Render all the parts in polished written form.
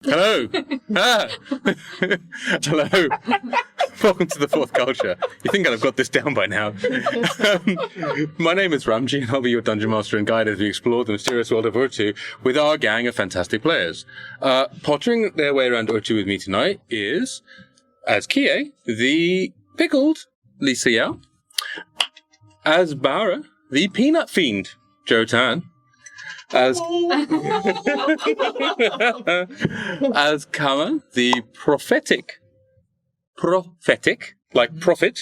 Hello. Hello. Welcome to the Fourth Culture. You think I've got this down by now. My name is Ramji, and I'll be your Dungeon Master and Guide as we explore the mysterious world of Urtu with our gang of fantastic players. Pottering their way around Urtu with me tonight is, as Kie, the pickled Lisa Yao, as Barra, the peanut fiend, Joe Tan, as Kaman, the prophetic, like prophet,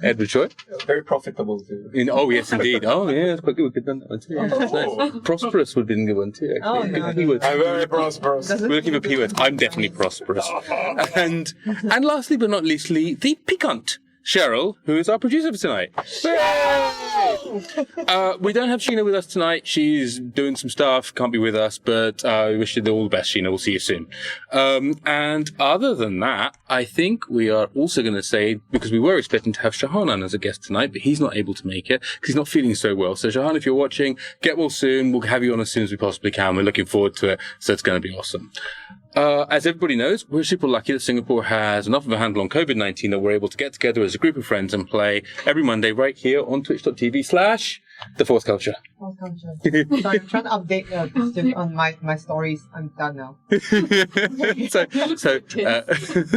Edward Choy. Very profitable too. Oh yes, indeed. Oh yeah, that's quite good. We could have done that one too. Yeah, that's nice. Prosperous would have been a good one too. Actually. No. I'm very prosperous. We're looking for keywords. I'm definitely prosperous. And lastly but not leastly, the piquant Cheryl, who is our producer for tonight. We don't have Sheena with us tonight. She's doing some stuff, can't be with us, but we wish you all the best, Sheena. We'll see you soon. And other than that, I think we are also going to say, because we were expecting to have Shahan on as a guest tonight, but he's not able to make it because he's not feeling so well. So Shahan, if you're watching, get well soon. We'll have you on as soon as we possibly can. We're looking forward to it, so it's going to be awesome. As everybody knows, we're super lucky that Singapore has enough of a handle on COVID-19 that we're able to get together as a group of friends and play every Monday right here on twitch.tv/The Fourth Culture. Sorry, I'm trying to update on my stories. I'm done now. so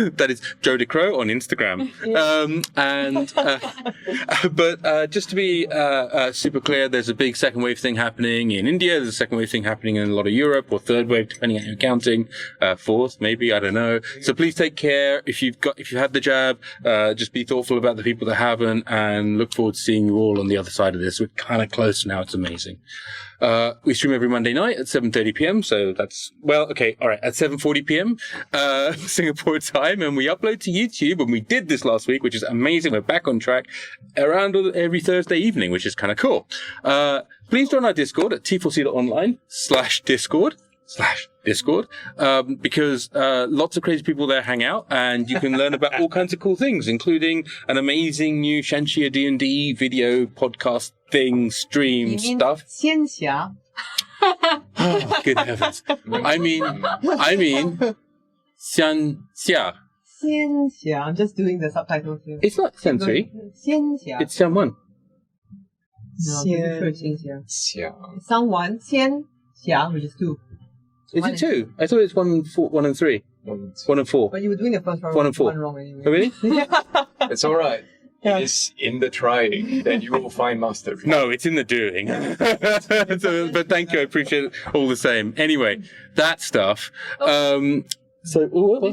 that is Joe DeCrow on Instagram. But just to be super clear, there's a big second wave thing happening in India. There's a second wave thing happening in a lot of Europe, or third wave, depending on your counting. Fourth, maybe, I don't know. So please take care. If you've had the jab, just be thoughtful about the people that haven't, and look forward to seeing you all on the other side of this. We're kind of close now. It's amazing. We stream every Monday night at 7:30 p.m. So that's, well, okay, all right, at 7:40 p.m. Singapore time, and we upload to YouTube. And we did this last week, which is amazing. We're back on track around every Thursday evening, which is kind of cool. Please join our Discord at t4c.online/Discord. Because lots of crazy people there hang out, and you can learn about all kinds of cool things, including an amazing new Shanxia D&D video podcast thing, stream stuff. 仙侠. Oh, good heavens. I mean, 仙侠. 仙侠. I'm just doing the subtitles here. It's not sensory. 仙侠. It's someone. No, I'm pretty sure it's 仙侠. Someone, 仙侠, which is two. Is it two? I thought it's 1 and 3. 1 and 4. But you were doing the first one. 1 and 4. One wrong anyway. Oh, really? It's all right. Yeah. It is in the trying that you will find mastery. No, it's in the doing. But thank you, I appreciate it all the same. Anyway, that stuff. Is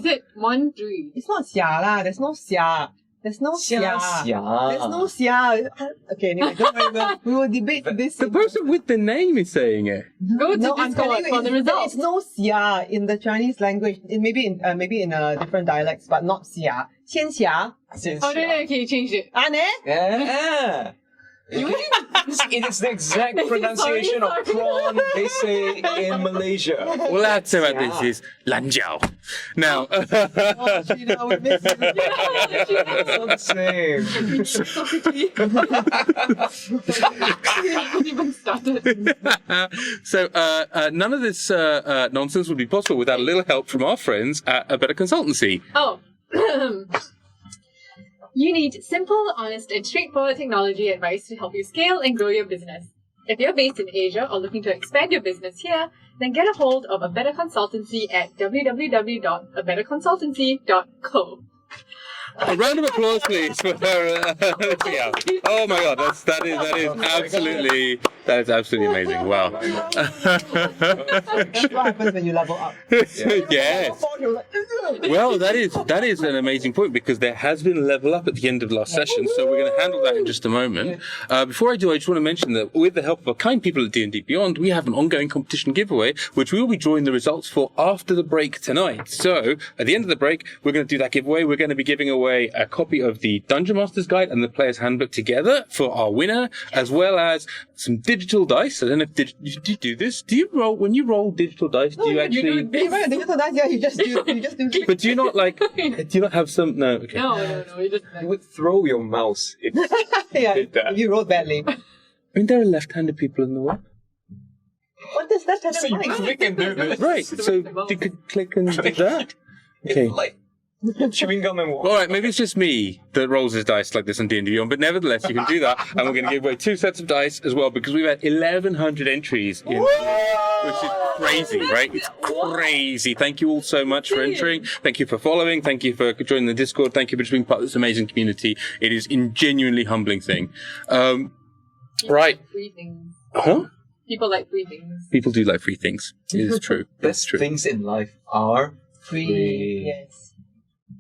it 1, 3? It's not 侠 lah. There's no 侠. There's no 侠. There's no 侠. Okay, anyway, don't worry. We will debate this. The person with the name is saying it. Go to I'm telling Discord you, for the results. There's no 侠 in the Chinese language. Maybe in different dialects, but not 侠. 仙侠. Oh, no, okay, you changed it. Ah, ne? Yeah. It is the exact pronunciation of prawn they say in Malaysia. Well, that's about this is lanjiao. Now, Oh, Sheena, we miss you. It's not the same. So quickly. Haven't even started. so none of this nonsense would be possible without a little help from our friends at A Better Consultancy. Oh. You need simple, honest, and straightforward technology advice to help you scale and grow your business. If you're based in Asia or looking to expand your business here, then get a hold of A Better Consultancy at www.abetterconsultancy.co. A round of applause, please, for her. Yeah. Oh my God, that is absolutely amazing. Wow. That's what happens when you level up. Yes. Well, that is an amazing point, because there has been a level up at the end of last session, so we're going to handle that in just a moment. Before I do, I just want to mention that with the help of our kind people at D&D Beyond, we have an ongoing competition giveaway, which we will be drawing the results for after the break tonight. So at the end of the break, we're going to do that giveaway. We're going to be giving away a copy of the Dungeon Master's Guide and the Player's Handbook together for our winner, as well as some digital dice. I don't know if you do this. Do you roll when you roll digital dice? Do you actually? Digital dice, yeah, you just do. But do you not have some? No. Okay. No. You just You would throw your mouse if Yeah, you did that. if you rolled badly. I mean, there are left-handed people in the world. What does that So you click and do this. Right, so you could click and do that. Okay. It's like chewing gum and water. All right, maybe it's just me that rolls his dice like this on D&D Beyond, but nevertheless, you can do that. And we're going to give away 2 sets of dice as well because we've had 1,100 entries, which is crazy, right? It's crazy. Thank you all so much for entering. Thank you for following. Thank you for joining the Discord. Thank you for being part of this amazing community. It is a genuinely humbling thing. Right. Free things. Huh? People like free things. People do like free things. It is true. That's Best true. things in life are free. Yes.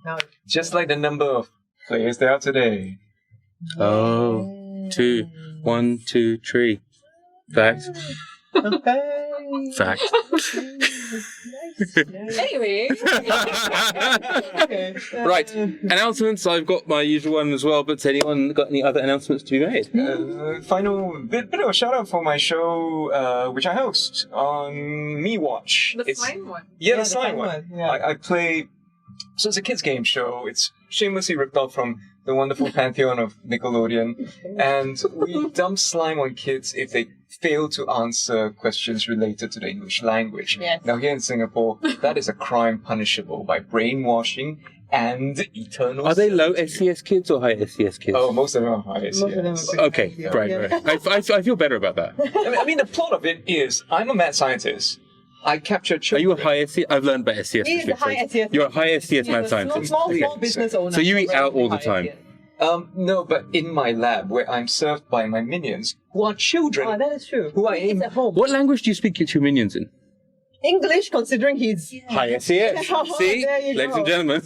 Now, Just like the number of players there are today. Oh, 2, 1, 2, 3. Fact. okay. Fact. Anyway. Okay. Right. Announcements. I've got my usual one as well, but has anyone got any other announcements to be made? Final bit of a shout out for my show, which I host on Me Watch. The slime one. Yeah, Yeah, the slime one. yeah. I play. So it's a kids' game show. It's shamelessly ripped off from the wonderful pantheon of Nickelodeon, and we dump slime on kids if they fail to answer questions related to the English language. Yes. Now here in Singapore, that is a crime punishable by brainwashing and eternal. Are they low servitude. SES kids or high SES kids? Oh, most of them are high Most of them SES. are Okay, Yeah. right. I feel better about that. I mean, the plot of it is I'm a mad scientist. I capture Are children. you a high SES? I've learned about SES. He is a high SES. You're a high SES mad scientist. Small Okay. business owner. So you eat out all the time? No, but in my lab, where I'm served by my minions, who are children, Oh, that is true. who are He's in at home. What language do you speak to your minions in? English, considering he's... High SES. Oh, See, there you ladies go. and gentlemen,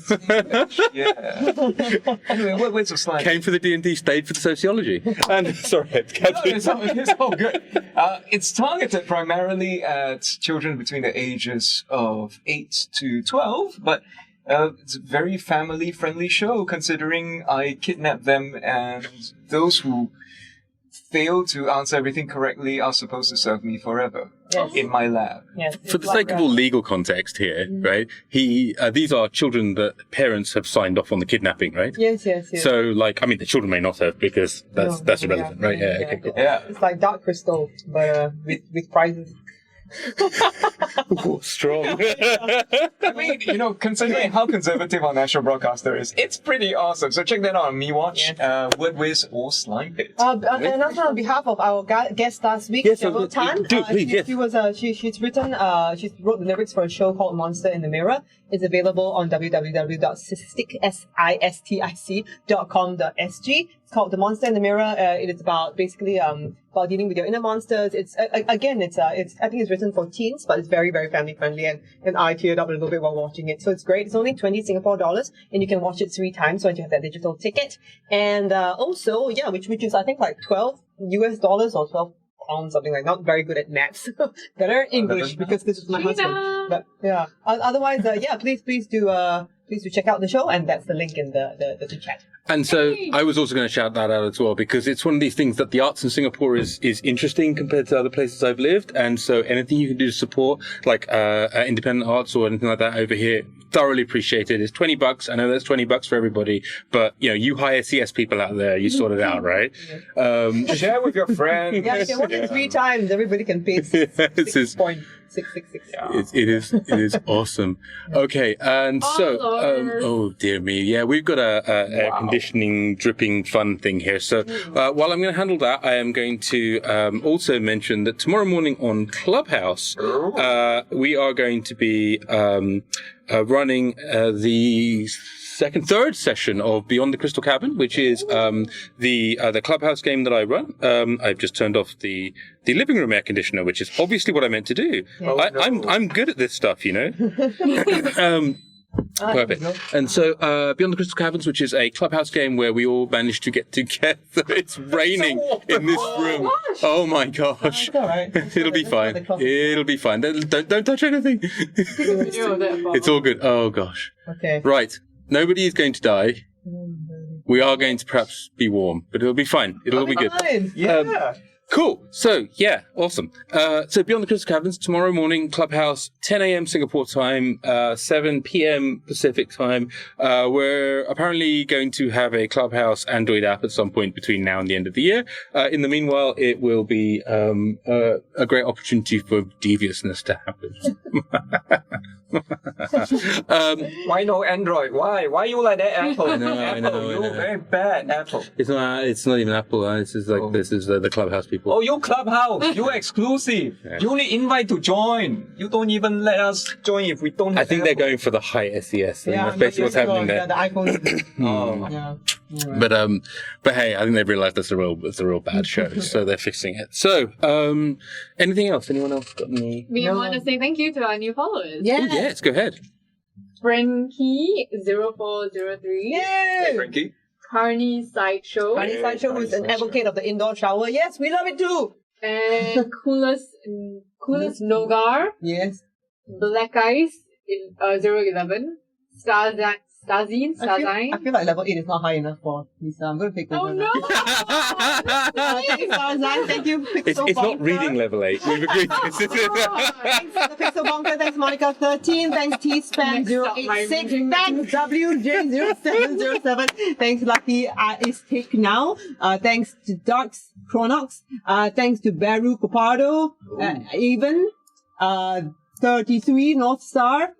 Yeah. Anyway, where's the slide? came for the D&D, stayed for the sociology. And sorry, No, it's all good. It's targeted primarily at children between the ages of 8 to 12, but it's a very family-friendly show considering I kidnap them and those who fail to answer everything correctly are supposed to serve me forever Yes. in my lab. Yes, For the sake of all legal context here, right? These are children that parents have signed off on the kidnapping, right? Yes. So, like, I mean, the children may not have because that's irrelevant, right? Yeah. Okay. Cool. Yeah. It's like Dark Crystal, but with prizes. Ooh, strong. I mean, considering how conservative our national broadcaster is, it's pretty awesome. So check that out on Me Watch, Word Whiz or Slime Pit. And also on behalf of our guest last week, Yes, Cheryl Tan, do, please, yes. she's written, she wrote the lyrics for a show called Monster in the Mirror. It's available on www.sisticom.com.sg. It's called The Monster in the Mirror. It is about basically about dealing with your inner monsters. It's again, I think it's written for teens, but it's very, very family friendly, and I teared up a little bit while watching it. So it's great. It's only 20 Singapore dollars, and you can watch it 3 times once you have that digital ticket. And also, which is I think like $12 or 12 pounds, something like. Not very good at maths. Better English because this is my husband. But yeah, otherwise, please do check out the show, and that's the link in the chat. And so I was also going to shout that out as well because it's one of these things that the arts in Singapore is interesting compared to other places I've lived. And so anything you can do to support like independent arts or anything like that over here, thoroughly appreciated. It's $20. I know that's $20 for everybody, but you high SES people out there, you sort it out, right? Share with your friends. Yeah, you can watch it 3 times. Everybody can pay 6.666. It is awesome. Okay, and so oh dear me, yeah, we've got a air conditioning dripping fun thing here. So while I'm going to handle that, I am going to also mention that tomorrow morning on Clubhouse, we are going to be running the third session of Beyond the Crystal Cabin, which is the Clubhouse game that I run. I've just turned off the living room air conditioner, which is obviously what I meant to do. I'm good at this stuff, Perfect. And so, Beyond the Crystal Caverns, which is a Clubhouse game where we all managed to get together. It's raining in this room. Oh my gosh. It's all right. It'll be fine. It'll be fine. Don't touch anything. It's all good. Oh gosh. Okay. Right. Nobody is going to die. We are going to perhaps be warm, but it'll be fine. It'll all be good. Fine. Yeah. Cool. So, yeah, awesome. So, Beyond the Crystal Caverns, tomorrow morning, Clubhouse, 10 a.m. Singapore time, 7 p.m. Pacific time. We're apparently going to have a Clubhouse Android app at some point between now and the end of the year. In the meanwhile, it will be a great opportunity for deviousness to happen. Why no Android? Why you like that Apple? I know. You very bad Apple. It's not even Apple. This is the Clubhouse people. Oh, you Clubhouse, you exclusive. Yeah. You only invite to join. You don't even let us join if we don't have I think Apple. they're going for the high SES. And Yeah, that's basically what's happening there. The iPhone. Oh. Yeah. But hey, I think they've realised that's a real bad show, so they're fixing it. So, anything else? Anyone else got any? We No. want to say thank you to our new followers. Yeah. Oh, yes, go ahead. Frankie0403. Yay! Frankie? Carney Sideshow. Carney Sideshow, who's an advocate of the indoor shower. Yes, we love it too. And Coolest Nogar. Yes. Black Ice 011. Stazine. I feel like level 8 is not high enough for Lisa. I'm going to pick this Oh one no! up. Thank you, Stazine. Thank you, Pixel It's not Bonker. reading level 8. We've agreed to this. Thanks, the Pixel Bonker. Thanks, Monica13. Thanks, T-Span086. Thanks, WJ0707. Thanks, Lucky is Kie Nao. Thanks to Darks Chronox. Thanks to Baru Copardo. Even 33 North Star.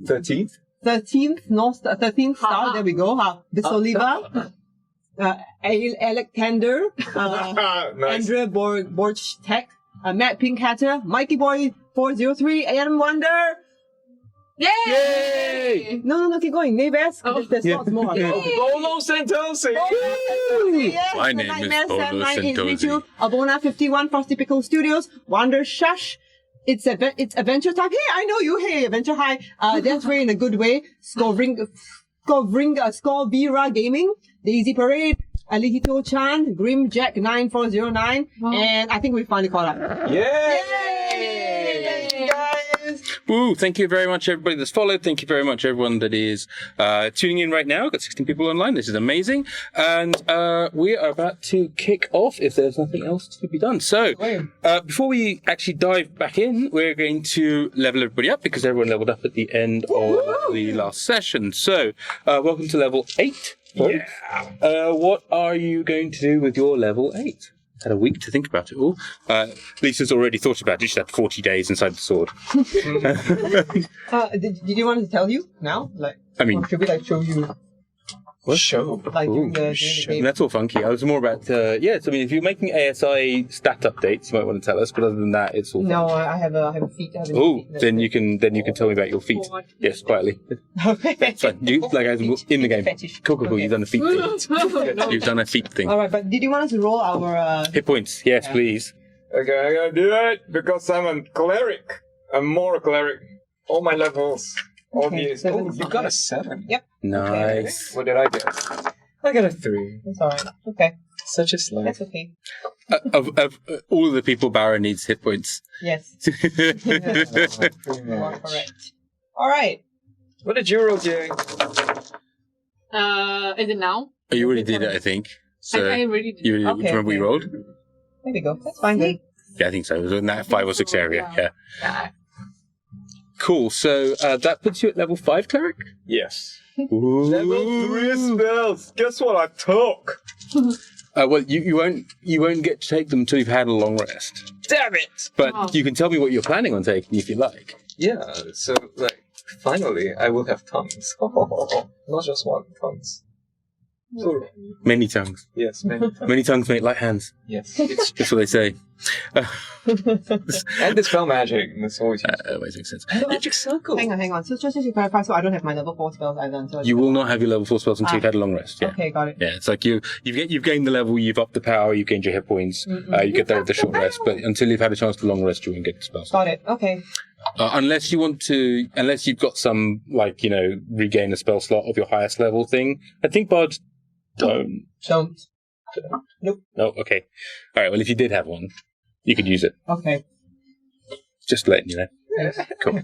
13th? 13th star. There we go. Bisoliva. Alexander. Nice. Andrea Borchtech. Matt Pinkhatter. Mikey Boy 403. Adam Wonder. Yay! No, keep going. Maybes. Oh. There's lots more. Bolo Santosi! Yes, My name is Bolo Santosi. Abona 51, Frosty Pickle Studios, Wander Shush. It's Adventure Time. Hey, I know you. Hey, Adventure High. That's very in a good way. Scorvira Gaming, Daisy Parade, Alihito Chan, Grim Jack 9409, and I think we finally caught up. Yay! Thank you, guys. Woo, thank you very much, everybody that's followed. Thank you very much, everyone that is tuning in right now. We've got 16 people online. This is amazing. And we are about to kick off if there's nothing else to be done. So, before we actually dive back in, we're going to level everybody up because everyone leveled up at the end of the last session. So, welcome to level 8. Folks. Yeah. What are you going to do with your level 8? Had a week to think about it all. Lisa's already thought about it. She had 40 days inside the sword. Did you want to tell you now? I mean, or should we show you? Show. During the game? That's all funky. I was more about, so I mean, if you're making ASI stat updates, you might want to tell us, but other than that, it's all No, I have a feat. Oh, then you can tell me about your feet. Yes, quietly. That's fine. You, as in the game. Fetish. Cool. Okay. You've done a feet thing. You've done a feet thing. All right, but did you want us to roll our? Hit points. Yes, please. Okay, I gotta do it because I'm a cleric. I'm more a cleric. All my levels. All Okay, these. 7. Oh, you got a 7. Yep. Nice. What did I get? I got a 3. That's all right. Okay, Such a slide. that's okay. Of all of the people, Barra needs hit points. Yes, Pretty you are much. correct. All right. What did you roll, Jerry? Is it now? Oh, you already did it, I think. So I already did. you already Okay, remember we rolled? There we go. That's fine then. Yeah, I think so. It was in that 5 or 6 area. Yeah. Yeah. Cool. So that puts you at level 5 cleric. Yes. Ooh. Level 3 spells. Guess what I took? Well, you won't get to take them until you've had a long rest. Damn it! But you can tell me what you're planning on taking if you like. Yeah, so, finally, I will have tongues. Not just one, tongues. Plural. Many tongues. Yes, many tongues. Many tongues make light hands. Yes. It's That's what they say. and dispel magic. That's always useful. Always makes sense. Magic circle. Hang on. So just to clarify, so I don't have my level 4 spells either. Until You will not have your level 4 spells until you've had a long rest. Yeah. Okay, got it. Yeah, it's like you've gained the level, you've upped the power, you've gained your hit points, you get there with the short rest, but until you've had a chance to long rest, you won't get the spells. Got it. Okay. Unless you've got some, regain a spell slot of your highest level thing. I think bards don't. Don't. Nope. No, okay. Alright, well, if you did have one, you could use it. Okay. Just letting you know. Cool.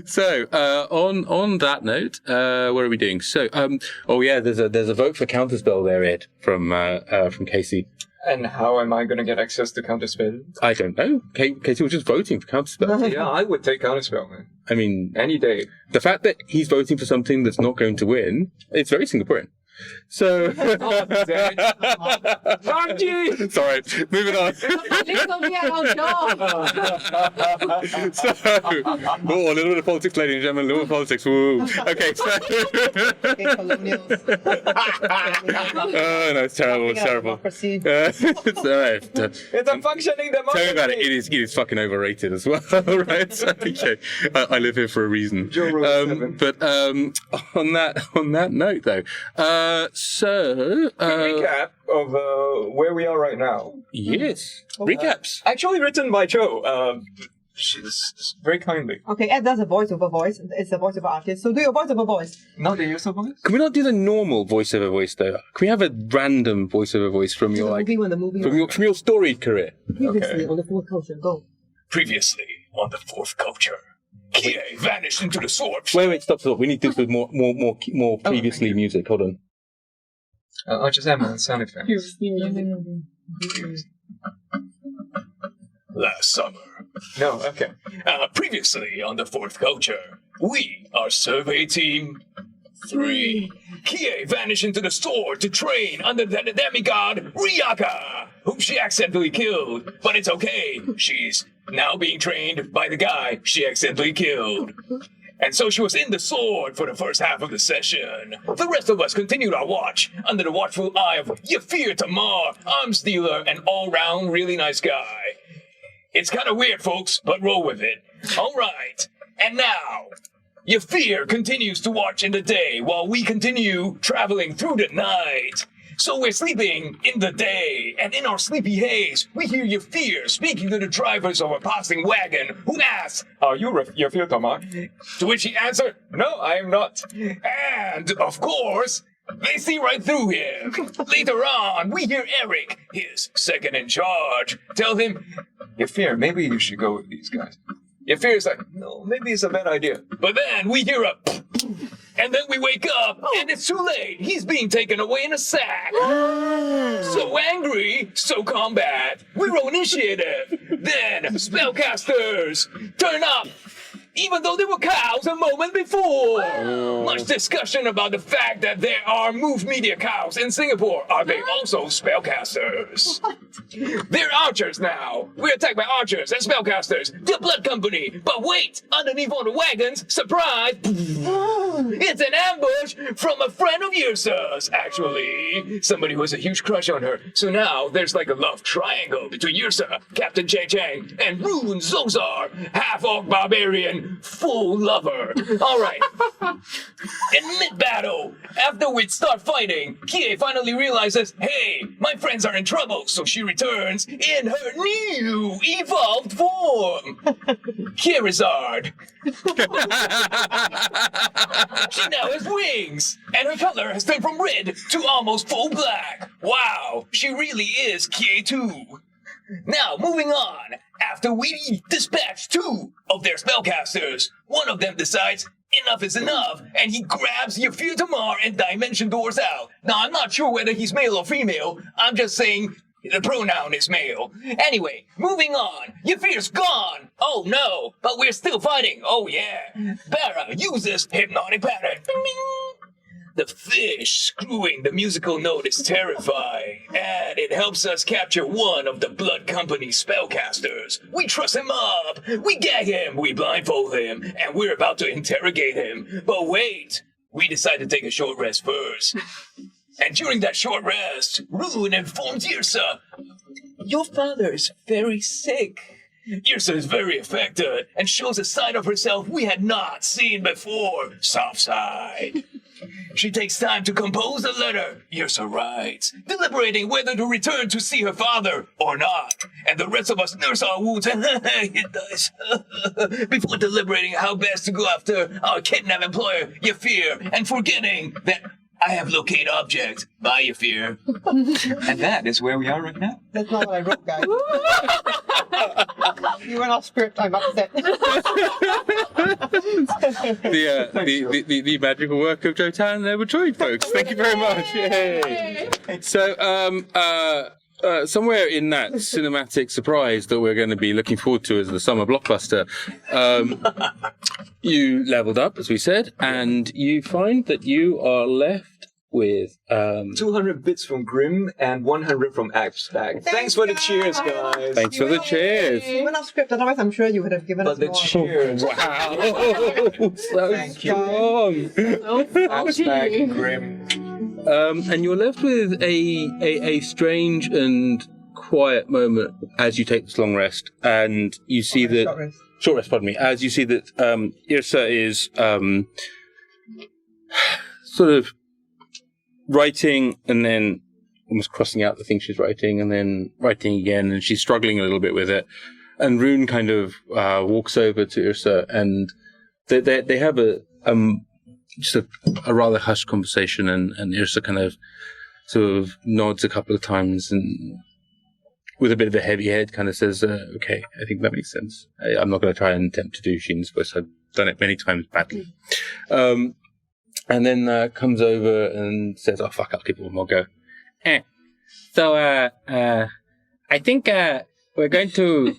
So, on that note, what are we doing? So, there's a vote for counterspell there, Ed, from Casey. And how am I going to get access to counterspell? I don't know. Casey was just voting for counterspell. Yeah, I would take counterspell, man. I mean, Any day. the fact that he's voting for something that's not going to win, it's very Singaporean. So, sorry, moving on. So, a little bit of politics, ladies and gentlemen, a little bit of politics. Woo. Okay, so. Oh, no, it's terrible. It's terrible. It's all right. It's a functioning democracy. Tell me about it. It is fucking overrated as well, right? So, okay, I live here for a reason. But on that note, though. Recap of where we are right now. Yes. Recaps. Actually written by Cho. She's very kindly. Okay, Ed does a voiceover voice. It's a voiceover artist. So do your voiceover voice. Not the Yrsa voice? Can we not do the normal voiceover voice though? Can we have a random voiceover voice from your from your storied career? Previously on the Fourth Culture. Go. Previously on the Fourth Culture. Kie vanished into the sword. Wait, stop. We need this with more previously music. Hold on. I'll just add my sound effect. Last summer. No, okay. Previously on the Fourth Culture, we are Survey Team 3. Kie vanished into the sword to train under the demigod Ryaka, whom she accidentally killed. But it's okay. She's now being trained by the guy she accidentally killed. And so she was in the sword for the first half of the session. The rest of us continued our watch under the watchful eye of Yafir Thamar, arms dealer and all-round really nice guy. It's kind of weird, folks, but roll with it. All right. And now, Yafir continues to watch in the day while we continue traveling through the night. So we're sleeping in the day, and in our sleepy haze, we hear Yafir speaking to the drivers of a passing wagon, who asks, "Are you Yafir Thamar?" To which he answers, "No, I am not." And, of course, they see right through him. Later on, we hear Eric, his second in charge, tell him, "Yafir, maybe you should go with these guys." Yafir's like, "No, maybe it's a bad idea." But then we hear a and then we wake up, and it's too late. He's being taken away in a sack. So angry, so combat. We roll initiative. Then spellcasters turn up, even though they were cows a moment before. Much discussion about the fact that there are Move Media cows in Singapore. Are they also spellcasters? They're archers now. We're attacked by archers and spellcasters. The Blood Company. But wait, underneath all the wagons, surprise! It's an ambush from a friend of Yrsa's, actually. Somebody who has a huge crush on her. So now there's like a love triangle between Yrsa, Captain Chang, and Rune Zozar, half-orc barbarian, full lover. All right. In mid-battle, after we start fighting, Kie finally realizes, hey, my friends are in trouble, so she returns in her new evolved form. Kierizard. She now has wings, and her color has turned from red to almost full black. Wow, she really is Kie too. Now, moving on. After we dispatch 2 of their spellcasters, one of them decides enough is enough, and he grabs Yafir Thamar and dimension doors out. Now, I'm not sure whether he's male or female. I'm just saying the pronoun is male. Anyway, moving on. Yafir's gone. Oh no, but we're still fighting. Oh yeah. Barra uses hypnotic pattern. The fish screwing the musical note is terrifying, and it helps us capture one of the Blood Company's spellcasters. We truss him up, we gag him, we blindfold him, and we're about to interrogate him. But wait, we decide to take a short rest first. And during that short rest, Rune informs Yrsa, your father is very sick. Yrsa is very affected and shows a side of herself we had not seen before. Soft side. She takes time to compose a letter, Yrsa writes, deliberating whether to return to see her father or not. And the rest of us nurse our wounds and it does. Before deliberating how best to go after our kidnapped employer, Yafir, and forgetting that I have locate object. Bye, Yafir. And that is where we are right now. That's not what I wrote, guys. You went off script. I'm upset. The magical work of Jotan and Edward Choy, folks. Thank you very much. Yay! So, somewhere in that cinematic surprise that we're going to be looking forward to as the summer blockbuster, you leveled up, as we said, and you find that you are left with 200 bits from Grim and 100 from Abstract. Thanks for the cheers, guys. Thanks for the cheers. You went off script, otherwise I'm sure you would have given us But the more. cheers. Wow, so Thank you. strong. Abstract, Grim. And you're left with a strange and quiet moment as you take this long rest, and you see that short rest. Pardon me. As you see that Yrsa is sort of writing and then almost crossing out the thing she's writing and then writing again, and she's struggling a little bit with it. And Rune kind of walks over to Yrsa, and they have just a rather hushed conversation, and Yrsa kind of sort of nods a couple of times and with a bit of a heavy head kind of says, okay, I think that makes sense. I'm not going to try and attempt to do Sheena's voice. I've done it many times badly. And then comes over and says, oh, fuck, I'll give it one more go. So, I think we're going to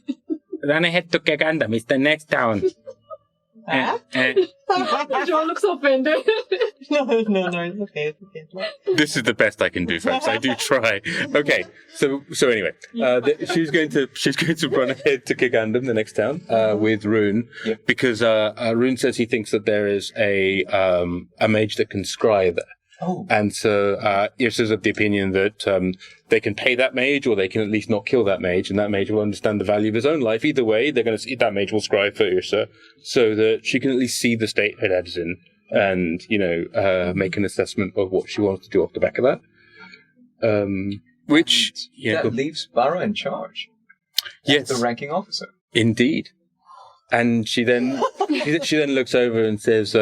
run ahead to Kagandam. It's the next town. John looks offended. No, it's okay. This is the best I can do, folks. I do try. Okay, so anyway, she's going to run ahead to Kagandam, the next town, with Rune, because Rune says he thinks that there is a mage that can scry there. Oh. And so Yrsa's of the opinion that they can pay that mage, or they can at least not kill that mage, and that mage will understand the value of his own life. Either way, that mage will scry for Yrsa, so that she can at least see the state her dad is in, and make an assessment of what she wants to do off the back of that. Which that leaves Barra in charge. Yes, the ranking officer. Indeed. And she then looks over and says,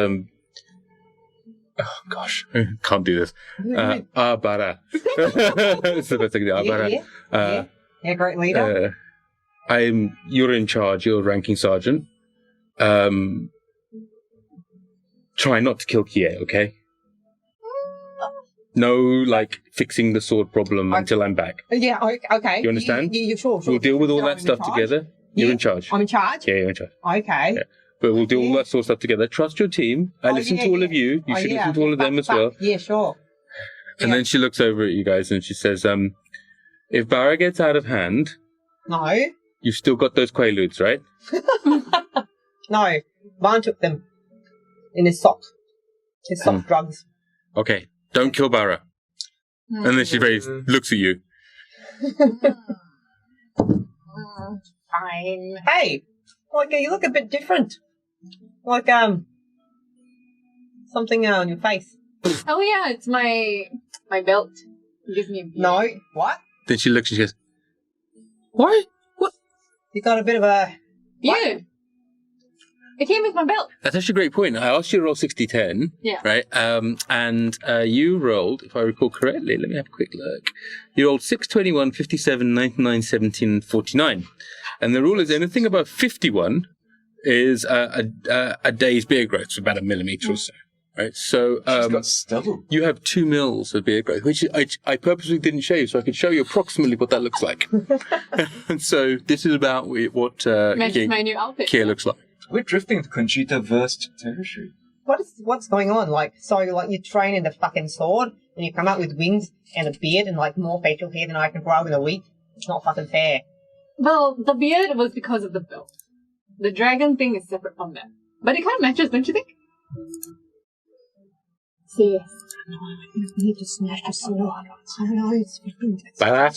oh gosh, can't do this. Barra. It's the best thing to do. Barra. Yeah, great leader. You're in charge. You're ranking sergeant. Try not to kill Kie, okay? No, fixing the sword problem until I'm back. Yeah, okay. You understand? Yeah, sure. We'll deal with all that stuff together. You're in charge. I'm in charge? Yeah, you're in charge. Okay. Yeah. But we'll do all that sort of stuff together. Trust your team. I listen to all of you. You should listen to all of them as well. Yeah, sure. And then she looks over at you guys and she says, if Barra gets out of hand... No. You've still got those Quaaludes, right? No. Van took them. In his sock. His sock drugs. Okay. Don't kill Barra. And then she looks at you. Fine. Hey! You look a bit different. Something on your face. Oh yeah, it's my belt. It gives me a beard. No. What? Then she looks and she goes, what? What? You got a bit of a... Beard. It came with my belt. That's actually a great point. I asked you to roll 60-10. Yeah. Right? And you rolled, if I recall correctly, let me have a quick look. You rolled 6, 21, 57, 99, 17, 49. And the rule is anything above 51 is a day's beard growth, so about 1 millimeter or so. Right? So She's got stubble. you have 2 mils of beard growth, which I purposely didn't shave so I could show you approximately what that looks like. And so this is about what Matches my new outfit. Kie looks like. We're drifting to Conchita-versed territory. What's going on? You train in the fucking sword, and you come out with wings and a beard and more facial hair than I can grow in a week. It's not fucking fair. Well, the beard was because of the belt. The dragon thing is separate from that. But it kind of matches, don't you think? So yes. You need to smash the sword. I know, it's Barra,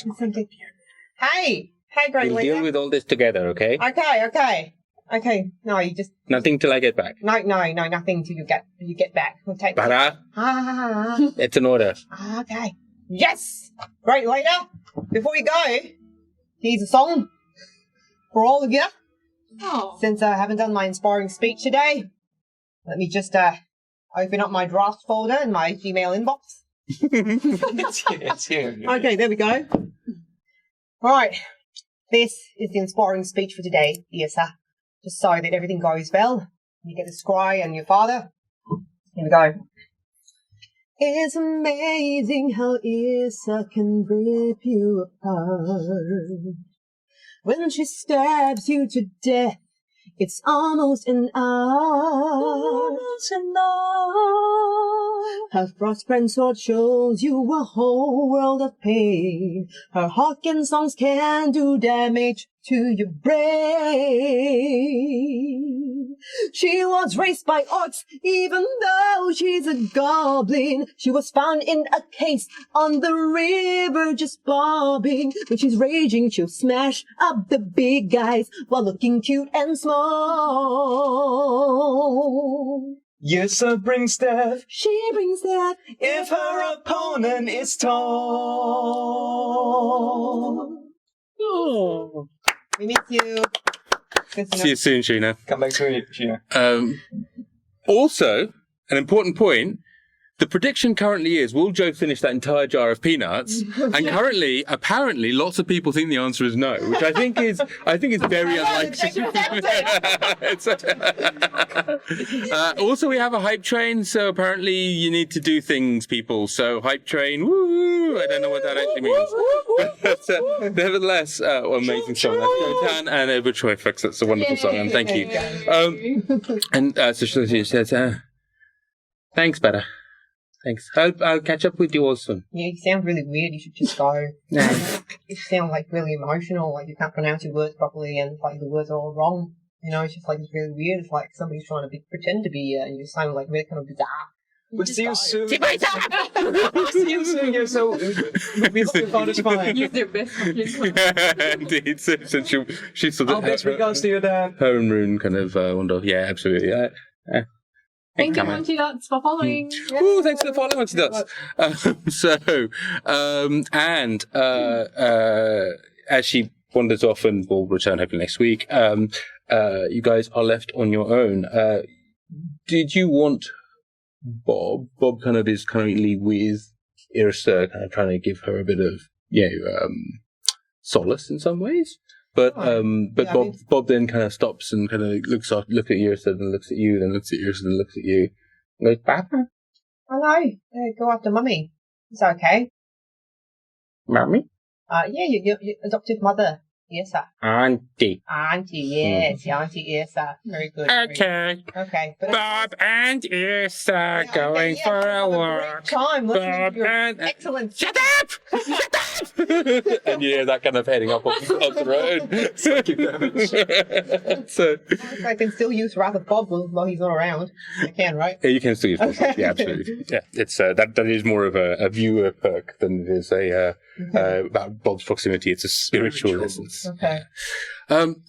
Hey, great we'll leader. deal with all this together, okay? Okay. No, you just... Nothing till I get back. No, nothing till you get back. We'll take... Barra, it's an order. Okay. Yes! Great leader. Before you go, here's a song for all of you. Oh. Since I haven't done my inspiring speech today, let me just Open up my draft folder in my Gmail inbox. It's here. Okay, there we go. Right. This is the inspiring speech for today, Yrsa. Just so that everything goes well. You get the scry and your father. Here we go. It's amazing how Yrsa can rip you apart. When she stabs you to death, it's almost an art. Her frostbrand sword shows you a whole world of pain. Her Hawken songs can do damage to your brain. She was raised by orcs, even though she's a goblin. She was found in a case on the river just bobbing. When she's raging, she'll smash up the big guys while looking cute and small. Yrsa brings death. She brings that If her opponent is tall. Oh. We miss you. See you soon, Sheena. Come back to me, Sheena. Also, an important point. The prediction currently is, will Joe finish that entire jar of peanuts? And currently, apparently, lots of people think the answer is no, which I think is very unlikely. Also, we have a hype train, so apparently you need to do things, people. So hype train, woo! I don't know what that actually means. But, nevertheless, amazing song. That's Sheena Chan and over Choy. That's a wonderful song, and thank you. So she says, thanks, Barra. Thanks. I'll catch up with you all soon. Yeah, you sound really weird. You should just go. Yeah. You sound like really emotional, like you can't pronounce your words properly and like the words are all wrong. You know, it's just like it's really weird. It's like somebody's trying to pretend to be and you sound like really kind of bizarre. We'll see you soon. See See you soon, Yrsa. We hope your father's fine. Use their best. Indeed. So she sort Our of best regards to your dad. her and Rune kind of wander. Yeah, absolutely. Thank you, Come on. Auntie Dots, for following. Ooh, thanks for the follow, Auntie Dots. As she wanders off and will return hopefully next week, you guys are left on your own. Did you want Bob? Bob kind of is currently with Yrsa, kind of trying to give her a bit of, solace in some ways. But Bob then kind of stops and kind of looks at Yrsa, then looks at you, then looks at Yrsa, then looks at you. And goes, Papa? Hello. Go after Mummy. It's okay. Mummy? Your adoptive mother. Yrsa. Auntie. Auntie, yes. Auntie Yrsa. Very good. Okay. Okay. But Bob and Yrsa going yeah, for a have walk. great time. Bob and... Excellent. Shut up! Shut up! And you hear that kind of heading up on the road. Psychic damage. So I can still use Wrath of Bob while he's not around. I can, right? yeah, you can still use Bob. Okay. Yeah, absolutely. Yeah, it's that is more of a viewer perk than it is about Bob's proximity. It's a spiritual essence. Okay.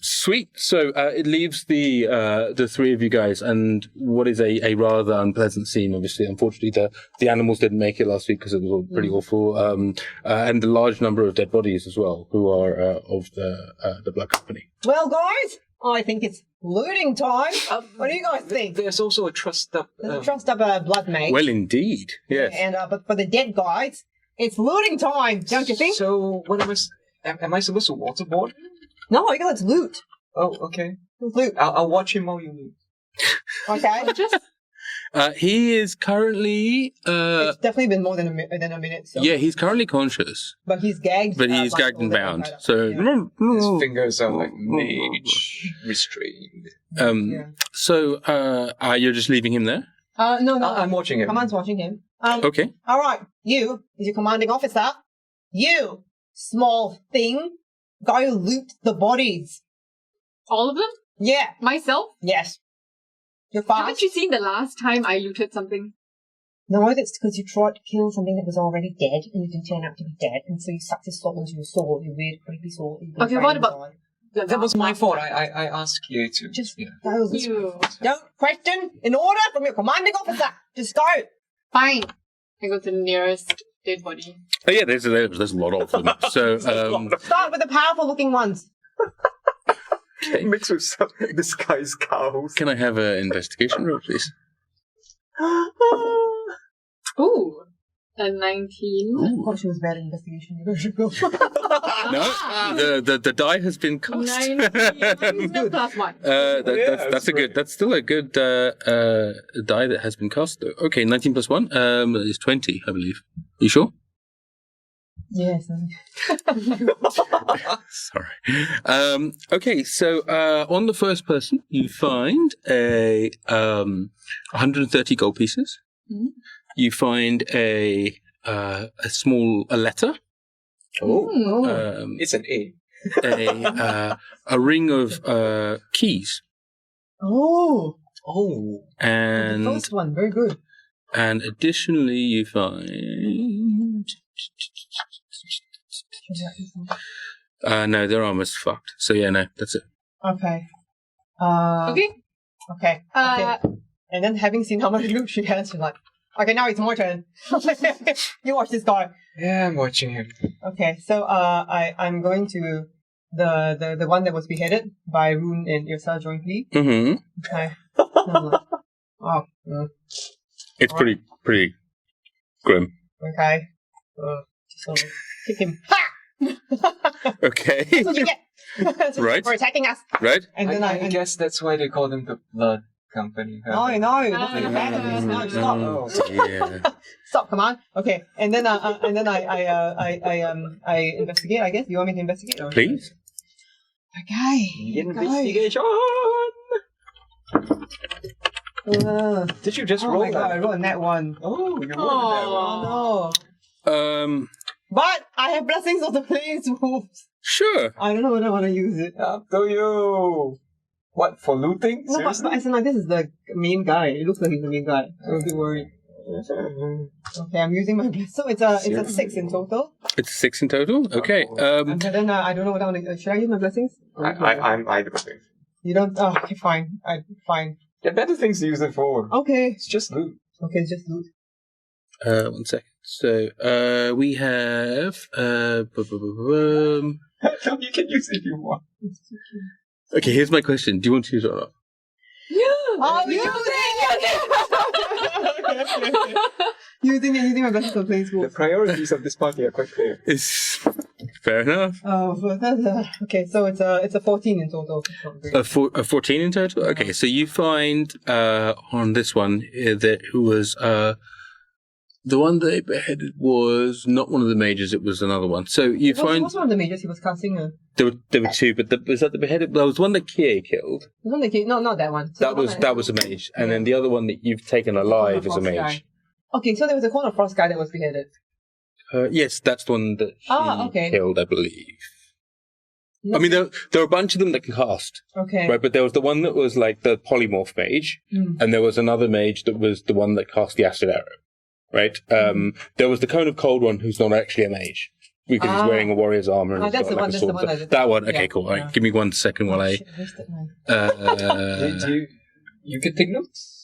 Sweet. So it leaves the three of you guys, and what is a rather unpleasant scene. Obviously, unfortunately, the animals didn't make it last week because it was all pretty awful, and a large number of dead bodies as well, who are of the blood company. Well, guys, I think it's looting time. What do you guys think? There's also a trust up. Trust up a blood mage. Well, indeed. Yes. And but for the dead guys, it's looting time, don't you think? So, what am I supposed to waterboard? No, you let's loot. Oh, okay. Let's loot. I'll watch him while you loot. Okay. He is currently. It's definitely been more than a minute. So. Yeah, he's currently conscious, But he's gagged. but he's gagged and bound. So. His fingers are like mage restrained. So, you're just leaving him there? No. I'm watching him. Kaman's watching him. Okay. All right. You, as your commanding officer, you, small thing, go loot the bodies. All of them? Yeah. Myself? Yes. You're fast. Haven't you seen the last time I looted something? No, that's because you tried to kill something that was already dead and it didn't turn out to be dead, and so you sucked his soul into your sword, your weird, creepy sword. Okay, what about... That was my fault. I asked you to. Just go. You. Don't question. In order from your commanding officer. Just go. Fine. I go to the nearest dead body. Oh, yeah, there's a lot of them. So, Start with the powerful-looking ones. Mixed with some disguised cows. can I have an investigation roll, please? Ooh. A 19. I thought she was bad at investigation. You should go. No, the die has been cast. 19 plus 1. That's still a good die that has been cast. Okay, 19 plus 1 is 20, I believe. You sure? Yes. Sorry. Okay, so on the first person, you find a 130 gold pieces. Mm-hmm. You find a letter. It's an A. A ring of keys. Oh. And The first one, very good. And additionally, you find. No, their armor's fucked. So yeah, no, that's it. Okay. Okay. Okay. And then having seen how much loot she has, she's like, okay, now it's my turn. You watch this guy. Yeah, I'm watching him. Okay, so I'm going to the one that was beheaded by Rune and Yrsa jointly. Mm-hmm. Okay. It's pretty grim. Okay. So kick him. Ha! Okay. That's what you get. Right. For attacking us. Right. And then I guess that's why they call them the Blood Company. No, that's like a bad of this. No, stop. Yeah. Stop, come on. Okay, and then I investigate. I guess. Do you want me to investigate? Or? Please. Okay. Investigation. Did you just Oh roll my god! that? I rolled a nat one. Oh, you rolled that one. Oh no! But I have blessings of the plains wolves. Sure. I don't know whether I want to use it. Up to you. What, for looting? No, but Seriously? I said like this is the main guy. It looks like he's the main guy. I'm a bit worried. Okay, I'm using my blessing. So it's a 6 in total. It's 6 in total. Okay. And then I don't know what I want to. Should I use my blessings? I do things. You don't. Oh, okay, fine. Fine. There are better things to use it for. Okay. It's just loot. Okay, it's just loot. 1 second. So we have You can use it if you want. Okay, here's my question. Do you want to use it or not? Oh, using my blessings of plains The wolves. priorities of this party are quite clear. It's fair enough. Oh, but that's okay. So it's a 14 in total. It's not great. A 14 in total? Okay, so you find on this one that who was the one they beheaded was not one of the mages, it was another one. So you find What's one of the majors he was casting? there were two, but was that the beheaded? There was one that Kie killed. The one that came, no, not that one. So That was a mage, and then the other one that you've taken alive is a mage. Guy. Okay, so there was a Cone of Frost guy that was beheaded. Yes, that's the one that she killed, I believe. I mean, there are a bunch of them that can cast, Okay. right? But there was the one that was like the polymorph mage, and there was another mage that was the one that cast the acid arrow, right? There was the Cone of Cold one who's not actually a mage because he's wearing a warrior's armor. And that's he's got, the one. that one. Okay, yeah, cool. All right, yeah. give me 1 second while I. Shit, I wasted mine. You can take notes.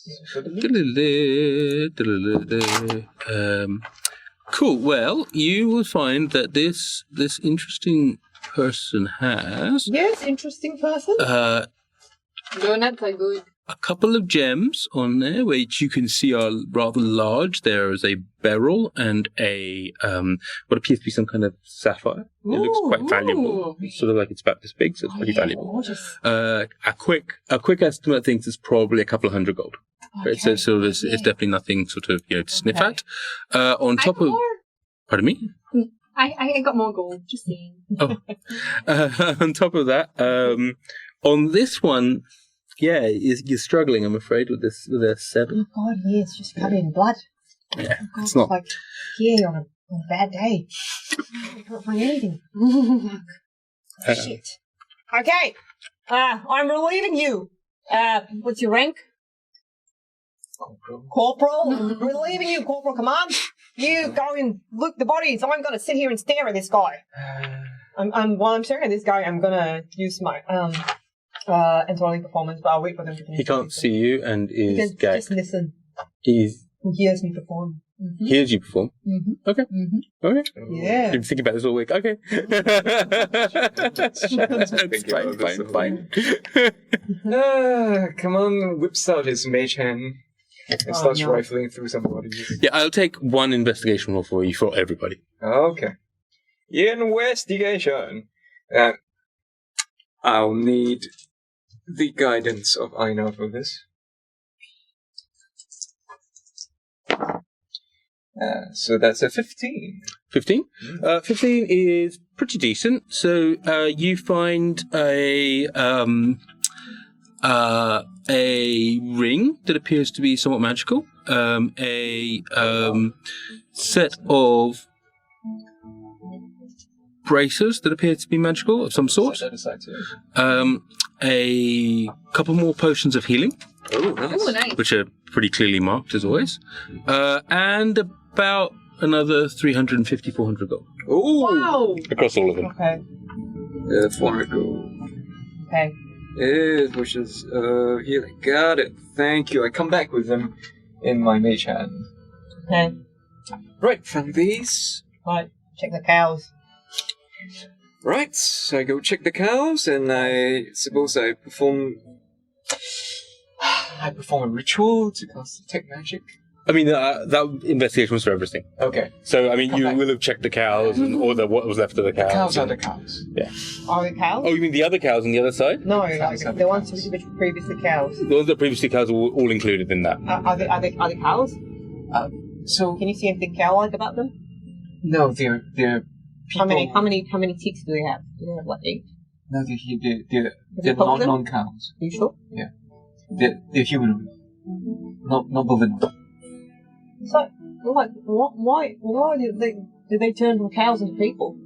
Cool. Well, you will find that this interesting person has Yes, interesting person. Donuts are good. a couple of gems on there, which you can see are rather large. There is a beryl and a what appears to be some kind of sapphire. It looks quite valuable. It's sort of like it's about this big, so it's pretty valuable. Gorgeous. A quick estimate thinks it's probably a couple of hundred gold. Right, so it's definitely nothing sort of to sniff at. On top of, pardon me. I got more gold. Just saying. Oh, on top of that, on this one, yeah, you're struggling. I'm afraid with this with a 7. Oh God, he is just covered in blood. Yeah, Oh, God, it's not. like here on a bad day. I can't find anything. Fuck. Shit. Okay. I'm relieving you. What's your rank? Corporal. Relieving you, Corporal Kaman. You go and look the bodies. I'm gonna sit here and stare at this guy. While I'm staring at this guy, I'm gonna use my enthralling performance, but I'll wait for them to finish. He can't see you and He is can gagged. just listen. He He hears me perform. Mm-hmm. hears you perform. Mm-hmm. Okay. Mm-hmm. Okay. Yeah. You've been thinking about this all week. Okay. Fine. Come on, whips out his mage hand. and starts rifling through some bodies. Yeah, I'll take one investigation roll for you for everybody. Okay. Investigation. I'll need the guidance of Yrsa for this. So that's a 15. 15? 15 is pretty decent. So you find a ring that appears to be somewhat magical. A set of bracers that appear to be magical of some sort. A couple more potions of healing. Oh, nice. Ooh, nice. Which are pretty clearly marked as always. And about another 350, 400 gold. Oh! Wow. Across all of them. Okay. 400 gold. Okay. Which is healing. Got it. Thank you. I come back with them in my mage hand. Okay. Right, from these. Right. Check the cows. Right, so I go check the cows, and I suppose I perform a ritual to cast detect magic. I mean, that investigation was for everything. Okay. So, I mean, Come you back. will have checked the cows and or what was left of the cows. The cows are the cows. Yeah. Are they cows? Oh, you mean the other cows on the other side? No, Cows are like the the ones cows. which were previously cows. The ones that previously cows were all included in that. Are they cows? So Can you see anything cow-like about them? no, they're people. How many teats do they have? Do they have like 8? No, they're you poke them? non-cows. Are you sure? They're humanoid, not bovine. So, like, why did they turn from cows into people?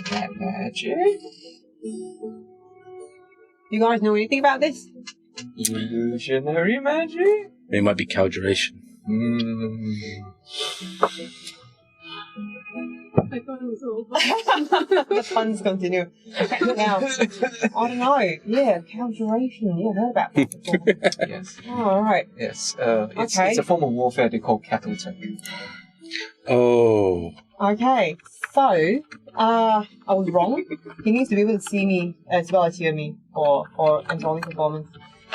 That magic. You guys know anything about this? Illusionary magic. It might be cow duration. I thought it was over. The puns continue. Now, I don't know. Yeah, cow duration. Yeah, I heard about that before. Yes. Oh, alright. Yes. Okay. It's a form of warfare they call cattle tech. Oh. Okay, so, I was wrong. He needs to be able to see me as well as hear me for controlling performance.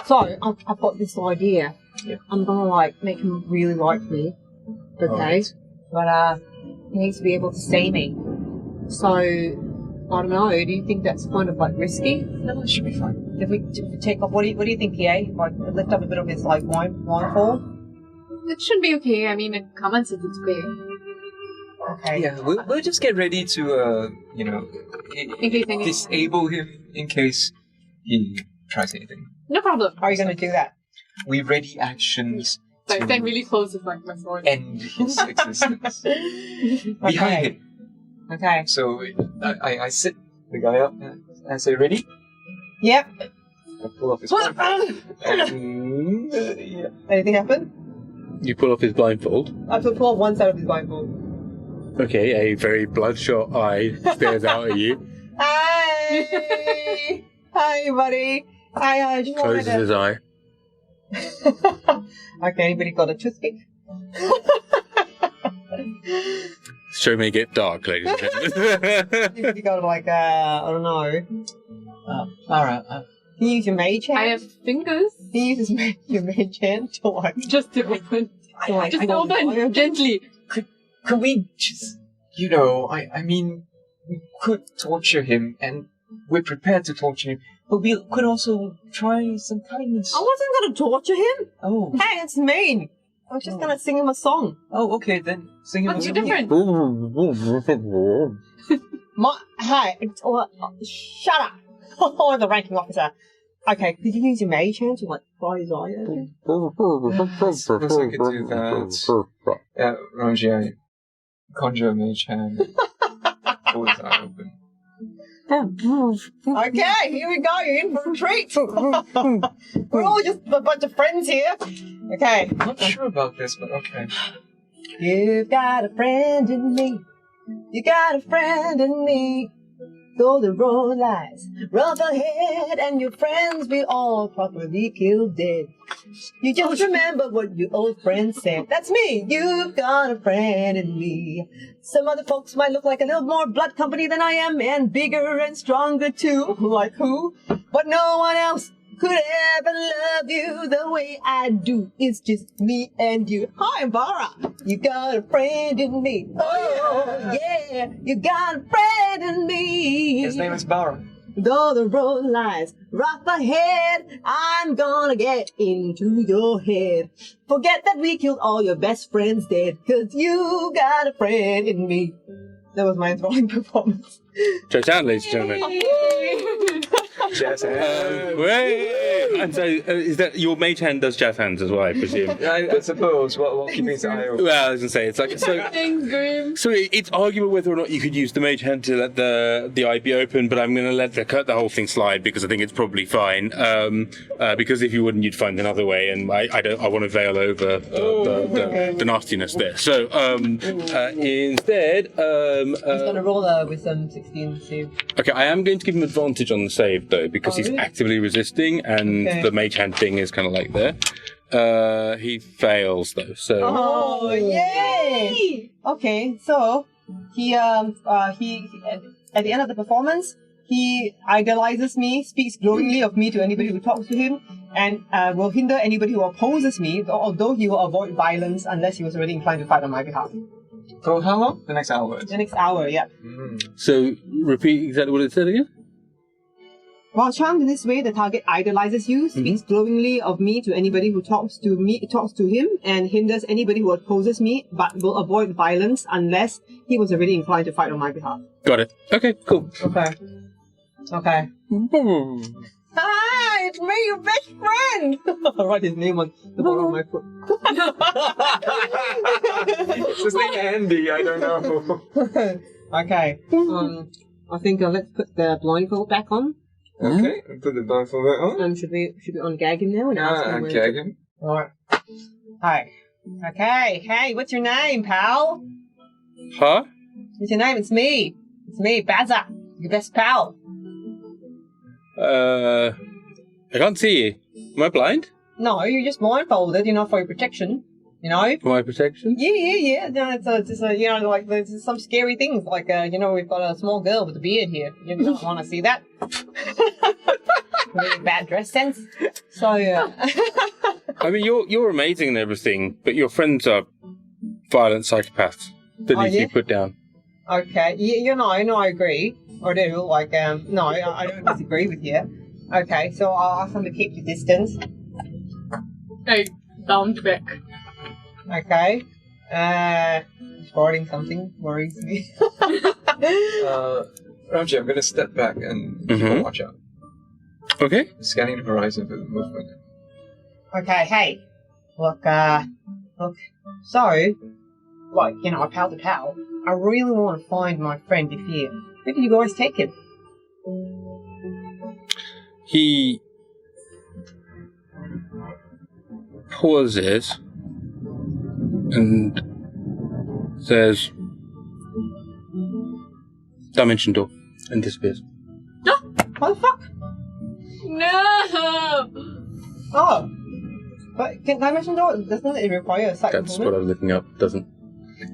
So, I've got this idea. Yep. I'm gonna, like, make him really like me. Okay? Alright. But, he needs to be able to see me. So, I don't know, do you think that's kind of, like, risky? No, it should be fine. If we take off, what do you think, Kie? Like, lift up a bit of his, like, blindfold? It should be okay. I mean, it Kaman says it's okay. Okay. Yeah, we'll just get ready to, In case anything. disable him in case he tries anything. No problem. How are you gonna do that? We ready actions So I to stand really close with my sword. end his existence. Behind him. Okay. So I sit the guy up and I say, ready? Yep. I pull off his blindfold. And, yeah. Anything happen? You pull off his blindfold. I have to pull off one side of his blindfold. Okay, a very bloodshot eye stares out at you. Hi! Hi, buddy. Hi, just Closes his eye. Okay, anybody got a toothpick? Show may get dark, ladies and gentlemen. Anybody got, like, I don't know. Barra, Can you use your mage hand? I have fingers Can you use your mage hand to, like... just to open. like, Just open gently. could we just, I mean, we could torture him, and we're prepared to torture him, but we could also try some kindness. I wasn't gonna torture him. Oh, Hey, it's mean. I was just gonna sing him a song. okay, then sing him What's a your song. difference? Hey, shut up. I'm the ranking officer. Okay, could you use your mage hand to, like, pry his eye open? I suppose I could do that. Ranji, I conjure a mage hand. Pull his eye open. Okay, here we go. You're in for a treat. We're all just a bunch of friends here. Okay. I'm not sure about this, but okay. You've got a friend in me. You got a friend in me. Though the road lies rough ahead, and your friends be all properly killed dead. You just remember what your old friend said. That's me. You've got a friend in me. Some other folks might look like a little more blood company than I am, and bigger and stronger too. Like who? But no one else could ever love you the way I do. It's just me and you. Hi, I'm Barra. You got a friend in me. Oh, yeah. You got a friend in me. His name is Barra. Though the road lies rough ahead, I'm gonna get into your head. Forget that we killed all your best friends dead, 'cause you got a friend in me. That was my enthralling performance. Choy Chan, ladies and gentlemen. Jazz hands. Wait! And so, is that your mage hand does jazz hands as well, I presume? I suppose. What keeping his eye open. Well, I was going to say, it's like, so... Thanks, Grim. So it's arguable whether or not you could use the mage hand to let the eye be open, but I'm going to let cut the whole thing slide because I think it's probably fine. Because if you wouldn't, you'd find another way, and I want to veil over the nastiness there. So instead, He's gonna roll a wisdom 16 save. okay, I am going to give him advantage on the save though because he's really? actively resisting, and Okay. the mage hand thing is kind of like there. He fails though, so. Oh, yay! Okay, so he at the end of the performance, he idolizes me, speaks glowingly of me to anybody who talks to him, and will hinder anybody who opposes me, although he will avoid violence unless he was already inclined to fight on my behalf. For how long? The next hour. The next hour, yeah. So repeat exactly what it said again. While charmed in this way, the target idolizes you, speaks glowingly of me to anybody who talks to him, and hinders anybody who opposes me, but will avoid violence unless he was already inclined to fight on my behalf. Got it. Okay, cool. Okay. Okay. Hi, it's me, your best friend! I'll write his name on the bottom of my foot. It's his name Andy, I don't know. Okay. I think let's put the blindfold back on. Okay, put the blindfold back on. Should we ungag him now and ask him? Okay, him. Alright. Hi. Okay. Hey, what's your name, pal? Huh? What's your name? It's me. It's me, Bazza, your best pal. I can't see you. Am I blind? No, you're just blindfolded, for your protection. For my protection? Yeah. No, it's just like there's some scary things. Like, we've got a small girl with a beard here. You don't want to see that. Really bad dress sense. So yeah. I mean, you're amazing and everything, but your friends are violent psychopaths that need to be put down. Okay. I agree. I do. Like, no, I don't disagree with you. Okay, so I'll ask them to keep the distance. I bound back. Okay. Spotting something worries me. Roger, I'm going to step back and keep a watch out. Okay. Scanning the horizon for the movement. Okay, hey. Look, so, like, a pal to pal, I really want to find my friend Yafir. Where did you guys take him? He pauses and says, "Dimension door," and disappears. What the fuck? No! Oh. But can dimension door, doesn't it require a sight That's component? what I was looking up. Doesn't.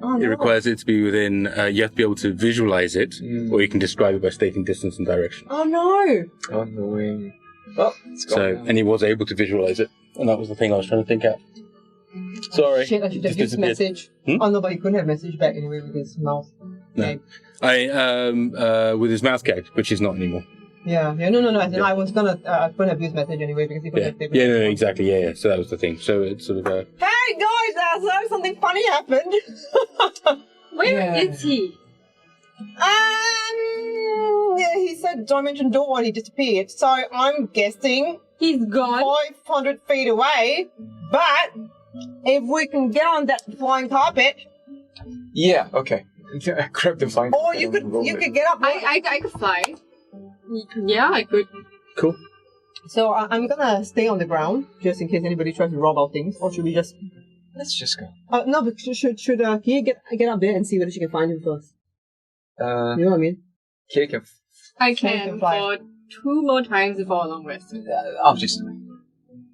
Oh, It no. requires it to be within. You have to be able to visualize it, or you can describe it by stating distance and direction. Oh no! Annoying. Oh, it's gone. So, and he was able to visualize it, and that was the thing I was trying to think out. Sorry. Shit, I should have Just used disappeared. message. Oh no, but he couldn't have message back anyway with his mouth. No. With his mouth gagged, which is not anymore. No. As in, I was gonna, I couldn't have used message anyway because he couldn't have. No, exactly. Yeah. So that was the thing. So it's sort of Hey guys, so something funny happened. Where is he? Yeah, he said dimension door and he disappeared. So I'm guessing He's gone. 500 feet away. But if we can get on that flying carpet, Yeah, okay. Grab the flying. or you could get up. I could fly. Yeah, I could. cool. So I'm gonna stay on the ground just in case anybody tries to rob our things. Or should we just? Let's just go. No, but should Kie get up there and see whether she can find him first? You know what I mean? Kie can. I Can can fly. for 2 more times before a long rest. I'll just.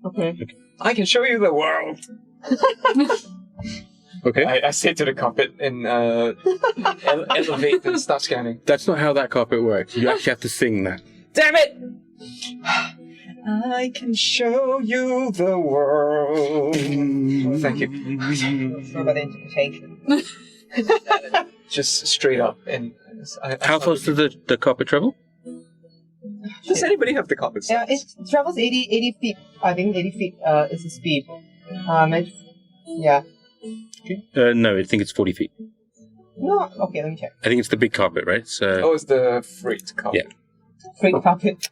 Okay. I can show you the world. Okay. I say to the carpet and elevate and start scanning. That's not how that carpet works. You actually have to sing that. Damn it! I can show you the world. Thank you. It's not about interpretation. Just straight up. And How fast does the carpet travel? Does anybody have the carpet? Yeah, it travels 80 feet. I think 80 feet is the speed. Yeah. No, I think it's 40 feet. No, okay, let me check. I think it's the big carpet, right? So Oh, it's the freight carpet. Yeah. Freight carpet.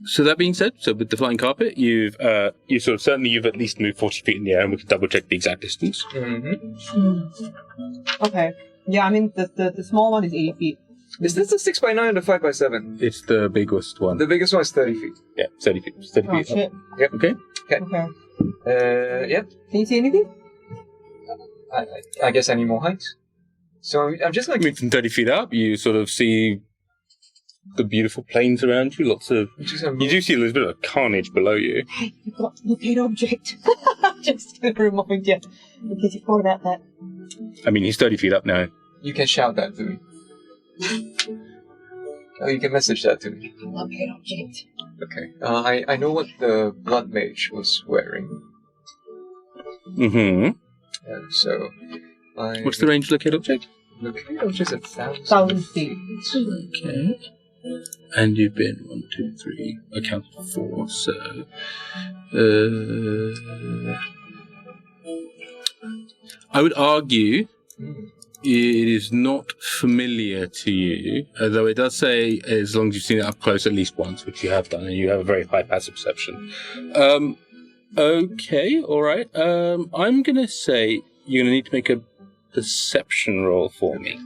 So that being said, so with the flying carpet, you've at least moved 40 feet in the air, and we can double check the exact distance. Okay. Yeah, I mean the small one is 80 feet. Is this the 6x9 or the 5x7? It's the biggest one. The biggest one is 30 feet. Yeah, 30 feet. 30 Oh feet. shit. Yep. Okay. Okay. Yep. Can you see anything? I guess any more height. So I'm just like... Moving from 30 feet up, you sort of see the beautiful plains around you. You do see a little bit of carnage below you. Hey, you've got locate object. Just to remind you, in case you thought about that. I mean, he's 30 feet up now. You can shout that to me. Oh, you can message that to me. Locate object. Okay. I know what the blood mage was wearing. Mm-hmm. So... What's the range of locate object? Locate object is 1,000 feet. Okay. And you've been 1, 2, 3. I counted 4, so... I would argue it is not familiar to you, although it does say as long as you've seen it up close at least once, which you have done, and you have a very high passive perception. Okay, alright. I'm going to say you're going to need to make a perception roll for me.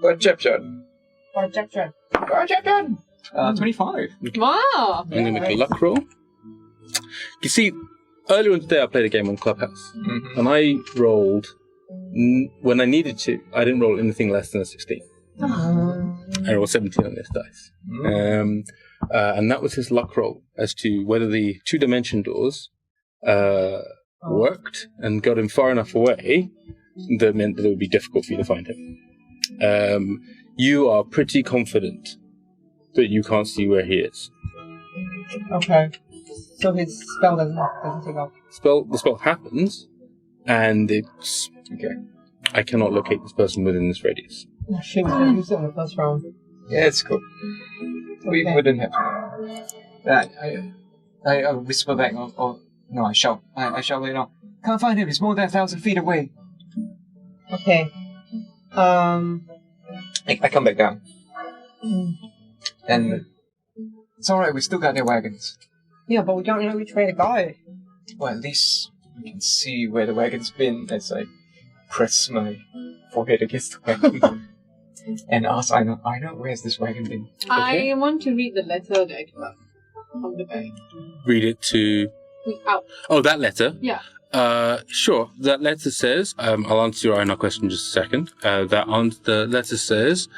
Perception. 25. Wow. I'm going to make a luck roll. You see, earlier on today I played a game on Clubhouse, and I rolled, when I needed to, I didn't roll anything less than a 16. I rolled 17 on this dice. And that was his luck roll as to whether the two-dimension doors worked and got him far enough away that meant that it would be difficult for you to find him. You are pretty confident that you can't see where he is. Okay. So his spell doesn't take off. The spell happens, and it's... Okay. I cannot locate this person within this radius. Oh shit, we should have used it on the first round. Yeah, it's cool. We wouldn't have to. I whisper back, no, I shout. I shout later on. Can't find him, he's more than 1,000 feet away. Okay. I come back down. And it's alright, we still got their wagons. Yeah, but we don't know which way to go. Well, at least we can see where the wagon's been as I press my forehead against the wagon. And ask Yrsa, where's this wagon been? I want to read the letter that I got from the guy. Read it to... Out. Oh, that letter? Yeah. Sure. That letter says, I'll answer your Yrsa question in just a second. The letter says,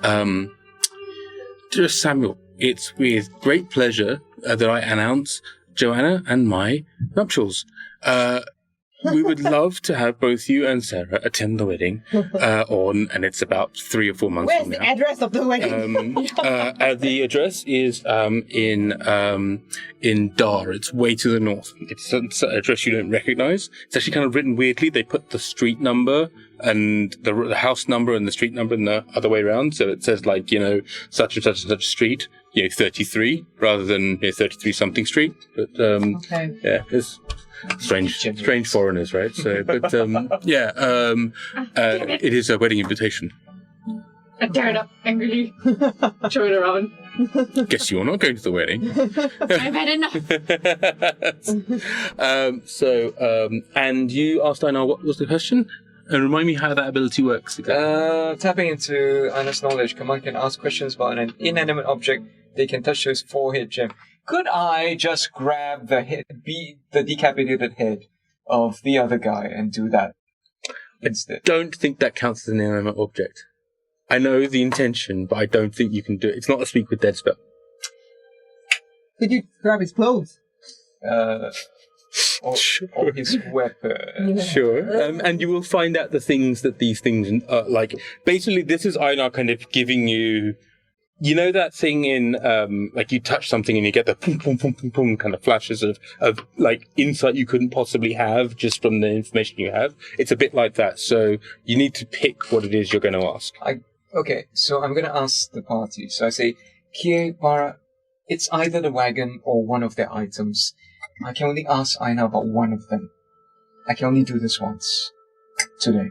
Dear Samuel, it's with great pleasure that I announce Joanna and my nuptials. We would love to have both you and Sarah attend the wedding and it's about 3 or 4 months Where's from the now. address of the wedding? The address is in Dar. It's way to the north. It's an address you don't recognize. It's actually kind of written weirdly. They put the street number and the house number and the street number in the other way around. So it says such and such and such street, 33 rather than 33 something street. But Okay. yeah, it's strange foreigners, right? So, but it is a wedding invitation. I tear it up angrily, throw it around. Guess you're not going to the wedding. I've had enough. And you asked Yrsa what was the question? And remind me how that ability works exactly. Tapping into Yrsa's knowledge, Kaman can ask questions about an inanimate object. They can touch his forehead gem. Could I just grab the decapitated head of the other guy and do that instead? Don't think that counts as an inanimate object. I know the intention, but I don't think you can do it. It's not a speak with dead spell. Could you grab his clothes? Or his weapon. Sure. And you will find out the things that these things are like. Basically, this is Yrsa kind of giving you You know that thing in, like you touch something and you get the boom, boom, boom, boom, boom kind of flashes of like insight you couldn't possibly have just from the information you have? It's a bit like that. So you need to pick what it is you're going to ask. Okay, so I'm going to ask the party. So I say, Kie, Barra, it's either the wagon or one of their items. I can only ask Yrsa about one of them. I can only do this once. Today.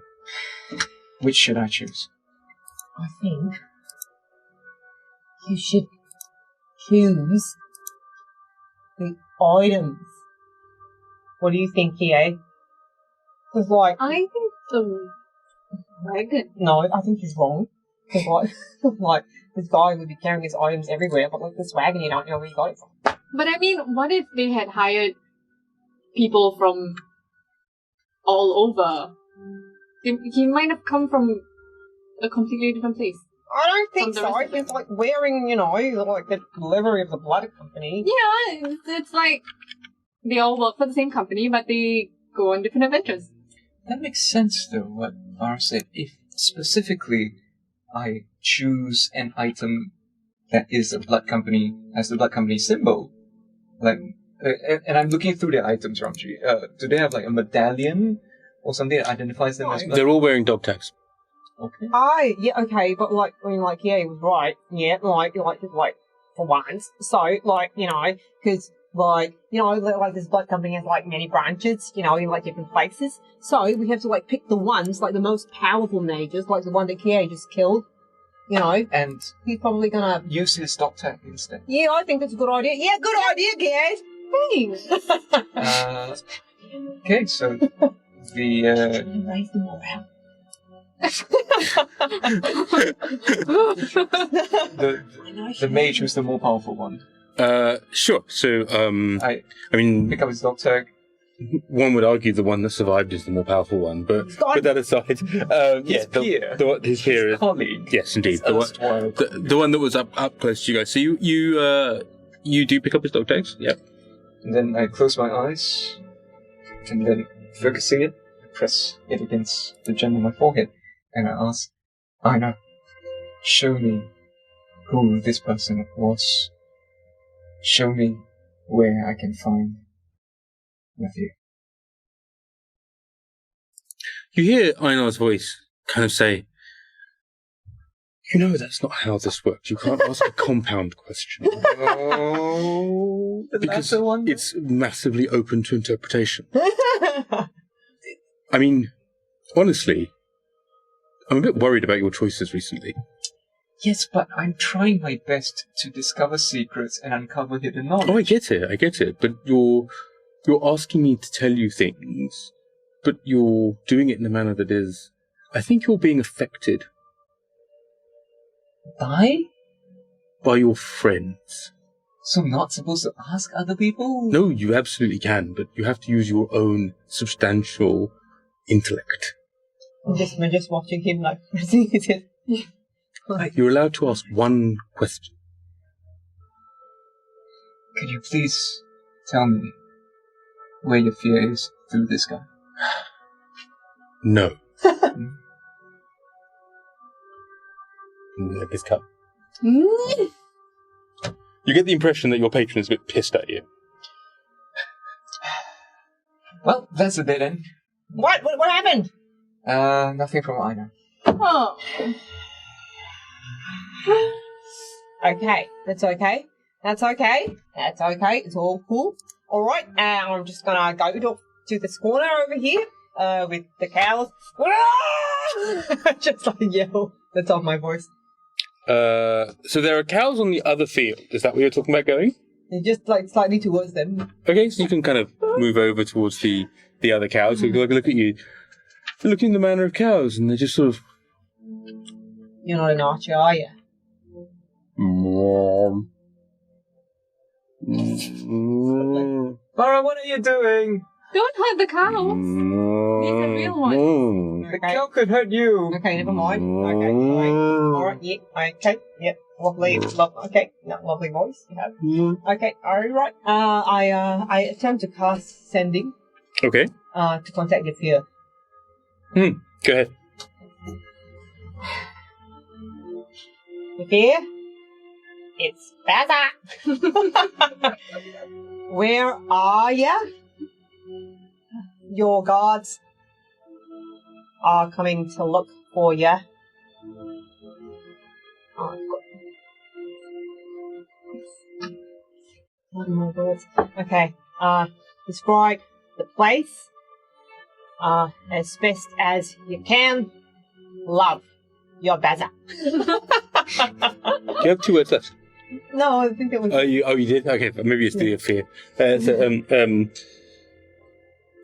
Which should I choose? I think you should choose the items. What do you think, Kie? Because, like... I think the wagon. No, I think he's wrong. Because, like, this guy would be carrying his items everywhere, but, like, this wagon, you don't know where he got it from. But I mean, what if they had hired people from all over? He might have come from a completely different place. I don't think From the so. rest of He's, like, wearing, like, the livery of the blood company. Yeah, it's like they all work for the same company, but they go on different adventures. That makes sense, though, what Barra said. If specifically I choose an item that is a blood company, has the blood company symbol, like, and I'm looking through their items, Ramji. Do they have like a medallion or something that identifies them as blood? They're all wearing dog tags. Okay. Yeah, okay, but, like, I mean, like, yeah, he was right. Yeah, like, for once. So, like, because, like, like, this blood company has, like, many branches, in, like, different places. So, we have to, like, pick the ones, like, the most powerful mages, like the one that Kie just killed, And he's probably gonna... use his dog tag instead. Yeah, I think that's a good idea. Yeah, good idea, Kie! Thanks. Okay, so the Raise the morale. the mage was the more powerful one. Sure. So, I mean, pick up his dog tag. one would argue the one that survived is the more powerful one, but put that aside. His peer. His peer is... Colleague. Yes, indeed. His The one that was up close to you guys. So you do pick up his dog tags? Yep. And then I close my eyes, and then focusing it, I press it against the gem on my forehead, and I ask, Yrsa, show me who this person was. Show me where I can find Yafir. You hear Einar's voice kind of say, that's not how this works. You can't ask a compound question. Oh, Because it's massively open to interpretation. I mean, honestly, I'm a bit worried about your choices recently. Yes, but I'm trying my best to discover secrets and uncover hidden knowledge. Oh, I get it. But you're asking me to tell you things, but you're doing it in a manner that is... I think you're being affected by your friends. So I'm not supposed to ask other people? No, you absolutely can, but you have to use your own substantial intellect. We're just watching him, like, pressing his head. You're allowed to ask one question. Could you please tell me where Yafir is through this guy? No. Like his cup. You get the impression that your patron is a bit pissed at you. Well, that's a dead end. What happened? Nothing from Yrsa. Oh. Okay, that's okay. That's okay. It's all cool. All right, I'm just gonna go to this corner over here with the cows. Just like yell. That's off my voice. So there are cows on the other field. Is that where you're talking about going? And just like slightly towards them. Okay, so you can kind of move over towards the other cows. So look at you. Looking the manner of cows, and they're just sort of... You're not an archer, are you? Barra, what are you doing? Don't hurt the cows. These are real ones. The cow could hurt you. Okay, never mind. Okay, alright, yeah, okay, yep. Lovely voice you have. Okay, alright. I attempt to cast sending. Okay. To contact Yafir. Go ahead. Yafir? It's Barra. Where are ya? Your guards are coming to look for ya. Oh, what are my words? Okay. Describe the place as best as you can. Love, your Barra. Do you have 2 words left? No, I think it was. You did? Okay, maybe it's the fear.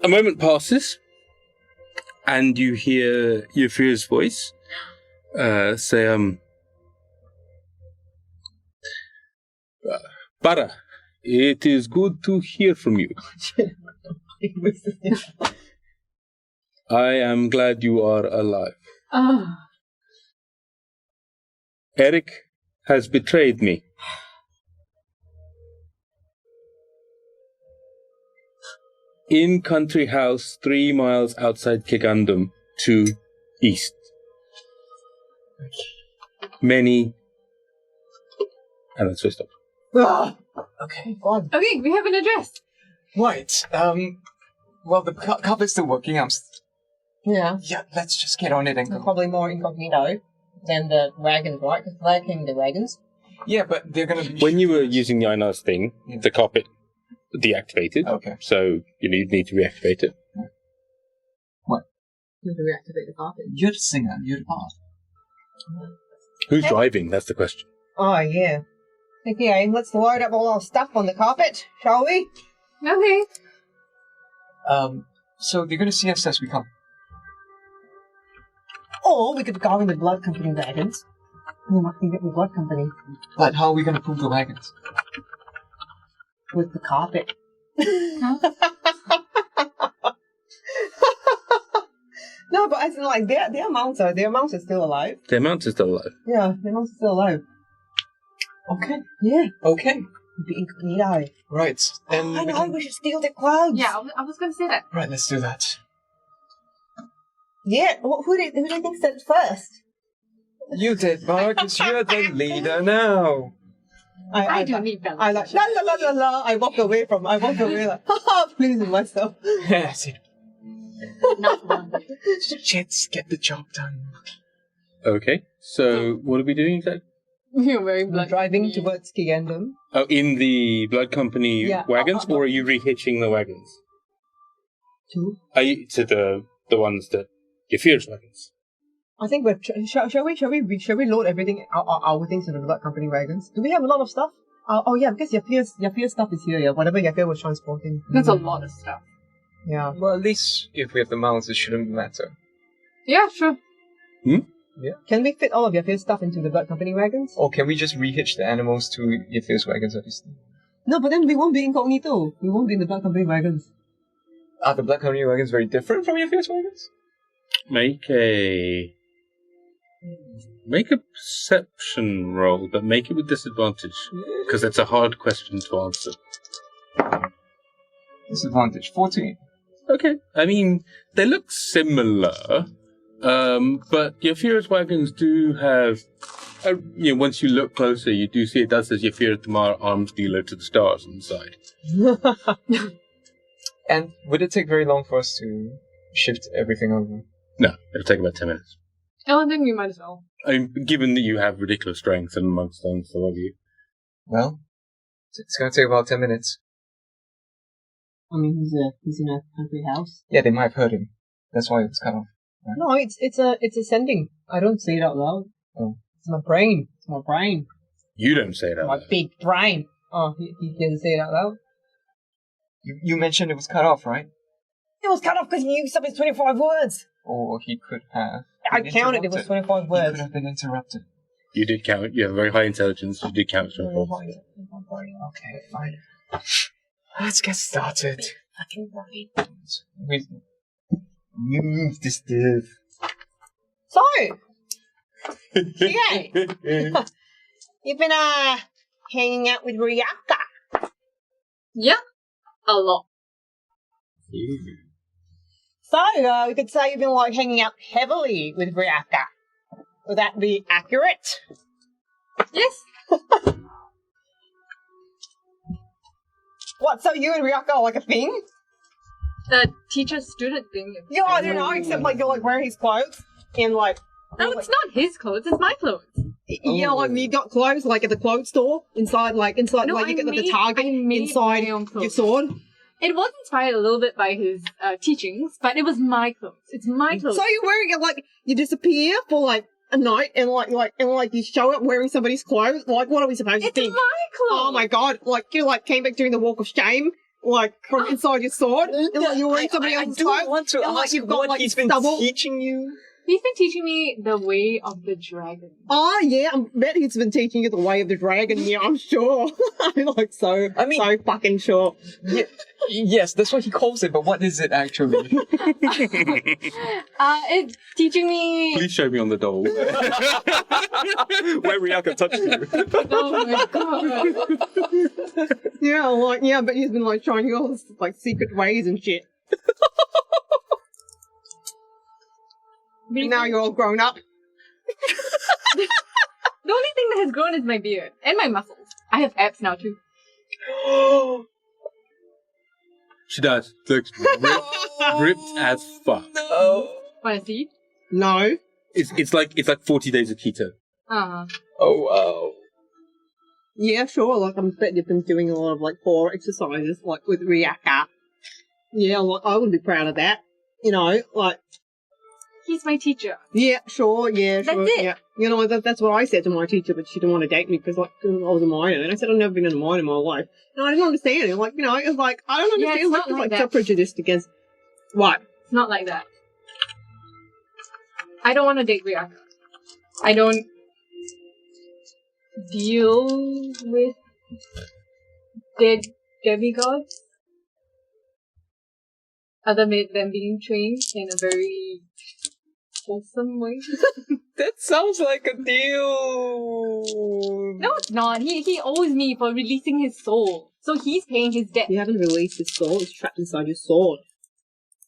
A moment passes, and you hear Yafir's voice say, Barra, it is good to hear from you. I am glad you are alive. Eric has betrayed me. In country house 3 miles outside Kigandum to east. Many. And that's where I stopped. Okay. Okay, we have an address. Right. Well, the carpet's still working. Yeah. Yeah, let's just get on it and go. Probably more incognito than the wagons, right? Because they're carrying the wagons. Yeah, but they're gonna be... When you were using the Yrsa's thing, Yeah. the carpet deactivated. Okay. So you need to reactivate it. You have to reactivate the carpet. You're the singer. You're the part. Who's Okay. driving? That's the question. Oh, yeah. Okay, let's load up all our stuff on the carpet, shall we? Okay. So they're gonna see us as we come. Or we could go in the blood company wagons. We might get the blood company But how are we gonna prove the wagons? with the carpet. No, but as in, like, their mounts are still alive. Their mount is still alive. Yeah, their mounts are still alive. Okay. Yeah. Okay. Be incognito. Right. And I we know, can... we should steal their clothes. Yeah, I was going to say that. Right, let's do that. Yeah, who do you think said first? You did, Mark, because you're the leader now. I don't need balance. I like, la la la la la. I walk away like, haha, pleasing myself. Yes. Not one. Let's get the job done. Okay. So what are we doing exactly? You're very We're blood. driving towards Kigandum. Oh, in the blood company Yeah. wagons, or are you rehitching the wagons? Are you to the ones that Yafir's wagons? I think we're. Shall we load everything, our things into the blood company wagons? Do we have a lot of stuff? Oh yeah, because Yafir's stuff is here. Yeah, whatever Yafir was transporting. That's a lot of stuff. Yeah. Well, at least if we have the mounts, it shouldn't matter. Yeah, sure. Can we fit all of Yafir's stuff into the blood company wagons? Or can we just rehitch the animals to Yafir's wagons, obviously? No, but then we won't be incognito. We won't be in the blood company wagons. Are the Black Company wagons very different from Yafir's wagons? Make a perception roll, but make it with disadvantage, because it's a hard question to answer. Disadvantage 14. Okay. I mean, they look similar, but Yafir's wagons do have, once you look closer, you do see it does says Yafir Thamar, arms dealer to the stars on the side. And would it take very long for us to shift everything over? No, it'll take about 10 minutes. Oh, then we might as well. I mean, given that you have ridiculous strength and amongst them, so have you. Well, it's going to take about 10 minutes. I mean, he's in a country house. Yeah, they might have heard him. That's why it was cut off. Right? No, it's ascending. I don't say it out loud. Oh. It's my brain. It's my brain. You don't say that. My big brain. Oh, he doesn't say it out loud. You mentioned it was cut off, right? It was cut off because he used up his 25 words. Or he could have. I been counted it was interrupted. 25 He words. could have been interrupted. You did count. You have very high intelligence. You did count. Okay, fine. Let's get started. Fucking brain. We move this stuff. So, yeah, you've been hanging out with Ryaka. Yeah, a lot. So, we could say you've been like hanging out heavily with Ryaka. Would that be accurate? Yes. What, so you and Ryaka are like a thing? The teacher-student thing. Yeah, I don't know, except like you're like wearing his clothes and like... No, it's not his clothes, it's my clothes. Yeah, like you got clothes like at the clothes store inside No, like you get the target I made inside my own your clothes. sword. It was inspired a little bit by his teachings, but it was my clothes. It's my clothes. So you're wearing it like you disappear for like a night and like you show up wearing somebody's clothes. Like what are we supposed to It's think? my clothes. Oh my god! Like you like came back during the walk of shame, like from inside your sword, and like you're wearing somebody else's clothes. I want to and, like, ask you've got, what like, he's been stubble. teaching you. He's been teaching me the way of the dragon. Oh yeah, I bet he's been teaching you the way of the dragon. Yeah, I'm sure. I'm like so fucking sure. Yeah, yes, that's what he calls it, but what is it actually? It's teaching me. Please show me on the doll. Where Ryaka touched you. Oh my god. Yeah, but he's been like showing you all this like secret ways and shit. And now you're all grown up. The only thing that has grown is my beard and my muscles. I have abs now too. She does. Looks ripped as fuck. No. Wanna see? No. It's like 40 days of keto. Uh-huh. Oh wow. Yeah, sure. Like, I bet you've been doing a lot of like core exercises, like with Ryaka. Yeah, like I would be proud of that. You know, like. He's my teacher. Yeah, sure. Yeah, That's sure. it. Yeah, you know that's what I said to my teacher, but she didn't want to date me because like I was a minor, and I said I've never been in a minor in my life, and I didn't understand it. Like it was like I don't Yeah, understand. it's Like, not it's like like that. so prejudiced against what? It's not like that. I don't want to date Ryaka. I don't deal with demigods other than being trained in a very wholesome way. That sounds like a deal. No, it's not. He owes me for releasing his soul. So he's paying his debt. You haven't released his soul; it's trapped inside your sword.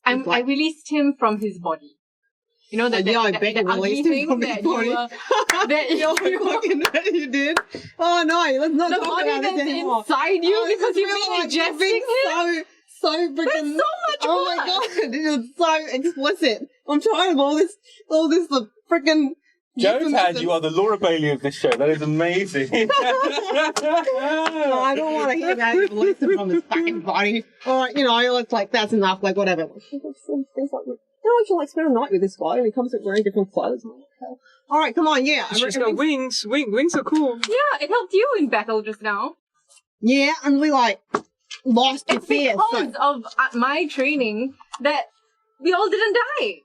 I released him from his body. You know that Yeah, I that, bet that you ugly released him thing from his that body. that You fucking bet you did. Oh no, let's not the talk body about this that's anymore. inside you Oh, because this you've is been like, you're ingesting being him. so freaking. That's so much Oh my blood. god, it is so explicit. I'm tired of all this the freaking. Jotad, you are the Laura Bailey of this show. That is amazing. No, I don't want to hear about it releasing from his fucking body. Alright, it's like, that's enough, like, whatever. I should like spend a night with this guy and he comes up wearing different clothes. Alright, come on, yeah. She's got wings. Wings are cool. Yeah, it helped you in battle just now. Yeah, and we like lost the It's fear. because of my training that we all didn't die.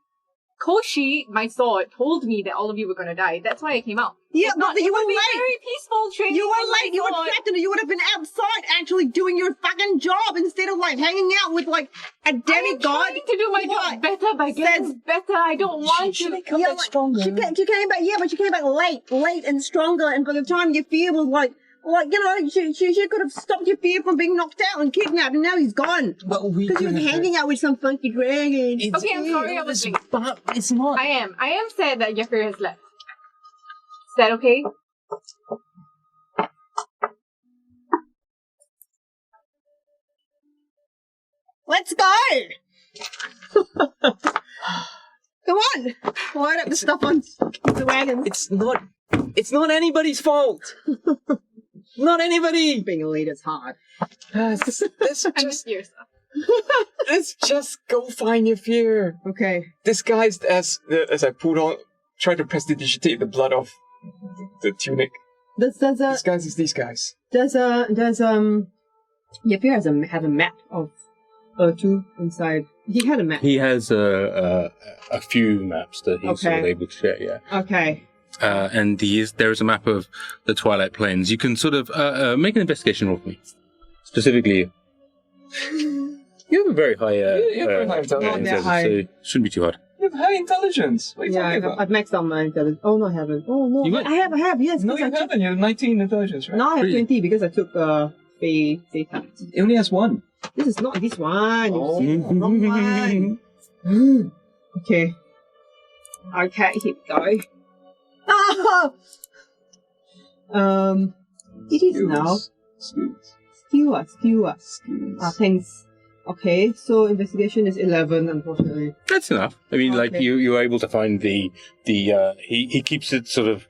Koshi, my sword, told me that all of you were gonna die. That's why I came out. Yeah, If not, but you it were would be late. very peaceful training. You with were my late, you were sword. trapped, and you would have been outside actually doing your fucking job instead of like hanging out with like a I'm demigod. trying to do my What? job better by getting better. I don't want to. Yeah, like, she came back, yeah, but she came back late and stronger, and by the time your fear was she could have stopped your fear from being knocked out and kidnapped, and now he's gone. But we Because he was hanging out with some funky dragon. Okay, I'm sorry I was late. But it's not. I am sad that Yafir has left. Is that okay? Let's go! Come on! Load up the stuff on the wagon. It's not anybody's fault. Not anybody. Being a leader's hard. Let's I miss Yrsa. just go find your fear. Okay. Disguised as I try to prestidigitate the blood off the tunic. Disguised as these guys. Yafir have a map of Urtu inside. He had a map. He has a few maps that he's sort of Okay. able to share, yeah. Okay. And there is a map of the Twilight Plains. You can sort of make an investigation roll for me. Specifically, you have a very high, You have very high intelligence. Not that high. so shouldn't be too hard. You have high intelligence. What are you Yeah, talking about? I've maxed out my intelligence. Oh, no, I haven't. Oh, no. You might- I have, yes. No, because you I took- haven't. You have 19 intelligence, right? No, I have Really? 20 because I took the tax. It only has one. This is not this one. Oh. Wrong one. Okay. Okay, here we go. Ah! It is now. Smooth. Skewer. Thanks. Okay, so investigation is 11, unfortunately. That's enough. I mean, like Okay. you were able to find the he keeps it sort of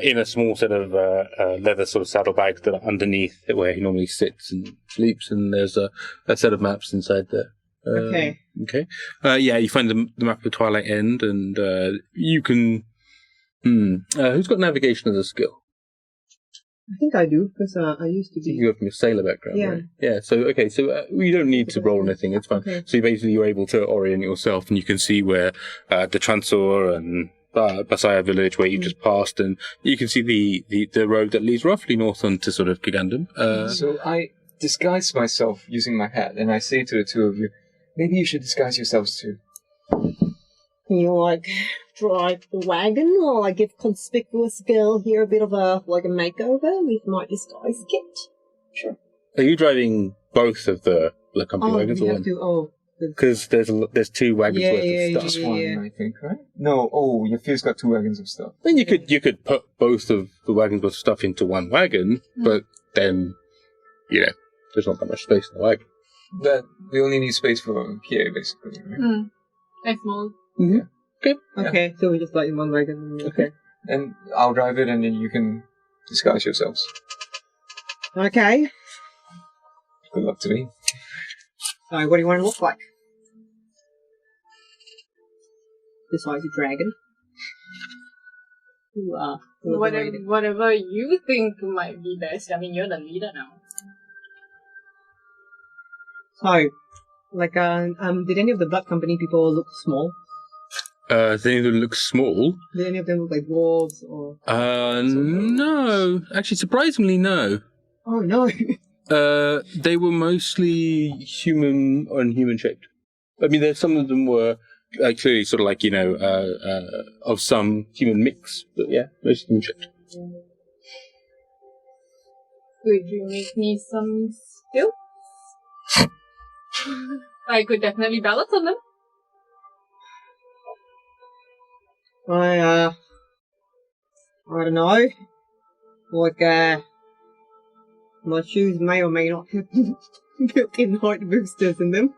in a small set of leather sort of saddlebags that are underneath it where he normally sits and sleeps, and there's a set of maps inside there. Okay. Okay. Yeah, you find the map of the Twilight End, and you can. Who's got navigation as a skill? I think I do, because I used to be. You have from your sailor background, Yeah. right? Yeah. So you don't need to roll anything. It's fine. Okay. So you're able to orient yourself, and you can see where the Transor and Basaya village where you just passed, and you can see the road that leads roughly north onto sort of Kigandam. So I disguise myself using my hat, and I say to the two of you, maybe you should disguise yourselves too. Can you, drive the wagon, or, give conspicuous girl here a bit of a makeover with my disguise kit? Sure. Are you driving both of the company wagons or we one? have to, Because there's two wagons worth of stuff. Just one, I think, right? No, Yafir's got 2 wagons of stuff. Then you could put both of the wagons worth of stuff into one wagon, but then there's not that much space in the wagon. That we only need space for Kie, basically, right? Very small. Mm-hmm. Okay. Okay, so we just in one wagon. Okay. And I'll drive it, and then you can disguise yourselves. Okay. Good luck to me. So, what do you want to look like? Besides a dragon? Whatever you think might be best. I mean, you're the leader now. So, did any of the Blood Company people look small? Does any of them look small? Did any of them look like dwarves or? No. Actually, surprisingly, no. Oh no. They were mostly human or human shaped. I mean, some of them were clearly sort of of some human mix, but yeah, mostly human shaped. Could you make me some stilts? I could definitely balance on them. I don't know. My shoes may or may not have built-in height boosters in them.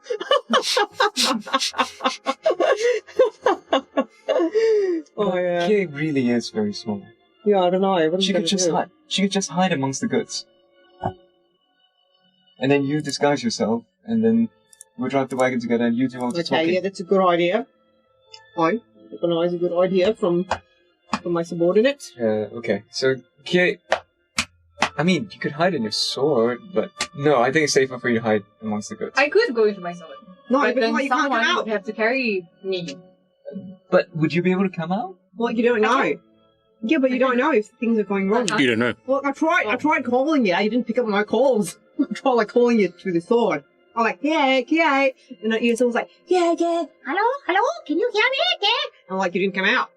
Kie really is very small. Yeah, I don't know. What She could just hide. She could just hide amongst the goods. And then you disguise yourself, and then we'll drive the wagon together, and you do all the talking. Okay, yeah, that's a good idea. I recognize a good idea from my subordinate. Okay, so Kie, I mean, you could hide in your sword, but no, I think it's safer for you to hide amongst the goods. I could go into my sword. No, but but then you can't someone come out. would have to carry me. But would you be able to come out? Well, you don't know. Yeah, but you don't know if things are going wrong. You don't know. Well, I tried calling you. You didn't pick up my calls. I tried calling you through the sword. I'm like, yeah, and you was like, yeah, hello, can you hear me? Yeah. I'm like, you didn't come out.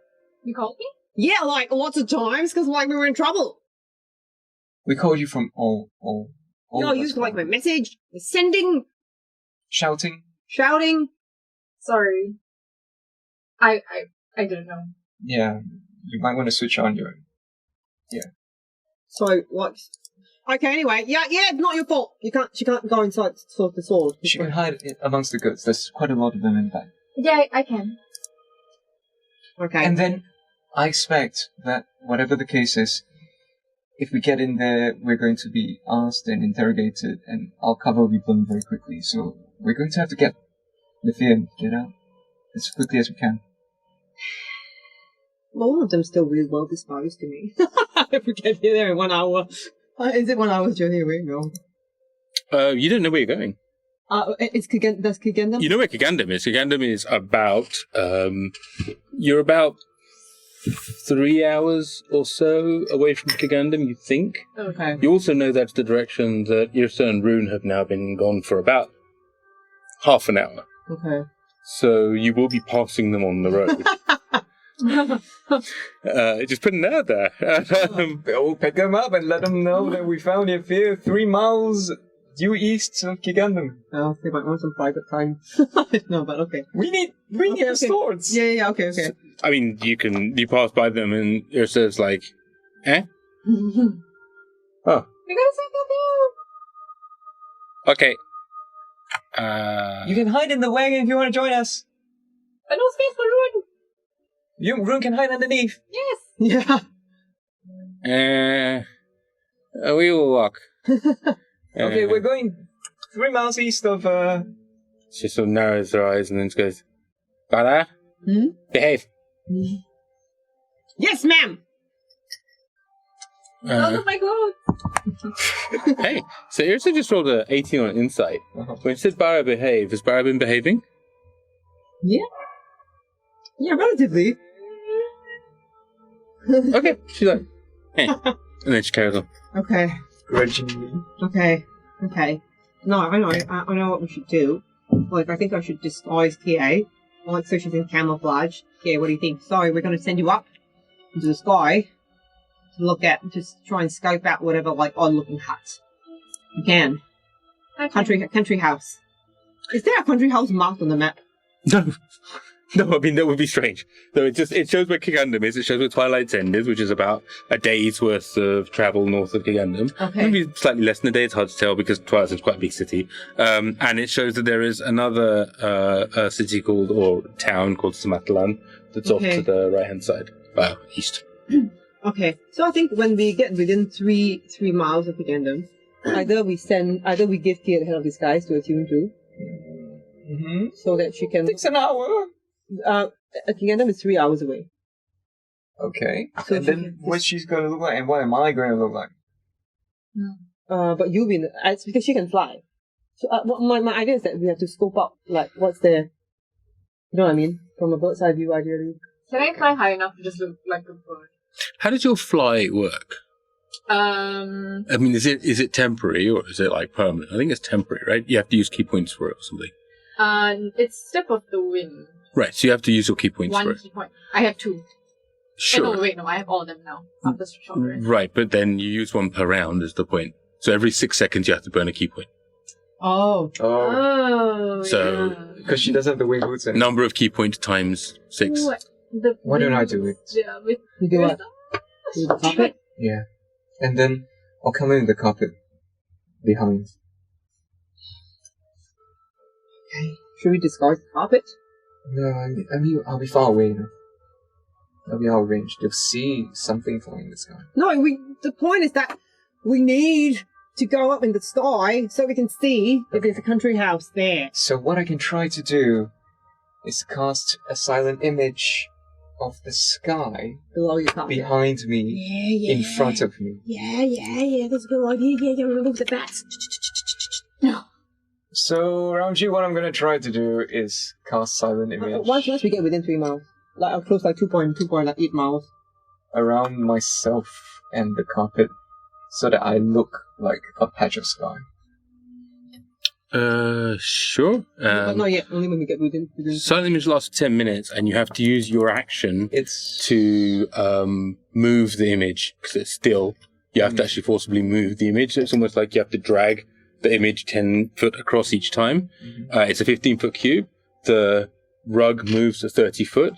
You called me? Yeah, lots of times because we were in trouble. We called you from all No, of you us. used my message, the sending, Shouting. shouting. Sorry. I didn't know. Yeah, you might want to switch on your... So okay, anyway, yeah, it's not your fault. She can't go inside the sword. She can hide amongst the goods. There's quite a lot of them in the back. Yeah, I can. Okay. And then I expect that whatever the case is, if we get in there, we're going to be asked and interrogated, and our cover will be blown very quickly. So we're going to have to get the fear and get out as quickly as we can. Well, one of them's still really well disposed to me. If we get there in 1 hour. Is it 1 hour's journey away? No. You don't know where you're going. That's Kigandam? You know where Kigandam is. Kigandam is about, you're about 3 hours or so away from Kigandam, you think. Okay. You also know that's the direction that Yrsa and Rune have now been gone for about half an hour. Okay. So you will be passing them on the road. Just putting it out there. We'll pick them up and let them know that we found Yafir 3 miles due east of Kigandam. I'll see if I want some private time. No, but okay. We need Okay. swords. Yeah, okay. I mean, you pass by them and Yrsa's like, eh? Oh. We gotta save the Okay. You can hide in the wagon if you want to join us. But no space for Rune. Rune can hide underneath. Yes. Yeah. We will walk. Okay, we're going 3 miles east of. She sort of narrows her eyes and then goes, Barra, behave. Yes, ma'am. Oh my god. Hey, so Yrsa just rolled an 18 on insight. When she said Barra behave, has Barra been behaving? Yeah. Yeah, relatively. Okay, she's like, hey. And then she carries on. Okay. Grudgingly. Okay. No, I know what we should do. Like, I think I should disguise Kie. Like, so she's in camouflage. Kie, what do you think? Sorry, we're going to send you up into the sky to look at, just try and scope out whatever, like, odd-looking huts you can. Okay. Country house. Is there a country house marked on the map? No, I mean, that would be strange. So it shows where Kigandum is, it shows where Twilight's End is, which is about a day's worth of travel north of Kigandum. Okay. Maybe slightly less than a day, it's hard to tell because Twilight's is quite a big city. And it shows that there is another city or town called Samatalan that's off to the right-hand side, east. Okay, so I think when we get within three miles of Kigandum, either we give Kie the head of these guys to attune to, so that she can. Takes an hour. Kigandum is 3 hours away. Okay. So and then what she's going to look like, and what am I going to look like? But it's because she can fly. So my idea is that we have to scope out like what's there. You know what I mean? From a bird's eye view, ideally. Can I fly high enough to just look like a bird? How does your fly work? I mean, is it temporary or is it like permanent? I think it's temporary, right? You have to use key points for it or something. It's step of the wind. Right, so you have to use your key points for One it. key point. I have 2. Sure. No, I have all of them now. After short rest. Right, but then you use one per round is the point. So every 6 seconds you have to burn a key point. Oh. Oh, So- yeah. Because she doesn't have the wing boots anymore. Number of key points times 6. Why don't I do it? Yeah, with You do what? Do the carpet? Yeah. And then I'll come in the carpet behind. Okay. Should we discard the carpet? No, I mean, I'll be far away, you know. I'll be out of range. They'll see something flying in the sky. No, the point is that we need to go up in the sky so we can see if there's a country house there. So what I can try to do is cast a silent image of the sky Below your carpet. behind me, in front of me. Yeah, that's a good idea. Yeah, remember the bats. No. So, Ramji, what I'm going to try to do is cast silent image Once we get within 3 miles. Like, I'll close like 2.8 miles. around myself and the carpet so that I look like a patch of sky. Sure. But not yet, only when we get within. Silent image lasts 10 minutes, and you have to use your action It's to move the image because it's still. You have to actually forcibly move the image. So it's almost like you have to drag the image 10 foot across each time. It's a 15-foot cube. The rug moves to 30 foot.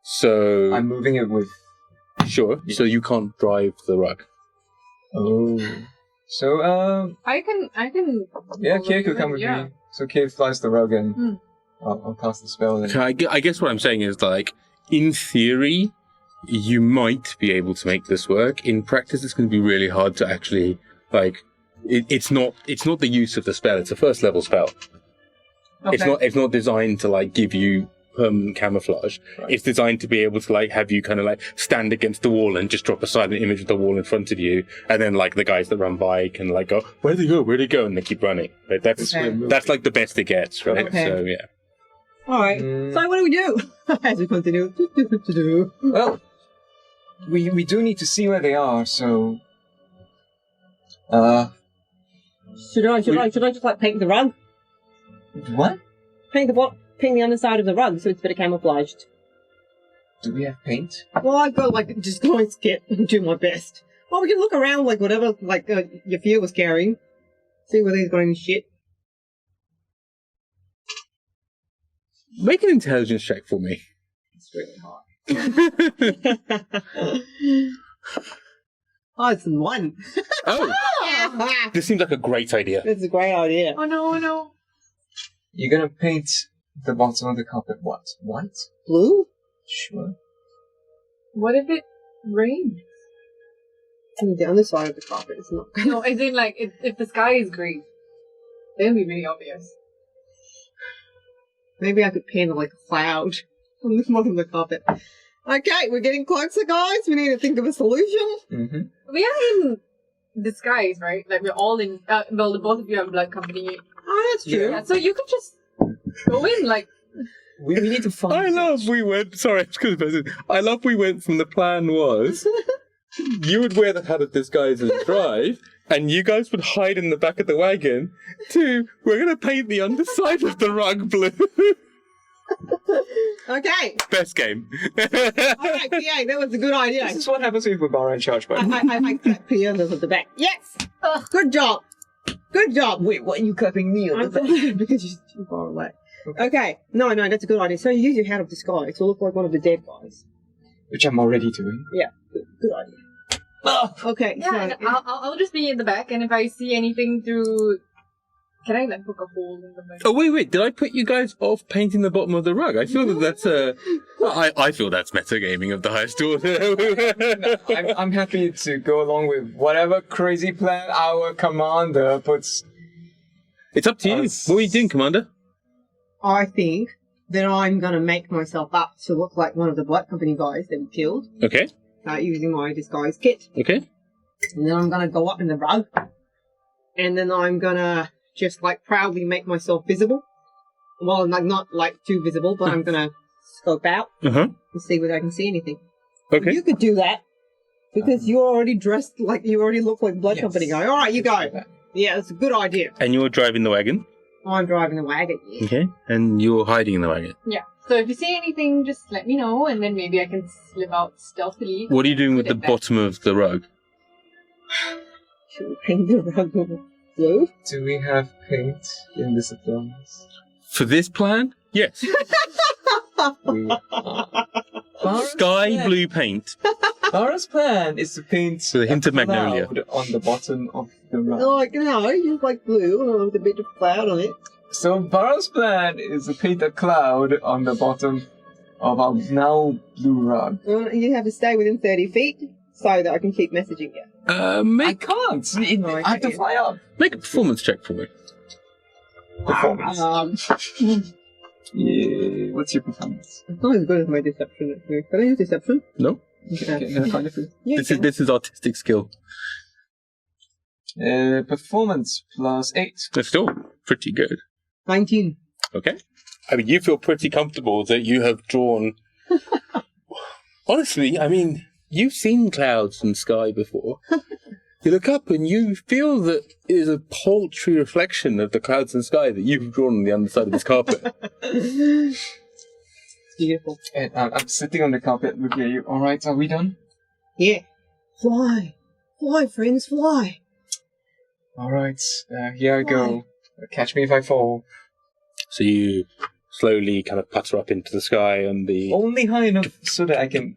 So I'm moving it with. sure. Yeah. So you can't drive the rug. Oh. So I can. yeah, go Kie with could you, come with yeah. me. So Kie flies the rug and I'll cast the spell. And So I guess what I'm saying is, like, in theory, you might be able to make this work. In practice, it's going to be really hard to actually, like, it's not the use of the spell. It's a first level spell. Okay. It's not designed to like give you permanent camouflage. Right. It's designed to be able to like have you kind of like stand against the wall and just drop a silent image of the wall in front of you, and then like the guys that run by can like go, where'd they go, and they keep running. But that's Okay. that's like the best it gets, right? Okay. So yeah. Alright, so what do we do? As we continue. Well, we do need to see where they are. So Should I just like paint the rug? what? Paint the underside of the rug so it's better camouflaged. Do we have paint? Well, I've got like just go and skip and do my best. Well, we can look around like whatever like Yafir was carrying, see whether he's got any shit. Make an intelligence check for me. It's really hard. Oh, it's in one. Oh, this seems like a great idea. It's a great idea. Oh no, oh no. You're gonna paint the bottom of the carpet what? White? Blue? Sure. What if it rains? And the underside of the carpet is not. No, as in like if the sky is green, then it'll be really obvious. Maybe I could paint like a cloud on the bottom of the carpet. Okay, we're getting closer, guys. We need to think of a solution. Mm-hmm. We are in disguise, right? Like we're all in. Well, the both of you are blood company. Oh, that's true. Yeah, so you could just go in like. We need to find I love we went from the plan was you would wear the hat of disguise and drive, and you guys would hide in the back of the wagon, to we're going to paint the underside of the rug blue. Okay. Best game. Alright, PA, that was a good idea. This is what happens when you put Barra in charge, by the way. I clap PA on the back. Yes! Good job. Good job. Wait, what are you clapping me on the back? Because you're too far away. Okay. No, that's a good idea. So you use your hat of disguise to look like one of the dead guys. Which I'm already doing. Yeah. Good idea. Oh, Okay. Yeah, and I'll just be in the back, and if I see anything through, can I like poke a hole in the middle? Oh wait! Did I put you guys off painting the bottom of the rug? I feel that that's I feel that's metagaming of the highest order. I'm happy to go along with whatever crazy plan our commander puts. It's up to you. What are you doing, Commander? I think that I'm going to make myself up to look like one of the Blood Company guys that we killed Okay. using my disguise kit. Okay. And then I'm going to go up in the rug. And then I'm going to just like proudly make myself visible. Well, like not like too visible, but I'm going to scope out and see whether I can see anything. Okay. You could do that because you're already dressed like you already look like Blood Company guy. All right, you go. Yeah, that's a good idea. And you're driving the wagon. I'm driving the wagon. Yeah. Okay. And you're hiding in the wagon. Yeah. So if you see anything, just let me know, and then maybe I can slip out stealthily. What are you doing with the Put it back. bottom of the rug? Should we paint the rug blue? Do we have paint in this supplies? For this plan? Yes. Sky blue paint Barra's plan is to paint with a hint of magnolia. cloud on the bottom of the rug. Like, no, just like blue with a bit of cloud on it. So Barra's plan is to paint a cloud on the bottom of our now blue rug. You have to stay within 30 feet so that I can keep messaging you. I Make can't. I have to fly up. a performance check for me. Performance. Yeah. What's your performance? It's not as good as my deception. Actually. Can I use deception? No. Okay, can I find it for you? Yeah, This is artistic skill. Performance plus 8. That's still pretty good. 19. Okay. I mean, you feel pretty comfortable that you have drawn. Honestly, I mean, you've seen clouds and sky before. You look up and you feel that it is a paltry reflection of the clouds and sky that you've drawn on the underside of this carpet. Beautiful. And I'm sitting on the carpet looking at you. Alright, are we done? Yeah. Fly. Fly, friends, fly. Alright, here I go. Catch me if I fall. So you slowly kind of putter up into the sky and the... Only high enough so that I can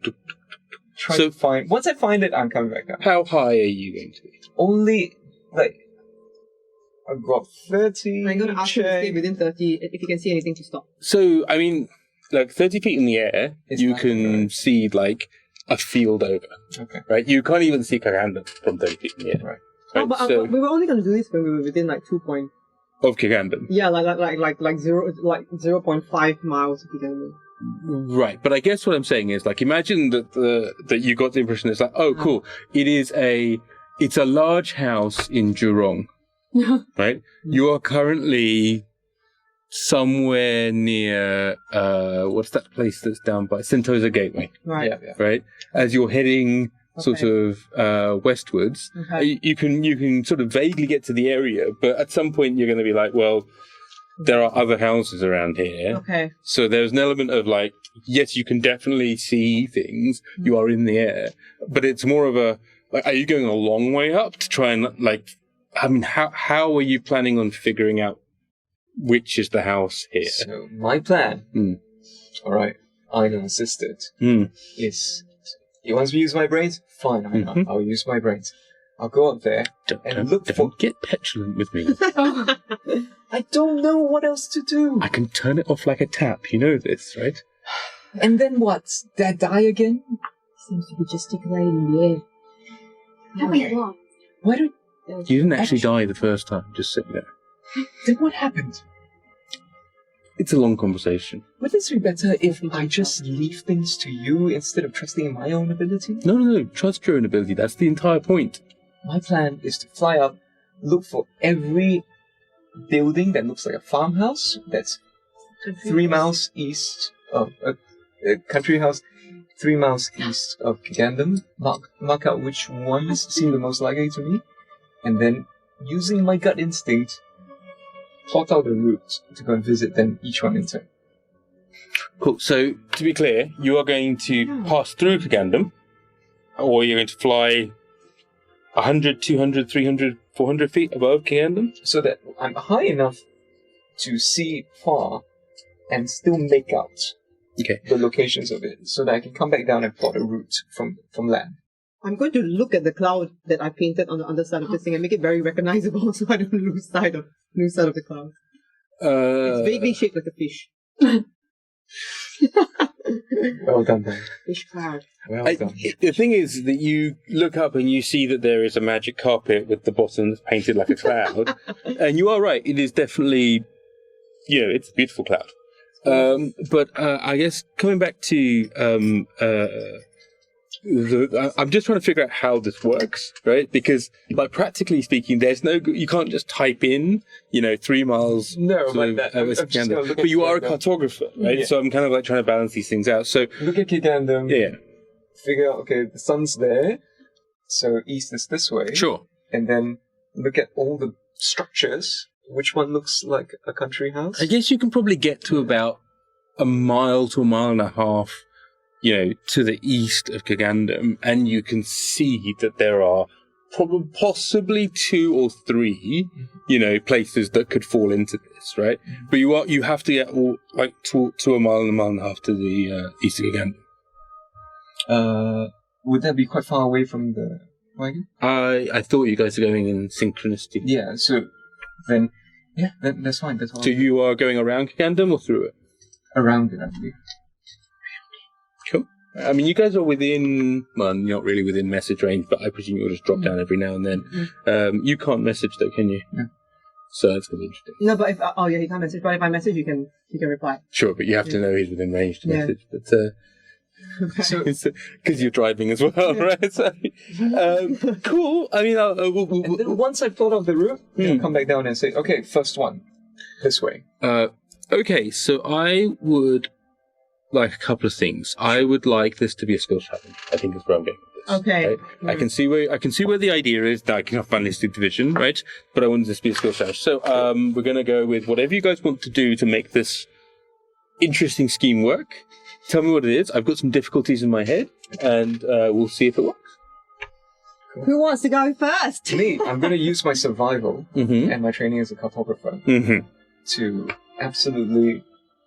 try to find... Once I find it, I'm coming back up. How high are you going to be? Only, like... I've got 30... I'm going to ask you to stay within 30 if you can see anything to stop. So, I mean, like 30 feet in the air, It's you fine, can right. see like a field over, Okay. right? You can't even see Nagaranda from 30 feet in the air. Right. Oh, but So, we were only going to do this when we were within like 2 point... of Nagaranda. Yeah, like 0.5 miles if you can. Right, but I guess what I'm saying is, like, imagine that that you got the impression it's like, oh, cool, it's a large house in Jurong, right? You are currently somewhere near what's that place that's down by Sentosa Gateway, Right. Yeah. right? As you're heading sort of westwards, Okay. you can sort of vaguely get to the area, but at some point you're going to be like, well, there are other houses around here. Okay. So there's an element of like, yes, you can definitely see things. You are in the air, but it's more of a, like, are you going a long way up to try and like, I mean, how are you planning on figuring out which is the house here? So, my plan, alright, I know assisted, is You want me to use my brains? Fine, I'll use my brains. I'll go up there and look for... Don't get petulant with me. I don't know what else to do. I can turn it off like a tap. You know this, right? And then what? Did I die again? Seems to be gesticulating in the air. Haven't won. Why don't... You didn't actually die the first time, just sit there. Then what happened? It's a long conversation. Wouldn't it be better if I just leave things to you instead of trusting in my own ability? No. Trust your own ability. That's the entire point. My plan is to fly up, look for every building that looks like a farmhouse that's 3 miles east of a country house, 3 miles east of Kigandam, mark out which ones seem the most likely to me, and then, using my gut instinct, plot out a route to go and visit them each one in turn. Cool. So, to be clear, you are going to pass through Kigandam, or you're going to fly 100, 200, 300, 400 feet above Kigandam? So that I'm high enough to see far and still make out the locations of it, so that I can come back down and plot a route from land. I'm going to look at the cloud that I painted on the underside of this thing and make it very recognizable so I don't lose sight of the cloud. It's vaguely shaped like a fish. Well done, Ben. Fish cloud. Well done. The thing is that you look up and you see that there is a magic carpet with the bottom that's painted like a cloud. And you are right, it is definitely, it's a beautiful cloud. But I guess coming back to I'm just trying to figure out how this works, right? Because, practically speaking, you can't just type in, 3 miles. No, like that. But you are a cartographer, right? Yeah. So I'm kind of trying to balance these things out. So look at Kigandam. Yeah. Figure out, okay, the sun's there, so east is this way. Sure. And then look at all the structures. Which one looks like a country house? I guess you can probably get to about a mile to a mile and a half, to the east of Kigandam, and you can see that there are possibly 2 or 3, places that could fall into this, right? But you have to get to a mile and a half to the east of Kigandam. Would that be quite far away from the wagon? I thought you guys are going in synchronicity. Yeah, so then that's fine. That's all. So you are going around Kigandam or through it? Around it, I believe. Cool. I mean, you guys are within, well, not really within message range, but I presume you'll just drop down every now and then. You can't message though, can you? No. So that's going to be interesting. No, but you can't message. But if I message, you can reply. Sure, but you have to know he's within range to message. But because you're driving as well, right? So, cool. I mean, and then once I've thought of the route, I'll come back down and say, okay, first one, this way. Okay, so I would like a couple of things. I would like this to be a skill challenge. I think is where I'm going with this. Okay. Right? I can see where the idea is that I can have fantastic division, right? But I want this to be a skill challenge. So we're going to go with whatever you guys want to do to make this interesting scheme work. Tell me what it is. I've got some difficulties in my head, and we'll see if it works. Cool. Who wants to go first? Me. I'm going to use my survival and my training as a cartographer to absolutely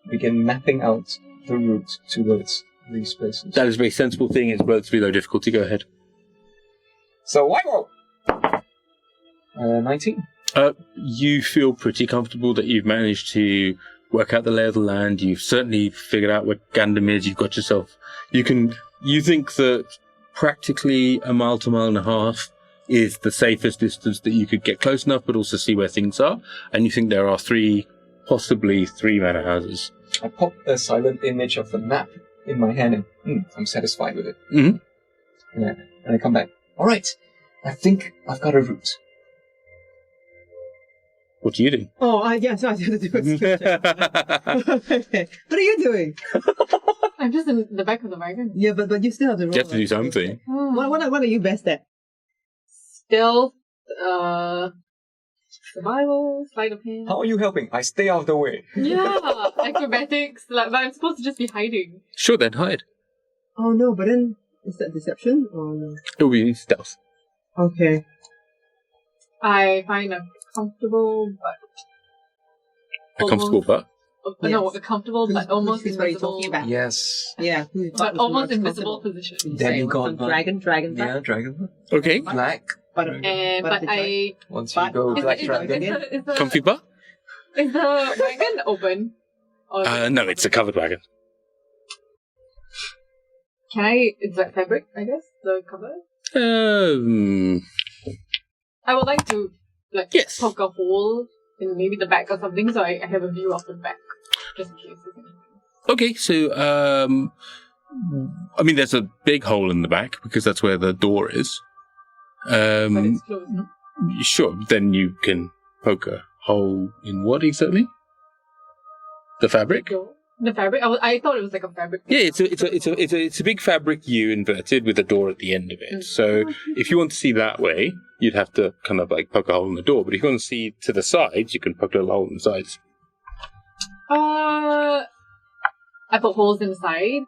begin mapping out the route towards these places. That is a very sensible thing. It's relatively low difficulty. Go ahead. Survival! 19. You feel pretty comfortable that you've managed to work out the lay of the land. You've certainly figured out where Gandam is. You've got yourself... You think that practically a mile to mile and a half is the safest distance that you could get close enough, but also see where things are. And you think there are possibly three manor houses. I pop a silent image of the map in my hand and I'm satisfied with it. Mm-hmm. And I come back. All right, I think I've got a route. What are you doing? Oh, yes, I have to do a skill check. What are you doing? I'm just in the back of the wagon. Yeah, but you still have to roll. You have to do something. What are you best at? Stealth, survival, sleight of hand. How are you helping? I stay out of the way. Yeah, acrobatics. But I'm supposed to just be hiding. Sure, then hide. Oh no, but then is that deception or no? It will be stealth. Okay. I find a comfortable butt. A comfortable butt? no, a comfortable but almost who's what are you invisible. talking about? Yes. Yeah, But almost invisible position. Demigod. Dragon. Yeah, dragon. Okay. Black. But And but I Once you But- go Is black it- dragon. is the Comfy butt? is the wagon open? Or No, it's a covered wagon. Can I? It's like fabric, I guess. The cover. I would like to Yes. poke a hole in maybe the back or something, so I have a view of the back, just in case. There's anything. Okay, so I mean, there's a big hole in the back because that's where the door is. But it's closed, no? Sure. Then you can poke a hole in what exactly? The fabric. The fabric. I thought it was like a fabric. Yeah, it's a big fabric U inverted with a door at the end of it. So if you want to see that way, you'd have to kind of like poke a hole in the door. But if you want to see to the sides, you can poke a little hole in the sides. I put holes in the sides.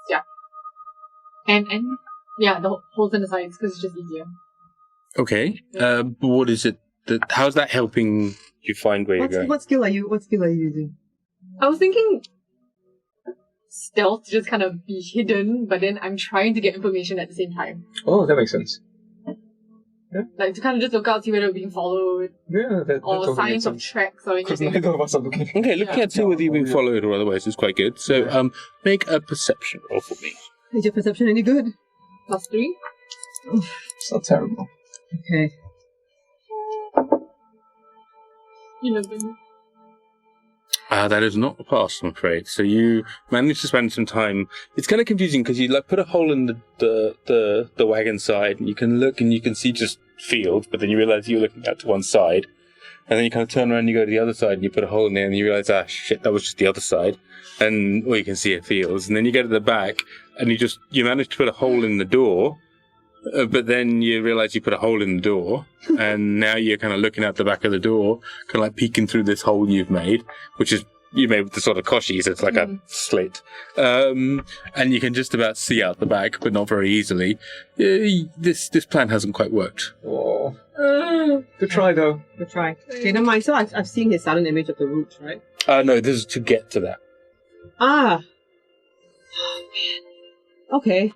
Yeah. And yeah, the holes in the sides because it's just easier. Okay. But what is it? How's that helping you find where you're going? What skill are you using? I was thinking stealth to just kind of be hidden, but then I'm trying to get information at the same time. Oh, that makes sense. Like to kind of just look out, see whether we're being followed, Yeah, that or totally signs makes of sense. tracks or Because anything. neither of us are looking. Okay, looking at see whether you've been followed or otherwise is quite good. So, make a perception roll for me. Is your perception any good? +3. It's not terrible. Okay. 11. That is not a pass, I'm afraid. So you managed to spend some time. It's kind of confusing because you like put a hole in the wagon side, and you can look and you can see just fields, but then you realize you're looking out to one side, and then you kind of turn around and you go to the other side and you put a hole in there, and you realize, shit, that was just the other side, and all you can see are fields, and then you go to the back and you manage to put a hole in the door. But then you realize you put a hole in the door, and now you're kind of looking out the back of the door, kind of like peeking through this hole you've made, which is you made with the sort of koshi, so it's like a slit. And you can just about see out the back, but not very easily. This plan hasn't quite worked. Oh. Good try, though. Good try. Okay, never mind. So I've seen his silent image of the root, right? No, this is to get to that. Ah. Oh, man. Okay.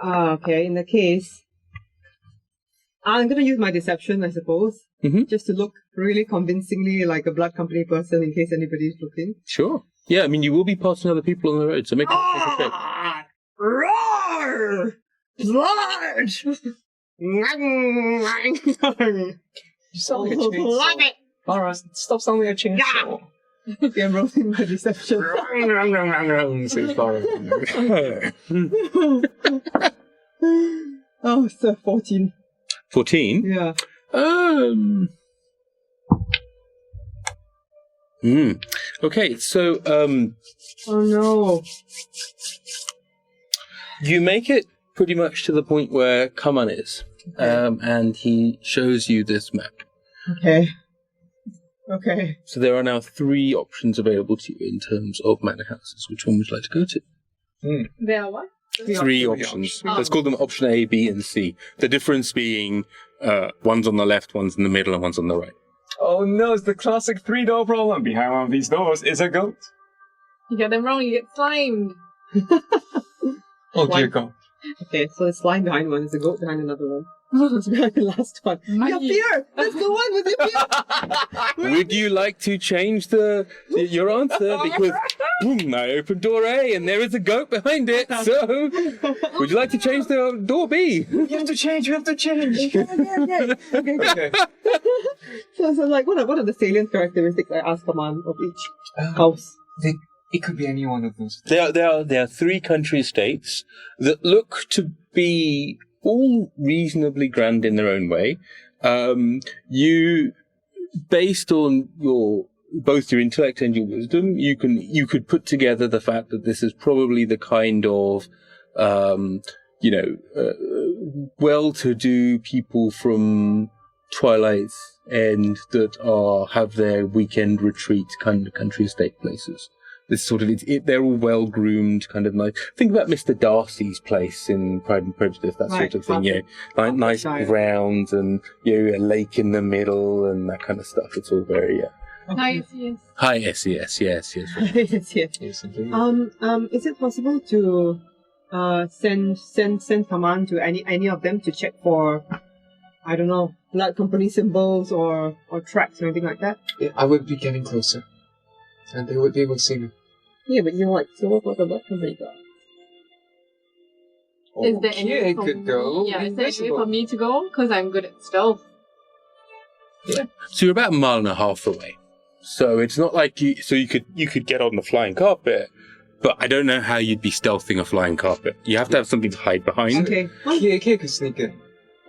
Okay, in that case, I'm going to use my deception, I suppose, just to look really convincingly like a blood company person in case anybody's looking. Sure. Yeah, I mean, you will be passing other people on the road, so make a check. Roar! Blood! You sound like a chainsaw. Love it! Barra, stop sounding like a chainsaw. Okay, I'm rolling my deception. Says Barra. Oh, so 14. 14? Yeah. Okay, so, Oh no. you make it pretty much to the point where Kaman is, and he shows you this map. Okay. Okay. So there are now 3 options available to you in terms of manor houses. Which one would you like to go to? There are what? 3 options. Let's call them option A, B, and C. The difference being one's on the left, one's in the middle, and one's on the right. Oh no, it's the classic 3-door problem. Behind one of these doors is a goat. You get them wrong, you get slimed. Oh dear God. Okay, so it's lying behind one, there's a goat behind another one. It's behind the last one. Yafir! That's the one with Yafir! Would you like to change your answer? Because boom, I opened door A and there is a goat behind it. So, would you like to change the door B? You have to change, Okay. So like, what are the salient characteristics I ask Kaman of each house? It could be any one of those. There are 3 country estates that look to be all reasonably grand in their own way. You, based on both your intellect and your wisdom, you could put together the fact that this is probably the kind of well-to-do people from Twilight's End that have their weekend retreat kind of country estate places. This sort of they're all well groomed, kind of nice. Think about Mr. Darcy's place in Pride and Prejudice, that sort of thing. Yeah, like nice grounds and a lake in the middle and that kind of stuff. It's all very Hi, SES. Hi, SES. Yes. Yes. Is it possible to send command to any of them to check for, I don't know, blood company symbols or tracks or anything like that? Yeah, I would be getting closer. And they would be able to see me. Yeah, but so what the blood company got? Is there any way could go. Yeah, is there any way for me to go? Because I'm good at stealth. Yeah. So you're about a mile and a half away. So it's not like you could get on the flying carpet, but I don't know how you'd be stealthing a flying carpet. You have to have something to hide behind. Okay. Kie could sneak in.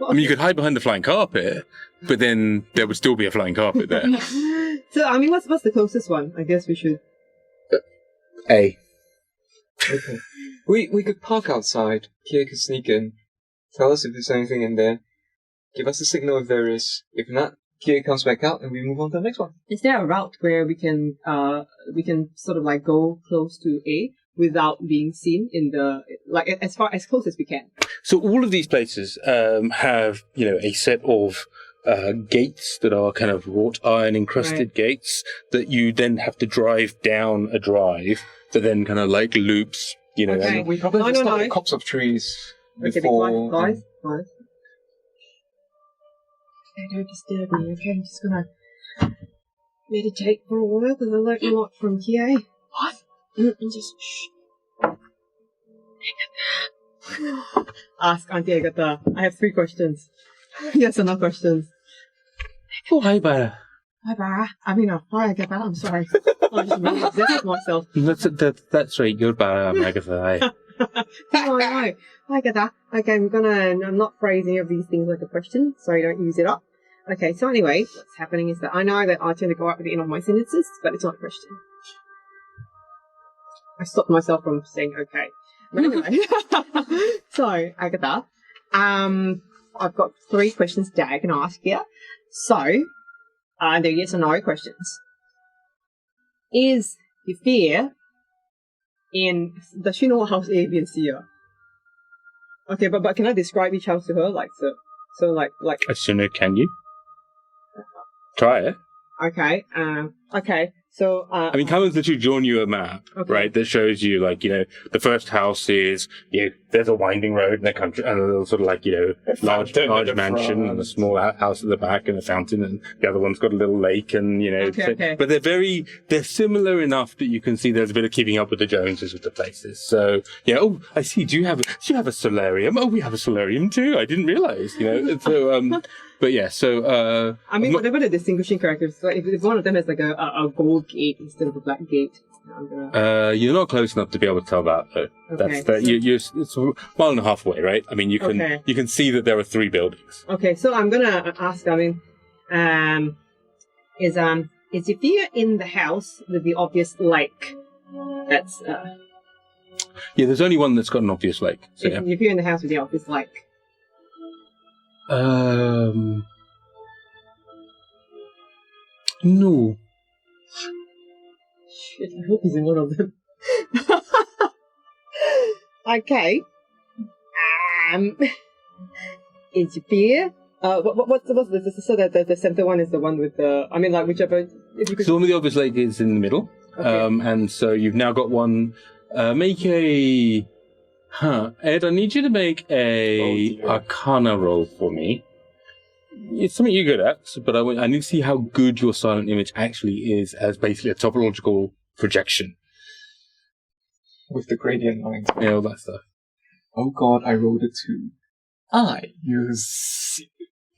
I mean, you could hide behind the flying carpet, but then there would still be a flying carpet there. So, I mean, what's the closest one? I guess we should... A. Okay. We could park outside. Kie could sneak in. Tell us if there's anything in there. Give us a signal if there is. If not, Kie comes back out and we move on to the next one. Is there a route where we can sort of like go close to A without being seen in the, like, as close as we can? So all of these places have, a set of gates that are kind of wrought iron encrusted gates that you then have to drive down a drive that then kind of like loops, Okay. And we probably have to start with copse of trees before... Guys. Okay, don't disturb me, okay? I'm just gonna meditate for a while because I learned a lot from Kie. What? And just Ask Auntie Agatha. I have 3 questions. Yes or no questions. Oh, hi, Barra. Hi, Barra. Hi, Agatha. I'm sorry. I just really exhausted myself. That's right. You're Barra. I'm Agatha. Hi. No. Hi, Agatha. Okay, I'm not phrasing any of these things like a question, so you don't use it up. Okay, so anyway, what's happening is that I know that I tend to go up at the end of my sentences, but it's not a question. I stopped myself from saying okay. But anyway, so Agatha, I've got 3 questions that I can ask you. So, they're yes or no questions. Is Yafir does she know what house A, B, and C are? Okay, but can I describe each house to her? So like. I don't know, can you? Try it. Okay. Okay. So. Kaman's literally drawn you a map, right? That shows you, the first house is, there's a winding road and a country, and a little sort of large mansion and a small house at the back and a fountain, and the other one's got a little lake and, Okay. But they're similar enough that you can see there's a bit of keeping up with the Joneses with the places. So, oh, I see. Do you have a solarium? Oh, we have a solarium too. I didn't realize, So, but yeah, so... whatever the distinguishing characters, so if one of them has a gold gate instead of a black gate, you're not close enough to be able to tell that, though. Okay, It's a mile and a half away, right? You can see that there are 3 buildings. Okay, so I'm gonna ask, is Yafir in the house with the obvious lake? That's, Yeah, there's only one that's got an obvious lake. So, yeah. Yafir in the house with the obvious lake. No. Shit, I hope he's in one of them. Okay. Is Yafir? What's this? So the center one is the one with the. Whichever. If you could. So one with the obvious lake is in the middle. Okay. And so you've now got one. Make a. Ed, I need you to make a Arcana roll for me. It's something you're good at, but I need to see how good your silent image actually is as basically a topological projection. With the gradient lines. Yeah, all that stuff. Oh god, I rolled a 2. I use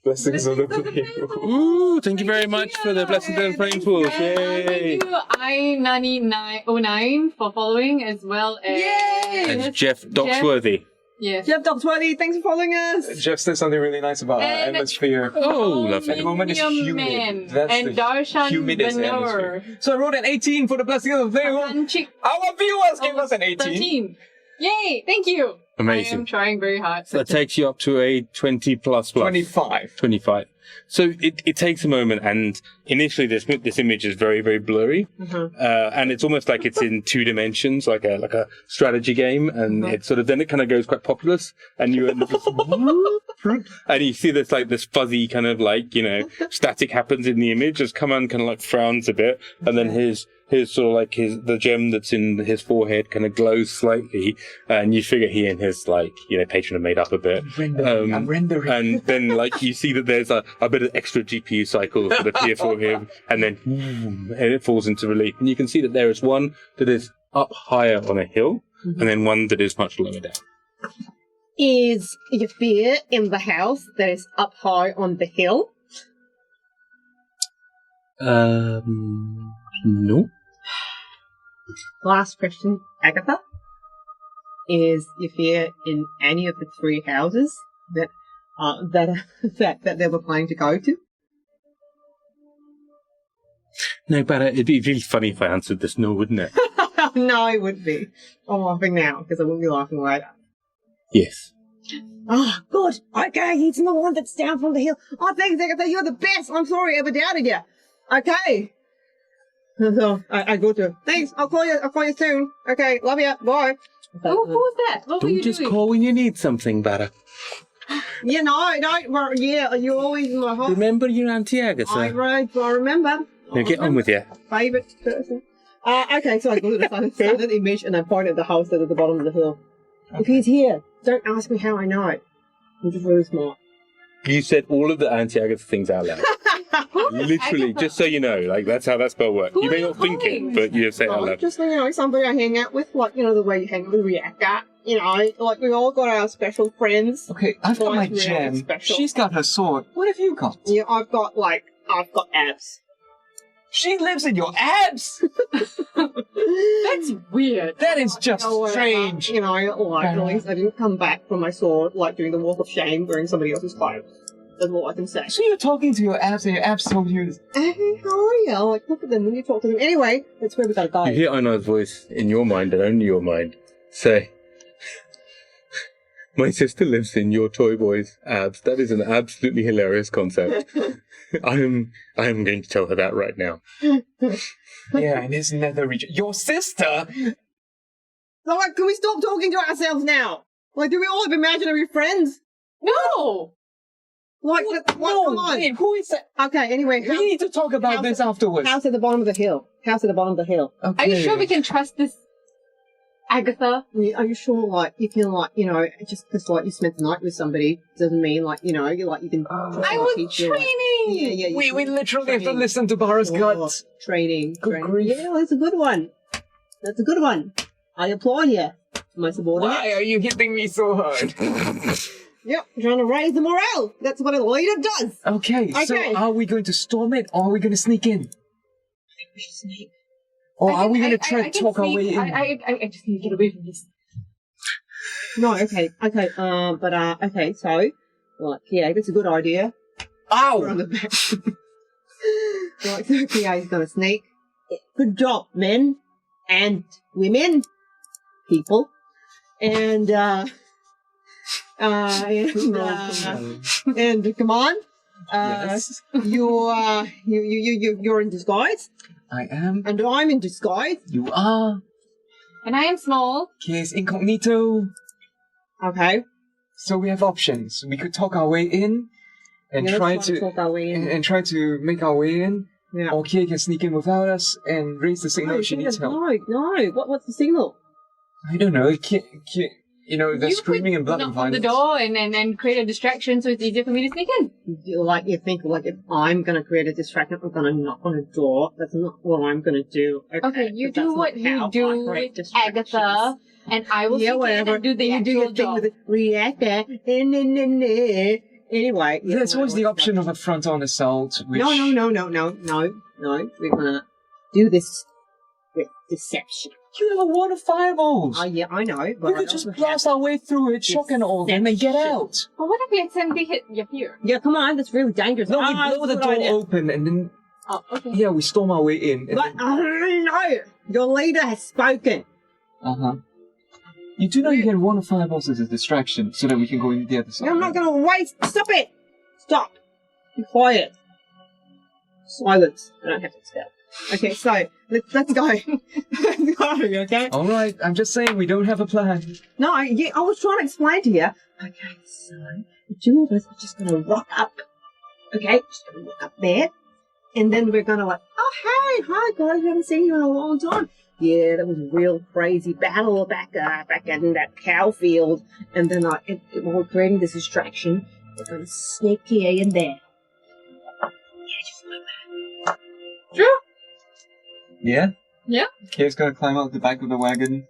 Blessings of the Flame. Ooh, thank you very much for the Blessings of the Flame tools. Yay! Thank you, I9909 for following, as well as... And Jeff Doxworthy. Yes. Jeff Doxworthy, thanks for following us. Jeff said something really nice about our atmosphere. Oh, lovely. At the moment it's humid. That's and Darshan humidest atmosphere. So I wrote an 18 for the Blessing of the Flame. Our viewers gave us an 18. 13. Yay! Thank you. Amazing. I am trying very hard. That takes you up to a 20++. 25. 25. So it takes a moment, and initially this image is very, very blurry, and it's almost like it's in 2 dimensions, like a strategy game, and it sort of then it kind of goes quite populous, and you and you see this like this fuzzy kind of like static happens in the image as Kaman kind of like frowns a bit, and then his sort of like the gem that's in his forehead kind of glows slightly, and you figure he and his like patron have made up a bit. I'm rendering. And then like you see that there's a bit of extra GPU cycles that appear for him, and then and it falls into relief, and you can see that there is one that is up higher on a hill, and then one that is much lower down. Is Yafir in the house that is up high on the hill? No. Last question, Agatha. Is Yafir in any of the 3 houses that they were planning to go to? No, but it'd be really funny if I answered this no, wouldn't it? No, it would be. I'm laughing now because I wouldn't be laughing later. Yes. Oh, good. Okay, he's the one that's down from the hill. Oh, thanks, Agatha. You're the best. I'm sorry I ever doubted you. Okay. So I go to. Thanks. I'll call you soon. Okay. Love you. Bye. Who was that? What were you Don't just doing? call when you need something, Barra. Yeah, no, don't worry. Yeah, you're always in my heart. Remember your Auntie Agatha. I remember. Now get on with you. Favourite person. Okay, so I go to the standard image and I point at the house that is at the bottom of the hill. If he's here, don't ask me how I know it. I'm just really smart. You said all of the Auntie Agatha things out loud. Literally, just so you know, like that's how that spell works. Who You may are not you think it, calling? but you say it out No, loud. just somebody I hang out with, like the way you hang out with Reactor. Like we all got our special friends. Okay, I've got my Mine's really gem. special. She's got her sword. What have you got? Yeah, I've got abs. She lives in your abs. That's weird. That is just Whatever. strange. At least I didn't come back from my sword doing the walk of shame wearing somebody else's clothes. That's all I can say. So you're talking to your abs, and your abs told you. Hey, how are you? Look at them when you talk to them. Anyway, that's where we gotta go. You hear Einar's voice in your mind and only your mind say, "My sister lives in your toy boy's abs." That is an absolutely hilarious concept. I am going to tell her that right now. Yeah, in his nether region. Your sister? So, can we stop talking to ourselves now? Do we all have imaginary friends? No! Come on. Wait, who is that? Okay, anyway. We need to talk about this afterwards. House at the bottom of the hill. Okay. Are you sure we can trust this Agatha? Are you sure, you can, just because, you spent the night with somebody doesn't mean, you can... I was teach you, training! Yeah, We literally have to listen to Barra's guts. Training. Good grief. Yeah, that's a good one. I applaud you, my subordinate. Why are you hitting me so hard? Yep, trying to raise the morale. That's what a leader does. Okay, so Okay. are we going to storm it, or are we going to sneak in? We should sneak. Or are we going to I try to can talk our sneak. way in? I just need to get away from this. No, okay, okay, so, yeah, that's a good idea. We're on Ow! the back. So PA's gonna sneak. Good job, men and women, people, and come on. Yes, You're in disguise, I am. and I'm in disguise. You are. And I am small. Case incognito. Okay. So we have options. We could talk our way in and Yeah, try let's to talk our way in. and try to make our way in. Yeah. Or Kie can sneak in without us and raise the signal if she needs help. No. What's the signal? I don't know. Kie, they're You screaming could and blood and knock on the violence. door and create a distraction so it's easier for me to sneak in. You think if I'm gonna create a distraction, I'm gonna knock on a door. That's not what I'm gonna do. Okay, you 'Cause that's do not what you how do I create with distractions. Agatha, and I will Yeah, sneak in whatever. and do the you do your actual thing job. with the reactor. Anyway. yeah, There's always the whatever. option of a front-on assault, which... No. We're gonna do this with deception. You have a wand of fireballs! Oh, yeah, I know. But We I could just also blast have- our way through it, shock and all, and then get Deception. out! Well, what if we accidentally hit Yafir? Yeah, come on. That's really dangerous. No, we Ah, blow the that's a door good idea. open, and then, Oh, okay. yeah, we storm our way in. And But no, your leader has spoken. Uh-huh. You do know you can wand of fireballs as a distraction, so that we can go in the other side. I'm not gonna waste. Stop it. Stop. Be quiet. Silence. I don't have to spell. Okay, so let's go. Let's go, okay? All right, I'm just saying we don't have a plan. No, I was trying to explain to you. Okay, so the two of us are just gonna rock up. Okay, just gonna rock up there. And then we're gonna like, oh hey, hi guys, we haven't seen you in a long time. Yeah, that was a real crazy battle back in that cow field. And then we're creating this distraction. We're gonna sneak Kie in there. Yeah, just like that. Sure. Yeah? Yeah. Kie's gonna climb out the back of the wagon,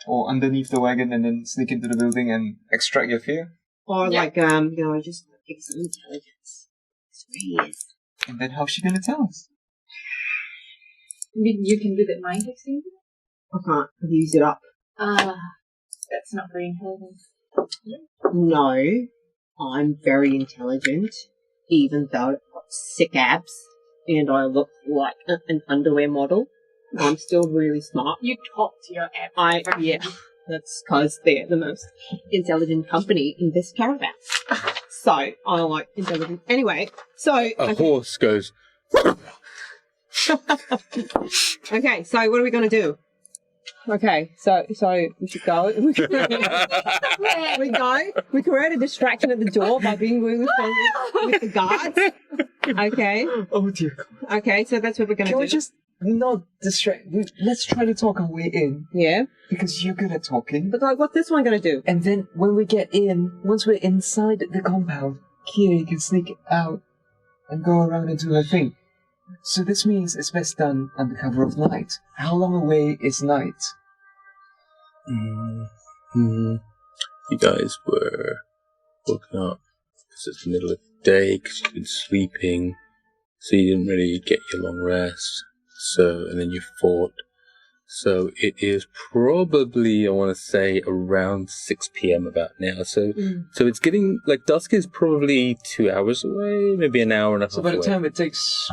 or underneath the wagon, and then sneak into the building and extract Yafir. Or Yeah. like, just get some intelligence. That's where he is. And then how's she gonna tell us? You can do that mind texting? I can't use it up. That's not very intelligent. No, I'm very intelligent, even though I've got sick abs and I look like an underwear model. I'm still really smart. You talk to your app. Yeah, that's because they're the most intelligent company in this caravan. So I like intelligent. Anyway, so A horse goes. okay, so what are we gonna do? Okay, so we should go. We go. We create a distraction at the door by being really friendly with the guards. Okay. Oh dear God. Okay, so that's what we're gonna Can do. we just not distract? Let's try to talk our way in, Yeah, because you're good at talking. but like, what's this one gonna do? And then when we get in, once we're inside the compound, Kie can sneak out and go around and do her thing. So this means it's best done under cover of night. How long away is night? You guys were woken up because it's the middle of the day, because you've been sleeping, so you didn't really get your long rest. And then you fought. So it is probably, I want to say, around 6 p.m. about now. So it's getting, like, dusk is probably 2 hours away, maybe an hour and a half So by the away. time it takes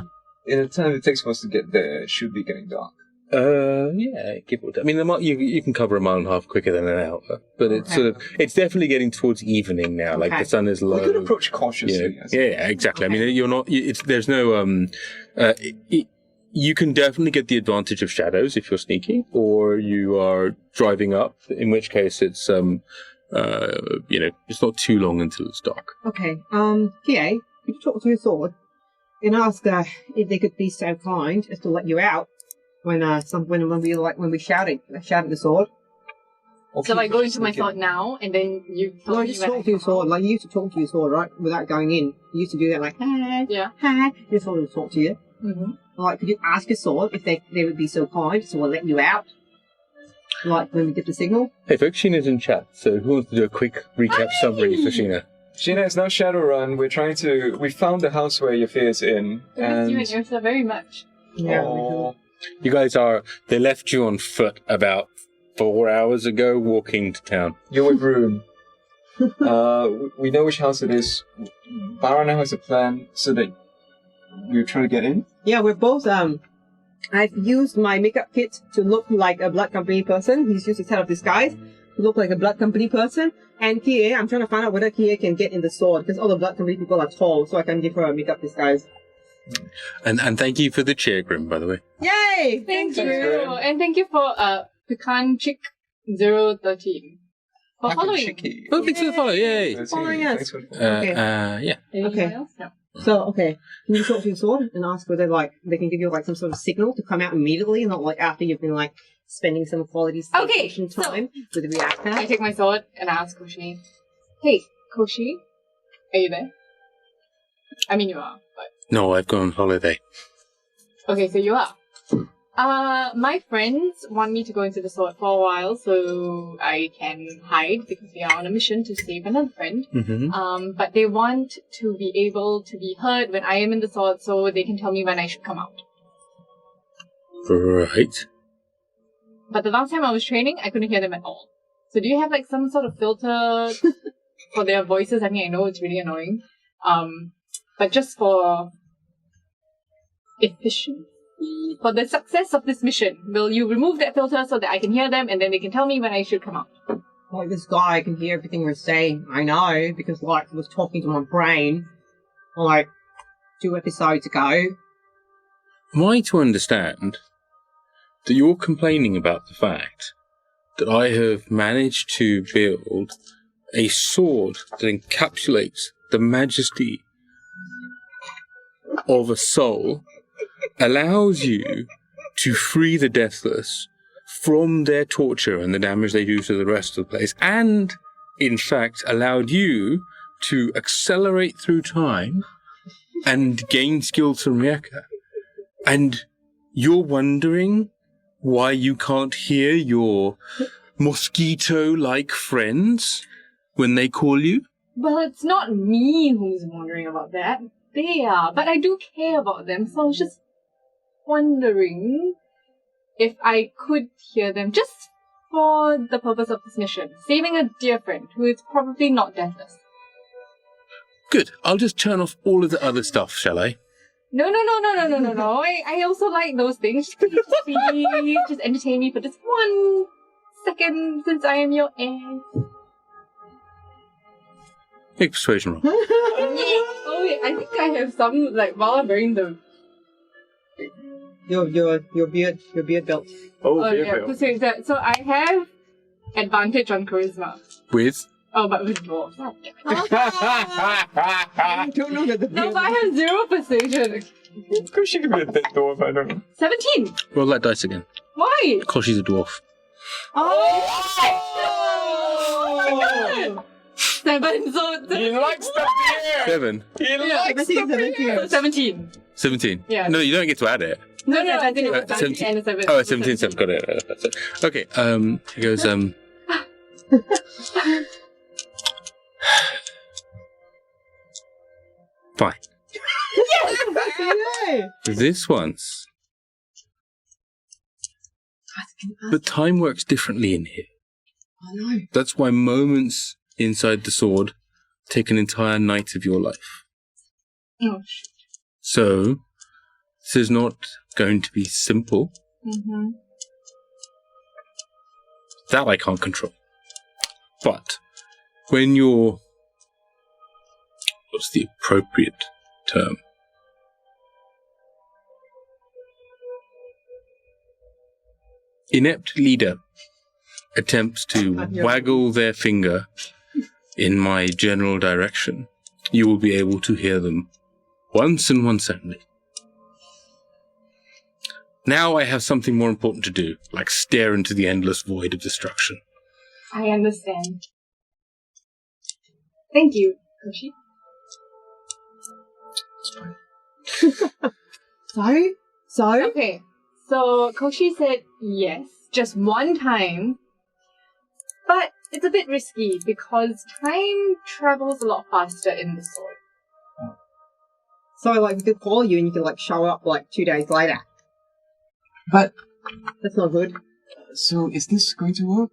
for us to get there, it should be getting dark. Yeah, give or take. I mean, you can cover a mile and a half quicker than an hour, but it's it's definitely getting towards evening now. Like the sun is low. We could approach cautiously. Yeah, exactly. Okay. I mean, you're not. There's no. You can definitely get the advantage of shadows if you're sneaking, or you are driving up. In which case, it's it's not too long until it's dark. Okay, Kie, could you talk to your sword and ask if they could be so kind as to let you out when we shouted the sword? So I go into my thought now, and then you tell No, me just when I talk to your come sword. out. Like you used to talk to your sword, right? Without going in, you used to do that. Like, hi, Yeah. hi. Your sword would talk to you. Mm-hmm. Like, could you ask your sword if they would be so kind to let you out? Like when we get the signal. Hey folks, Sheena's in chat, so who wants to do a quick recap summary for Sheena? Sheena, it's now Shadowrun. We found the house where Yafir is in. I miss you and Yrsa very much. Yeah. Aw. You guys they left you on foot about 4 hours ago walking to town. You're with Rune. We know which house it is. Barra now has a plan so that you're trying to get in. Yeah, we're both. I've used my makeup kit to look like a blood company person. He's used his head of disguise to look like a blood company person. And Kie, I'm trying to find out whether Kie can get in the sword because all the blood company people are tall, so I can give her a makeup disguise. And thank you for the chair, Grim, by the way. Yay! Thank you. Grim. And thank you for Pecan Chick 013 for following. Chicky. Oh, thanks for the follow, yay! Following us. Thanks for the Okay. Yeah. Anything Okay. else? No. So, okay, can you talk to your sword and ask whether, like, they can give you, like, some sort of signal to come out immediately, not, like, after you've been, like, spending some quality station so- time with the reactor? I take my sword and I ask Koshi, hey, Koshi, are you there? I mean, you are, but... No, I've gone on holiday. Okay, so you are. My friends want me to go into the sword for a while so I can hide because we are on a mission to save another friend. Mm-hmm. But they want to be able to be heard when I am in the sword so they can tell me when I should come out. Right. But the last time I was training, I couldn't hear them at all. So do you have like some sort of filter for their voices? I mean, I know it's really annoying. But just for efficiency, for the success of this mission, will you remove that filter so that I can hear them and then they can tell me when I should come out? Like, this guy can hear everything we're saying. I know, because, like, he was talking to my brain. Like, 2 episodes ago. Am I to understand that you're complaining about the fact that I have managed to build a sword that encapsulates the majesty of a soul, allows you to free the deathless from their torture and the damage they do to the rest of the place, and, in fact, allowed you to accelerate through time and gain skills from Yrsa? And you're wondering why you can't hear your mosquito-like friends when they call you? Well, it's not me who's wondering about that. They are, but I do care about them, so I was just wondering if I could hear them just for the purpose of this mission, saving a dear friend who is probably not deathless. Good. I'll just turn off all of the other stuff, shall I? No. I also like those things. Just please, just entertain me for just 1 second since I am your heir. Make persuasion roll. Oh wait, I think I have some, like, while I'm wearing the... Your beard belt. Oh, yeah, persuasion. So I have advantage on charisma. With? Oh, but with dwarves. I don't know that the No, but I have 0 persuasion. Because she could be a dead dwarf, I don't know. 17. Roll that dice again. Why? Because she's a dwarf. Oh! 7. So He likes the beer! 7. He likes the 17. beer! 17. 17. Yeah. No, you don't get to add it. No, I think it was 17. 17 and a 7. Oh, 17, 7. Got it. That's it. Okay, here goes, Fine. Yay! This once. But time works differently in here. I know. That's why moments inside the sword take an entire night of your life. Oh, shit. So, this is not going to be simple. Mm-hmm. That I can't control. But, when you're... What's the appropriate term? Inept leader attempts to waggle their finger in my general direction, you will be able to hear them once and once only. Now I have something more important to do, like stare into the endless void of destruction. I understand. Thank you, Koshi. So? Okay, so Koshi said yes, just 1 time. But it's a bit risky because time travels a lot faster in the sword. So, like, we could call you and you can, like, show up, like, 2 days later. But, That's not good. so is this going to work?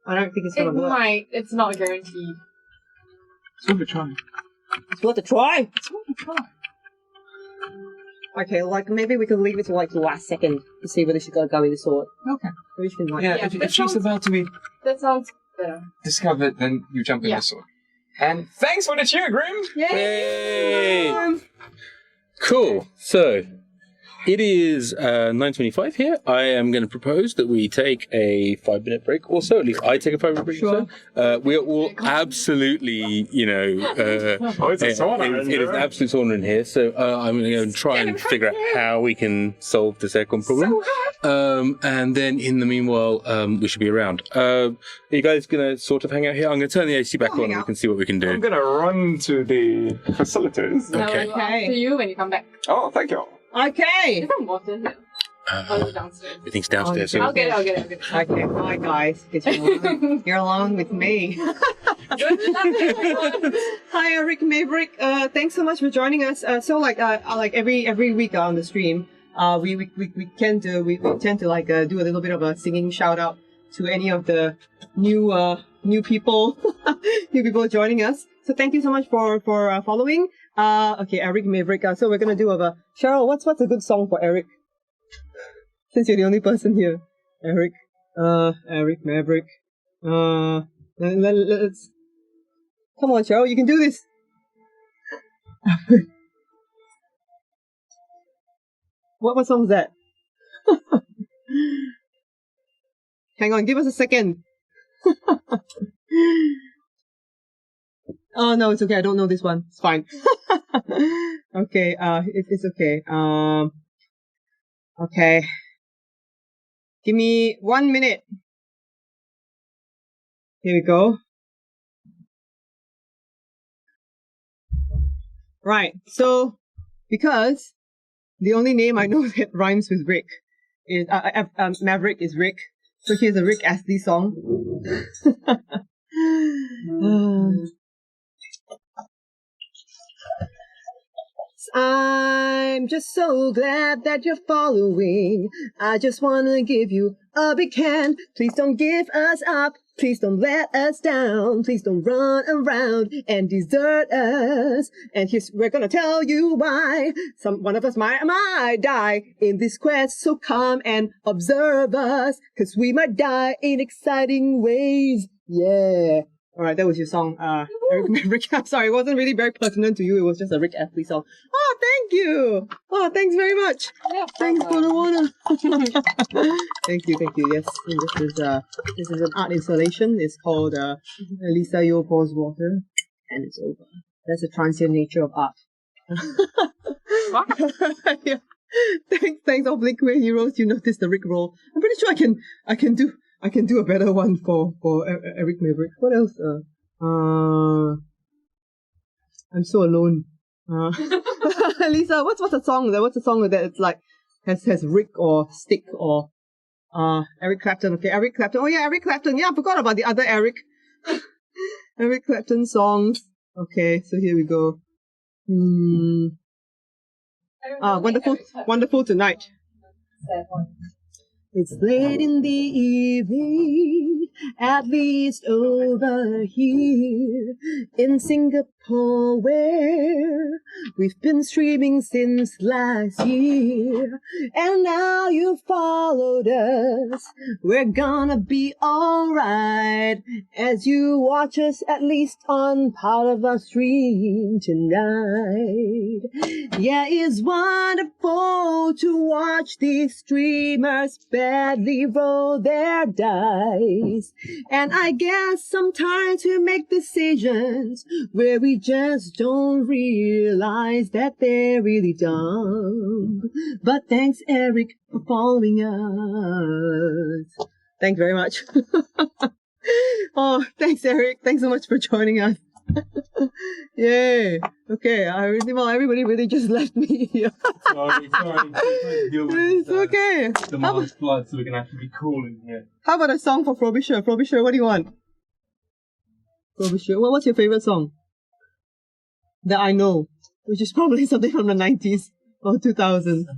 I don't think it's It gonna work. might, it's not guaranteed. It's worth a try. It's worth a try. It's worth a try. Okay, like, maybe we can leave it to, like, the last second to see whether she's gonna go with the sword. Okay. Maybe she can, like... Yeah, Yeah, if that she's sounds- about to be That sounds better. discovered, then you jump in Yeah. the sword. And thanks for the cheer, Grim! Yay! Cool. So, it is 9:25 here. I am going to propose that we take a 5-minute break or so. At least I take a 5-minute break or so. We are all absolutely, you know... Oh, it's a sauna in It is here. an absolute sauna in here. So I'm going to go and try and figure out how we can solve this aircon problem. And then in the meanwhile, we should be around. Are you guys going to sort of hang out here? I'm going to turn the AC back on and we can see what we can I'm do. gonna run to the facilities. Okay. I'll ask you when you come back. Oh, thank you. Okay! Is there water here? Oh, it's downstairs. Everything's downstairs. So I'll get it. Okay, hi guys. Good you're along with me. Hi, Eric Maverick. Thanks so much for joining us. So like every week on the stream, we tend to like do a little bit of a singing shout out to any of the new people joining us. So thank you so much for following. Okay, Eric Maverick. So we're gonna do a Cheryl. What's a good song for Eric? Since you're the only person here, Eric. Eric Maverick. Let's come on, Cheryl. You can do this. What song is that? Hang on, give us a second. Oh no, it's okay. I don't know this one. It's fine. Okay, it's okay. Okay. Give me 1 minute. Here we go. Right. So, because the only name I know that rhymes with Rick is Maverick is Rick. So here's a Rick Astley song. I'm just so glad that you're following. I just wanna give you a big hand. Please don't give us up. Please don't let us down. Please don't run around and desert us. And we're gonna tell you why. One of us might die in this quest. So come and observe us, 'cause we might die in exciting ways. Yeah. All right, that was your song, Rick. I'm sorry, it wasn't really very pertinent to you. It was just a Rick Astley song. Oh, thank you. Oh, thanks very much. Yeah, Thanks for the water. Thank you. Yes, this is an art installation. It's called Lisa Yo Pours Water, and it's over. That's the transient nature of art. Yeah. Thanks, all Liveplay heroes. You noticed the Rick roll. I'm pretty sure I can do a better one for Eric Maverick. What else? I'm so alone. Lisa, what's a song there? What's a song that it's like has Rick or Stick or Eric Clapton? Okay, Eric Clapton. Oh yeah, Eric Clapton. Yeah, I forgot about the other Eric. Eric Clapton songs. Okay, so here we go. Wonderful Tonight. It's late in the evening, at least over here in Singapore, where we've been streaming since last year. And now you followed us. We're gonna be alright as you watch us at least on part of our stream tonight. Yeah, it's wonderful to watch these streamers badly roll their dice. And I guess sometimes we make decisions where we just don't realize that they're really dumb. But thanks, Eric, for following us. Thanks very much. Oh, thanks, Eric. Thanks so much for joining us. Yay. Okay, everybody really just left me here. Sorry. It's okay. The Mars flood, so we can actually be cool in here. How about a song for Frobisher? Frobisher, what do you want? Frobisher, what's your favorite song? That I know, which is probably something from the 90s or 2000s.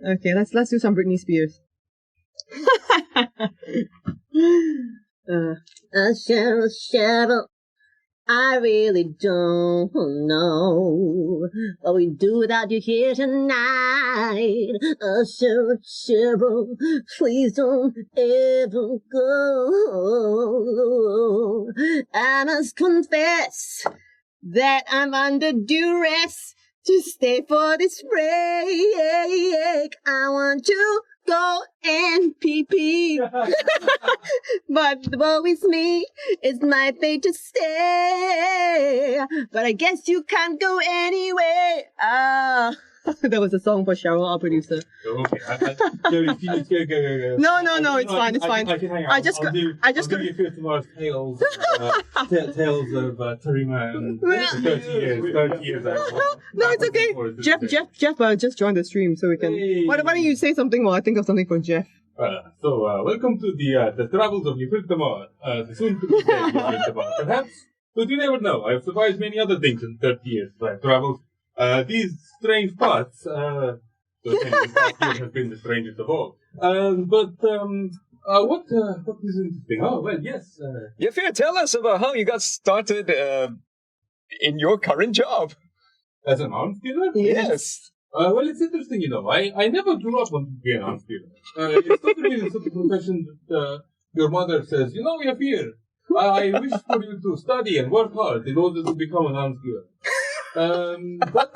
Okay, let's do some Britney Spears. Cheryl, I really don't know what we do without you here tonight. Cheryl, please don't ever go. I must confess that I'm under duress to stay for this break. I want to go and pee-pee. But woe is me, it's my fate to stay. But I guess you can't go anyway. That was a song for Cheryl, our producer. Okay, Jerry, go. No, it's fine. I can hang out. I'll do Yafir Thamar's tales of Tarima and 30 years. No, it's okay. Jeff just joined the stream, so we can. Hey. Why don't you say something while I think of something for Jeff? Welcome to the travels of Yafir Thamar, the soon-to-be dead Yafir Thamar. Perhaps, but you never know. I've survived many other things in 30 years. I've traveled these strange paths. The past year has been the strangest of all. What is interesting? Oh, well, yes. Yafir, tell us about how you got started in your current job. As an arms dealer? Yes. Well, it's interesting, I never grew up wanting to be an arms dealer. It's not really sort of profession that your mother says, Yafir, I wish for you to study and work hard in order to become an arms dealer. But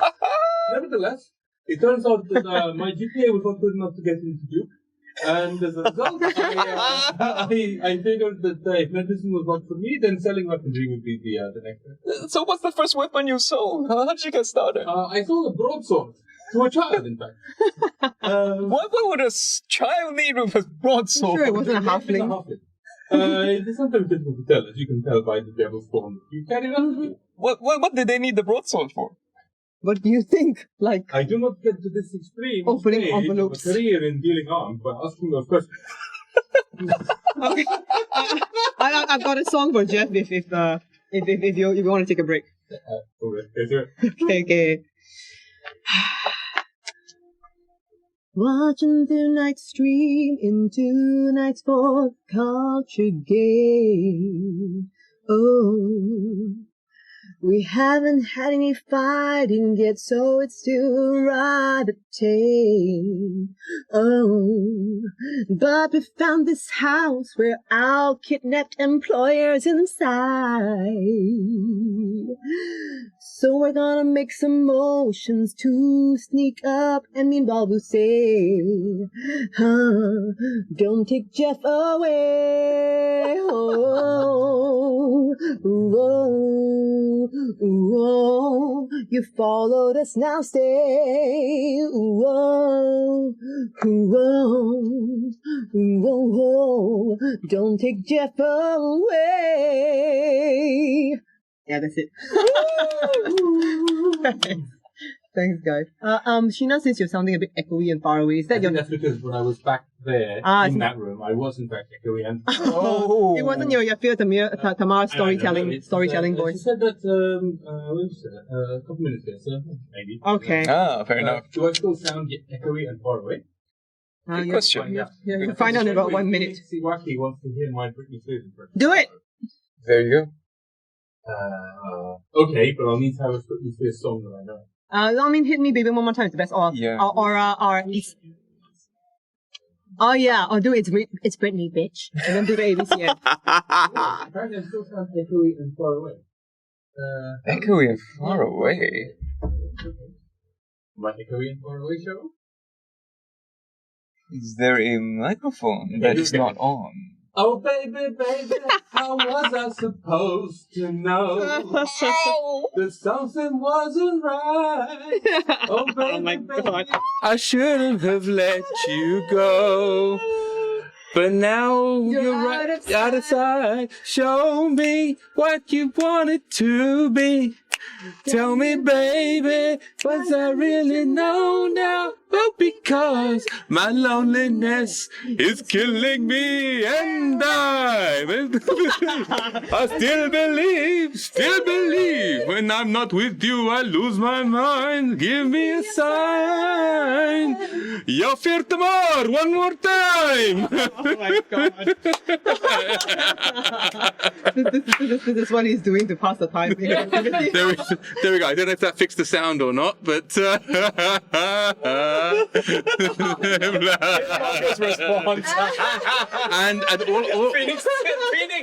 nevertheless, It turns out that my GPA was not good enough to get into Duke. And as a result, I figured that if medicine was not for me, then selling weaponry would be the next step. So what's the first weapon you sold? How did you get started? I sold a broadsword to a child, in fact. What would a child need with a broadsword? Sure, it wasn't a halfling. It is sometimes difficult to tell, as you can tell by the devil's form. You carry it on. What did they need the broadsword for? What do you think? Like, I do not get to this extreme opening stage envelopes. of a career in dealing arms by asking those questions. okay, I've got a song for Jeff if you want to take a break. Okay. Watching the night stream into night's fourth culture game. Oh. We haven't had any fighting yet, so it's still rather tame. Oh, but we found this house where our kidnapped employers inside. So we're gonna make some motions to sneak up, and meanwhile we'll say, don't take Jeff away. Oh, oh, oh, you followed us, now stay. Oh, oh, oh, don't take Jeff away. Yeah, that's it. Thanks, guys. Sheena, since you're sounding a bit echoey and far away, is that your... That's because when I was back there in that room, I was in fact echoey and... It wasn't your Yafir Thamar storytelling voice. She said that, when did she say that? A couple minutes ago, so maybe. Okay. Fair enough. Do I still sound echoey and far away? Good question. Yeah, you'll find out in about 1 minute. Siwaki wants to hear my Britney Spears impression. Do it! There you go. Okay, but I'll need to have a Britney Spears song that I know. I mean, hit me, baby, one more time. It's the best. Or do it's Britney, bitch, and then do the ABC. Apparently, I still sound echoey and far away. Echoey and far away. My echoey and far away show? Is there a microphone that is not on? Oh, baby, baby, how was I supposed to know that something wasn't right? Oh, baby, my God. baby. I shouldn't have let you go. But now you're right out of sight. Show me what you want it to be. Tell me, baby, was I really know now? Oh, because my loneliness is killing me, and I still believe. When I'm not with you, I lose my mind. Give me a sign. Yafir Thamar, one more time. Oh my God. This is what he's doing to pass the time. There we go. I don't know if that fixed the sound or not, but and all Phoenix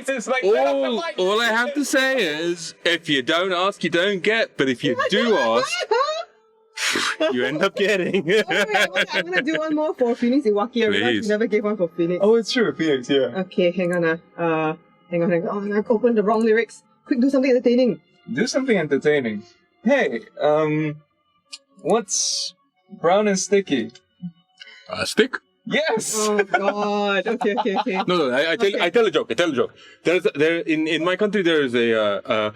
is like all I have to say is, if you don't ask, you don't get. But if you do ask, you end up getting. I'm gonna do one more for Phoenix Iwaki. I realized Please. we never gave one for Phoenix. Oh, it's true, Phoenix, yeah. Okay, hang on. Hang on. Oh, I opened the wrong lyrics. Quick, do something entertaining. Do something entertaining. Hey, what's brown and sticky? A stick? Yes! Oh God. Okay. No. I tell a joke. There in my country there is a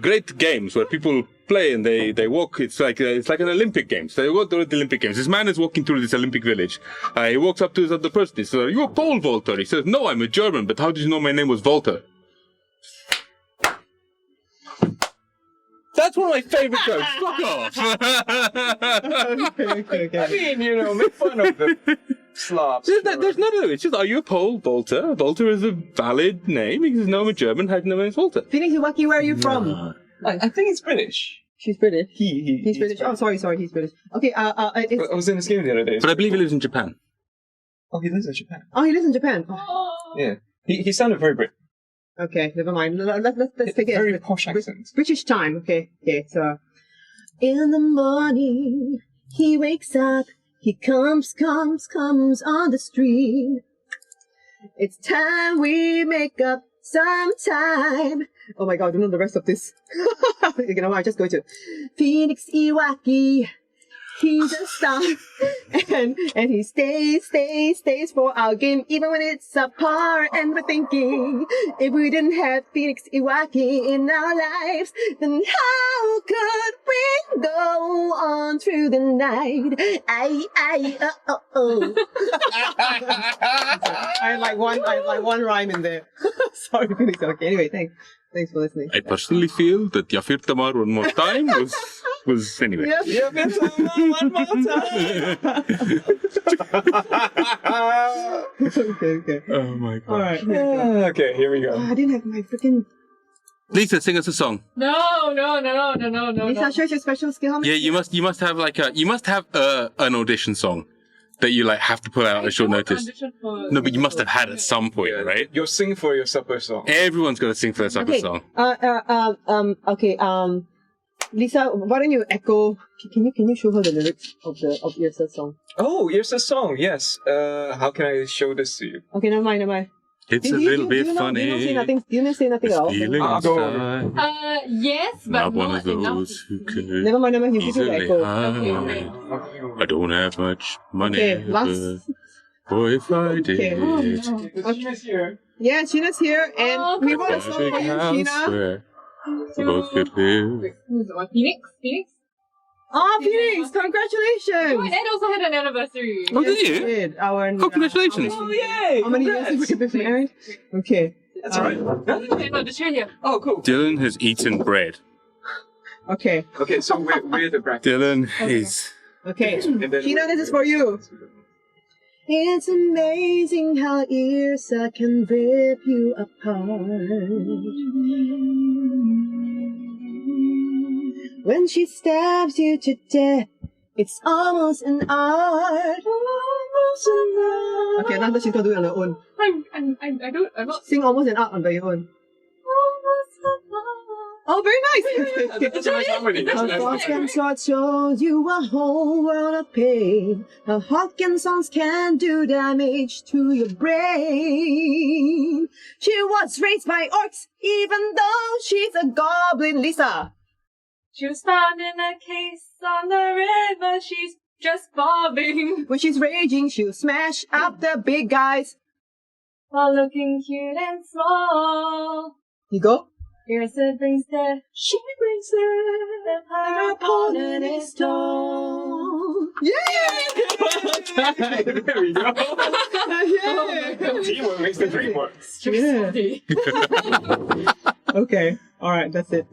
great games where people play and they walk. It's like an Olympic games. They go to the Olympic games. This man is walking through this Olympic village. He walks up to this other person. He says, "Are you a pole vaulter?" He says, "No, I'm a German. But how did you know my name was Volta?" That's one of my favorite jokes. Fuck off. Okay. I mean, make fun of the Slavs. There's none of it. It's just, are you a pole vaulter? Volta is a valid name. He says, no, I'm a German. How do you know my name's Volta? Phoenix Iwaki, where are you from? I think he's British. She's British. He's British. Oh, sorry, he's British. Okay, I was in this game the other day. But I believe he lives in Japan. Oh, he lives in Japan. Oh, he lives in Japan. Oh. Yeah. He sounded very British. Okay, never mind. Let's take it. Very posh accent. British time. Okay. So, in the morning, He wakes up, he comes on the street. It's time we make up some time. Oh my god, I don't know the rest of this. You know what, I'm just going to. Phoenix Iwaki, he's a star. and he stays for our game, even when it's apart. And we're thinking, if we didn't have Phoenix Iwaki in our lives, then how could we go on through the night? Oh. I had like one rhyme in there. Sorry, Phoenix. Okay, anyway, thanks for listening. I personally feel that Yafir Thamar one more time was anyway. Yafir Thamar one more time. Okay. Oh my god. Alright. Okay, here we go. I didn't have my freaking. Lisa, sing us a song. No. Lisa, show us your special skill. How much? Yeah, you must have like an audition song that you like have to pull out at short notice. No, but you must have had at some point, right? You'll sing for your supper song. Everyone's got to sing for their supper song. Okay. Lisa, why don't you echo? Can you show her the lyrics of Yrsa's song? Oh, Yrsa's song, yes. How can I show this to you? Okay, never mind. It's a little bit funny. Do you not say nothing else? Feeling inside. Yes, but Not one of enough. those who could Never mind. You give me the easily echo. hide. I don't have much money, Okay, last. but boy, if I did, Sheena's here. Yeah, Sheena's here, and we want a a song big for you, house Sheena. where we both could live. Who's the one? Phoenix? Oh, Phoenix! Congratulations! Oh, and Ed also had an anniversary. Oh, did you? Did. Oh, congratulations. Oh, yay! How many years have we been married? Okay. That's all right. Okay, no, the chair here. Oh, cool. Dylan has eaten bread. Okay. Okay, so we're the bracket. Dylan is. Okay. And then Sheena, this is for you. It's amazing how Yrsa can rip you apart. When she stabs you to death, it's almost an art. Okay, now she's gonna do it on her own. I'm not. Sing almost an art on your own. Oh, very nice. That's a nice harmony. That's a nice How thoughts harmony. can sort show you a whole world of pain. How Hawken songs can do damage to your brain. She was raised by orcs, even though she's a goblin. Lisa. She was found in a case on the river. She's just bobbing When she's raging, she'll smash up the big guys. while looking cute and small. You go. Yrsa brings the She brings it. her opponent is tall. Yeah! There we go. Yeah! Teamwork makes the dream work. Yeah. Okay. All right. That's it.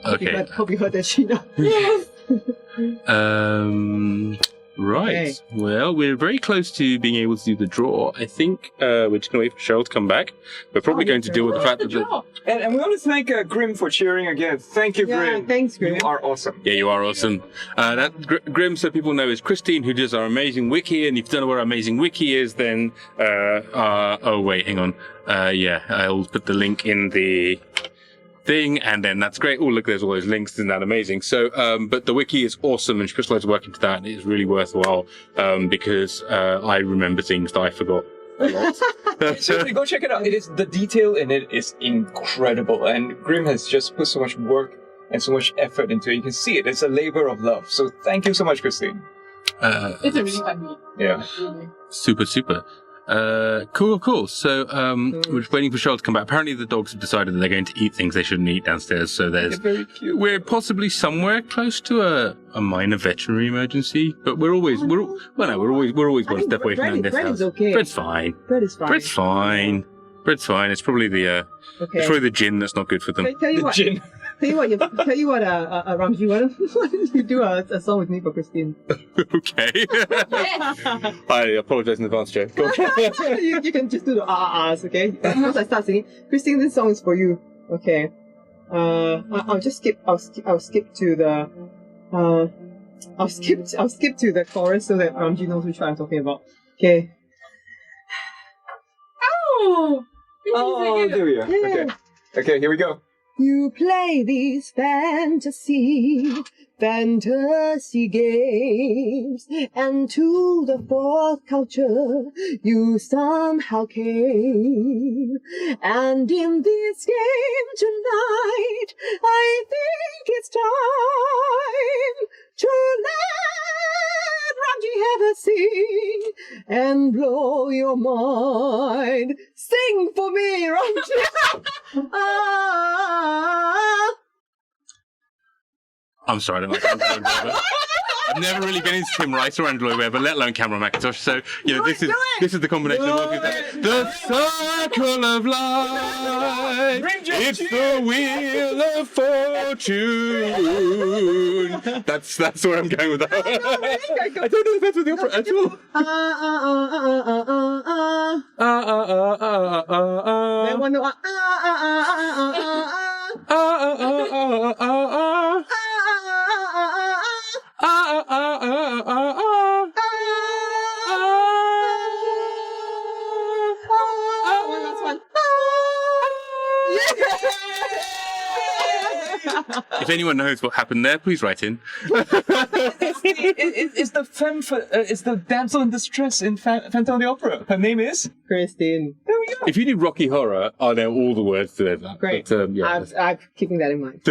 Okay. Hope you heard that, Sheena. Right. Okay. Well, we're very close to being able to do the draw. I think we're just going to wait for Cheryl to come back. We're probably going to deal with the fact that And we want to thank Grim for cheering again. Thank you, Yeah, Grim. thanks, Grim. You are awesome. Yeah, you are awesome. Grim, so people know, is Christine, who does our amazing wiki. And if you don't know what our amazing wiki is, then oh wait, hang on. Yeah, I'll put the link in the thing, and then that's great. Oh, look, there's all those links. Isn't that amazing? So, but the wiki is awesome, and she puts loads of work into that, and it is really worthwhile because I remember things that I forgot a lot. Seriously, go check it out. It is the detail in it is incredible, and Grim has just put so much work and so much effort into it. You can see it. It's a labor of love. So thank you so much, Christine. It's a really fun read. Yeah. Super. Cool. So, we're just waiting for Cheryl to come back. Apparently the dogs have decided that they're going to eat things they shouldn't eat downstairs, so They're very cute. we're possibly somewhere close to a minor veterinary emergency, but we're always one step away from this bread house. is okay. Bread's fine. Bread is fine. Bread's fine. It's probably the Okay. gin that's not good for them. Tell you The what. gin. Tell you what, Ramji, why don't you do a song with me for Christine? Okay. I apologize in advance, Joe. Go on. you can just do the ahs, okay? Once I start singing, Christine, this song is for you. Okay. I'll skip to the chorus so that Ramji knows which one I'm talking about. Okay. Oh! Oh, do you? Yeah. Okay, here we go. You play these fantasy games, and to the fourth culture you somehow came. And in this game tonight, I think it's time to let Ramji have a sing and blow your mind. Sing for me, Ramji! I'm sorry, I don't like Andrew Lloyd Webber. I've never really been into Tim Rice or Andrew Lloyd Webber, let alone Cameron Mackintosh. So, this is the combination of both. The circle of life. It's the wheel of fortune. That's where I'm going with that. I don't know if that's with the opera at all. Then one If anyone knows what happened there, please write in. It's the damsel in distress in Phantom of the Opera. Her name is Christine. There we go. If you do Rocky Horror, I know all the words to that. Great. But, yeah. I'm keeping that in mind.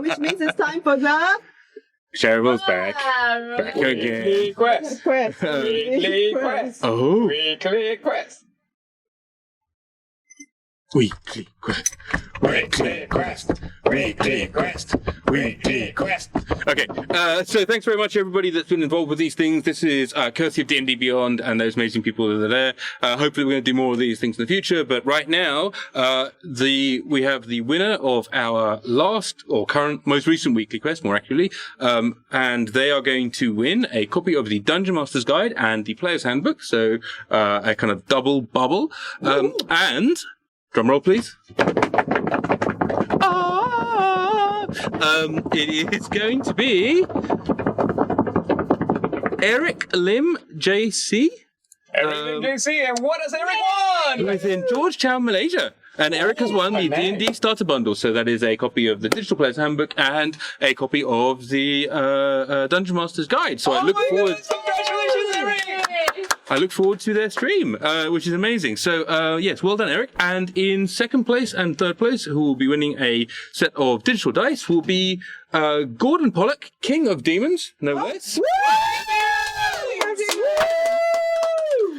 Which means it's time for the Cheryl's back. Back again. Weekly quest. Weekly quest. Oh. Weekly quest. Weekly quest. Weekly quest. Weekly quest. Weekly quest. Okay, so thanks very much everybody that's been involved with these things. This is courtesy of D&D Beyond and those amazing people that are there. Hopefully we're going to do more of these things in the future, but right now we have the winner of our last or current, most recent weekly quest, more accurately, and they are going to win a copy of the Dungeon Master's Guide and the Player's Handbook, so a kind of double bubble, and drum roll, please. It is going to be Eric Lim JC. Eric JC, and what has Eric won? Who is in Georgetown, Malaysia. And Eric has won the D&D Starter Bundle, so that is a copy of the Digital Player's Handbook and a copy of the Dungeon Master's Guide. So I look forward. Congratulations, Eric! I look forward to their stream, which is amazing. So, yes, well done, Eric. And in second place and third place, who will be winning a set of digital dice, will be Gordon Pollock, King of Demons, no less.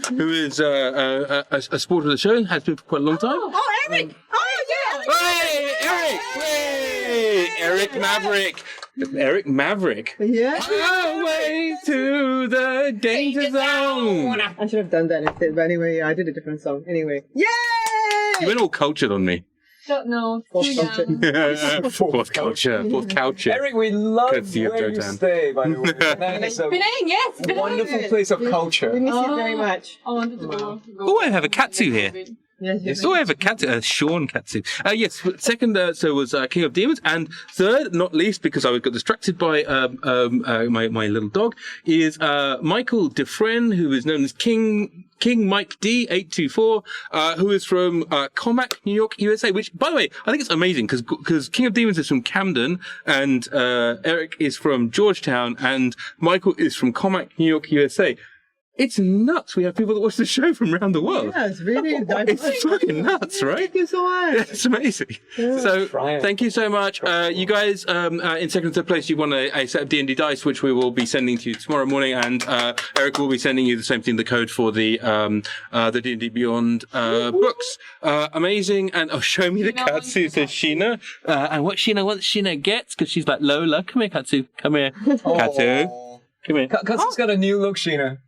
Who is a supporter of the show and has been for quite a long time. Oh, Eric! Hey, Eric! Hey, Eric Maverick! Eric Maverick. Yeah. Our way to the danger zone. I should have done that instead, but anyway, yeah, I did a different song. Anyway. Yay! You went all cultured on me. Don't know. Fourth Too culture. young. Fourth culture. Eric, we love Courtesy of where you Jotan. stay, by the way. Penang is a Penang, yes. Penang. wonderful place of We culture. miss it very much. I wanted to go. Oh, I have a katsu here. Yes, So I have a katsu, Sean katsu. Yes, second, so was King of Demons, and third, not least, because I got distracted by my little dog, is Michael Defren, who is known as King Mike D824, who is from Comac, New York, USA. Which, by the way, I think it's amazing because King of Demons is from Camden, and Eric is from Georgetown, and Michael is from Comac, New York, USA. It's nuts. We have people that watch the show from around the world. Yeah, it's really It's fucking nuts, right? Thank you so much. It's amazing. So, Trying. thank you so much. You guys, in second and third place, you won a set of D&D dice, which we will be sending to you tomorrow morning. And Eric will be sending you the same thing, the code for the D&D Beyond books. Amazing. And show me the katsu, says Sheena. And what Sheena gets, because she's like, Lola, come here, katsu. Come here. Katsu. Come here. Katsu's got a new look, Sheena.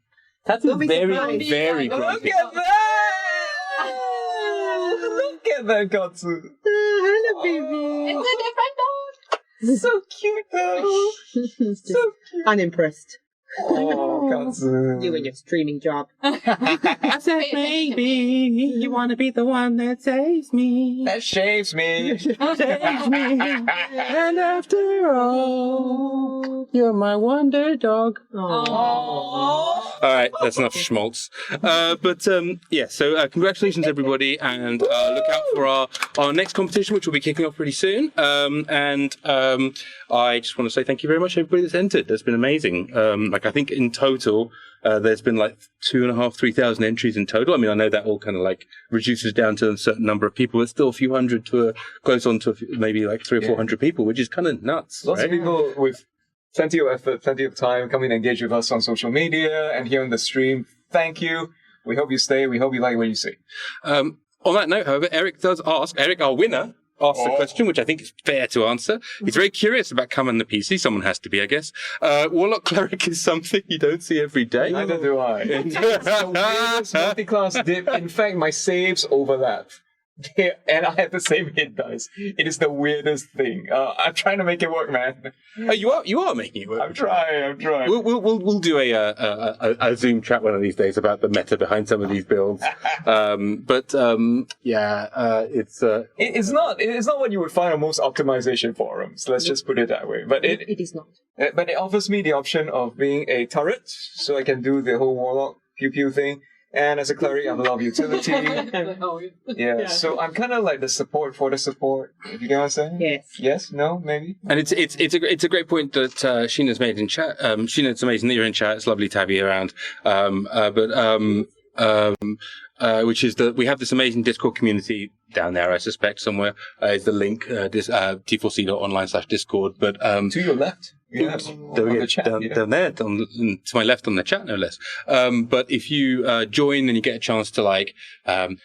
Katsu's Don't be very, surprised. very Look grumpy. at that! Look at that, Katsu. Hello, baby. It's a different dog. So cute, though. Just So cute. unimpressed. Oh, Katsu. You and your streaming job. I said, maybe you want to be the one that saves me. That shaves me. Saves me. And after all, you're my wonder dog. Aww. All right, that's enough schmaltz. So congratulations, everybody, and look out for our next competition, which will be kicking off pretty soon. I just want to say thank you very much, everybody that's entered. That's been amazing. I think in total, there's been like 2,500, 3,000 entries in total. I mean, I know that all kind of like reduces down to a certain number of people, but still a few hundred to close on to maybe like 300 or 400 people, which is kind of nuts. Lots right? of people with plenty of effort, plenty of time, come and engage with us on social media and here on the stream. Thank you. We hope you stay. We hope you like what you see. On that note, however, Eric does ask, our winner, asks a question which I think is fair to answer. He's very curious about Kaman the PC. Someone has to be, I guess. Warlock Cleric is something you don't see every day. Neither do I. It's the weirdest multi-class dip. In fact, my saves overlap. And I have the same hit dice. It is the weirdest thing. I'm trying to make it work, man. Oh, you are making it work. I'm trying. We'll do a Zoom chat one of these days about the meta behind some of these builds. It's not what you would find on most optimization forums. Let's just put it that way. But It is not. But it offers me the option of being a turret, so I can do the whole warlock pew pew thing. And as a cleric, I have a lot of utility. Yeah, so I'm kind of like the support for the support. If you get what I'm saying? Yes. Yes? No? Maybe? And it's a great point that Sheena's made in chat. Sheena, it's amazing that you're in chat. It's lovely to have you around. Which is that we have this amazing Discord community down there, I suspect, somewhere. Is the link, t4c.online/Discord. But, to your left. Yeah, down there, to my left on the chat, no less. But if you join and you get a chance to you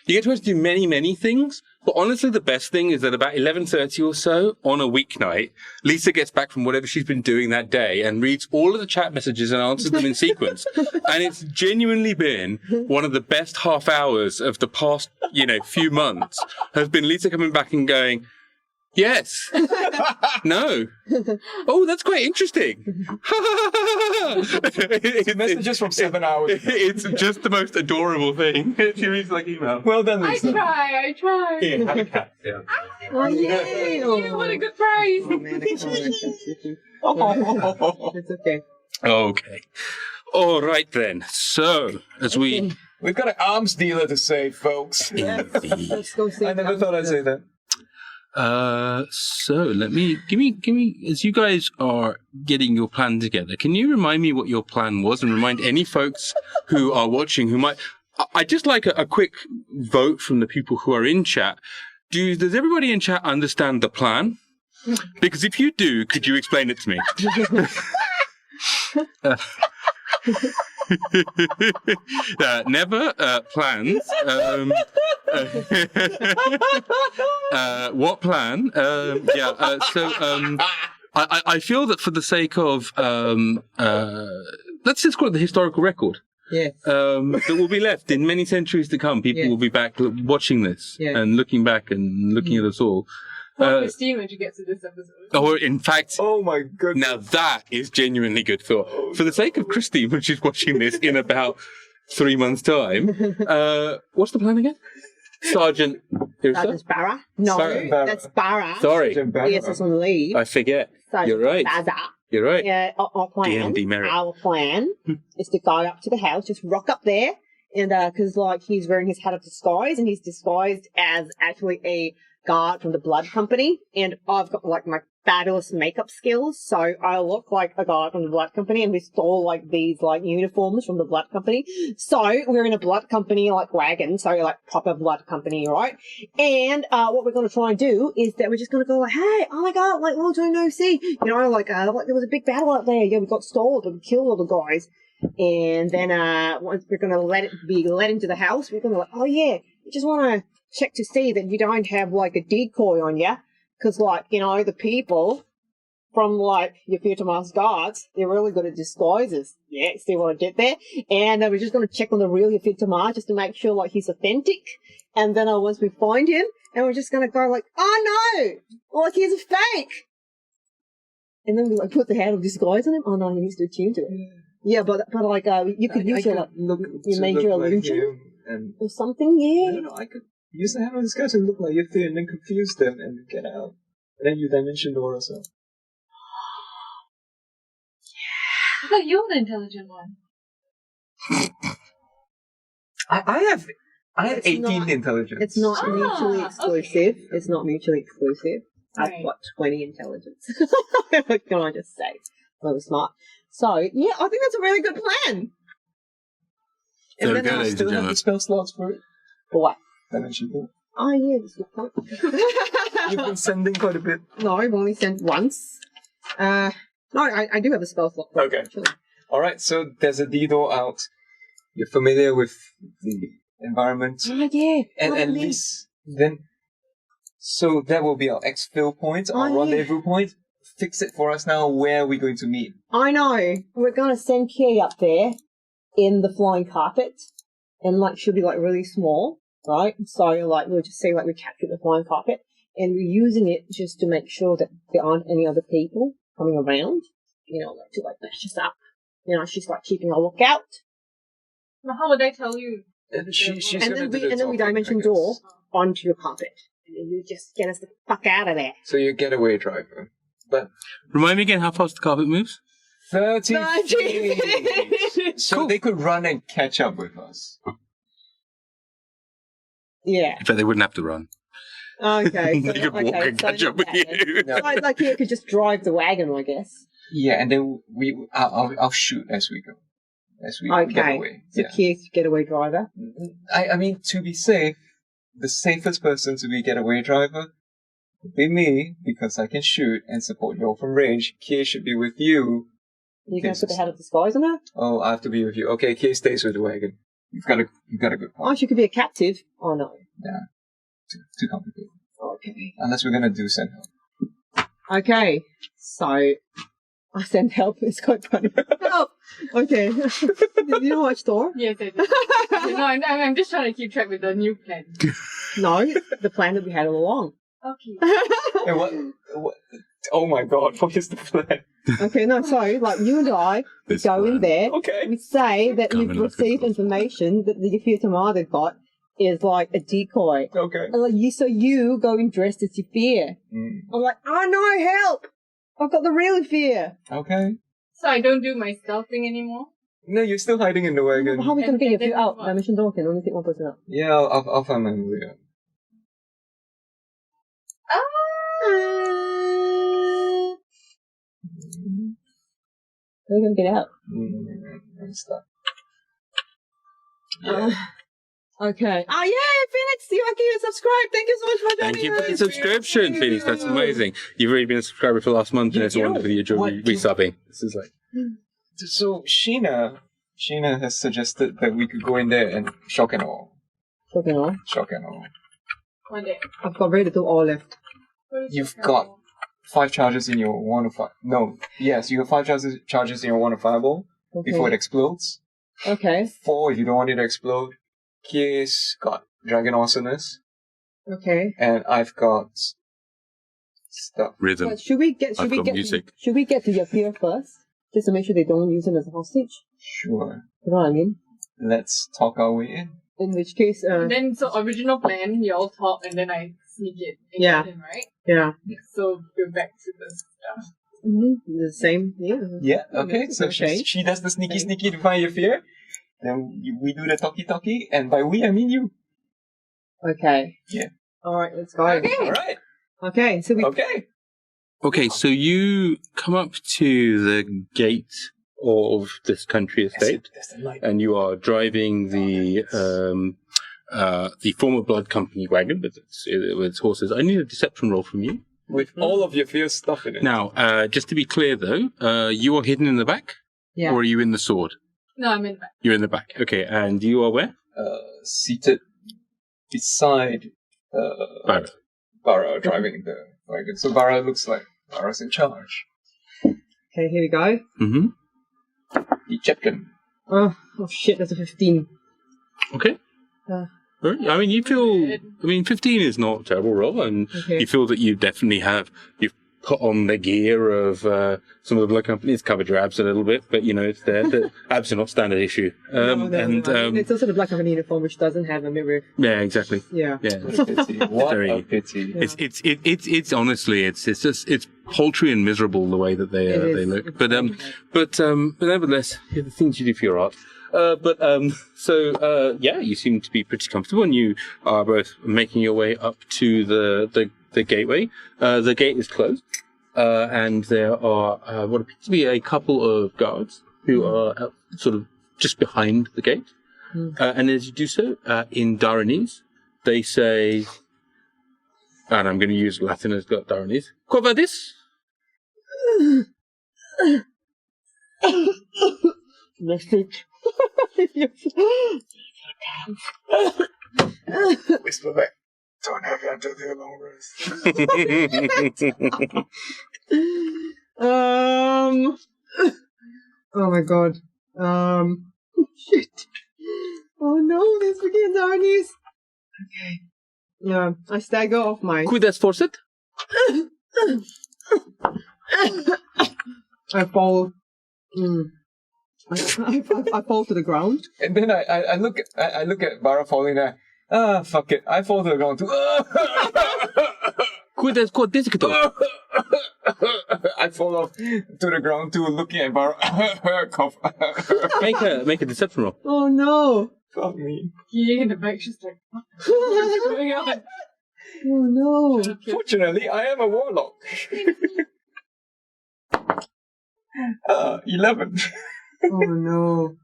get a chance to do many, many things. But honestly, the best thing is that about 11:30 or so on a weeknight, Lisa gets back from whatever she's been doing that day and reads all of the chat messages and answers them in sequence. And it's genuinely been one of the best half hours of the past, few months has been Lisa coming back and going, yes. No. Oh, that's quite interesting. It's messages from 7 hours. It's just the most adorable thing. She reads like email. Well done, Lisa. I try. Here, have a cat. Yeah. Oh, yay! Yeah, what a good prize. Oh, man, I can't. It's okay. Okay. All right then. So, as we... We've got an arms dealer to save, folks. Let's go see. I never thought I'd say that. So let me give me as you guys are getting your plan together, can you remind me what your plan was and remind any folks who are watching who might, I'd just like a quick vote from the people who are in chat. Does everybody in chat understand the plan? Because if you do, could you explain it to me? Never plans. What plan? I feel that for the sake of let's just call it the historical record. Yes. That will be left in many centuries to come. People will be back watching this and looking back and looking at us all. Christine when she gets to this episode. Or in fact, oh my goodness. Now that is genuinely good thought. For the sake of Christine when she's watching this in about 3 months' time, what's the plan again? Sergeant Yrsa? That's Barra. No, that's Barra. Sorry. Yes, it's on leave. I forget. You're right. You're right. Yeah, our plan. D&D merit. Our plan is to go up to the house, just rock up there, and because he's wearing his hat of disguise, and he's disguised as actually a guard from the blood company, and I've got my fabulous makeup skills, so I look like a guard from the blood company, and we stole these uniforms from the blood company. So we're in a blood company wagon, so proper blood company, right? And what we're going to try and do is that we're just going to go hey, oh my god, long time no see, there was a big battle out there. Yeah, we got stolen, but we killed all the guys. And then once we're going to be let into the house, we're going to oh yeah, we just want to check to see that you don't have a decoy on you, because the people from Yafir Thamar's guards, they're really good at disguises. Yeah, see what I did there? And we're just going to check on the real Yafir Thamar just to make sure he's authentic. And then once we find him, and we're just going to go oh no, he's a fake. And then we put the hat of disguise on him. Oh no, he needs to attune to it. Yeah, but you could use your major illusion or something. Yeah. No, I could use the hammer of disguise to look like Yafir and then confuse them and get out. And then you dimension door yourself. I thought you were the intelligent one. I have It's 18 not- intelligence. It's not Ah, mutually exclusive. It's not mutually exclusive. I've Right. got 20 intelligence. What can I just say? I'm smart. So, yeah, I think that's a really good plan. There we And go, then ladies and Still have gentlemen. the spell slots for it. for what? Dimension door. Oh, yeah, that's a good point. You've been sending quite a bit. No, I've only sent once. No, I do have a spell slot. Okay. Actually. All right, so there's a D-door out. You're familiar with the environment. Oh, yeah. And at probably. least then... So that will be our exfil point, our Oh, yeah. rendezvous point. Fix it for us now. Where are we going to meet? I know. We're going to send Kie up there in the flying carpet. And, like, she'll be, like, really small, right? So, like, we'll just say, like, we captured the flying carpet. And we're using it just to make sure that there aren't any other people coming around, you know, like, to, like, mess us up. You know, she's, like, keeping a lookout. But how would I tell you? She's And gonna then do we, the and then we talking, dimension I guess. door onto your carpet. And then you just get us the fuck out of there. So you getaway driver. But Remind me again how fast the carpet moves? 30 30 feet. So Cool. they could run and catch up with us. Yeah. But they wouldn't have to run. Okay. So, They could walk and catch up with you. No. Like you could just drive the wagon, I guess. Yeah, and then I'll shoot as we go. As we get Okay. away. So Yeah. Kie's getaway driver. I mean, to be safe, the safest person to be getaway driver would be me, because I can shoot and support you all from range. Kie should be with you. You gonna put the hat of disguise on her? Oh, I have to be with you. Okay, Kie stays with the wagon. You've got a good Oh, point. she could be a captive. Oh no. Too complicated. Okay. Unless we're gonna do send help. Okay. So I send help. It's quite funny. Help. Okay. Did you watch Thor? Yes, I did. No, I'm just trying to keep track with the new plan. No, the plan that we had all along. Okay. Hey, what? Oh my god, what is the plan? Okay, no, so like you and I This go in plan. there. Okay. We say that Come we've and look at received this. information that the Yafir Thamar they've got is like a decoy. Okay. And like you go in dressed as Yafir. Mm. I'm like, oh no, help! I've got the real Yafir. Okay. So I don't do my stealth thing ananymore? No, you're still hiding in the wagon. How are we going to get And then Yafir out? what? Dimension door can only take one person out. Yeah, I'll find my way out. How are we going to get out? I'm stuck. Okay. Oh yeah, Phoenix, you are subscribed. Thank you so much for joining Thank you for the us. subscription, Phoenix. That's amazing. You've already been a subscriber for the last month, and it's You know wonderful you're what? resubbing. This is like... So Sheena has suggested that we could go in there and shock and awe. Okay, on. Shock and awe. One day. I've got very little all left. You've got 5 charges in your wand of fire. No, yes, you have 5 charges in your wand of fireball Okay. before it explodes. Okay. 4 if you don't want it to explode. Kie's got dragon awesomeness, Okay. and I've got stuff. Rhythm. But should we get I've got music. should we get to Yafir first? Just to make sure they don't use him as a hostage? Sure. You know what I mean? Let's talk our way in. In which case, And then, so original plan, you all talk and then I sneak it and Yeah. get in, right? yeah. So we're back to the stuff. Mm-hmm. The same, yeah. Yeah, okay. That's So okay. she does the sneaky to find your fear. Then we do the talkie, and by we, I mean you. Okay. Yeah. Alright, let's go. Okay. Alright. Okay, so we Okay. Okay, so you come up to the gate of this country estate, That's the light. and you are driving the former blood company wagon with its horses. I need a deception roll from you. With all of your fear stuff in it. Now, just to be clear though, you are hidden in the back, yeah. or are you in the sword? No, I'm in back. You're in the back. Okay, and you are where? Seated beside Barra. Barra driving the wagon. So Barra looks like Barra's in charge. Okay, here we go. Mm-hmm. The captain. Oh shit, that's a 15. Okay. Uh. All right. I mean, you feel. I mean, 15 is not a terrible roll, and Okay. you feel that you definitely have. You've put on the gear of some of the blood companies, covered your abs a little bit, but it's there. The abs are not standard issue. No. It's also the Black Company uniform, which doesn't have a midriff. Yeah, exactly. Yeah. Yeah. What a pity. What Very- a pity. It's honestly it's paltry and miserable the way that they It is. look. But nevertheless, the things you do for your art. You seem to be pretty comfortable, and you are both making your way up to the gateway. The gate is closed, and there are what appears to be a couple of guards who are sort of just behind the gate. And as you do so, in Daranese, they say, and I'm going to use Latin as Daranese, "Quo vadis?" Message. Whisper back. Don't have you until the long rest. Oh my god. Shit. Oh no, this begins Arnie's. Okay. Yeah, I stagger off my. Quid est forset? I fall. I fall to the ground. And then I look at Barra falling there. Fuck it. I fall to the ground too. Quid est quod disicator? I fall off to the ground too, looking at Barra. Cough. Make a deception roll. Oh no. Fuck me. Yeah, in the back, she's like, what's going on? Oh no. Fortunately, I am a warlock. 11. Oh no.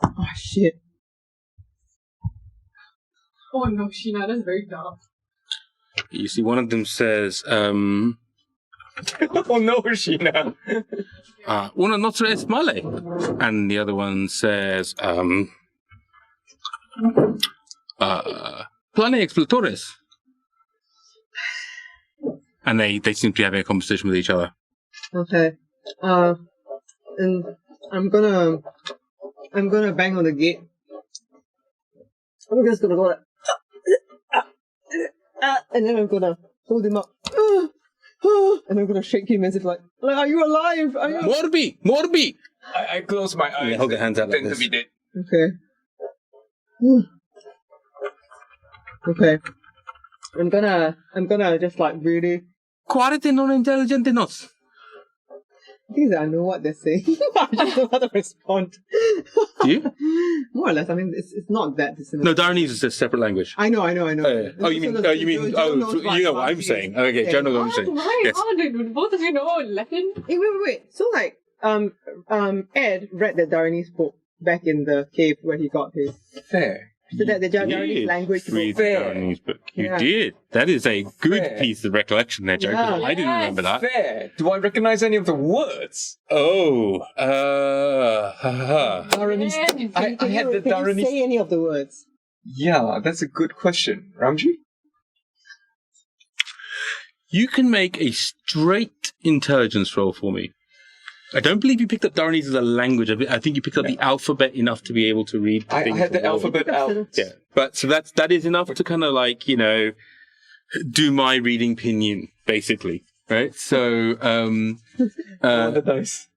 Oh shit. Oh no, Sheena, that's very dark. You see, one of them says, Oh no, Sheena. "Una nostra est male," and the other one says, "Plane explotores." And they seem to be having a conversation with each other. Okay. And I'm gonna bang on the gate. I'm just gonna go like, and then I'm gonna hold him up, and I'm gonna shake him as if like, are you alive? Are you? Morbi! I close my eyes. Yeah, hold your hands out like Tend to this. be dead. Okay. Okay. I'm gonna just like really. Quarite non intelligente nos. The thing is that I know what they're saying. I just don't know how to respond. Do you? More or less. I mean, it's not that dissimilar. No, Daranese is a separate language. I know. You mean what I'm saying. Okay, Joe knows what I'm saying. Oh my Yes. god, both of you know Latin? Hey, wait. So like, Ed read the Daranese book back in the cave where he got his. Fair. So that the Daranese language Read book. the Daranese book. You Yeah. did. That is a good Fair. piece of recollection there, Joe. 'cause Yeah. I didn't remember that. Fair. Do I recognize any of the words? Oh, Daranese. Yeah. I had the Can you Daranese. say any of the words? Yeah, that's a good question. Ramji? You can make a straight intelligence roll for me. I don't believe you picked up Daranese as a language. I think you picked up the alphabet enough to be able to read the I thing had the from all. alphabet out. Yeah, but so that is enough to kind of like do my reading pinion basically, right? So The dice.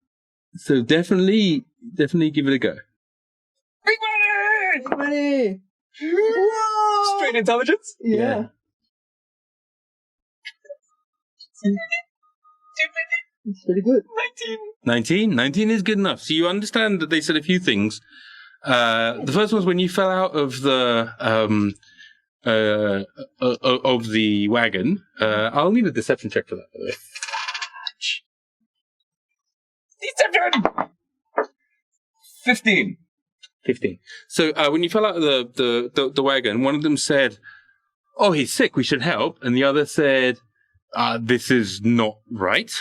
so definitely give it a go. Big money! Money. Whoa! Straight intelligence? Yeah. It's pretty good. 19 is good enough. So you understand that they said a few things. The first one was when you fell out of the wagon. I'll need a deception check for that, by the way. Deception! 15. 15. So when you fell out of the wagon, one of them said, "Oh, he's sick, we should help," and the other said, "This is not right."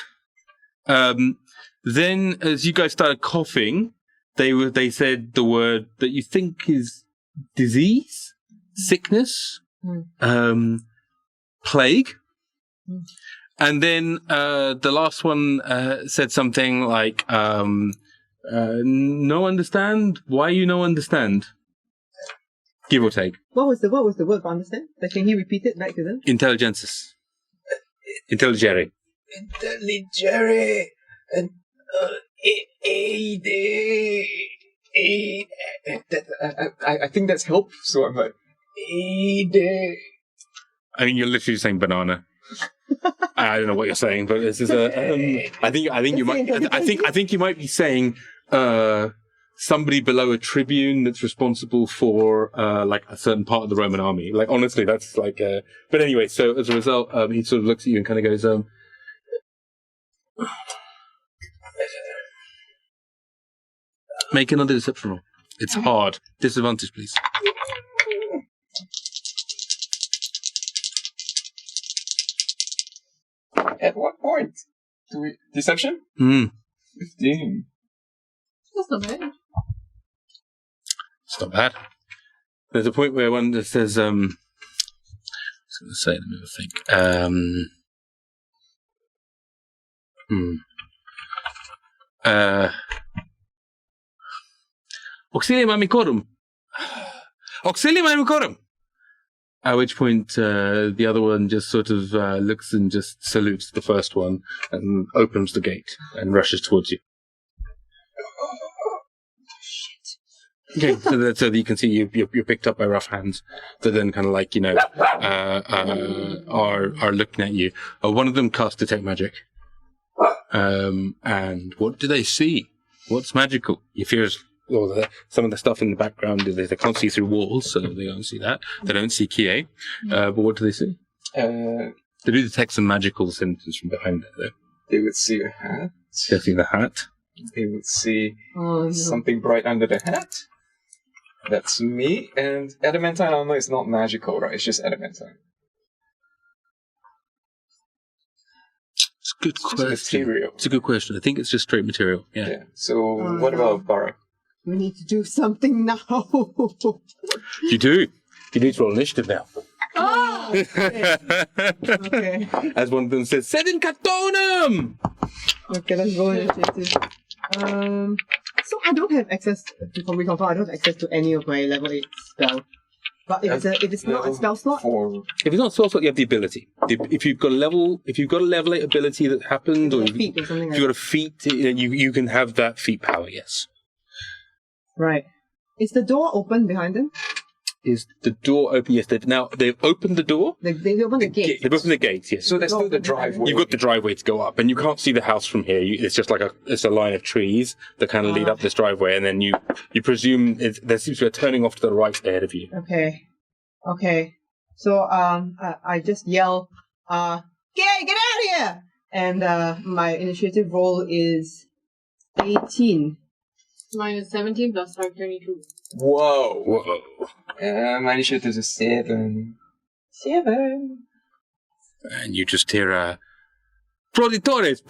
Then, as you guys started coughing, they said the word that you think is disease, sickness, plague, and then the last one said something like, "No understand? Why you no understand?" Give or take. What was the word for understand? Like, can he repeat it back to them? Intelligensis. Intelligere. Intelligere and I think that's help. So I'm like I mean, you're literally saying banana. I don't know what you're saying, but this is a. I think you might be saying somebody below a tribune that's responsible for like a certain part of the Roman army. Like honestly, that's like. But anyway, so as a result, he sort of looks at you and kind of goes, make another deception roll. It's hard. Disadvantage, please. At what point do we deception? 15. That's not bad. It's not bad. There's a point where one just says, I was going to say, let me think. Auxilium amicorum. Auxilium amicorum. At which point, the other one just sort of looks and just salutes the first one and opens the gate and rushes towards you. Okay, so that you can see you're picked up by rough hands that then kind of like, are looking at you. One of them casts Detect Magic. And what do they see? What's magical? Yafir's some of the stuff in the background, they can't see through walls, so they don't see that. They don't see Kie. But what do they see? They do detect some magical symptoms from behind it, though. They would see a hat. They see the hat. They would see something bright under the hat. That's me. And adamantine armor is not magical, right? It's just adamantine. It's a good question. Material. It's a good question. I think it's just straight material. Yeah. So what about Barra? We need to do something now. You do. You need to roll initiative now. Oh! Okay. As one of them says, Sedin Catonum! Okay, let's go initiative. So I don't have access to reconfirm. I don't have access to any of my level 8 spell. But if it's not a spell slot, if it's not a spell slot, you have the ability. If you've got a level 8 ability that happened, or if feat or something you've got a feat, you can have that feat power. Yes. Right. Is the door open behind them? Is the door open? Yes. They've opened the door. They opened the gate. They've opened the gate. Yes. So there's still the driveway. You've got the driveway to go up, and you can't see the house from here. It's just like a line of trees that kind of lead up this driveway, and then you presume there seems to be a turning off to the right ahead of you. Okay. So I just yell, get out of here! And my initiative roll is 18. Mine is 17 plus 22. Whoa. My initiative is 7. 7. And you just hear Proditores!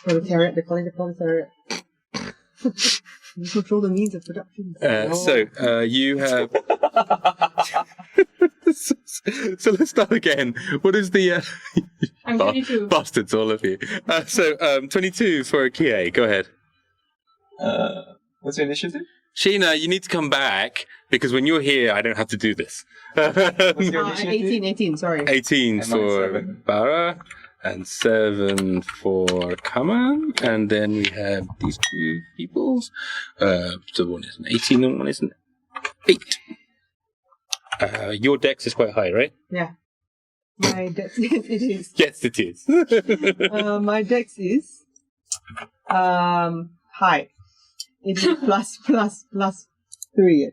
Proletariat, they're calling the proletariat. You control the means of production. So you have. So let's start again. What is the? I'm 22. Bastards, all of you. 22 for Kie. Go ahead. What's your initiative? Sheena, you need to come back because when you're here, I don't have to do this. What's your initiative? 18, sorry. 18 for Barra. And 7 for Kaman, and then we have these two peoples. So one is an 18 and one is an 8. Your dex is quite high, right? Yeah. My dex, it is. Yes, it is. My dex is high. It is plus 3.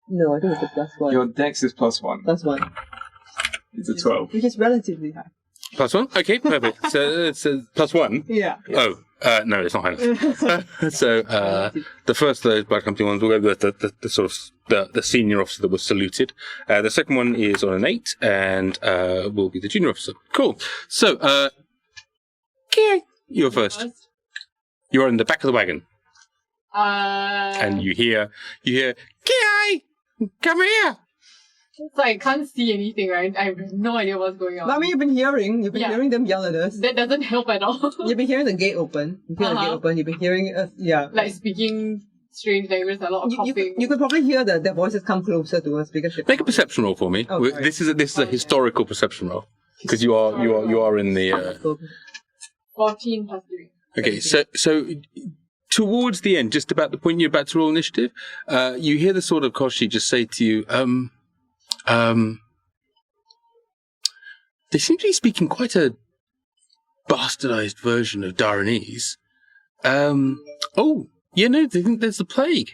No, I think it's a plus 1. Your dex is +1. Plus 1. It's a 12. Which is relatively high. +1? Okay, perfect. So it's a +1? Yeah. Oh, no, it's not high enough. So the first of those bad company ones, we'll go with the sort of the senior officer that was saluted. The second one is on an 8 and will be the junior officer. Cool. So, Kie, you're first. You're in the back of the wagon. And you hear, Kie, come here. So I can't see anything, right? I have no idea what's going on. I mean, you've been hearing them yell at us. That doesn't help at all. You've been hearing the gate open. You've been hearing us, Like speaking strange language, a lot of coughing. You could probably hear the voices come closer to us because Make a perception roll for me. Oh, sorry. This is a historical perception roll because you are in the. 14 plus 3. Okay, so towards the end, just about the point you're about to roll initiative, you hear the sort of Koshi just say to you, they seem to be speaking quite a bastardized version of Dharanese. Oh, yeah, no, they think there's the plague.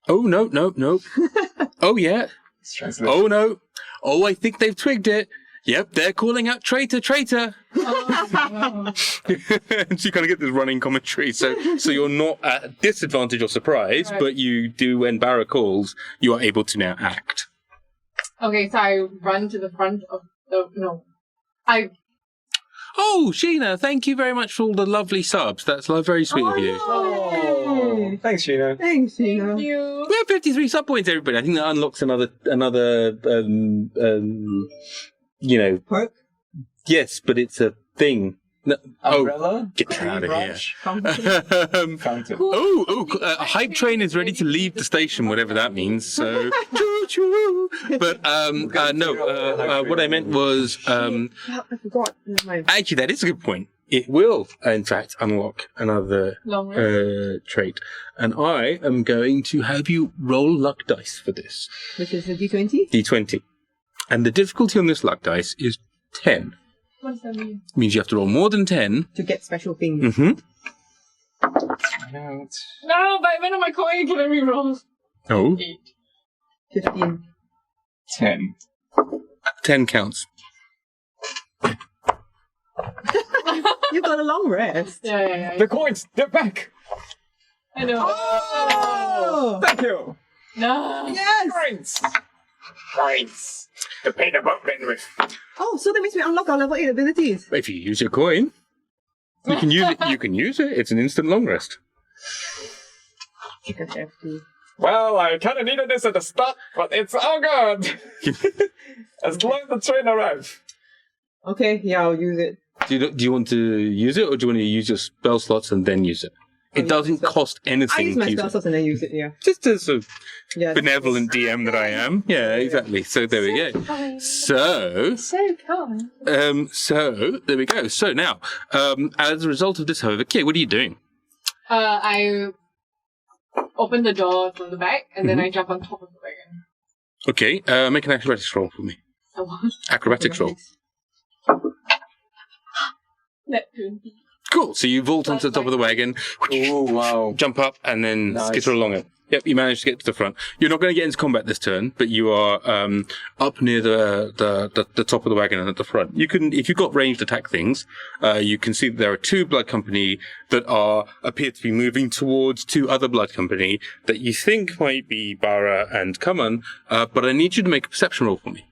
Oh, no. Oh, yeah. Oh, no. Oh, I think they've twigged it. Yep, they're calling out traitor. Oh. And so you kind of get this running commentary. So you're not at a disadvantage or surprise, Right. but you do, when Barra calls, you are able to now act. Okay, so I run to the front of the... No. Oh, Sheena, thank you very much for all the lovely subs. That's very sweet of you. Oh, thanks, Sheena. Thanks, Thank Sheena. you. We have 53 sub points, everybody. I think that unlocks another Perk. yes, but it's a thing. No, Umbrella? get out of here. Fountain. Hype train is ready to leave the station, whatever that means. So, choo-choo. But what I meant was, I forgot. Never mind. actually, that is a good point. It will, in fact, unlock another Long rest. trait, and I am going to have you roll luck dice for this. Which is a D20? D20, and the difficulty on this luck dice is 10. What does that mean? Means you have to roll more than 10. To get special things. Mm-hmm. No, but I went on my coin. Can I reroll? Oh, 8. 15. 10. 10 counts. You got a long rest. Yeah. The coins! They're back! I know. Oh! Thank you! No. Yes! Coins! Coins! To pay the boatman with. Oh, so that means we unlock our level 8 abilities. If you use your coin, you can use it. You can use it. It's an instant long rest. Because I have to. Well, I kinda needed this at the start, but it's all good! As long as the train arrives. Okay, yeah, I'll use it. Do you want to use it, or do you want to use your spell slots and then use it? It use doesn't spell- cost I anything use to my use spell it. slots and then use it, yeah. Just as a Yeah. benevolent DM that I am. Yeah, exactly. So there we go. So there we go. So now, as a result of this, however, Kie, what are you doing? I open the door from the back and then I jump on top of the wagon. Okay, make an acrobatics roll for me. I want Acrobatics roll. that 20. Cool. So you vault onto the top of the wagon, Oh, wow. jump up, and then Nice. skitter along it. Yep, you managed to get to the front. You're not going to get into combat this turn, but you are up near the top of the wagon and at the front. You can, if you've got ranged attack things, you can see that there are 2 blood company that appear to be moving towards 2 other blood company that you think might be Barra and Kaman. But I need you to make a perception roll for me.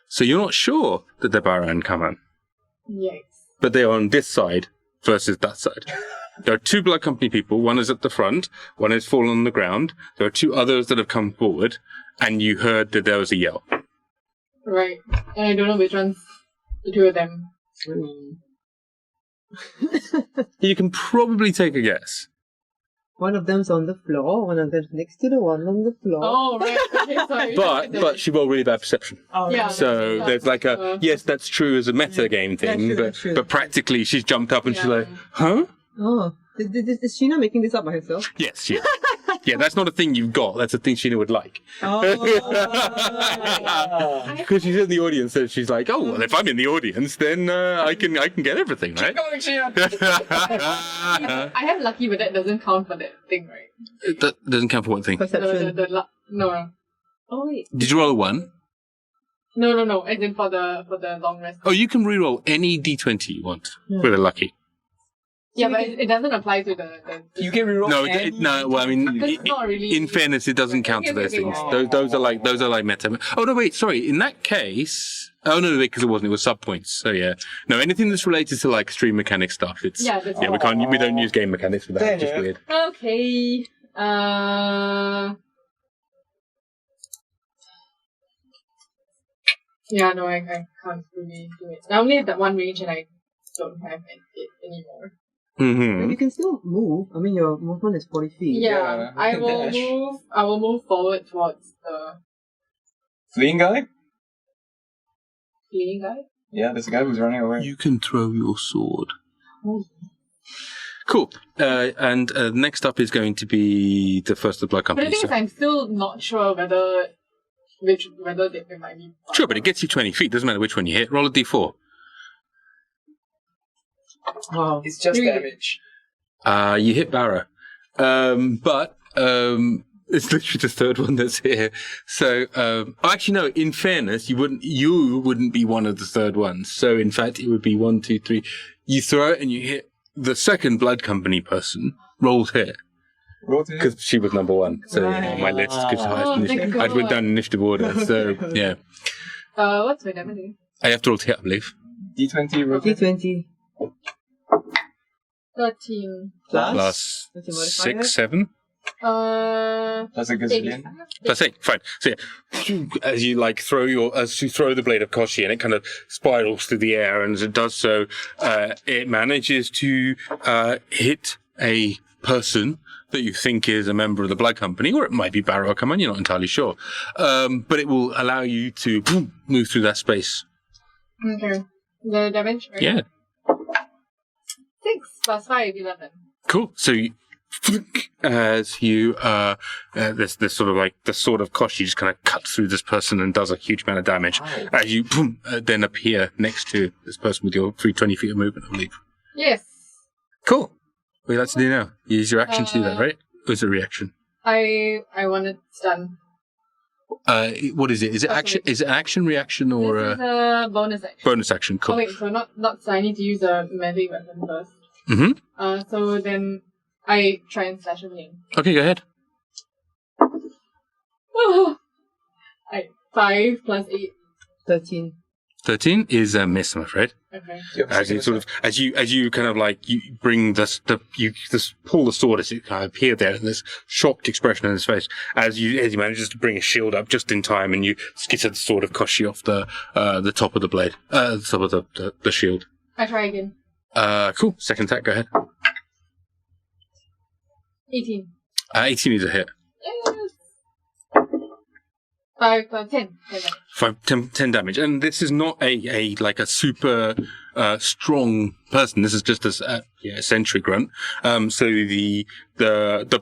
So you're not sure that they're Barra and Kaman, Yikes. but they're on this side versus that side. There are 2 blood company people. One is at the front. One is fallen on the ground. There are 2 others that have come forward, and you heard that there was a yell. Right. And I don't know which one's the 2 of them. You can probably take a guess. One of them's on the floor, one of them's next to the one on the floor. Oh, right. Okay, sorry. But she rolled really bad perception. Oh, Yeah. So there's like yes, that's true as a meta game thing, that's true. but practically she's jumped up and she's Yeah. like, huh? Oh. Is Sheena making this up by herself? Yes, yeah. Yeah, that's not a thing you've got. That's a thing Sheena would like. Oh. Because she's in the audience, so she's like, oh, well, if I'm in the audience, then I can get everything, right? Going, Sheena! I have lucky, but that doesn't count for that thing, right? That doesn't count for one thing. Perception. No. Oh, wait. Did you roll a 1? No. As in for the long rest. Oh, you can reroll any d20 you want with a lucky. Yeah, but it doesn't apply to the You can reroll No, any- no. Well, I mean, Because it's not really... in fairness, it doesn't count to those things. Those are like meta. Oh no, wait, sorry. In that case, oh no, because it wasn't. It was sub points. So yeah, no. Anything that's related to like stream mechanic stuff. It's Yeah, that's We don't use game mechanics for that. It's just Yeah. weird. Okay. Yeah, no, I can't really do it. I only have that one range and I don't have it anymore. And you can still move. I mean, your movement is 40 feet. Yeah, I you can will dash. move. I will move forward towards the Fleeing guy? fleeing guy. Yeah, there's a guy who's running away. You can throw your sword. Oh. Cool. And next up is going to be the first of the Blood But the Company. thing is, I'm still not sure whether they might be. Sure, but it gets you 20 feet. Doesn't matter which one you hit. Roll a d4. Wow. It's just Three. damage. You hit Barra. But it's literally the third one that's here. So, actually, no, in fairness, you wouldn't be one of the third ones. So, in fact, it would be 1, 2, 3. You throw it and you hit the second Blood Company person. Rolls hit. Roll to hit. Because she was number one. So, Right. on my list, because thank I'd went God. down initiative order. So, yeah. What's my damage? I have to roll to hit, I believe. D20 roll. D20 13. Plus What's your modifier? 6, 7. That's a gazillion. That's it. Fine. So yeah, as you throw the blade of Koshi, and it kind of spirals through the air, and as it does so, it manages to hit a person that you think is a member of the Blood Company, or it might be Barra or Kaman, you're not entirely sure. But it will allow you to move through that space. Okay. The damage? Right? Yeah. 6 plus 5, 11. Cool. So as you this sort of the sword of Koshi just kind of cuts through this person and does a huge amount of damage. As you then appear next to this person with your 320 feet of movement, I believe. Yes. Cool. What do you like to do now? You use your action to do that, right? Or is it a reaction? I want it stun. What is it? Is it action? Is it action, reaction, or This is a bonus action. bonus action? Cool. Oh wait, so not so I need to use a melee weapon first. Mm-hmm. So then I try and slash him in. Okay, go ahead. 5 plus 8. 13. 13 is a miss, I'm afraid. Okay. As you as you kind of you bring you pull the sword as it kind of appeared there, and this shocked expression on his face as he manages to bring his shield up just in time, and you skitter the sword of Koshi off the top of the blade, the top of the shield. I try again. Cool. Second attack, go ahead. 18. 18 is a hit. Yes. 5 plus 10. 10 damage, and this is not a super strong person. This is just a sentry grunt. So the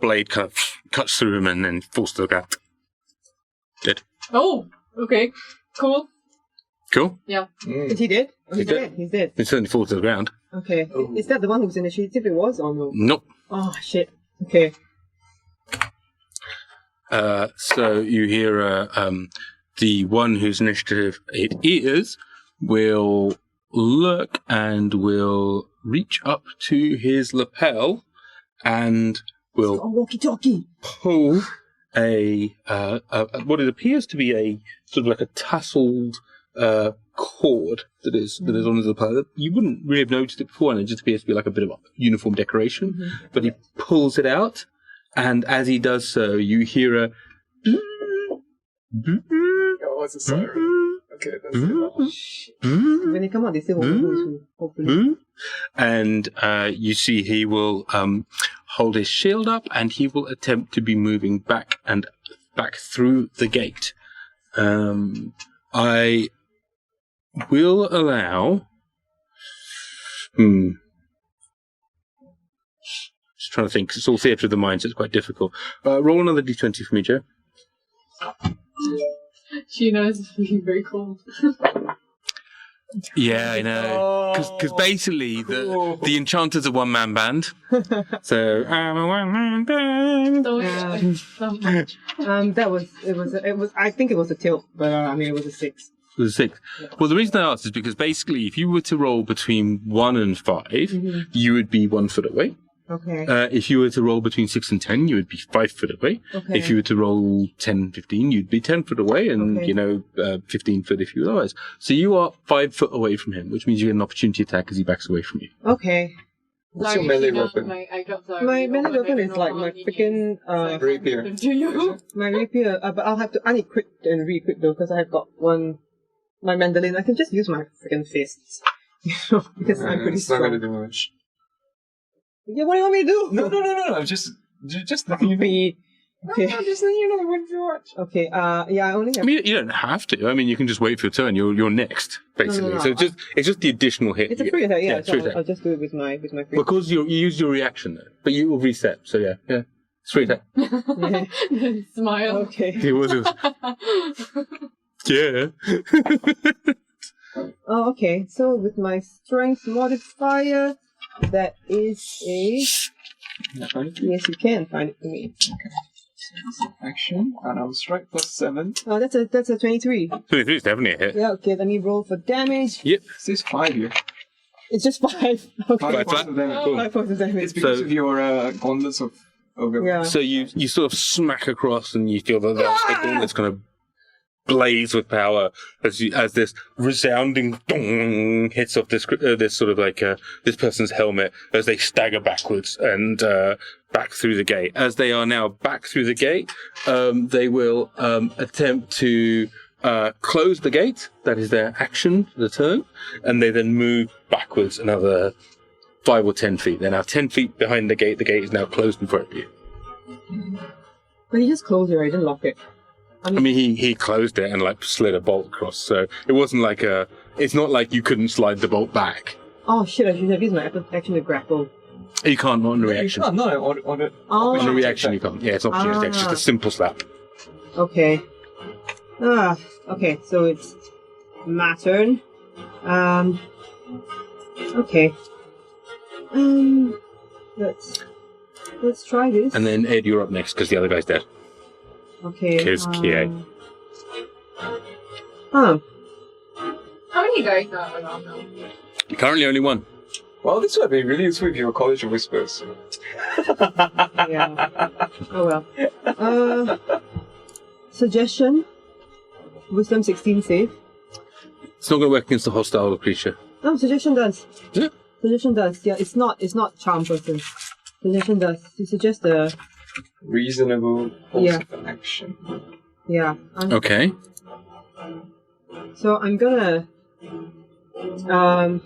blade kind of cuts through him and then falls to the ground. Dead. Oh, okay. Cool. Cool. Yeah. Is he dead? Oh, he's He's dead. dead. He's dead. It certainly falls to the ground. Okay. Is that the one whose initiative it was or no? Nope. Oh, shit. Okay. So you hear the one whose initiative it is will look and will reach up to his lapel and will Oh, walkie-talkie. pull a what it appears to be a sort of like a tasseled cord that is on his lapel. You wouldn't really have noticed it before, and it just appears to be like a bit of a uniform decoration. Mm-hmm. But he pulls it out, and as he does so, you hear a Oh, it's a siren. Okay, that's it. When they come out, they say who, hopefully. and you see he will hold his shield up, and he will attempt to be moving back through the gate. I will allow. Just trying to think. 'Cause it's all theatre of the mind, so it's quite difficult. Roll another d20 for me, Joe. Sheena is feeling very cold. Yeah, I know. Because basically, the Enchanters are one-man band. So, I'm a one-man band. So, Yeah. so much. It was. I think it was a tilt, but I mean, it was a 6. It was a 6. Well, the reason I asked is because basically, if you were to roll between 1 and 5, you would be 1 foot away. Okay. If you were to roll between 6 and 10, you would be 5 foot away. Okay. If you were to roll 10, 15, you'd be 10 foot away, and, Okay. 15 foot if you were otherwise. So you are 5 foot away from him, which means you get an opportunity attack as he backs away from you. Okay. What's your melee weapon? I dropped the My melee weapon is like my freaking Rapier. Do you? my rapier, but I'll have to unequip and re-equip though because I've got my mandolin. I can just use my freaking fists, because I'm pretty It's not strong. going to do much. Yeah, what do you want me to do? No. Just letting you know. Okay. No, just letting you know what you watch. Okay. Yeah, I only have. I mean, you don't have to. I mean, you can just wait for your turn. You're next, basically. No. So it's just the additional hit. It's a you free get. attack. Yeah, it's so free attack. I'll just do it with my free. Because you use your reaction though, but you will reset. So yeah, it's free attack. Smile. Okay. It was. Yeah. Oh, okay. So with my strength modifier, that is a. Yes, you can find it for me. Action, and I'll strike +7. Oh, that's a 23. 23 is definitely a hit. Yeah. Okay. Let me roll for damage. Yep. It says 5 here. It's just 5. Okay. 5 points flat? of damage. Oh. 5 points of damage. It's because So- of your gauntlets of Yeah. So you sort of smack across, and you feel that the gauntlet's kind of blaze with power as this resounding dong hits off this sort of like this person's helmet as they stagger backwards and back through the gate. As they are now back through the gate, they will attempt to close the gate. That is their action for the turn, and they then move backwards another 5 or 10 feet. They're now 10 feet behind the gate. The gate is now closed in front of you. But he just closed it, right? He didn't lock it. I mean, he closed it and like slid a bolt across, so it wasn't like it's not like you couldn't slide the bolt back. Oh shit! I should have used my action to grapple. You can't on the reaction. Oh, no, on it. Oh. On the reaction, you can't. Yeah, it's not opportunity. It's just a simple slap. Okay. Okay. So it's my turn. Okay. Let's try this. And then Ed, you're up next because the other guy's dead. Okay. Here's Kie. Huh. How many guys are around now? Currently, only one. Well, this would be really useful if you were College of Whispers. Yeah. Oh well. Suggestion. Wisdom 16 save. It's not going to work against a hostile creature. No, suggestion does. Yeah. Suggestion does. Yeah, it's not charm person. Suggestion does. You suggest the. Reasonable course of action. Yeah. Okay. So I'm gonna. I'm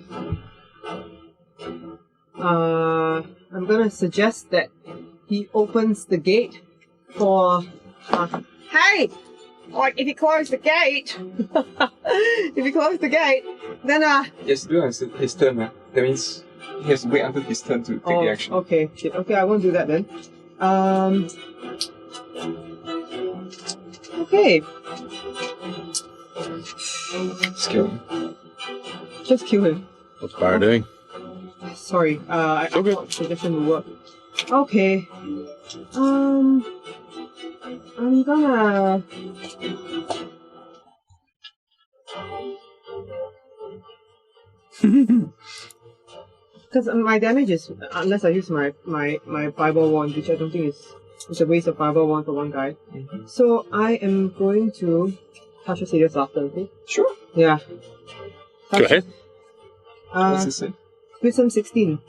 gonna suggest that he opens the gate for. Hey! Like, if you close the gate, then Yes, do it. His turn, man. That means he has to wait until his turn to take the action. Okay, shit. Okay, I won't do that then. Okay. Skill him. Just kill him. What's Barra doing? Sorry, I Okay. thought suggestion would work. Okay. I'm gonna. Because my damage is, unless I use my fireball wand, which I don't think is, it's a waste of fireball wand for one guy. Mm-hmm. So I am going to touch a serious laughter, okay? Sure. Yeah. Go ahead. What's this say? Wisdom 16.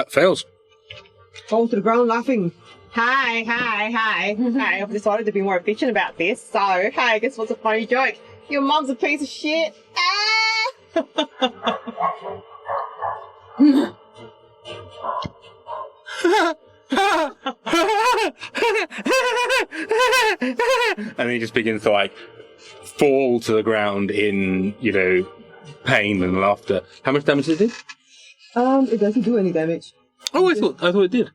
Fails. Fall to the ground laughing. Hi. I've decided to be more efficient about this, so, hey, guess what's a funny joke? Your mom's a piece of shit. And he just begins to like fall to the ground in, pain and laughter. How much damage did it do? It doesn't do any damage. Oh, I thought it did.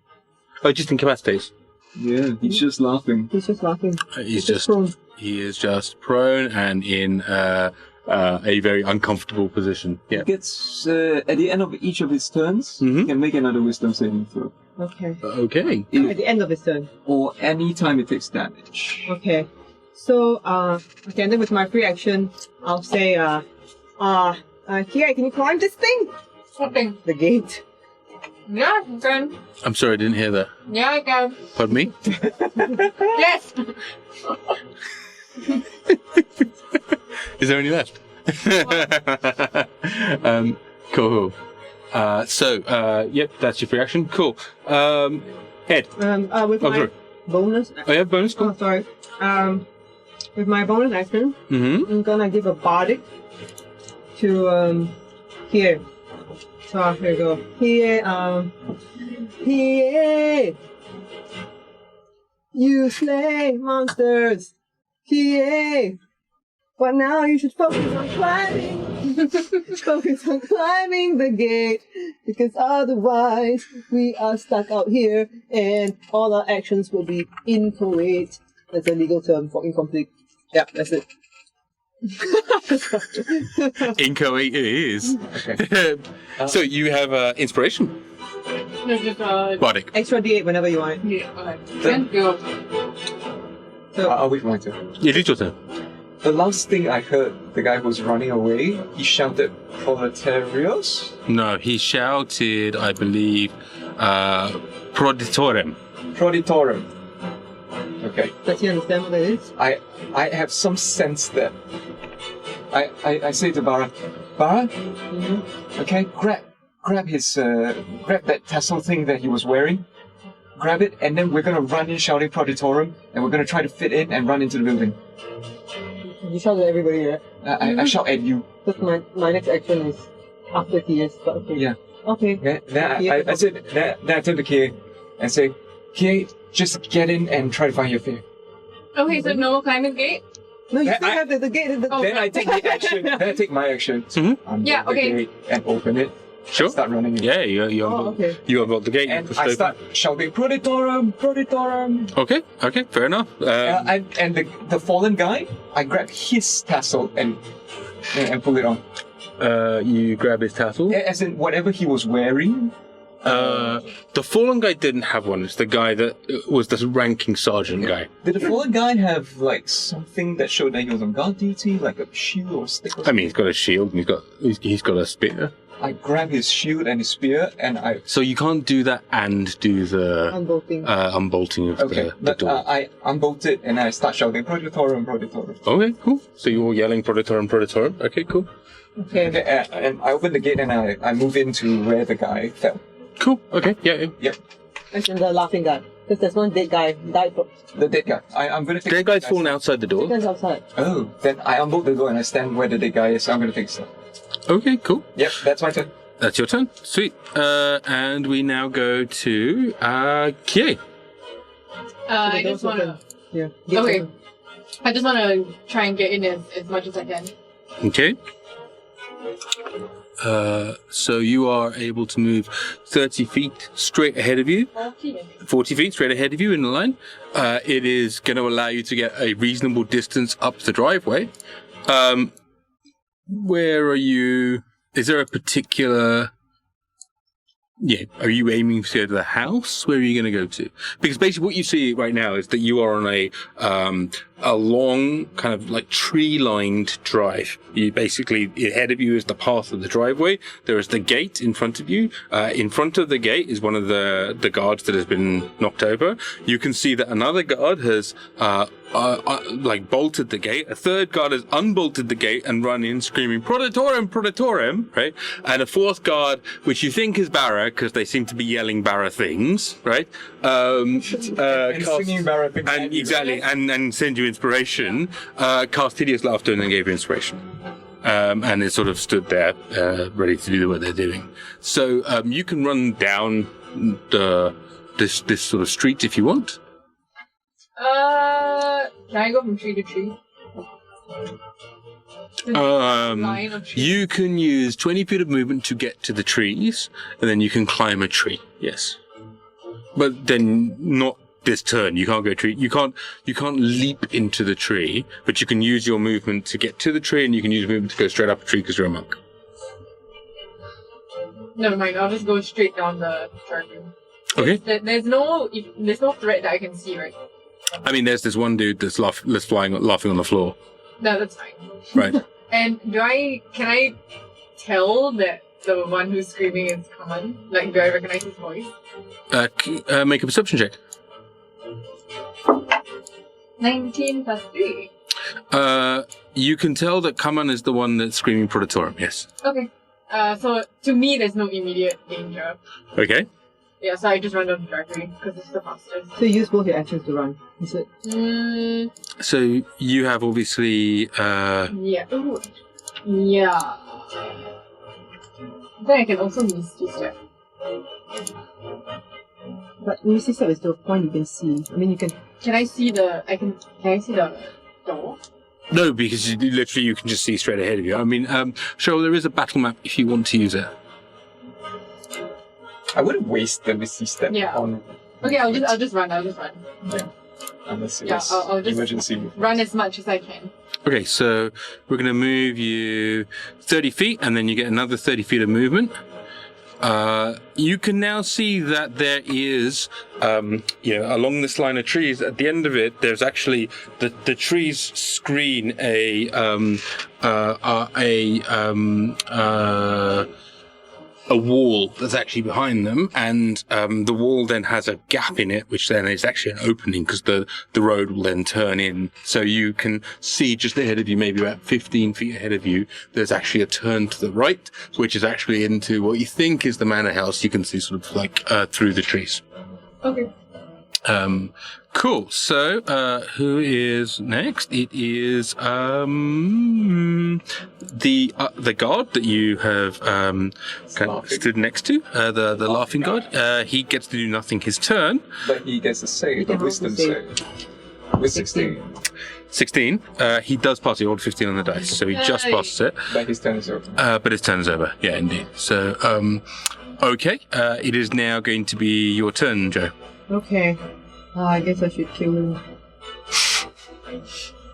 Oh, it just incapacitates. Yeah, he's just laughing. He's just laughing. He's just just prone. he is just prone and in a very uncomfortable position. Yeah. He gets, at the end of each of his turns, he Mhm. can make another wisdom saving throw. Okay. Okay. At the end of his turn. Or any time it takes damage. Okay. So, okay, and then with my free action, I'll say, Kie, can you climb this thing? What thing? The gate. Yeah, I can. I'm sorry, I didn't hear that. Yeah, I can. Pardon me? Yes! Is there any left? Cool. Yep, that's your free action. Cool. Ed. With my sorry. bonus. Oh, you have bonus? Cool. Oh, sorry. With my bonus action, Mm-hmm. I'm gonna give a bardic to Kie. So here we go. Kie, Kie, you slay monsters. Kie, but now you should focus on climbing. Focus on climbing the gate, because otherwise we are stuck out here, and all our actions will be inchoate. That's a legal term for incomplete. Yeah, that's it. Inchoate it is. So you have inspiration. No, just Bardic. Extra D8 whenever you want it. yeah. Okay. Then go. So, I'll wait for my turn. Yeah, it's your turn. The last thing I heard, the guy who was running away, he shouted proletarios. No, he shouted, I believe, proditorem. Proditorum. Okay. does he understand what that is? I have some sense that I say to Barra, Barra, okay, grab his grab that tassel thing that he was wearing, grab it, and then we're gonna run in shouting Proditorum, and we're gonna try to fit in and run into the building. You shout at everybody, right? I shout at you. Because my next action is after TS, but okay. Yeah. Okay. Then I said, then I turn to Kie and say, Kie, just get in and try to find your fear. Okay, so no climbing gate. No, you Then still I- have the gate. Oh. Then I take the action. Then I take my action. Unlock Yeah, the okay. gate and open it. Sure. Start running it. Yeah, you Oh, okay. you unlock the gate. And push I it open. start shouting Proditorum, Proditorum. Okay, fair enough. And the fallen guy, I grab his tassel and pull it on. You grab his tassel. Yeah, as in whatever he was wearing. The fallen guy didn't have one. It's the guy that was the ranking sergeant guy. Did the fallen guy have like something that showed that he was on guard duty, like a shield or stick? Or I mean, he's got a shield and he's got a spear. I grab his shield and his spear and I. So you can't do that and do the Unbolting. unbolting of Okay, the but door. I unbolt it and I start shouting Proditorum, Proditorum. Okay, cool. So you're all yelling Proditorum, Proditorum. Okay, cool. Okay. Okay, and I open the gate and I move into where the guy fell. Cool. Okay. Yeah. Yep, And the laughing guy. Because there's one dead guy died from. the dead guy. I'm gonna take. Dead guy's the fallen outside the door. Guys outside. Oh, then I unbolt the door and I stand where the dead guy is. I'm gonna take stuff. Okay, cool. Yep, that's my turn. That's your turn. Sweet. And we now go to Kie. I just wanna. Yeah. Okay. I just wanna try and get in as much as I can. Okay. So you are able to move 30 feet straight ahead of you, 40 feet straight ahead of you in the line. It is going to allow you to get a reasonable distance up the driveway. Where are you? Is there a particular... Yeah, are you aiming to go to the house? Where are you going to go to? Because basically what you see right now is that you are on a long, kind of like tree-lined drive. You basically, ahead of you is the path of the driveway. There is the gate in front of you. In front of the gate is one of the guards that has been knocked over. You can see that another guard has like bolted the gate. A third guard has unbolted the gate and run in screaming Proditorum, Proditorum, right? And a fourth guard, which you think is Barra, because they seem to be yelling Barra things, right? And singing Barra things. And exactly, and send you inspiration, cast hideous laughter and then gave you inspiration. And it sort of stood there, ready to do what they're doing. So you can run down this sort of street if you want. Can I go from tree to tree? Line of trees. You can use 20 feet of movement to get to the trees, and then you can climb a tree. Yes, but then not this turn. You can't go tree. You can't leap into the tree, but you can use your movement to get to the tree, and you can use movement to go straight up a tree because you're a monk. Never mind. I'll just go straight down the driveway. Okay. There's no threat that I can see, right? I mean, there's this one dude that's laughing on the floor. No, that's fine. Right. And can I tell that the one who's screaming is Kaman? Like, do I recognize his voice? Make a perception check. 19 plus 3. You can tell that Kaman is the one that's screaming Proditorum. Yes. Okay. So to me, there's no immediate danger. Okay. Yeah, so I just run down the driveway because it's the fastest. So you use both your actions to run, is it? So you have obviously Yeah. Ooh. Yeah. Then I can also misty step. But Misty Step is to a point you can see. I mean, you can. Can I see the? Can I see the door? No, because you can just see straight ahead of you. I mean, Cheryl, there is a battle map if you want to use it. I wouldn't waste the misty step on. Okay, I'll just run. Yeah. Unless it was I'll just emergency. run as much as I can. Okay, so we're going to move you 30 feet, and then you get another 30 feet of movement. You can now see that there is, along this line of trees, at the end of it, there's actually the trees screen a wall that's actually behind them, and the wall then has a gap in it, which then is actually an opening because the road will then turn in. So you can see just ahead of you, maybe about 15 feet ahead of you, there's actually a turn to the right, which is actually into what you think is the manor house. You can see sort of like through the trees. Okay. Cool. So, who is next? It is the god that you have kind of stood next to, the laughing god. He gets to do nothing his turn. But he gets a save, a wisdom save. With 16. 16. He does pass. He rolled 15 on the dice, so he just passes it. But his turn is over. But his turn is over. Yeah, indeed. So, okay. It is now going to be your turn, Joe. Okay. I guess I should kill him.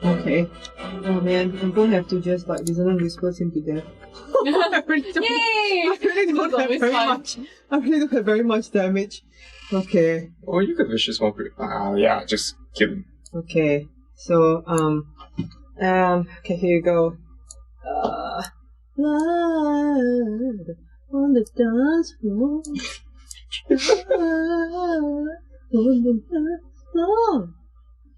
Okay. Oh man, I'm gonna have to just like resonant whispers him to death. Yay! I really don't have very much. I really don't have very much damage. Okay. Or you could vicious one. Yeah, just kill him. Okay. So okay, here you go. Blood on the dance floor. On the dance floor.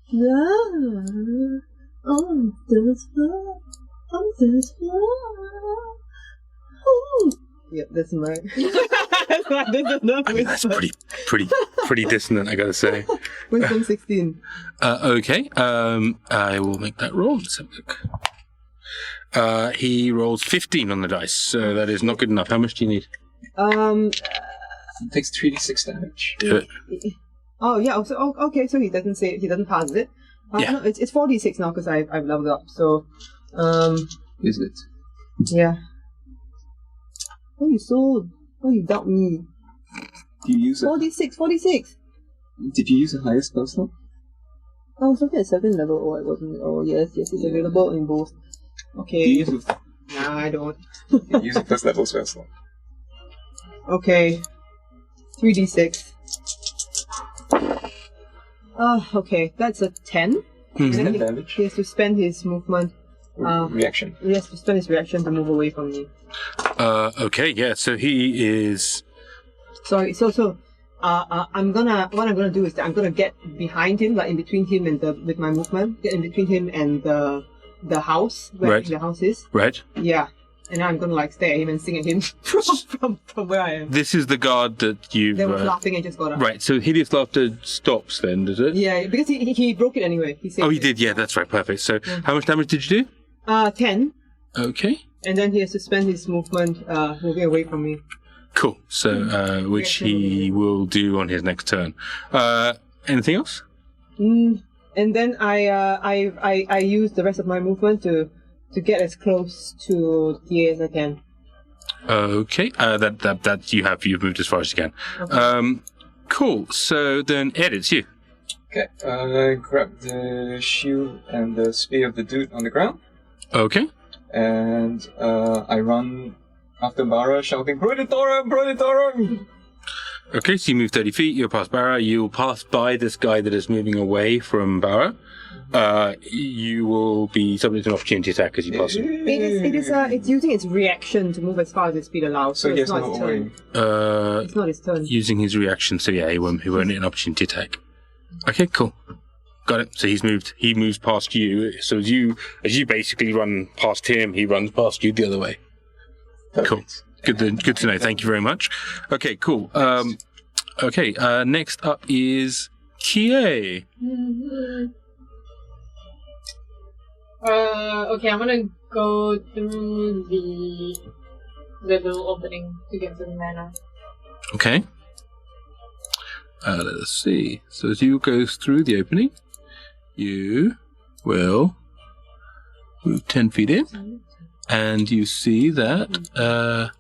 Blood on the dance floor. On the dance floor. Ooh. Yep, that's mine. That's pretty dissonant, I gotta say. Wisdom 16. Okay. I will make that roll. Let's have a look. He rolls 15 on the dice, so that is not good enough. How much do you need? It takes 3d6 damage. Do it. Oh yeah. So okay. So he doesn't pass it. Yeah. No, it's 4d6 now because I've leveled up. So Is it? yeah. Oh, you doubt me. Do you use 46. Did you use a higher spell slot? I was looking at 7th level. Oh, it wasn't. Oh, yes, it's available in both. Okay. Do you use a, Nah, I don't. you use a first level spell slot? Okay. 3d6. Oh, okay. That's a 10. Mhm. 10 damage. He has to spend his movement. Reaction. He has to spend his reaction to move away from me. Okay, yeah, so he is... Sorry, what I'm gonna do is that I'm gonna get behind him, like in between him and with my movement, get in between him and the house, where Right. the house is. Right? Yeah. And now I'm gonna like stare at him and sing at him from where I am. This is the guard that you've... They were laughing and just got up. Right, so hideous laughter stops then, does it? Yeah, because he broke it anyway. He saved Oh, he it. did, yeah, that's right, perfect. So how much damage did you do? 10. Okay. And then he has to spend his movement moving away from me. Cool. So, which he will do on his next turn. Anything else? And then I use the rest of my movement to get as close to Kie as I can. Okay. You've moved as far as you can. Okay. Cool. So then, Ed, it's you. Okay, grab the shield and the spear of the dude on the ground, Okay. and I run after Barra, shouting, Proditorum! Proditorum! Okay, so you move 30 feet, you'll pass Barra, you'll pass by this guy that is moving away from Barra. You will be subject to an opportunity attack as you pass him. It's using its reaction to move as far as its speed allows. So he it's has not no its turn. way. It's not his turn. Using his reaction, so yeah, he won't hit an opportunity attack. Okay, cool. Got it. So he moves past you. So as you basically run past him, he runs past you the other way. Perfect. Cool. Good to know. Thank you very much. Okay, cool. Okay, next up is Kie. Okay, I'm gonna go through the the little opening to get to the manor. Okay. Let us see. So as you go through the opening, you will move 10 feet in, and you see that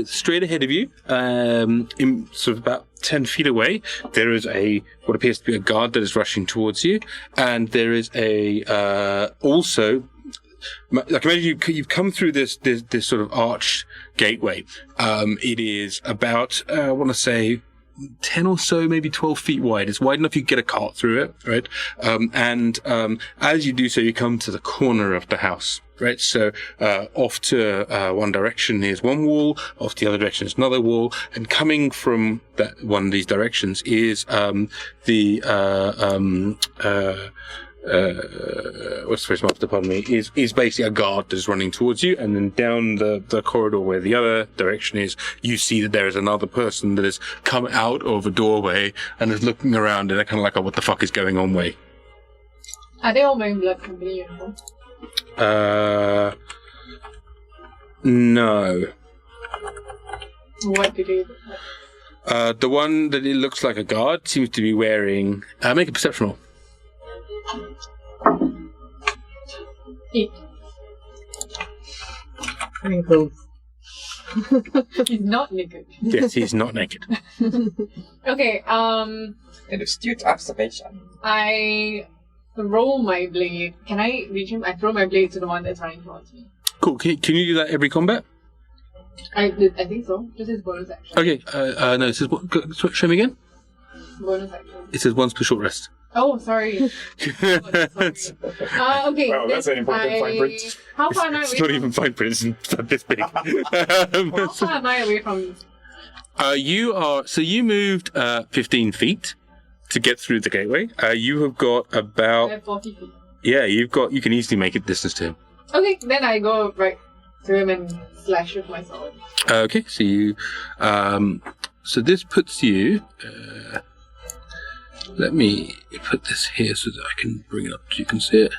straight ahead of you, in sort of about 10 feet away, there is what appears to be a guard that is rushing towards you, and there is also. Like imagine you've come through this sort of arched gateway. It is about I want to say 10 or so, maybe 12 feet wide. It's wide enough you can get a cart through it, right? And as you do so, you come to the corner of the house, right? So off to one direction is one wall, off the other direction is another wall, and coming from that one of these directions is what's the master, pardon me, is basically a guard that's running towards you, and then down the corridor where the other direction is, you see that there is another person that has come out of a doorway and is looking around in a kind of like a what the fuck is going on way. Are they all wearing blood company uniform? No. What do they look like? The one that it looks like a guard seems to be wearing, make a perception roll. 8. Pretty close. He's not naked. Yes, he's not naked. Okay, An astute observation. I roll my blade. Can I reach him? I throw my blade to the one that's running towards me. Cool. Can you do that every combat? I think so. Just his bonus action. Okay. No, it says show me again. Bonus action. It says once per short rest. Oh, sorry. Okay. Wow, that's an important fine print. How far am I away? It's not even fine print. It's not this big. How far am I away from? You moved 15 feet to get through the gateway. You have got I about have 40 feet. you can easily make it distance to him. Okay, then I go right to him and slash with my sword. Okay, so you so this puts you. Let me put this here so that I can bring it up so you can see it.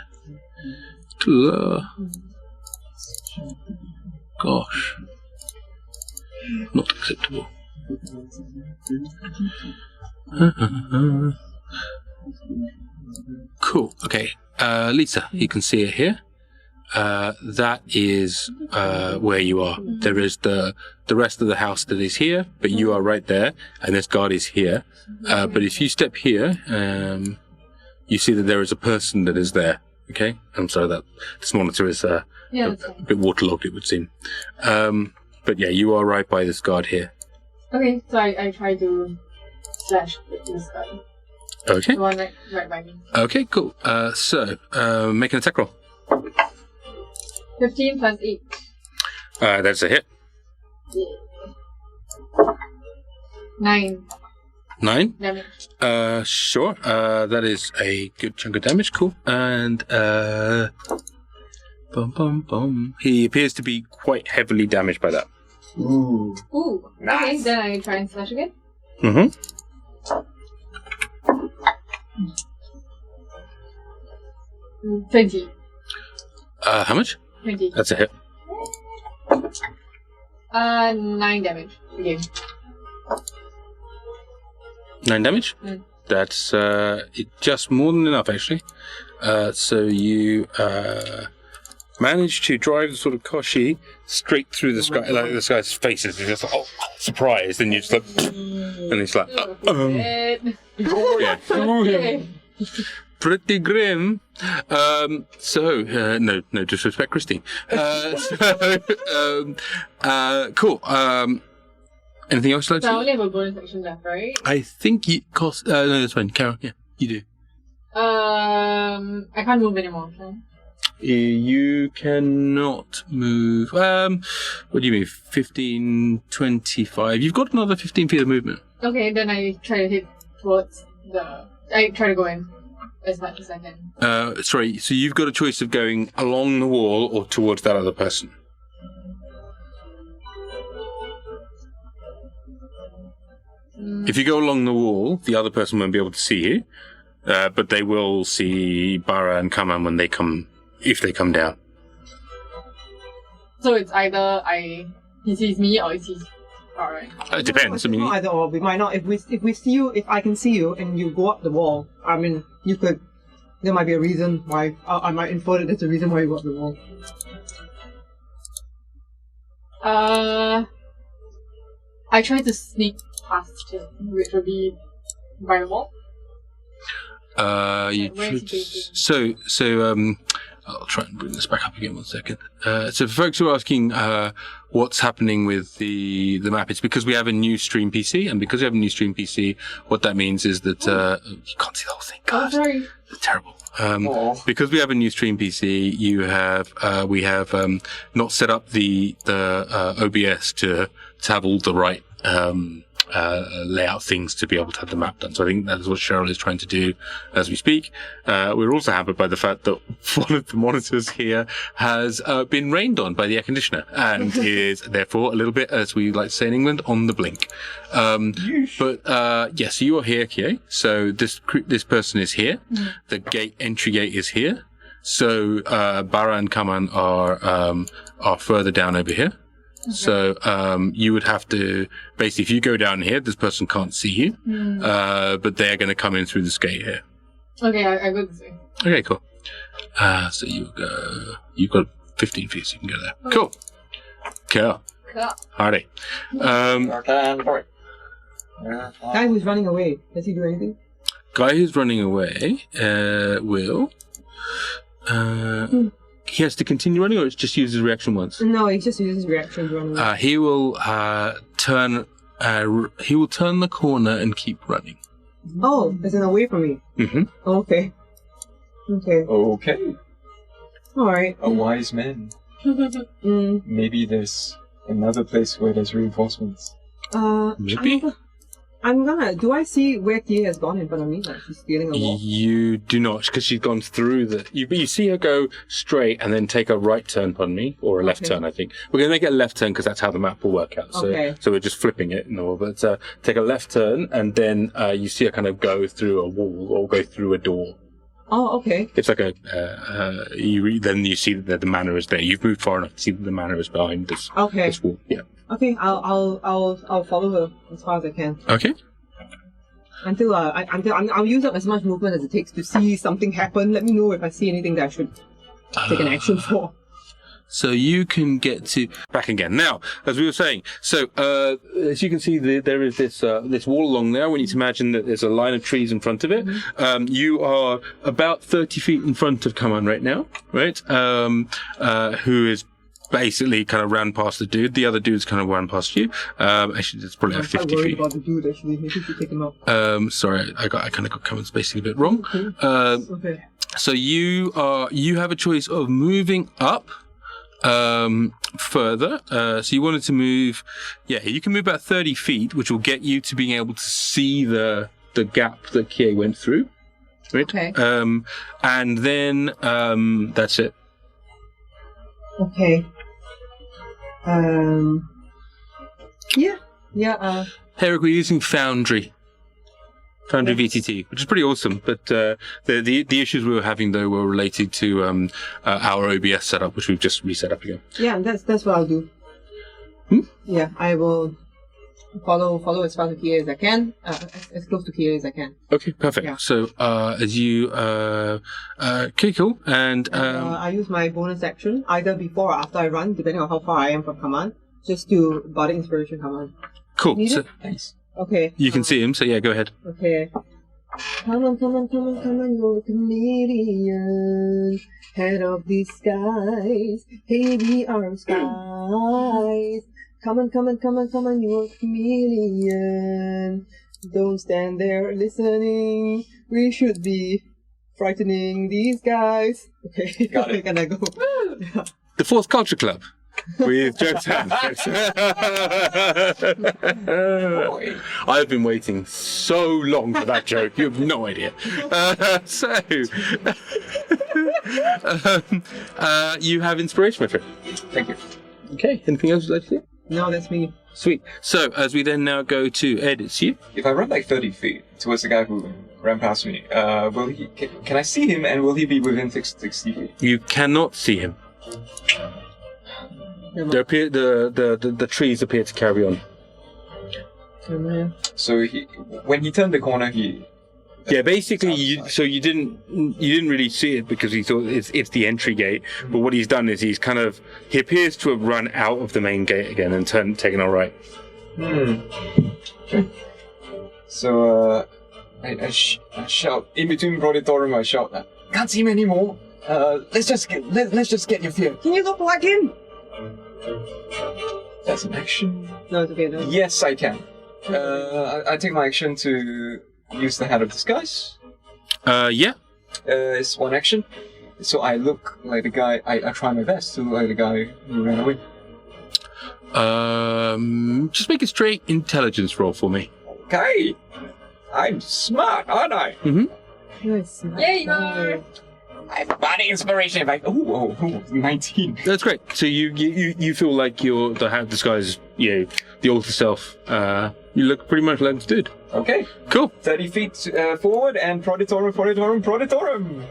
Gosh. Not acceptable. Cool. Okay. Lisa, you can see it here. That is where you are. There is the rest of the house that is here, but you are right there, and this guard is here. But if you step here, you see that there is a person that is there. Okay, I'm sorry that this monitor is a bit waterlogged, it would seem. But yeah, you are right by this guard here. Okay, so I try to slash with this guy. Okay. The one right by me. Okay, cool. So make an attack roll. 15 plus 8. That's a hit. Yeah. 9 9? damage. Sure. That is a good chunk of damage. Cool. And he appears to be quite heavily damaged by that. Ooh. Ooh. Nice. Okay, then I try and slash again. Mm-hmm. 20. How much? 20. That's a hit. 9 damage. Again. 9 damage? Mm. That's just more than enough, actually. So you manage to drive the sort of Koshi straight through the sky. Like this guy's face is just like, surprised, and you just like, and he's like, yeah. Okay. Pretty grim. No disrespect, Christine. Cool. Anything else you'd like So I to only have a bonus action left, right? I think you cost. No, that's fine. Carol, yeah, you do. I can't move anymore, can I? You cannot move. What do you move? 15, 25. You've got another 15 feet of movement. Okay, then I try to hit towards I try to go in as much as I can. Sorry, so you've got a choice of going along the wall or towards that other person. If you go along the wall, the other person won't be able to see you, but they will see Barra and Kaman when they come, if they come down. So it's either he sees me or he sees Barra. It depends. I mean, either or. We might not. If we see you, if I can see you and you go up the wall, I mean, you could. There might be a reason why. I might infer that there's a reason why you go up the wall. I try to sneak past him, which would be by the wall. You Where is should. he So, I'll try and bring this back up again 1 second. So, for folks who are asking what's happening with the map, it's because we have a new stream PC, and because we have a new stream PC, what that means is that you can't see the whole thing. Oh, God, sorry. it's terrible. Because we have a new stream PC, we have not set up the OBS to have all the right layout things to be able to have the map done. So I think that is what Cheryl is trying to do as we speak. We're also hampered by the fact that one of the monitors here has been rained on by the air conditioner and is therefore a little bit, as we like to say in England, on the blink. But yes, you are here, Kie. So this person is here. The entry gate is here. So Barra and Kaman are further down over here. Okay. So you would have to basically, if you go down here, this person can't see you, but they're going to come in through this gate here. Okay, I go this way. Okay, cool. So you've got 15 feet, so you can go there. Okay. Cool. Hardy. Guy who's running away, does he do anything? Guy who's running away will. He has to continue running, or it's just use his reaction once? No, he just uses reaction to run away. He will turn. He will turn the corner and keep running. Oh, as in away from me. Mm-hmm. Okay. Okay. All right. A wise man. Maybe there's another place where there's reinforcements. Maybe. I'm gonna. Do I see where Kie has gone in front of me? Like she's scaling a wall. You do not, because she's gone through the. You see her go straight and then take a right turn, pardon me, or a left turn. I think we're going to make it a left turn because that's how the map will work out. So, so we're just flipping it, But take a left turn and then you see her kind of go through a wall or go through a door. Oh, okay. It's like then you see that the manor is there. You've moved far enough to see that the manor is behind this. Okay. This wall. Yeah. Okay, I'll follow her as far as I can. Okay. Until I'll use up as much movement as it takes to see something happen. Let me know if I see anything that I should take an action for. So you can get to back again. Now, as we were saying, so as you can see, there is this wall along there. We need to imagine that there's a line of trees in front of it. Mm-hmm. You are about 30 feet in front of Kaman right now, right? Who is basically kind of ran past the dude. The other dude's kind of ran past you. Actually, it's probably like 50 feet. About the dude, actually. Maybe you should take him out. Sorry, I kind of got Kaman's basically a bit wrong. Okay. So you have a choice of moving up further. So you wanted to move, you can move about 30 feet, which will get you to being able to see the gap that Kie went through. Right? Okay. And then that's it. Okay. Herrick, we're using Foundry VTT, which is pretty awesome. But the issues we were having though were related to our OBS setup, which we've just reset up again. Yeah, that's what I'll do. Yeah, I will follow as far to Kie as I can, as close to Kie as I can. Okay, perfect. Yeah. So as you okay, cool. And I use my bonus action either before or after I run, depending on how far I am from Kaman, just to Bardic Inspiration Kaman. Cool. So, thanks. Okay. You can see him, so yeah, go ahead. Okay. Come on, you're a chameleon, head of the skies, hey, we are skies. Come on, you're a chameleon. Don't stand there listening, we should be frightening these guys. Okay, got it. Can I go? Yeah. The Fourth Culture Club. With Joe Tan. I've been waiting so long for that joke. You have no idea. You have inspiration, my friend. Thank you. Okay. Anything else you'd like to do? No, that's me. Sweet. So, as we then now go to Ed, it's you. If I run like 30 feet towards the guy who ran past me, will he? Can I see him, and will he be within 60 feet? You cannot see him. The trees appear to carry on. So when he turned the corner, Yeah, basically, you didn't really see it because he thought it's the entry gate. But what he's done is he appears to have run out of the main gate again and taken a right. So I shout in between Proditorum. I shout, "Can't see him anymore. Let's just get Yafir." Can you go plug in? That's an action. No, it's okay. No. Yes, I can. I take my action to use the Hat of Disguise. Yeah. It's one action. So I look like the guy. I try my best to look like the guy who ran away. Just make a straight intelligence roll for me. Okay. I'm smart, aren't I? Mm-hmm. Nice. Yeah, you are. I have body inspiration. Like, 19. That's great. So you feel like the Hat of Disguise, the altar self. You look pretty much like this dude. Okay. Cool. 30 feet forward and Proditorum.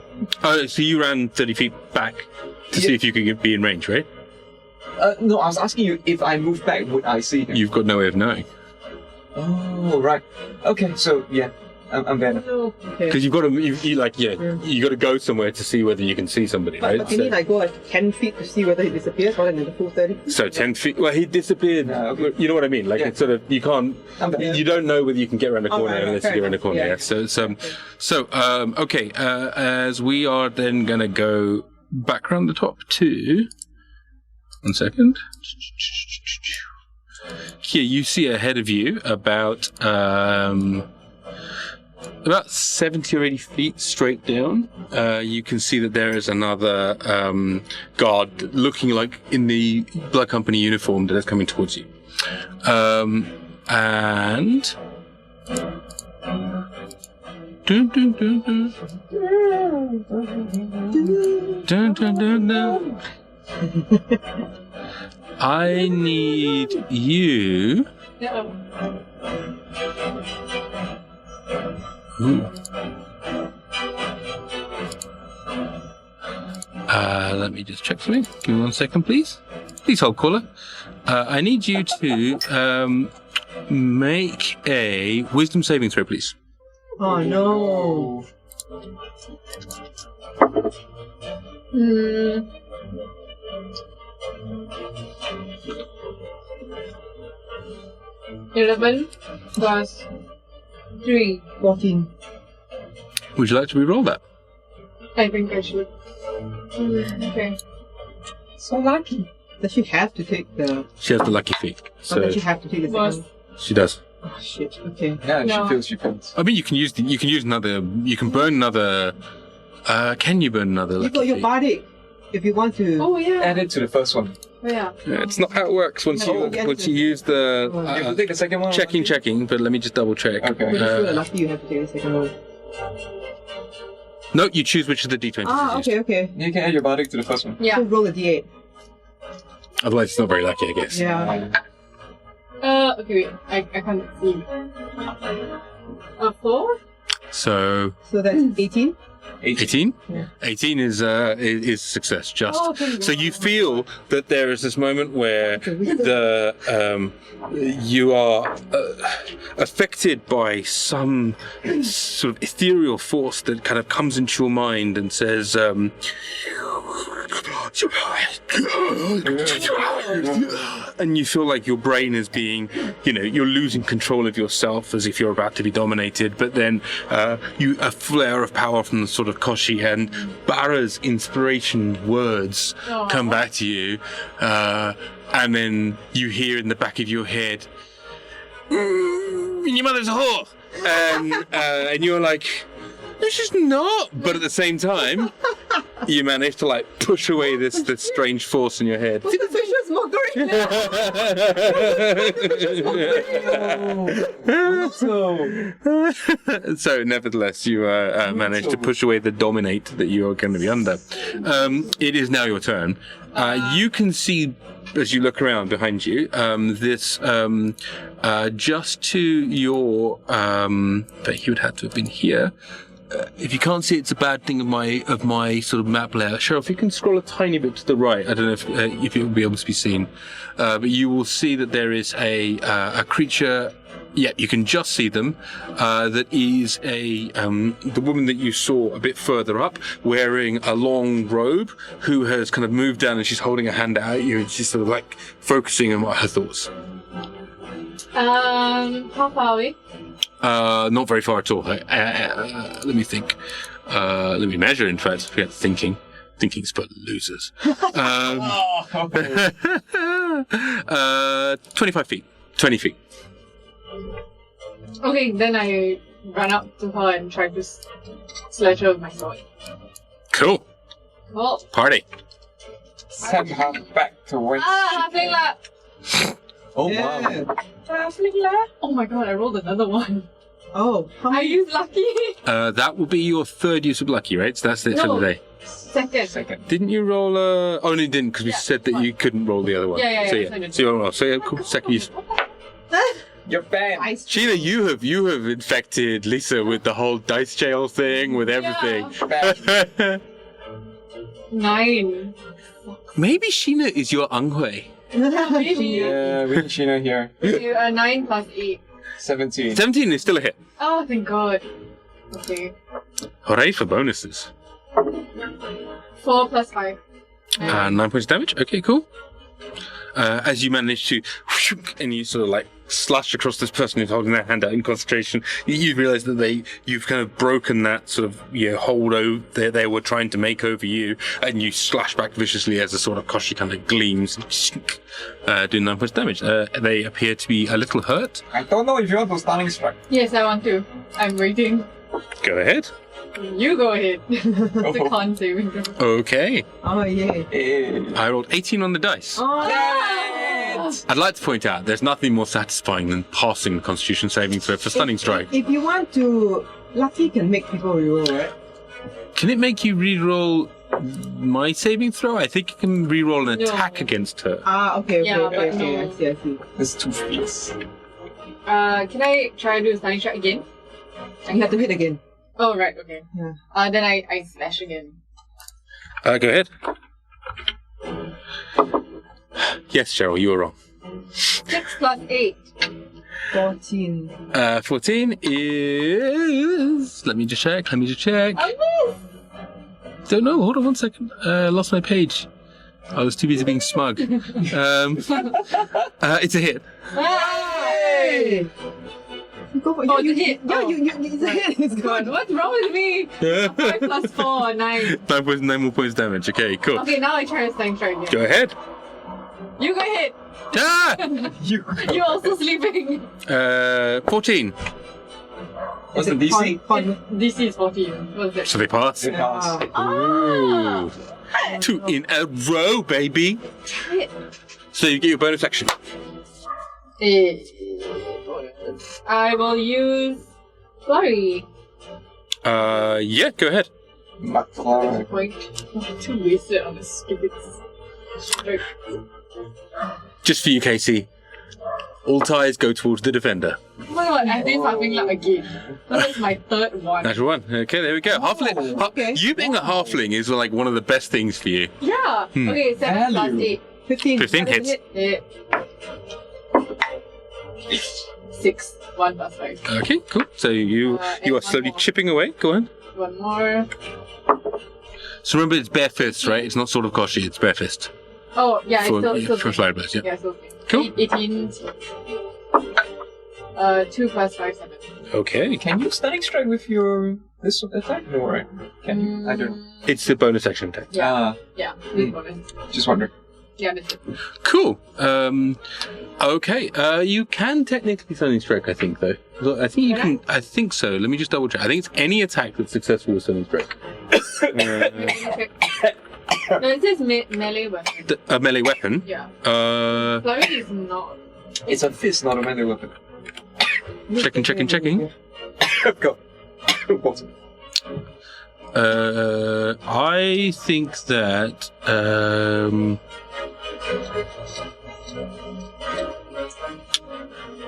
Oh, so you ran 30 feet back to see if you could be in range, right? No, I was asking you if I move back, would I see him? You've got no way of knowing. Oh, right. Okay, so yeah, I'm there. Okay. Because you got to go somewhere to see whether you can see somebody, right? But you need like go like 10 feet to see whether he disappears rather than the full 30. So 10 feet. Well, he disappeared. Okay. You know what I mean? Like it's sort of you can't. You don't know whether you can get around the corner unless you get around the corner. Yeah. So okay. As we are then gonna go back around the top to. 1 second. Here you see ahead of you about 70 or 80 feet straight down. You can see that there is another guard looking like in the Blood Company uniform that is coming towards you. And dun, dun, dun, dun. Dun, dun, dun, dun. I need you. Ooh. Let me just check something. Give me 1 second, please. Please hold, caller. I need you to make a wisdom saving throw, please. Oh no. 11 plus 3. 14. Would you like to re-roll that? I think I should. Okay. So lucky. Does she have to take the... She has the lucky feat. So does she have to take the Was- second? she does. Oh shit, okay. Yeah, No. she feels. I mean, you can use another. You can burn another. Can you burn another You lucky got your feat? body if you want to... Oh, yeah. Add it to the first one. Oh, yeah. Yeah, it's not how it works. Once No, you use the You have to take the second one. checking, but let me just double check. Okay. Pretty sure lucky you have to take the second one. No, you choose which of the d20s Ah, is used. okay. You can add your body to the first one. Yeah. So roll a d8. Otherwise, it's not very lucky, I guess. Yeah. Okay, wait. I can't see. 4? So So that's 18? 18. Yeah. 18 is success. Just Oh, okay. so you feel that there is this moment where the you are affected by some sort of ethereal force that kind of comes into your mind and says. And you feel like your brain is being, you're losing control of yourself as if you're about to be dominated. But then a flare of power from the sort of Koshi and Barra's inspiration words come back to you. And then you hear in the back of your head, your mother's a whore. And you're like, no, she's not. But at the same time, you manage to push away this strange force in your head. Vicious mockery! So, nevertheless, you manage to push away the dominate that you are going to be under. It is now your turn. You can see, as you look around behind you, this just to your. But he would have to have been here. if you can't see, it's a bad thing of my sort of map layout. Cheryl, if you can scroll a tiny bit to the right, I don't know if it will be able to be seen, but you will see that there is a creature. Yeah, you can just see them. That is the woman that you saw a bit further up, wearing a long robe, who has kind of moved down and she's holding a hand out at you, and she's sort of like focusing on what her thoughts. How far away? Not very far at all. Let me think. Let me measure, in fact. Forget thinking. Thinking's for losers. 25 feet. 20 feet. Okay, then I run up to her and try to sledge her with my sword. Cool. Well, Party. Send her back to where halfling lap! Oh, Yeah. wow. Halfling lap? Oh my god, I rolled another one. Oh, how I many? used lucky. That will be your third use of lucky, right? So that's it for No. the day. Second. Didn't you roll oh, no, you didn't, because we Yeah, said that fine. you couldn't roll the other one. Yeah, So I did. So you roll. So yeah, cool. Second use. You're banned. Ice Sheena, you have infected Lisa with the whole dice jail thing, with everything. Banned. 9. Maybe Sheena is your Anghui. Maybe. Yeah, we need Sheena here. 9 plus 8. 17. 17 is still a hit. Oh, thank god. Okay. Hooray for bonuses. 4 plus 5. 9 points of damage. Okay, cool. As you manage to, and you sort of like slash across this person who's holding their hand out in concentration, you realise that you've kind of broken that sort of hold over they were trying to make over you, and you slash back viciously as a sort of koshi kind of gleams, doing 9 points of damage. They appear to be a little hurt. I don't know if you want to stunning strike. Yes, I want to. I'm waiting. Go ahead. You go ahead. It's a con saving throw. Okay. Oh, yay. Eh. I rolled 18 on the dice. Oh, I'd like to point out there's nothing more satisfying than passing the Constitution saving throw for stunning strike. If you want to, Lucky can make people reroll, right? Can it make you re-roll my saving throw? I think it can re-roll an No. attack against her. Ah, okay. Yeah, but I no. see. There's 2 feats. Can I try to do a stunning strike again? You have to hit again. Oh, right, okay. Yeah. Then I slash again. Go ahead. Yes, Cheryl, you were wrong. 6 plus 8. 14. 14 is... Let me just check. I missed! Don't know. Hold on 1 second. Lost my page. I was too busy being smug. It's a hit. Hey! Go for Oh, it's a hit. Yeah, Oh. it's a hit. It's God, good. what's wrong with me? 5 plus 4, 9. 9 more points damage. Okay, cool. Okay, now I try a stunning strike again. Go ahead. You go ahead! Ah! You're also sleeping! 14. What's the DC? Fun. DC is 14. What's that? So they pass. It pass. Ah! 2 in a row, baby. Shit. So you get your bonus action. I will use Flurry. Yeah, go ahead. McFly. Point. Too wasted on this stupid strike. Just for you, Casey. All ties go towards the defender. Oh my god, I did something like again. That's my third one. Natural one. Okay, there we go. Halfling. okay. You being a halfling is like one of the best things for you. Yeah! Okay, 7 plus Value. 8. 15. 15 hits. Hit. 6. 1 plus 5. Okay, cool. So you and are one slowly more. chipping away. Go on. One more. So remember, it's bare fist, right? It's not sword of koshi. It's bare fist. Oh, yeah, it's For, still for slide blows, yeah. Yeah, so Cool. 18. 2 plus 5, 7. Okay. Can you stunning strike with your this attack? No, right? Can you? I don't. It's the bonus action attack. Yeah. Yeah, this bonus. Just wondering. Yeah, this is. Cool. Okay. You can technically stunning strike, I think, though. I think you Can can. I think so. Let me just double check. I think it's any attack that's successful with stunning strike. No, it says melee weapon. A melee weapon. Yeah. Uh, Flurry is not. It's a fist, not a melee weapon. checking. Go. Bottom. I think that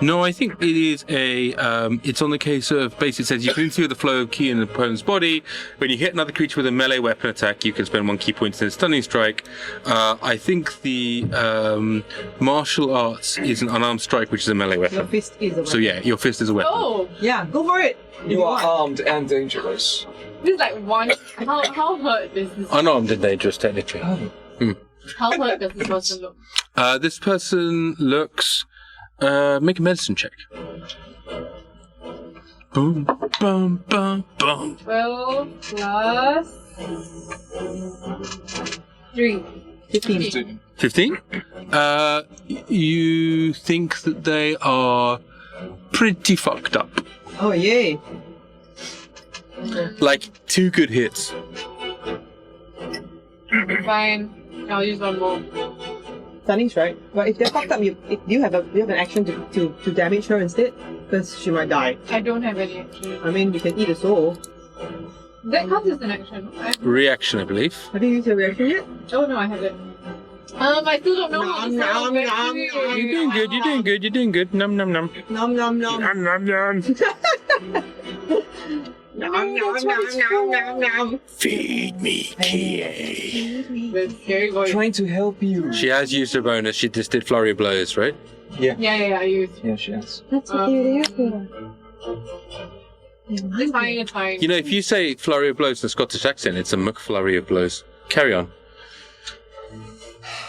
No, I think it is it's on the case of, basically it says you can interfere with the flow of ki in an opponent's body. When you hit another creature with a melee weapon attack, you can spend 1 key point in a stunning strike. I think the martial arts is an unarmed strike, which is a melee weapon. Your fist is a weapon. So yeah, your fist is a weapon. Oh, Yeah, go for it. You are armed and dangerous. this is like one. How hurt does this? Unarmed and dangerous, technically. How hurt does this person look? This person looks... make a medicine check. Boom, boom, boom, boom. 12 plus 3. 15. 15? You think that they are pretty fucked up. Oh, yay. Like, 2 good hits. Fine. I'll use one more. Stunning strike. But if they're fucked up, you have an action to damage her instead, because she might die. I don't have any action. I mean, you can eat a soul. That counts as an action. Reaction, I believe. Have you used your reaction yet? Oh no, I haven't. I still don't know how to Nom, nom, nom, You're doing good, you're doing good, you're doing good. Num num num. Nom nom nom. Num num num. Nom nom nom nom nom. Feed me, Kie. That's scary voice. Trying to help you. She has used her bonus, she just did flurry of blows, right? Yeah, I used. Yeah, she has. That's what you're there for. It's fine, it's fine. You know, if you say flurry of blows in a Scottish accent, it's a McFlurry of blows. Carry on.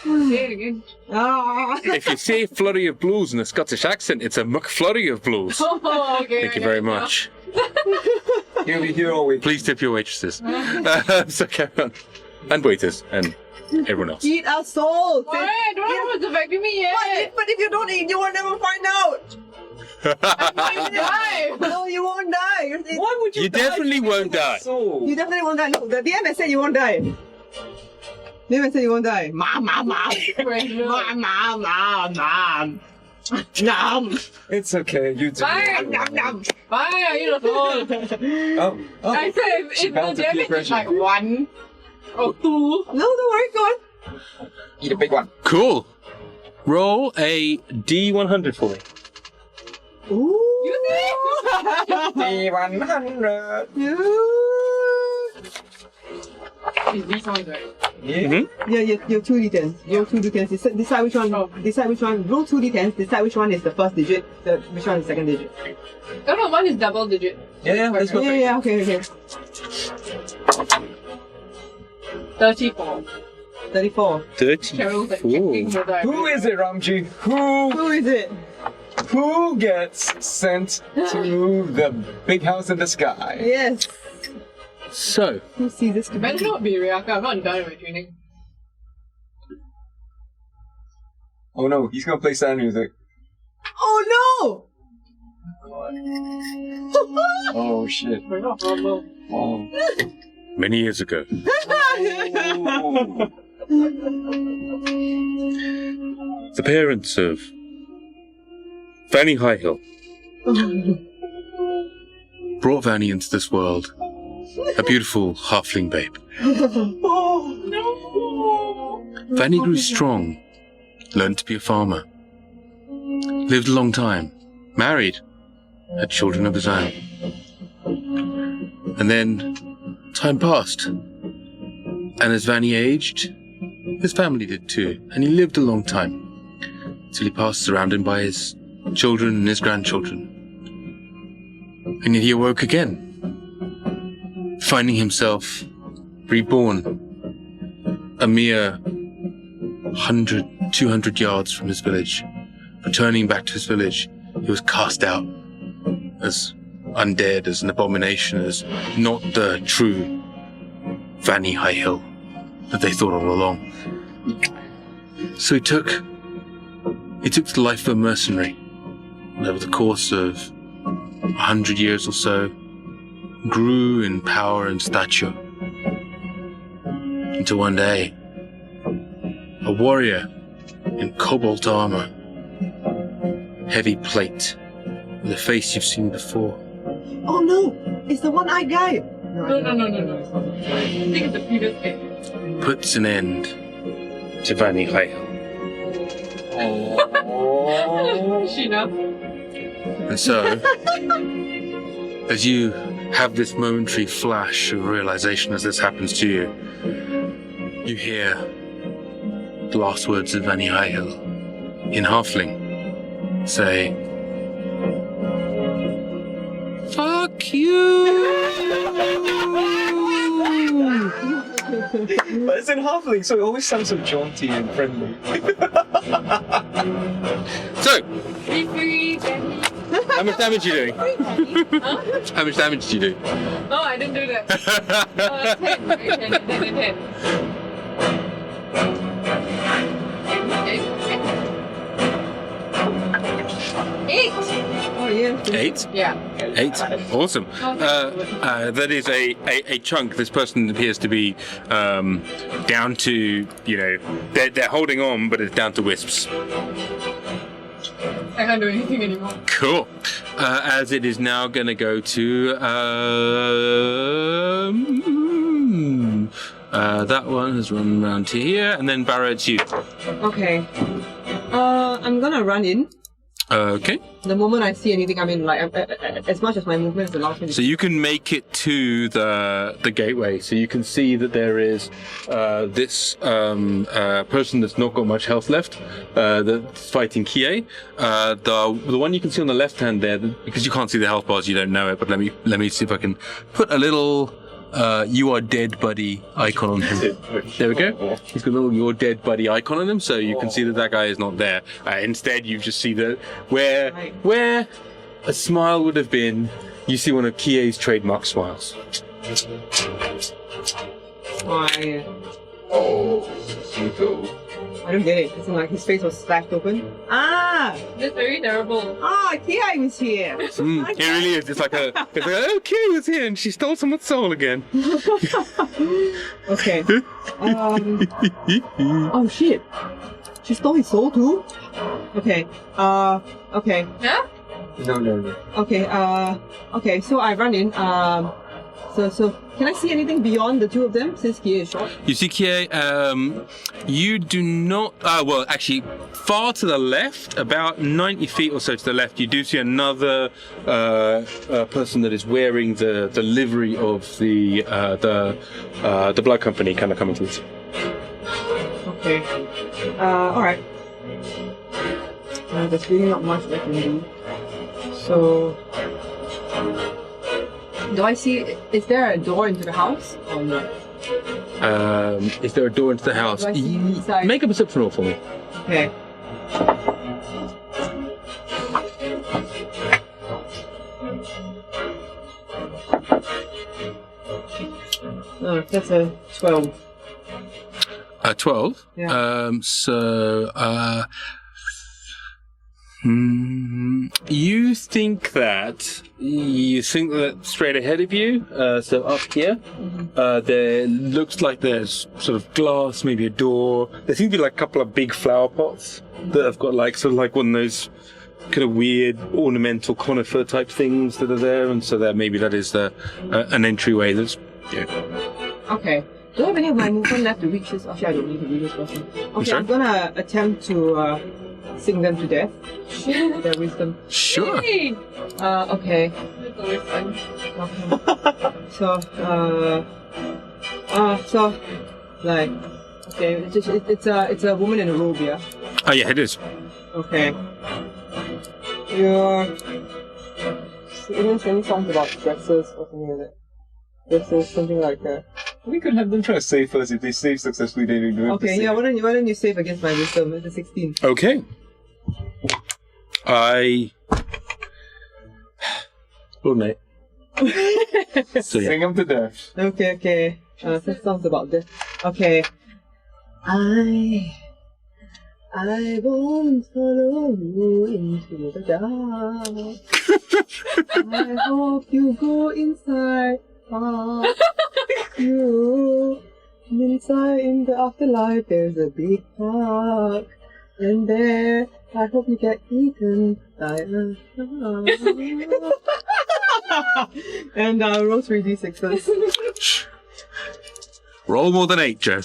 Say it again. Ah. If you say flurry of blows in a Scottish accent, it's a McFlurry of blows. Oh, okay. Thank you very much. You'll be here all week. Please tip your waitresses. So carry on. And waiters, and everyone else. Eat a soul. Why? I don't know what's affecting me yet. But if you don't eat, you will never find out. I'm going to die. No, you won't die. Why would you You die definitely if you won't get die. soul? You definitely won't die. No, the DM has said you won't die. DM said you won't die. Mom. Nom. It's okay, you do. Fine. Nom. Fine, I eat a soul. Oh, I said if the bound to peer damage is pressure. like 1 or 2. No, don't worry, go on. Eat a big one. Cool. Roll a D100 for me. Ooh. You see? 100. These ones, right? Yeah. Yeah, your 2d10s. Roll 2d10s. Decide which one. Oh. Decide which one. Roll 2d10s. Decide which one is the first digit. Which one is the second digit. Oh no, one is double digit. Yeah, that's perfect. Yeah. Okay. 34. 34. 30. Cheryl's like checking whether I Who is it, Ramji? Who is it? Who gets sent to the big house in the sky? Yes. So, Who sees this? It better not be Ryaka. I'm not done with training. Oh no, he's gonna play sound music. Oh Oh shit. We're not horrible. Oh. many years ago, Oh. the parents of Vanny Highhill no! brought Vanny into this world, a beautiful halfling babe. Oh no! Vanny grew strong, learned to be a farmer, lived a long time, married, had children of his own. And then time passed, and as Vanny aged, his family did too, and he lived a long time, till he passed surrounded by his children and his grandchildren. And yet he awoke again, finding himself reborn, a mere 100, 200 yards from his village. Returning back to his village, he was cast out as undead, as an abomination, as not the true Vanny Highhill that they thought all along. So he took the life of a mercenary, and over the course of 100 years or so, grew in power and stature, until one day, a warrior in cobalt armor, heavy plate, with a face you've seen before. Oh no! It's the one-eyed guy! No. I think it's the previous page. Puts an end to Vanny Highhill. Oh. Sheena. And so, as you have this momentary flash of realization as this happens to you, you hear the last words of Annie Highhill in Halfling say, "Fuck you!" But it's in Halfling, so it always sounds so jaunty and friendly. So, Be free, Jenny. how much damage are you doing? Huh? How much damage did you do? Oh, I didn't do that. 10, right? 10. Eight. Oh, yeah. 8? Yeah. 8. Awesome. That is a chunk. This person appears to be down to, they're holding on, but it's down to wisps. I can't do anything anymore. Cool. As it is now going to go to... that one has run around to here, and then Barra, it's you. Okay. I'm gonna run in. Okay. The moment I see anything, I mean, like, as much as my movement allows me to... So you can make it to the gateway. So you can see that there is this person that's not got much health left that's fighting Kie. The one you can see on the left hand there, because you can't see the health bars, you don't know it. But let me see if I can put a little "You are dead, buddy" icon on him. There we go. He's got a little "You're dead, buddy" icon on him, so you can see that guy is not there. Instead, you just see that where a smile would have been, you see one of Kie's trademark smiles. Why? Oh, you go. I don't get it. It's like his face was slashed open. Ah! That's very terrible. Ah, Kie was here. It really is. It's like oh, Kie was here and she stole someone's soul again. Okay. Oh shit. She stole his soul too? Okay. Okay. Yeah? No. Okay, okay, so I run in, so can I see anything beyond the two of them since Kie is short? You see Kie, you do not, well, actually, far to the left, about 90 feet or so to the left, you do see another person that is wearing the livery of the blood company kind of coming towards you. Okay. Alright. There's really not much I can do. So... Do I see... Is there a door into the house? Or no? Is there a door into the house? Do I see inside? Make a perception roll for me. Okay. Oh, that's a 12. 12? Yeah. You think that straight ahead of you, so up here, there looks like there's sort of glass, maybe a door. There seems to be like a couple of big flower pots that have got like sort of like one of those kind of weird ornamental conifer type things that are there, and so that is an entryway that's Okay. Do I have any of my movement left to reach this? Actually, I don't need to reach this person. Okay, sorry? I'm gonna attempt to sing them to death. Their wisdom. sure. Hey! Okay. That's always fun. Okay. So, like, okay, it's a woman in a robe, yeah? Oh yeah, it is. Okay. You're... Even singing songs about dresses or something like that. Dresses, something like that. We could have them try to save first. If they save successfully, they do it. Okay, yeah, why don't you save against my wisdom? It's a 16. Okay. Oh, mate. So yeah. Sing them to death. Okay. That sounds about this. Okay. I won't follow you into the dark. I hope you go inside. You. Inside in the afterlife, there's a big park. And there, I hope you get eaten by a and roll 3d6s. Roll more than 8, Joe.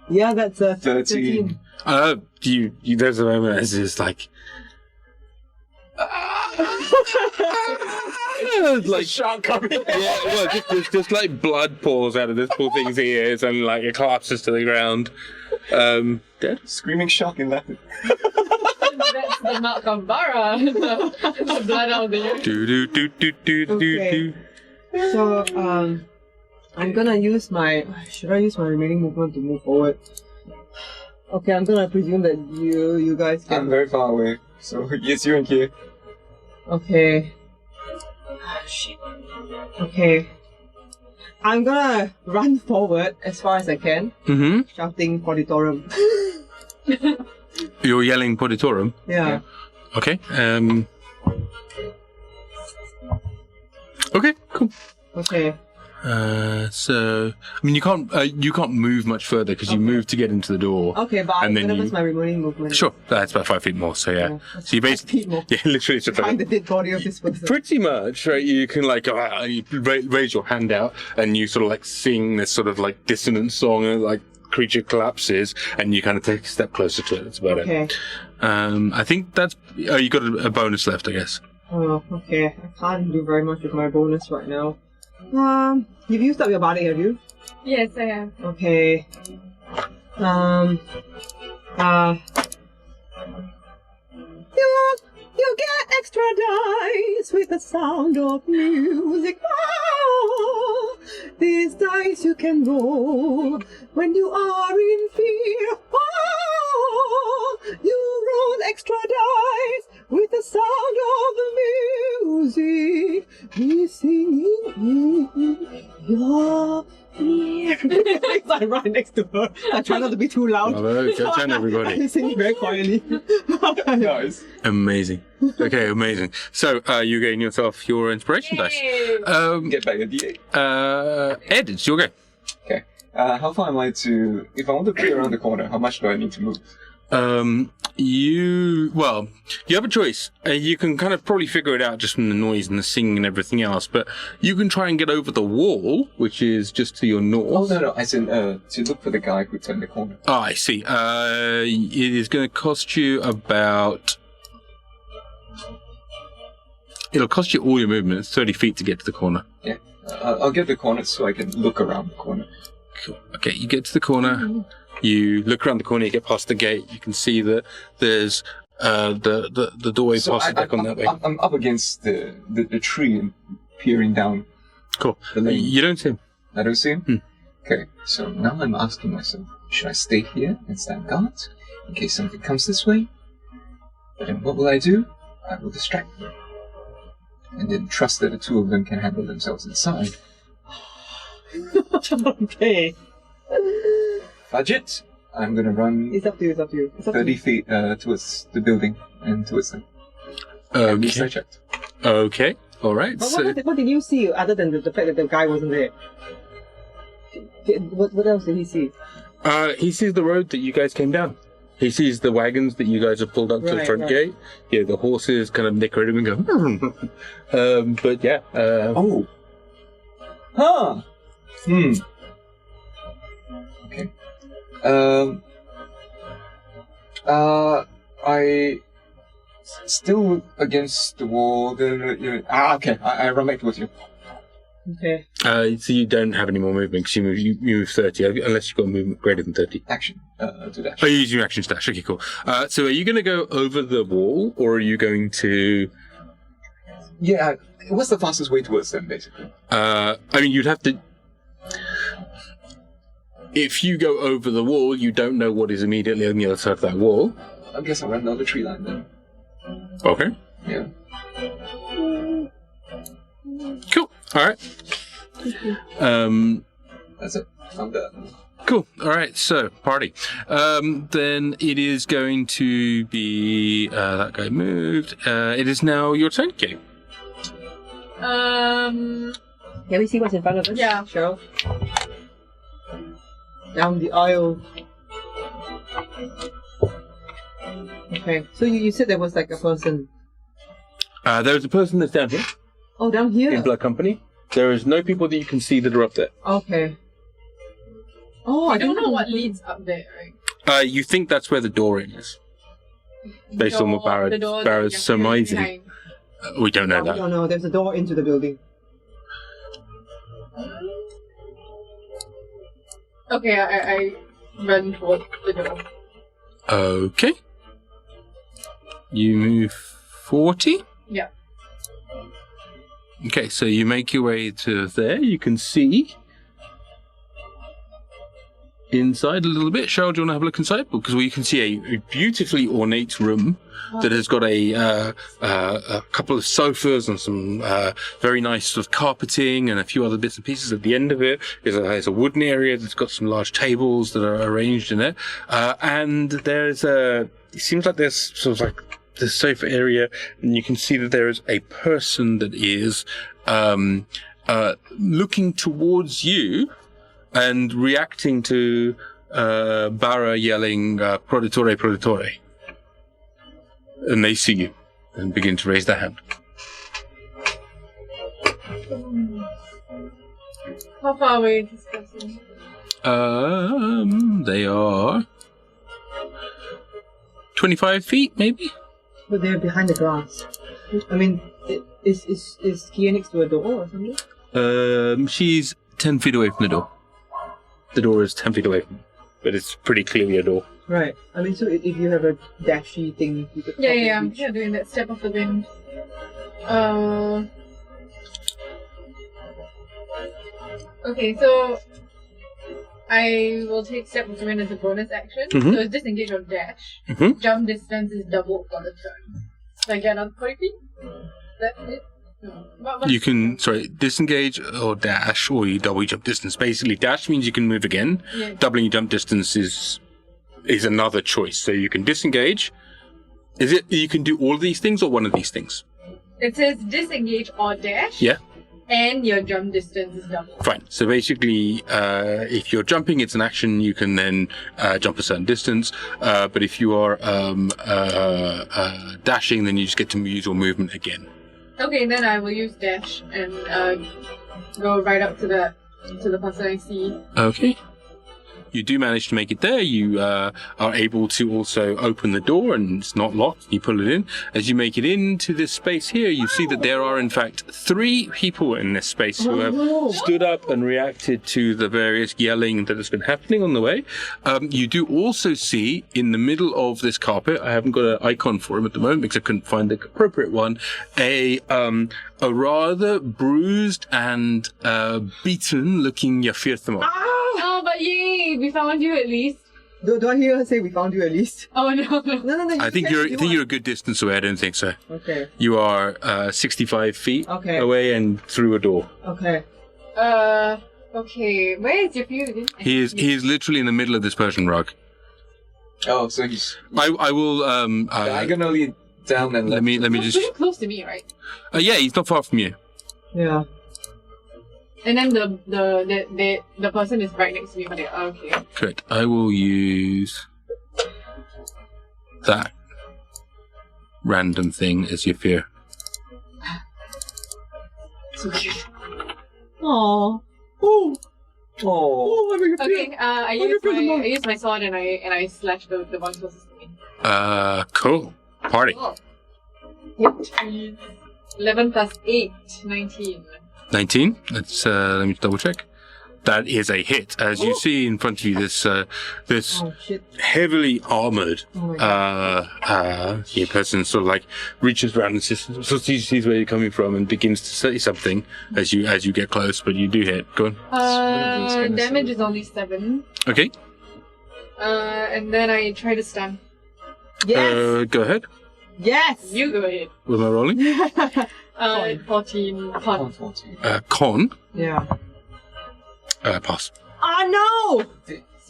Yeah, that's a 13. There's a moment as it's like. Like shark coming. yeah, well, just like blood pours out of this poor thing's ears and like it collapses to the ground. Dead. Screaming shark in Latin. That's the mark of Barra. The blood out of the ear. Do. So, I'm gonna use my... Should I use my remaining movement to move forward? Okay, I'm gonna presume that you guys can... I'm very far away, so yes, you and Kie. Okay. Shit. Okay. I'm gonna run forward as far as I can, shouting Poditorum. You're yelling Poditorum? Yeah. Okay. Okay, cool. Okay. So I mean, you can't move much further because you moved to get into the door. Okay, but I'm gonna use my remaining movement. Sure, that's about 5 feet more. So yeah, so you 5 feet more. yeah, literally just Find the dead body of this person. pretty much right. You can like you raise your hand out and you sort of like sing this sort of like dissonant song and like creature collapses and you kind of take a step closer to it. That's about it. I think that's you got a bonus left, I guess. Oh, okay. I can't do very much with my bonus right now. You've used up your body, have you? Yes, I have. Okay. You get extra dice with the sound of music. Oh, these dice you can roll when you are in fear. Oh, you roll extra dice with the sound of the music. We singing in your ear. I run next to her. I try not to be too loud. Bravo, good turn, everybody. I sing very quietly. Nice. Amazing. Okay, amazing. So you gain yourself your inspiration dice. Get back a D8. Ed, it's your go. Okay. How far am I to... If I want to clear around the corner, how much do I need to move? You have a choice. You can kind of probably figure it out just from the noise and the singing and everything else, but you can try and get over the wall, which is just to your north. Oh, no, as in, to look for the guy who turned the corner. Oh, I see. It is going to cost you about... It'll cost you all your movement. It's 30 feet to get to the corner. Yeah. I'll get the corner so I can look around the corner. Cool. Okay, you get to the corner. You look around the corner, you get past the gate, you can see that there's the doorway passes back on that way. I'm up against the tree and peering down. Cool. The lane. You don't see him. I don't see him? Okay, so now I'm asking myself, should I stay here and stand guard in case something comes this way? But then what will I do? I will distract them. And then trust that the two of them can handle themselves inside. Okay. Budget. I'm gonna run It's up to you, it's up to you. It's up to 30 you. feet towards the building and towards them. At least I Okay. checked. Okay. All right. But So, what did you see other than the fact that the guy wasn't there? What else did he see? he sees the road that you guys came down. He sees the wagons that you guys have pulled up to the Right, front right. gate. Yeah, the horses kind of nicker at him and go. But yeah. Oh. Huh. Okay. I still against the wall. Okay. I run back towards you. Okay. So you don't have any more movement because you move 30, unless you've got a movement greater than 30. Action. To dash. Oh, you use your action stash. Okay, cool. So are you going to go over the wall, or are you going to... Yeah. What's the fastest way towards them, basically? I mean, you'd have to... If you go over the wall, you don't know what is immediately on the other side of that wall. I guess I'll run down the tree line then. Okay. Yeah. Cool. All right. That's it. I'm done. Cool. All right. So, party. Then it is going to be... that guy moved. It is now your turn, Kate. Can we see what's in front of us? Yeah. Cheryl? Down the aisle. Okay. So you said there was like a person. There's a person that's down here Oh, down here? in Blood Company. There is no people that you can see that are up there. Okay. Oh, I don't know what leads up there, right? You think that's where the door is, based on what The door that Barra's Yafir surmising. behind. We don't know We that. don't know. There's a door into the building. Okay, I run towards the door. Okay. You move 40? Yeah. Okay, so you make your way to there. You can see inside a little bit. Cheryl, do you want to have a look inside? Because you can see a beautifully ornate room that has got a couple of sofas and some very nice sort of carpeting and a few other bits and pieces. At the end of it is a wooden area that's got some large tables that are arranged in it. And it seems like there's sort of like the sofa area, and you can see that there is a person that is looking towards you and reacting to Barra yelling "Produttore, produttore," and they see you and begin to raise their hand. How far away is this person? They are 25 feet, maybe. But they're behind the glass. I mean, is Kie next to a door or something? She's 10 feet away from the door. The door is 10 feet away from, but it's pretty clearly a door. Right. I mean, so if you have a dashy thing, you could Yeah, probably I'm doing that step of the wind. Okay, so I will take step of the wind as a bonus action. Mhm. So it's disengage or dash. Mhm. Jump distance is doubled for the turn. So I get another 40 feet? That's it? No. You can, disengage or dash, or you double your jump distance. Basically, dash means you can move again. Yeah. Doubling your jump distance is another choice. So you can disengage. Is it you can do all of these things or one of these things? It says disengage or dash. Yeah. And your jump distance is doubled. Fine. So basically, if you're jumping, it's an action. You can then jump a certain distance. But if you are dashing, then you just get to use your movement again. Okay, then I will use dash and go right up to the person I see. Okay. You do manage to make it there. You are able to also open the door, and it's not locked. You pull it in. As you make it into this space here, you see that there are, in fact, 3 people in this space who have stood up and reacted to the various yelling that has been happening on the way. You do also see, in the middle of this carpet, I haven't got an icon for him at the moment because I couldn't find the appropriate one, a rather bruised and beaten-looking Yafir Thamar. Oh, but yay! We found you at least. Do I hear her say we found you at least? Oh no. No. I think you're a good distance away. I don't think so. Okay. You are 65 feet Okay. away and through a door. Okay. Okay. Where is your view again? He is literally in the middle of this Persian rug. Oh, so he's I will diagonally down and let left. me He's just pretty close to me, right? yeah, he's not far from you. Yeah. And then the person is right next to me. But okay. Correct. I will use that random thing as your fear. Aww. Oh, I'm in Okay. I use my sword and I slash the one closest to me. Cool. Party. Oh. Yep. 11 plus 8, 19. 19. Let's let me double check. That is a hit. As you see in front of you, this Oh shit. heavily armored Oh my god. person sort of like reaches around and sees where you're coming from and begins to say something as you get close, but you do hit. Go on. Damage is only 7. Okay. And then I try to stun. Yes. Go ahead. Yes. You go ahead. What am I rolling? 14. Con. 14. Con. Yeah. Pass. Oh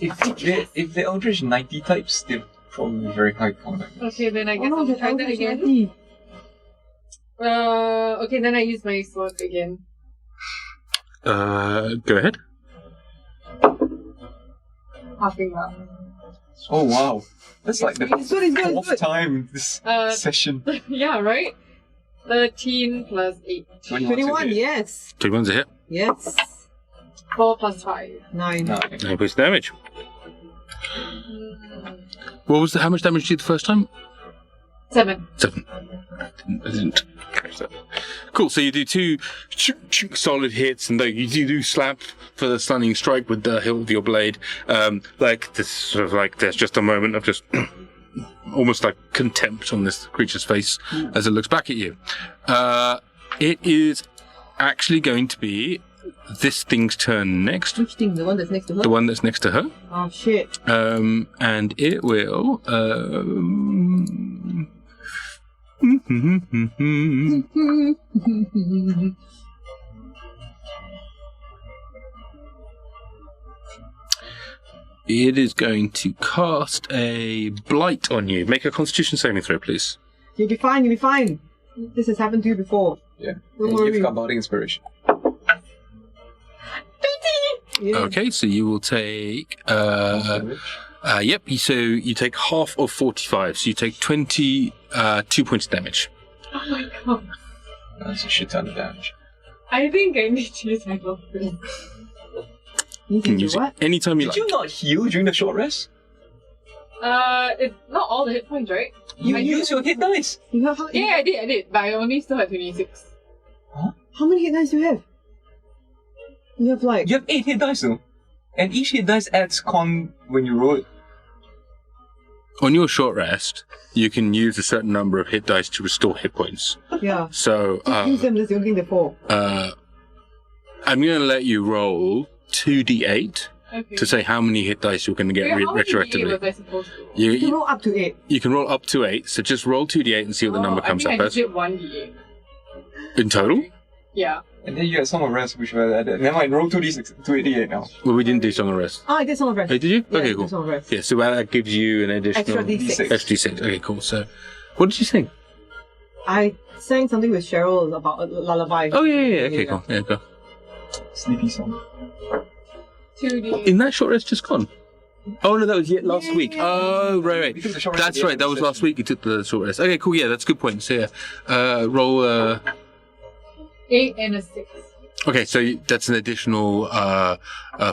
If the Eldritch 90 types, they're probably very high combat. Okay, then I no! guess I'll try that again. Okay, then I use my sword again. Go ahead. Halfling Monk. Oh wow, that's like the It's good, it's good, it's fourth good. time this session. Yeah, right? 13 plus 8. 21. Yes. 21's a hit. Yes. 4 plus 5. 9. 9. 9 points of damage. What was how much damage did you do the first time? 7. 7. I didn't catch that. Cool. So you do 2 solid hits, and though you do slap for the stunning strike with the hilt of your blade, like this sort of like there's just a moment of just almost like contempt on this creature's face as it looks back at you. It is actually going to be this thing's turn next. Which thing? The one that's next to her? The one that's next to her. Oh, shit. And it will. It is going to cast a blight on you. Make a Constitution saving throw, please. You'll be fine, you'll be fine. This has happened to you before. Yeah. Don't And worry. you've got body inspiration. Yeah. Okay, so you will take. Yep. So you take half of 45. So you take 22 points of damage. Oh my god. That's a shit ton of damage. I think I need to use my buff. You can do use what? it anytime you Did like. you not heal during the short rest? It's not all the hit points, right? You I use your hit dice. You have, Yeah, I did. But I only still had 26. How many hit dice do you have? You have like... You have 8 hit dice though. And each hit dice adds con when you roll it. On your short rest, you can use a certain number of hit dice to restore hit points. Yeah. So Use them, that's the only thing they're for. I'm going to let you roll 2d8 Okay. to say how many hit dice you're going to get Wait, how many retroactively. was I supposed to roll? You can You, roll up to 8. you can roll up to 8, so just roll 2d8 and see what the number comes I up think I as. just did 1d8. In total? Yeah. And then you get some of rest, which was added. Never mind, roll 2d6, 288 now. Well, we didn't do Song of Rest. I did some of rest. Oh, did you? Yeah, Okay, I cool. did some of rest. Yeah, so that gives you an additional... Extra D6. Extra D6. Okay, cool. So, what did you think? I sang something with Cheryl about a lullaby. Oh, yeah. Okay, cool. Yeah, go. Sleepy song. 2d8. Isn't that short rest just gone? Oh, no, that was last week. Oh, right. Because the short rest That's at the right, end that of was the last week you took the short rest. Okay, cool, yeah, that's a good point. So, yeah, roll... 8 and a 6. Okay, so that's an additional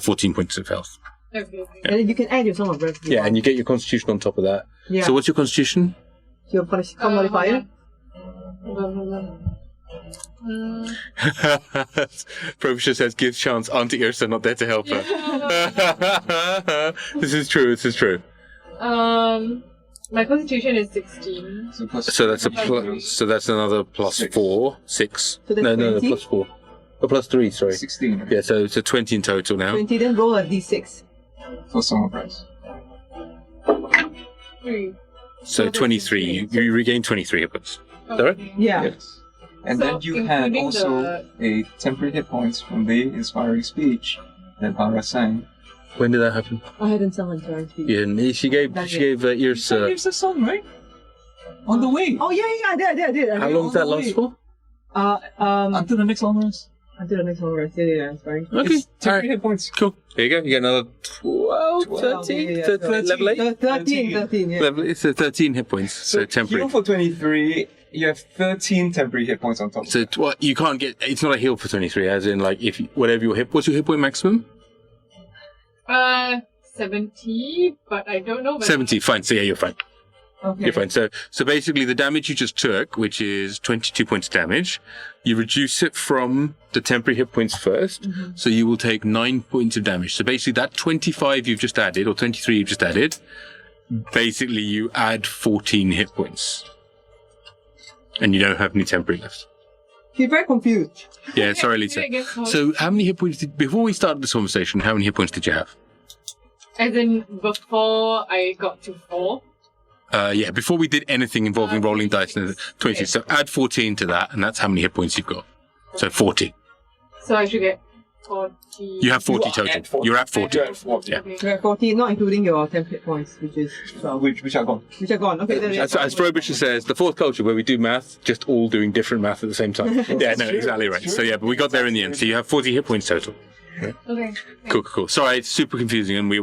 14 points of health. Okay. And then you can add your song of rest. Yeah, and you get your constitution on top of that. Yeah. So what's your constitution? Your punish con modifier. Frobisher says, gives chance, Auntie Yrsa not there to help her. This is true. My constitution is 16. So that's so that's another plus 4, 6. So that's no, 20? plus 4. Oh, plus 3, sorry. 16. Yeah, so 20 in total now. 20, then roll a d6. For song of rest. 3. So 23. You regain 23 hit points. Is that right? Yeah. Yes. And So, then you had including also a temporary hit points from the inspiring speech that Barra sang. When did that happen? I hadn't summoned her. Yeah, and she gave Yrsa. Here's the song, right? On the way. Oh, yeah, I did. How long does that last for? Until the next long rest. Until the next one rest. Yeah, it's fine. Okay, It's temporary hit points. cool. There you go. You get another 12, 13, yeah, 13, level 8. 13, yeah. Level, it's 13 hit points, so temporary. Heal for 23, you have 13 temporary hit points on top. So what you can't get, it's not a heal for 23, as in like if you, whatever your hit, what's your hit point maximum? 70, but I don't know. Whether 70, fine. So yeah, you're fine. Okay. You're fine. So basically the damage you just took, which is 22 points damage, you reduce it from the temporary hit points first. So you will take 9 points of damage. So basically that 25 you've just added, or 23 you've just added, basically you add 14 hit points. And you don't have any temporary left. She's very confused. Yeah, sorry, Lisa. I guess so. So how many hit points before we started this conversation, how many hit points did you have? As in, before I got to 4. Yeah, before we did anything involving rolling dice, 20. Okay. So add 14 to that, and that's how many hit points you've got. So 40. So I should get 40. You have 40 total. You're at 40. You're at 40. Yeah. Okay. You're at 14, not including your template points, which Which are gone. are gone. Okay, then As Frobisher says, the fourth culture where we do math, just all doing different math at the same time. Yeah, no, exactly right. So yeah, but we got there in the end. So you have 40 hit points total. Okay. Cool. Sorry, it's super confusing, and there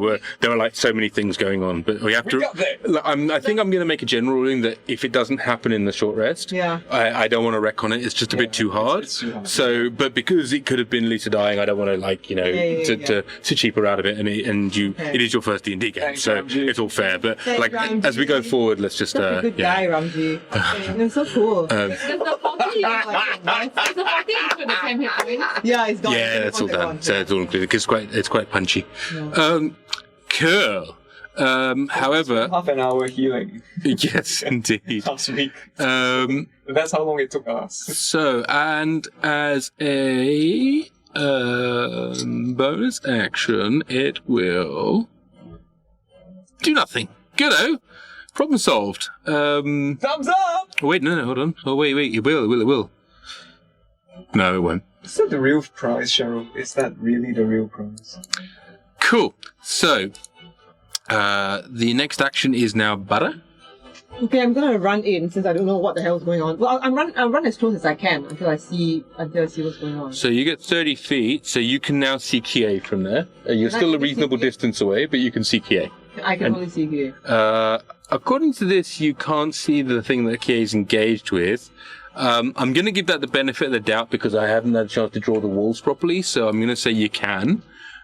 were like so many things going on, but we have to. got there. I think I'm going to make a general ruling that if it doesn't happen in the short rest, I don't want to wreck on it. It's just a bit too hard. It's too hard. So, but because it could have been Lisa dying, I don't want to to cheap her out of it. And it is your first D&D game, Thanks, so Ramji. it's all fair. But Thanks, like Ramji. as we go forward, let's just Such a good guy, Ramji. It was so cool. Does the 40 include the 10 hit points? Yeah, it's gone. yeah, that's all done. So it's all included because it's quite punchy. Yeah. Cool. However, Half an hour healing yes, indeed. last week. That's how long it took us. So, and as a bonus action, it will do nothing. Goodo. Problem solved. Thumbs up! Wait, no, hold on. Oh, wait, it will. No, it won't. Is that the real prize, Cheryl? Is that really the real prize? Cool. So, the next action is now Barra. Okay, I'm gonna run in since I don't know what the hell is going on. Well, I'll run as close as I can until I see what's going on. So you get 30 feet, so you can now see Kie from there. You're still a reasonable distance away, but you can see Kie. I can only see here. According to this, you can't see the thing that Kie is engaged with. I'm going to give that the benefit of the doubt because I haven't had a chance to draw the walls properly, so I'm going to say you can.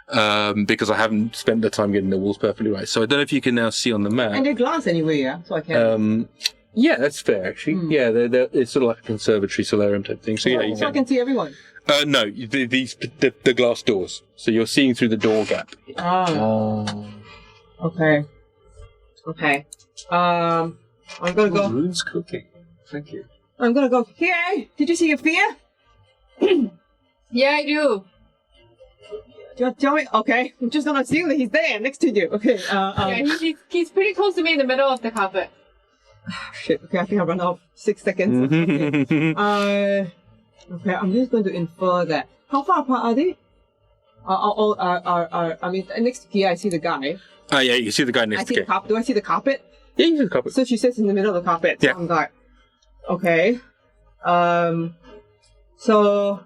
Because I haven't spent the time getting the walls perfectly right. So I don't know if you can now see on the map. And they're glass anyway, yeah? So I can. Yeah, that's fair, actually. Yeah, it's sort of like a conservatory solarium type thing. So yeah, you So I can. can see everyone. No, the glass doors. So you're seeing through the door gap. Okay. I'm gonna go. Rune's cooking. Thank you. I'm gonna go. Here! Did you see your fear? Yeah, I do. Tell me. Okay. I'm just gonna assume that he's there next to you. Okay. Yeah, he's pretty close to me in the middle of the carpet. Shit. Okay, I think I run out of 6 seconds. Okay. Okay, I'm just going to infer that. How far apart are they? I mean, next to Kia, I see the guy. Yeah, you can see the guy I next see to the Kie. carpet. Do I see the carpet? Yeah, you see the carpet. So she sits in the middle of the carpet. Yeah. So I'm like, okay. So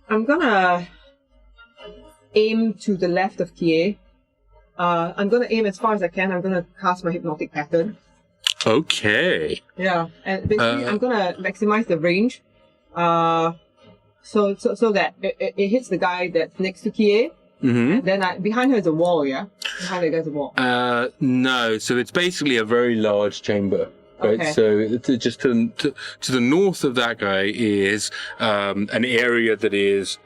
I'm gonna aim to the left of Kie. I'm gonna aim as far as I can. I'm gonna cast my hypnotic pattern. Okay. Yeah, and basically I'm gonna maximize the range. So that it hits the guy that's next to Kie. Mm-hmm. And then behind her is a wall, yeah? Behind her there's a wall. No, so it's basically a very large chamber. Right, Okay. so just to the north of that guy is an area that is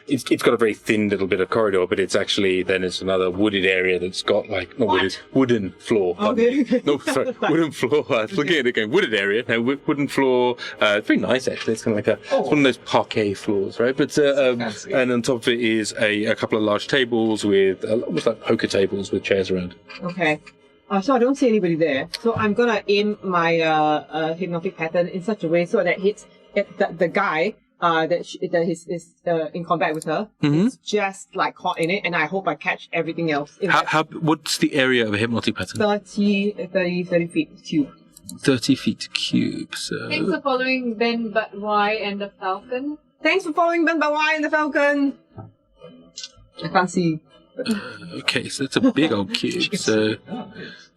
it's got a very thin little bit of corridor, but it's actually then it's another wooded area that's got like not wooded, wooden floor. Okay. No, sorry, wooden floor. I was looking at it again. Wooded area, no, wooden floor. It's very nice actually. It's kind of like it's one of those parquet floors, right? But fancy. and on top of it is a couple of large tables with almost like poker tables with chairs around. Okay. So I don't see anybody there. So I'm gonna aim my hypnotic pattern in such a way so that it hits the guy that is in combat with her. Mm-hmm. It's just like caught in it, and I hope I catch everything else. In What's the area of a hypnotic pattern? 30 feet cube. 30 feet cube, so... Thanks for following Ben, But Why, and the Falcon. Thanks for following Ben Bawai and the Falcon. I can't see. Okay, so that's a big old cube.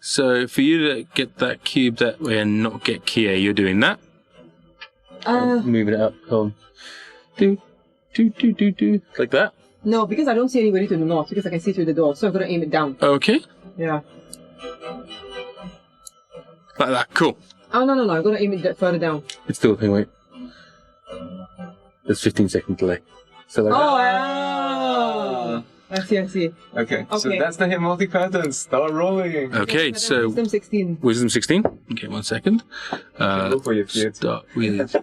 So for you to get that cube that way and not get Kie, you're doing that. Moving it up. Do. Like that. No, because I don't see anybody to the north, because I can see through the door, so I'm gonna aim it down. Okay. Yeah. Like that. Cool. Oh, no, I'm gonna aim it further down. It's still a thing, wait. There's 15-second delay. So like that. Oh! I see. Okay, so Okay. that's the hypnotic pattern. Start rolling. Okay, so... Wisdom 16. Wisdom 16. Okay, 1 second. Roll for your fear. Start with...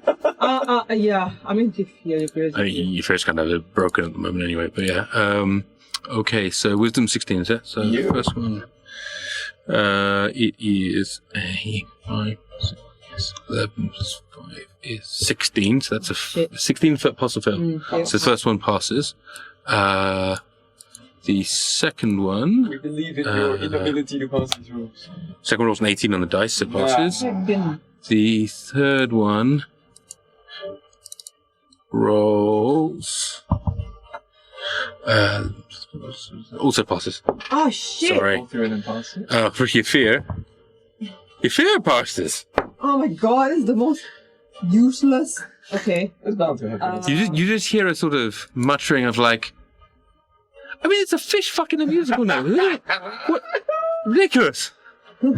Yeah. I mean, if you're I mean, your first kind of broken at the moment anyway, but yeah. Okay, so Wisdom 16, is that? So Yeah. the first one, it is a 5, 6, 11 plus 5 is 16, so that's a Shit. 16 foot pass or fail. yeah. So the first one passes. The second one, We believe in your inability to pass these rules. second one rolls an 18 on the dice, so it passes. Second. The third one rolls Also passes. Oh shit! Sorry. All three of them pass. For Yafir. Yafir passes. Oh my god, this is the most useless. Okay. It's bound to happen. You just hear a sort of muttering of like, I mean, it's a fish fucking a musical now. What? Ridiculous. For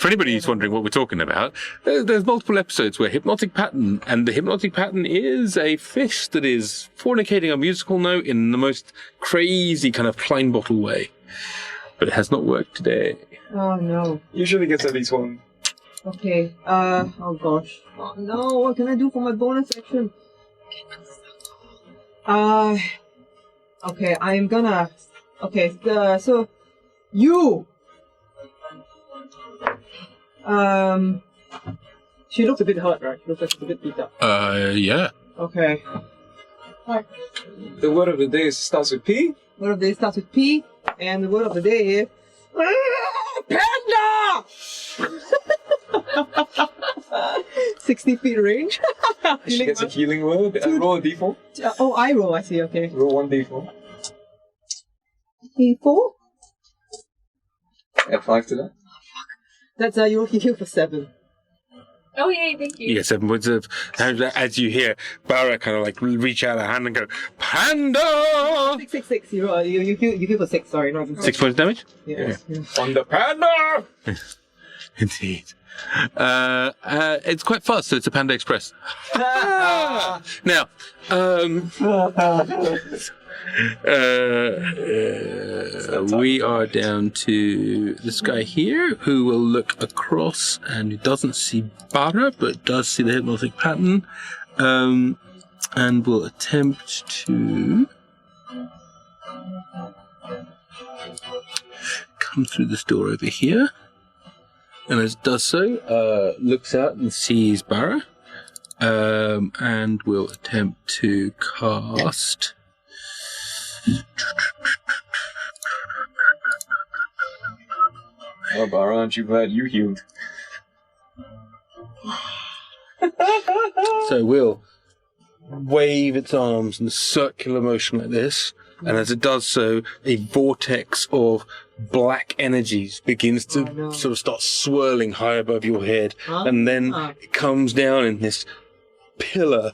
anybody who's wondering what we're talking about, there's multiple episodes where hypnotic pattern, and the hypnotic pattern is a fish that is fornicating a musical note in the most crazy kind of plain bottle way. But it has not worked today. Oh no. Usually gets at least one. Okay. Oh gosh. Oh no. What can I do for my bonus action? Okay. I'm gonna. Okay. So you. She looks a bit hurt, right? She looks like she's a bit beat up. Yeah. Okay. The word of the day starts with P. Word of the day starts with P, and the word of the day is panda. 60 feet range. She gets a healing word. Roll a d4. Oh, I roll. I see. Okay. Roll 1d4. D4. Add 5 to that. That's you heal for 7. Oh, yay, thank you. Yeah, 7 points of. As you hear Barra kind of like reach out a hand and go, Panda! 6. You heal for 6. Sorry, not even 6 points of damage? Yes. Yeah. On the panda! Indeed. It's quite fast, so it's a Panda Express. Now, we are down to this guy here who will look across and who doesn't see Barra but does see the hypnotic pattern, and will attempt to come through this door over here, and as it does so, looks out and sees Barra, and will attempt to cast. Oh, Barra, aren't you glad you healed? So we'll wave its arms in a circular motion like this, and as it does so, a vortex of black energies begins to sort of start swirling high above your head, and then it comes down in this pillar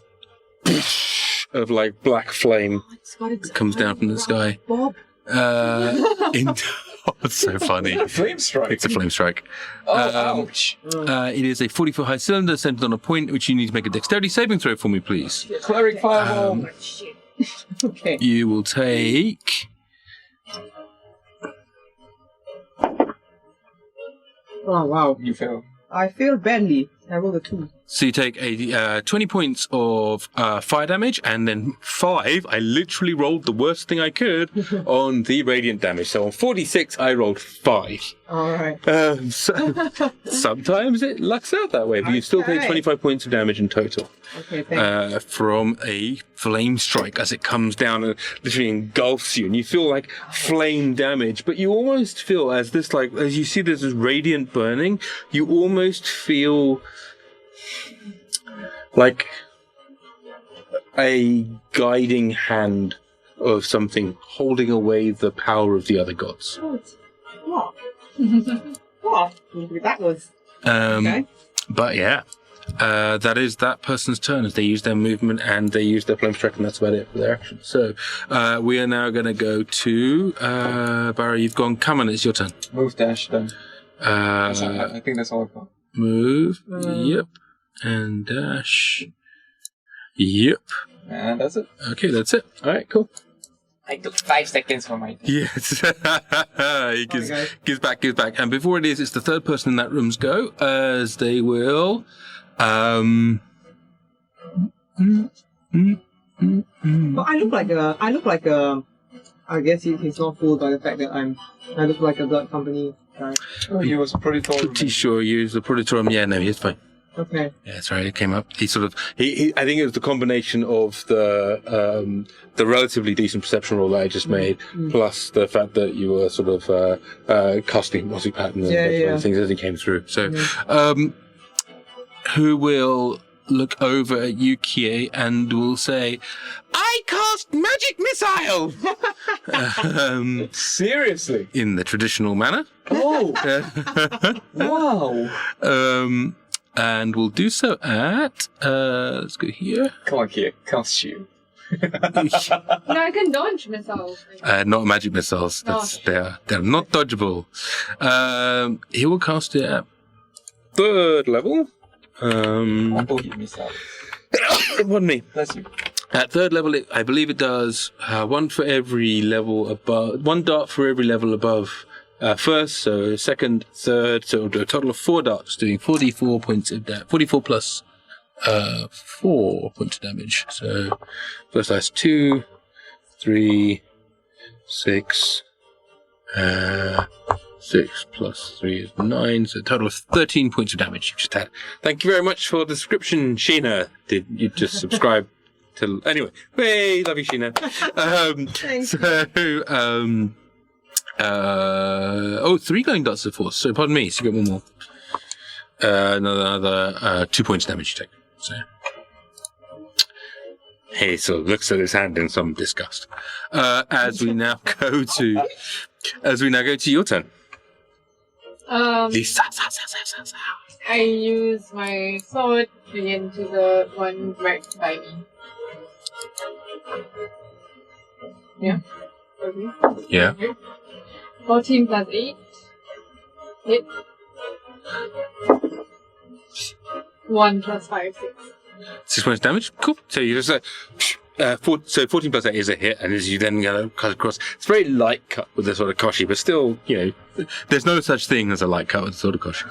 of like black flame that comes down from the sky. Bob. It's so funny. Flame strike. It's a flame strike. Oh, ouch. It is a 40-foot high cylinder centered on a point, which you need to make a dexterity saving throw for me, please. Cleric fireball. Okay. You will take. Oh wow. You fail. I failed badly. I rolled a 2. So you take a 20 points of fire damage, and then 5. I literally rolled the worst thing I could on the radiant damage. So on 46, I rolled 5. Alright. Sometimes it lucks out that way, but you still take 25 points of damage in total. Okay, thanks. From a flame strike as it comes down and literally engulfs you, and you feel like flame damage, but you almost feel as you see this radiant burning, you almost feel like a guiding hand of something holding away the power of the other gods. What? What? That was okay. But yeah, that is that person's turn as they use their movement and they use their flame strike, and that's about it for their action. So we are now going to go to Barra. You've gone. Kaman, it's your turn. Move, dash, done. I think that's all I've got. Move. Yep. And dash. Yep. And that's it. Okay, that's it. All right, cool. I took 5 seconds for my... Yes. He gives back. And before it is, it's the third person in that room's go, as they will... But I look like a... I guess he's not fooled by the fact that I look like a blood company guy. Oh, he was pretty tall. Pretty sure you use the Protatorum. Yeah, no, he's fine. Okay. Yeah, that's right. It came up. He sort of. He I think it was the combination of the relatively decent perception roll that I just made, plus the fact that you were sort of casting hypnotic pattern and things as he came through. So, who will look over at you, Kie, and will say, "I cast magic missile!" Seriously? In the traditional manner. Oh! Wow! And we'll do so at, let's go here. Come on, Kie. Cast you. No, I can dodge missiles. Not magic missiles. They're not dodgeable. He will cast it at 3rd level. Oh, you missed out. Pardon me. Bless you. At 3rd level, I believe it does one for every level above, 1 dart for every level above first, so 2nd, 3rd, so it'll do a total of 4 darts, doing 44 points of damage. 44 plus 4 points of damage. So first dice 2, 3, 6. 6 plus 3 is 9, so a total of 13 points of damage you've just had. Thank you very much for the description, Sheena. Did you just subscribe to... Anyway, hey, love you, Sheena. So, 3 glowing dots of force, so pardon me, so you got one more. Another 2 points of damage you take. So, hey, so looks at his hand in some disgust. As we now go to your turn. Lisa. I use my sword against the one right by me. Yeah. Okay. Yeah. 14 plus 8. Hit. 1 plus 5, 6. 6 points of damage. Cool. So you just so 14 plus 8 is a hit, and as you then cut across, it's very light cut with a sort of koshi, but still, there's no such thing as a light cut with a sort of koshi.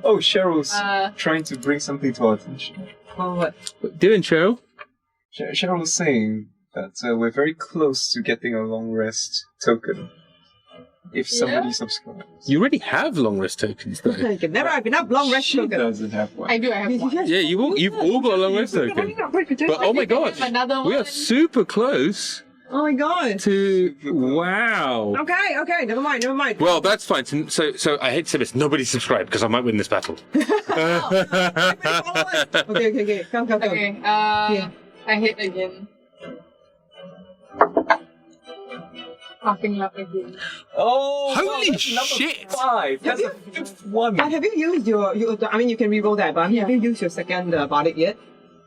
Oh, Cheryl's trying to bring something to our attention. Oh, what? What doing, Cheryl? Cheryl was saying that we're very close to getting a long rest token. If somebody subscribes. You already have long rest tokens, though. You can never have enough long rest She token. doesn't have one. I do, I have one. Yeah, you've all got a long rest token. But oh my god, Another we are one. super close Oh my god. to... Wow. Okay, never mind. Well, that's fine. So I hate to say this, nobody subscribe because I might win this battle. Okay. Come. Okay, Yeah. I hit again. Popping up again. Oh, Holy that's number shit. 5. That's the 5th one. But have you used your I mean, you can re-roll that, but have you used your second bardic yet?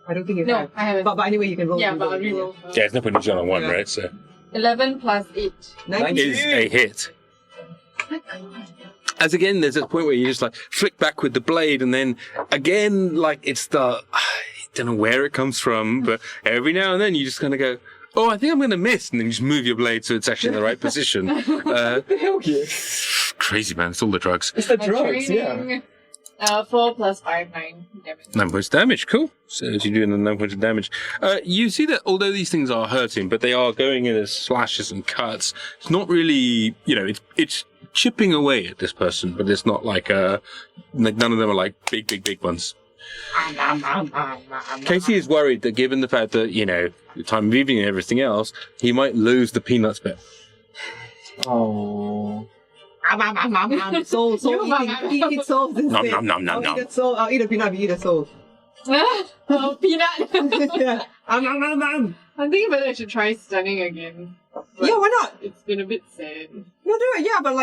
I don't think you have. No, I haven't. But anyway, you can roll. Yeah, but I'll reroll. Yeah, there's no point in using on one, Yeah. right? So 11 plus 8. 19. it is a hit. As again, there's a point where you just like flick back with the blade, and then again, like it's I don't know where it comes from, but every now and then you just kind of go, "Oh, I think I'm going to miss," and then you just move your blade so it's actually in the right position. Hell yeah. Crazy, man! It's all the drugs. It's the My drugs, yeah. training, 4 plus 5, 9 damage. 9 points of damage, cool. So as you're doing the 9 points of damage, you see that although these things are hurting, but they are going in as slashes and cuts. It's not really, it's chipping away at this person, but it's not like none of them are like big ones. Casey is worried that given the fact that, the time of evening and everything else, he might lose the peanuts bit. Oh. Soul eat souls instead. Nom, nom, nom, nom, I'll eat a soul. I'll eat a peanut. You eat a soul. Oh, peanut! Yeah. I'm thinking whether I should try stunning again. But Yeah, why not? It's been a bit sad. No, do it. Yeah, but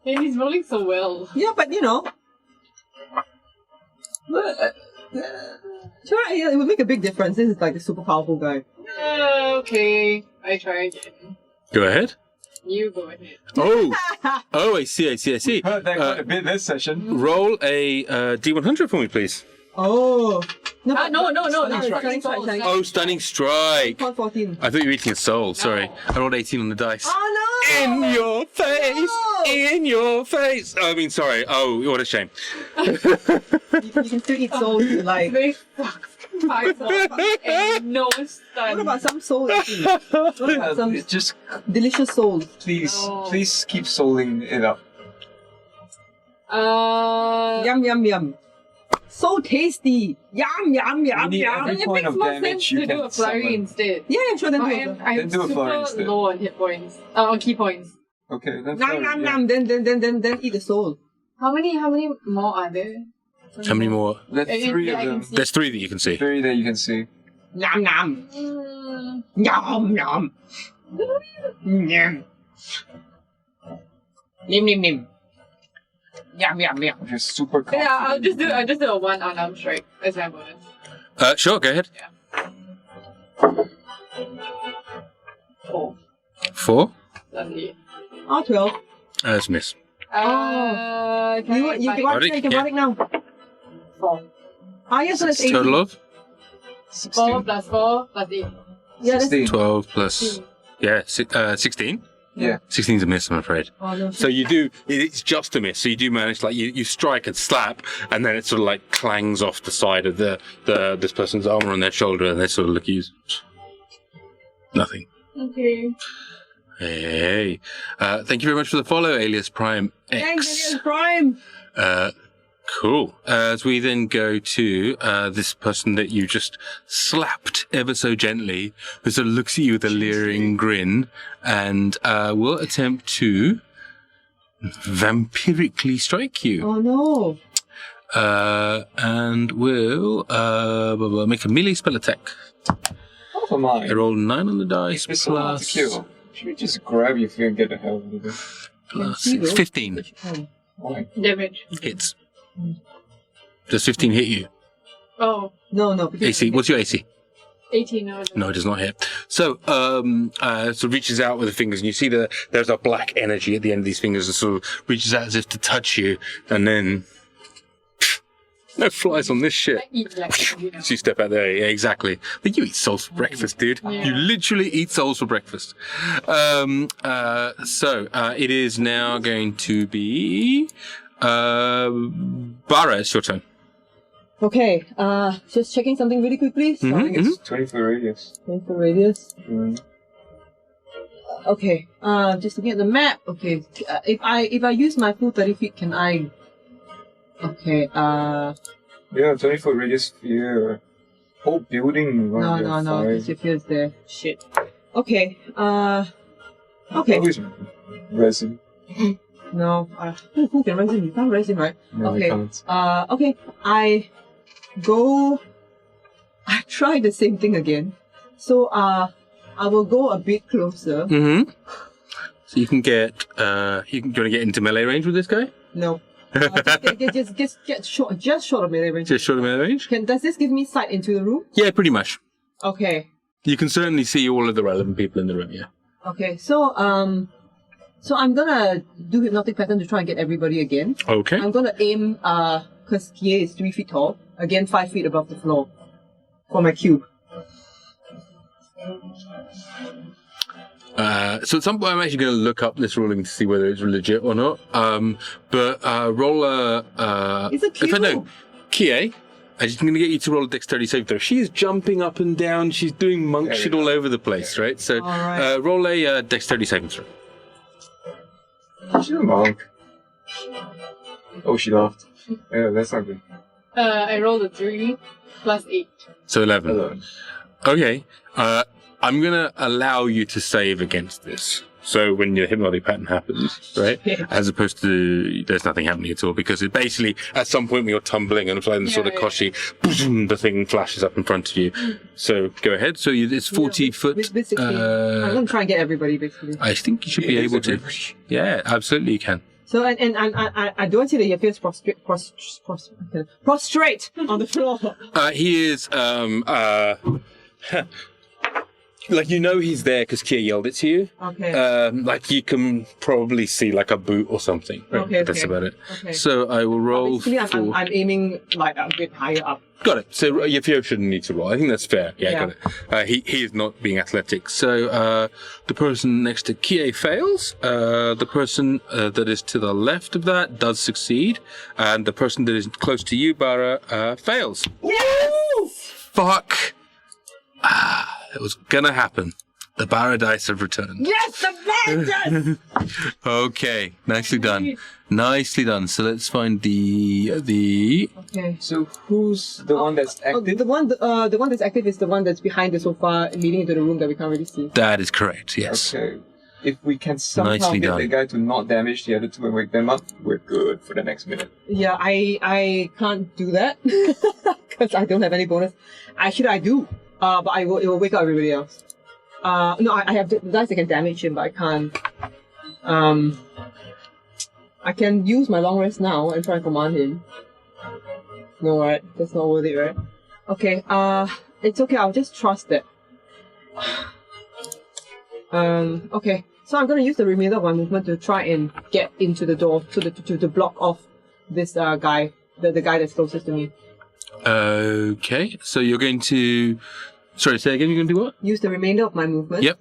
And he's rolling so well. Yeah, but try. It would make a big difference. This is like a super powerful guy. Okay, I try again. Go ahead. You go ahead. Oh, I see. Heard that quite a bit this session. Roll a D100 for me, please. Oh. No, No. Stunning strike. Oh, stunning strike. 14. I thought you were eating a soul. Sorry, I rolled 18 on the dice. Oh no! In your face! No! In your face! Oh, I mean, sorry. Oh, what a shame. You can still eat souls if you like. They fuck my soul and no stun. What about some soul eating? What about some Just delicious souls? please keep souling it up. Yum. So tasty. Yum. need Yeah, every It point makes of more damage sense you to do can a flurry summon. instead. sure. Then do I it. am Then do a flurry super instead. low on hit points. On key points. Okay, then Nom. Then eat the soul. How many more are there? How many more? There's And three yeah, of I can them. see. There's 3 that you can see. Three that you can see. Nom nom. Nom nom. Nom. Nim nim nim. Yum yum yum. Which is super confident. Yeah, I'll just do a one unarmed strike as my bonus. Sure, go ahead. 4. 4. Lovely. Oh, 12. That's miss. Can You I can buy- mark it, you can Yeah. mark it now. 4. Yes, so that's 18. Total of 4 plus 4 plus 8. Yeah, that's 16. 12 plus. Yeah, 16. Yeah. 16's a miss, I'm afraid. Oh, no. So you do, it's just a miss. So you do manage, like, you strike and slap, and then it sort of like clangs off the side of this person's armor on their shoulder, and they sort of look at you. Nothing. Okay. Hey. Thank you very much for the follow, Alias Prime X. Thanks, Alias Prime. Cool. As we then go to this person that you just slapped ever so gently, who sort of looks at you with a leering grin, and will attempt to vampirically strike you. Oh, no. And will make a melee spell attack. Half of mine. I roll 9 on the dice, If it's so hard to kill, should we just grab your fear and get the hell out of here? plus 6, 15 Why? Damage. hits. Does 15 hit you? Oh, No, no. because- AC, what's your AC? 18. No, No, it does not hit. So, sort of reaches out with the fingers, and you see there's a black energy at the end of these fingers that sort of reaches out as if to touch you, and then no flies on this shit. I eat like you know. So you step out there, yeah, exactly. But you eat souls for breakfast, dude. Yeah. You literally eat souls for breakfast. It is now going to be Barra. It's your turn. Okay, just checking something really quickly. Sorry. It's 20 radius. 24 radius. Mm. Okay, just looking at the map. Okay, if I use my full 30 feet, can I? Okay, Yeah, 20-foot radius sphere. Whole building. no, this appears there. Shit. Okay, okay. Always resin. No, who can resin? You can't resin, right? No, Okay. I can't. Okay, I try the same thing again. So, I will go a bit closer. Mm-hmm. So you can get, do you want to get into melee range with this guy? No. Just get short, just short of melee range. Just short of melee range? Does this give me sight into the room? Yeah, pretty much. Okay. You can certainly see all of the relevant people in the room, yeah. Okay, so I'm gonna do hypnotic pattern to try and get everybody again. Okay. I'm gonna aim, cause Kie is 3 feet tall, again 5 feet above the floor, for my cube. So at some point I'm actually going to look up this ruling to see whether it's legit or not. Roll a... It's a cube. In fact, no. Kie, I'm just going to get you to roll a dexterity save throw. She's jumping up and down. She's doing monk There you shit go. all over the place, right? So All right. roll a dexterity saving throw. She's a monk. Oh, she laughed. Yeah, that's not good. I rolled a 3 plus 8. So 11. Hello. Okay. I'm going to allow you to save against this. So when your hypnotic pattern happens, right? As opposed to there's nothing happening at all, because it basically, at some point when you're tumbling and playing the sort of Yeah, koshi, boom, the thing flashes up in front of you. So go ahead. So it's 40 foot. With 16. I'm gonna try and get everybody, basically. I think you should be able to. Yeah, absolutely you can. So, and I don't see that he appears prostrate on the floor. He is, like, you know he's there because Kie yelled it to you. Okay. Like you can probably see like a boot or something. Right? Okay, That's okay. about it. Okay. So I will roll Basically, for... I'm aiming like a bit higher up. Got it. So Yafir shouldn't need to roll. I think that's fair. Yeah, Yeah. got it. He is not being athletic. So the person next to Kie fails. The person that is to the left of that does succeed. And the person that is close to you, Barra, fails. Yes! Fuck. It was gonna happen. The Barra dice have returned. Yes, the vengeance! Okay, nicely done. Nicely done. So let's find the. Okay. So who's the one that's Oh, active? the one that's active is the one that's behind the sofa leading into the room that we can't really see. That is correct. Yes. Okay. If we can somehow Nicely get done. the guy to not damage the other two and wake them up, we're good for the next minute. Yeah, I can't do that because I don't have any bonus. Actually, I do, but it will wake up everybody else. No, I have the dice that can damage him, but I can't. I can use my long rest now and try and command him. No, right? That's not worth it, right? Okay. It's okay. I'll just trust that. Okay. So I'm gonna use the remainder of my movement to try and get into the door to block off this guy, the guy that's closest to me. Okay, so you're going to... Sorry, say again, you're going to do what? Use the remainder of my movement. Yep.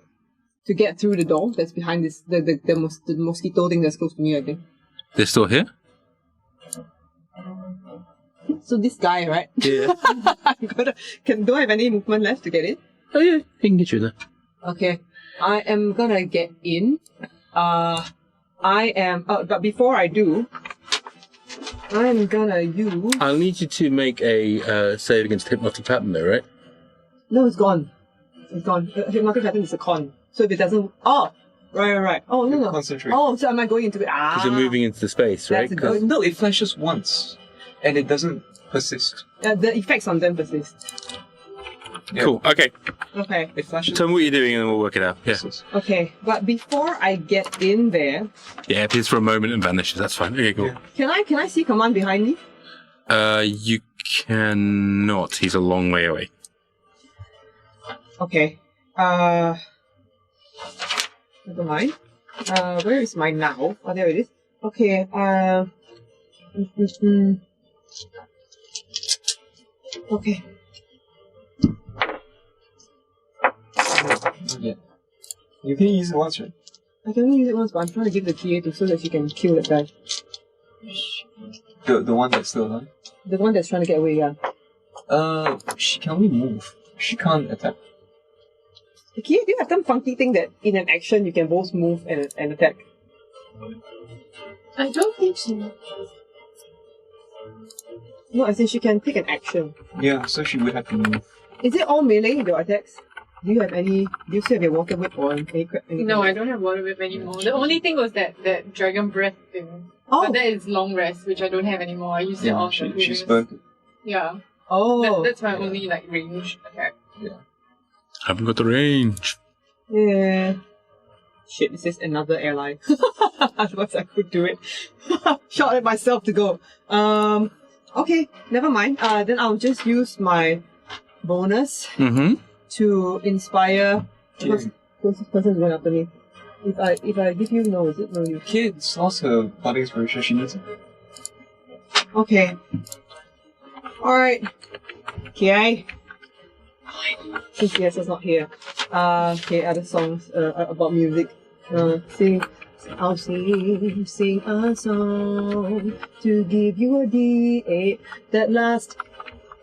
To get through the door that's behind this the mosquito thing that's close to me, I think. They're still here? So this guy, right? Yeah. Do I have any movement left to get in? Oh yeah, he can get you there. Okay. I am gonna get in. But before I do, I'm gonna use... I'll need you to make a save against hypnotic pattern though, right? No, it's gone. It's gone. Hypnotic pattern is a con. So if it doesn't... Oh! Right. Oh, no. Concentrate. Oh, so am I going into it? Because you're moving into the space, right? That's a good... No, it flashes once, and it doesn't persist. the effects on them persist. Yeah. Cool, okay. Okay. It flashes. Tell me what you're doing and then we'll work it out. Yeah. Persists. Okay, but before I get in there, Yeah, it appears for a moment and vanishes. That's fine. Okay, cool. Yeah. can I see Kaman behind me? You cannot. He's a long way away. Okay. Never mind. Where is my now? Oh, there it is. Okay. Okay. Yeah. You can use it once, right? I can only use it once, but I'm trying to give the TA to so that she can kill that guy. The one that's still alive. The one that's trying to get away, yeah. She can only move. She can't attack. Kie, do you have some funky thing that in an action you can both move and attack? I don't think so. No, as in she can take an action. Yeah, so she would have to move. Is it all melee, your attacks? Do you still have your water whip or any crap? No, I don't have water whip anymore. The only thing was that dragon breath thing. Oh. But that is long rest, which I don't have anymore. I used it Yeah, off. she's burnt. Yeah. Oh. That's my only range attack. Yeah. Haven't got the range. Yeah. Shit, this is another airline. Otherwise I could do it. Shot at myself to go. Okay, never mind. Then I'll just use my bonus to inspire the person who went after me. If I give you no, is it no you? Kids lost her body inspiration. She needs it. Okay. Alright. Kie. Since Yrsa's not here. Okay, other songs about music. I'll sing a song to give you a D8 that lasts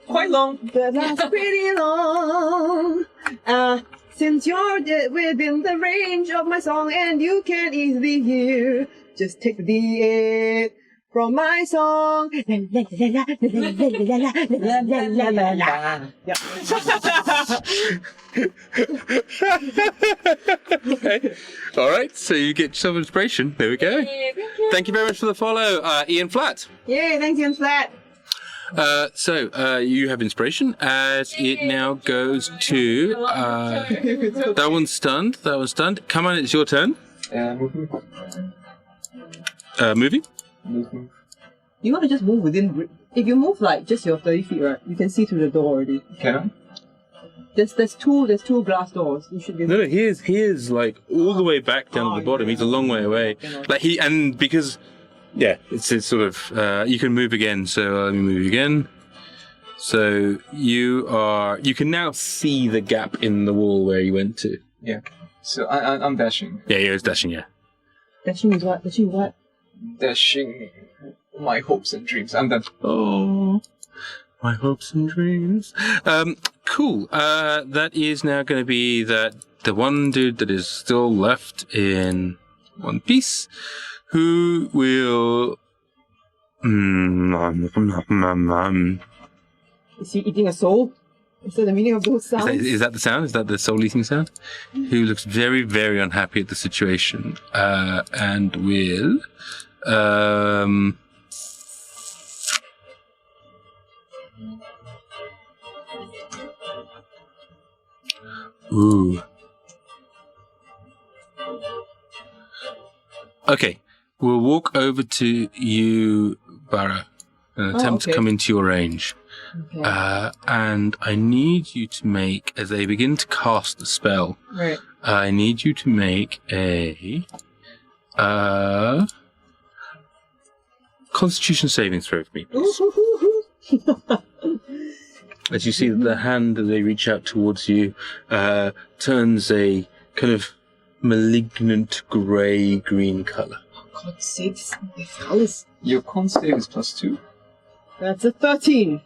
Quite long. that lasts pretty long. Since you're within the range of my song and you can easily hear, just take the D8 from my song. Okay. All right, so you get some inspiration. There we go. Thank you very much for the follow, Ian Flat. Yay, thanks Ian Flat. So you have inspiration as it now goes to that one's stunned. Come on, it's your turn. Moving. Moving. Moving. You want to just move within... If you move like just your 30 feet, right, you can see through the door already. Can I? There's two glass doors. You should be... No, he is like all the way back down to the bottom. He's a long way away. Like because it's sort of you can move again. So let me move again. So you can now see the gap in the wall where you went to. Yeah. So I'm dashing. Yeah, he was dashing. Yeah. Dashing is what? Dashing what? Dashing my hopes and dreams. I'm done. Oh, my hopes and dreams. Cool. That is now going to be the one dude that is still left in one piece, who will. Is he eating a soul? So the meaning of those sounds. Is that the sound? Is that the soul eating sound? Who looks very, very unhappy at the situation, and will. Ooh. Okay, we'll walk over to you, Barra, and attempt to come into your range. Okay. And I need you to make, as they begin to cast the spell, Right. I need you to make a Constitution saving throw for me, please. As you see that the hand that they reach out towards you turns a kind of malignant grey-green colour. Oh, God's sakes. The colours. Your con save is +2. That's a 13.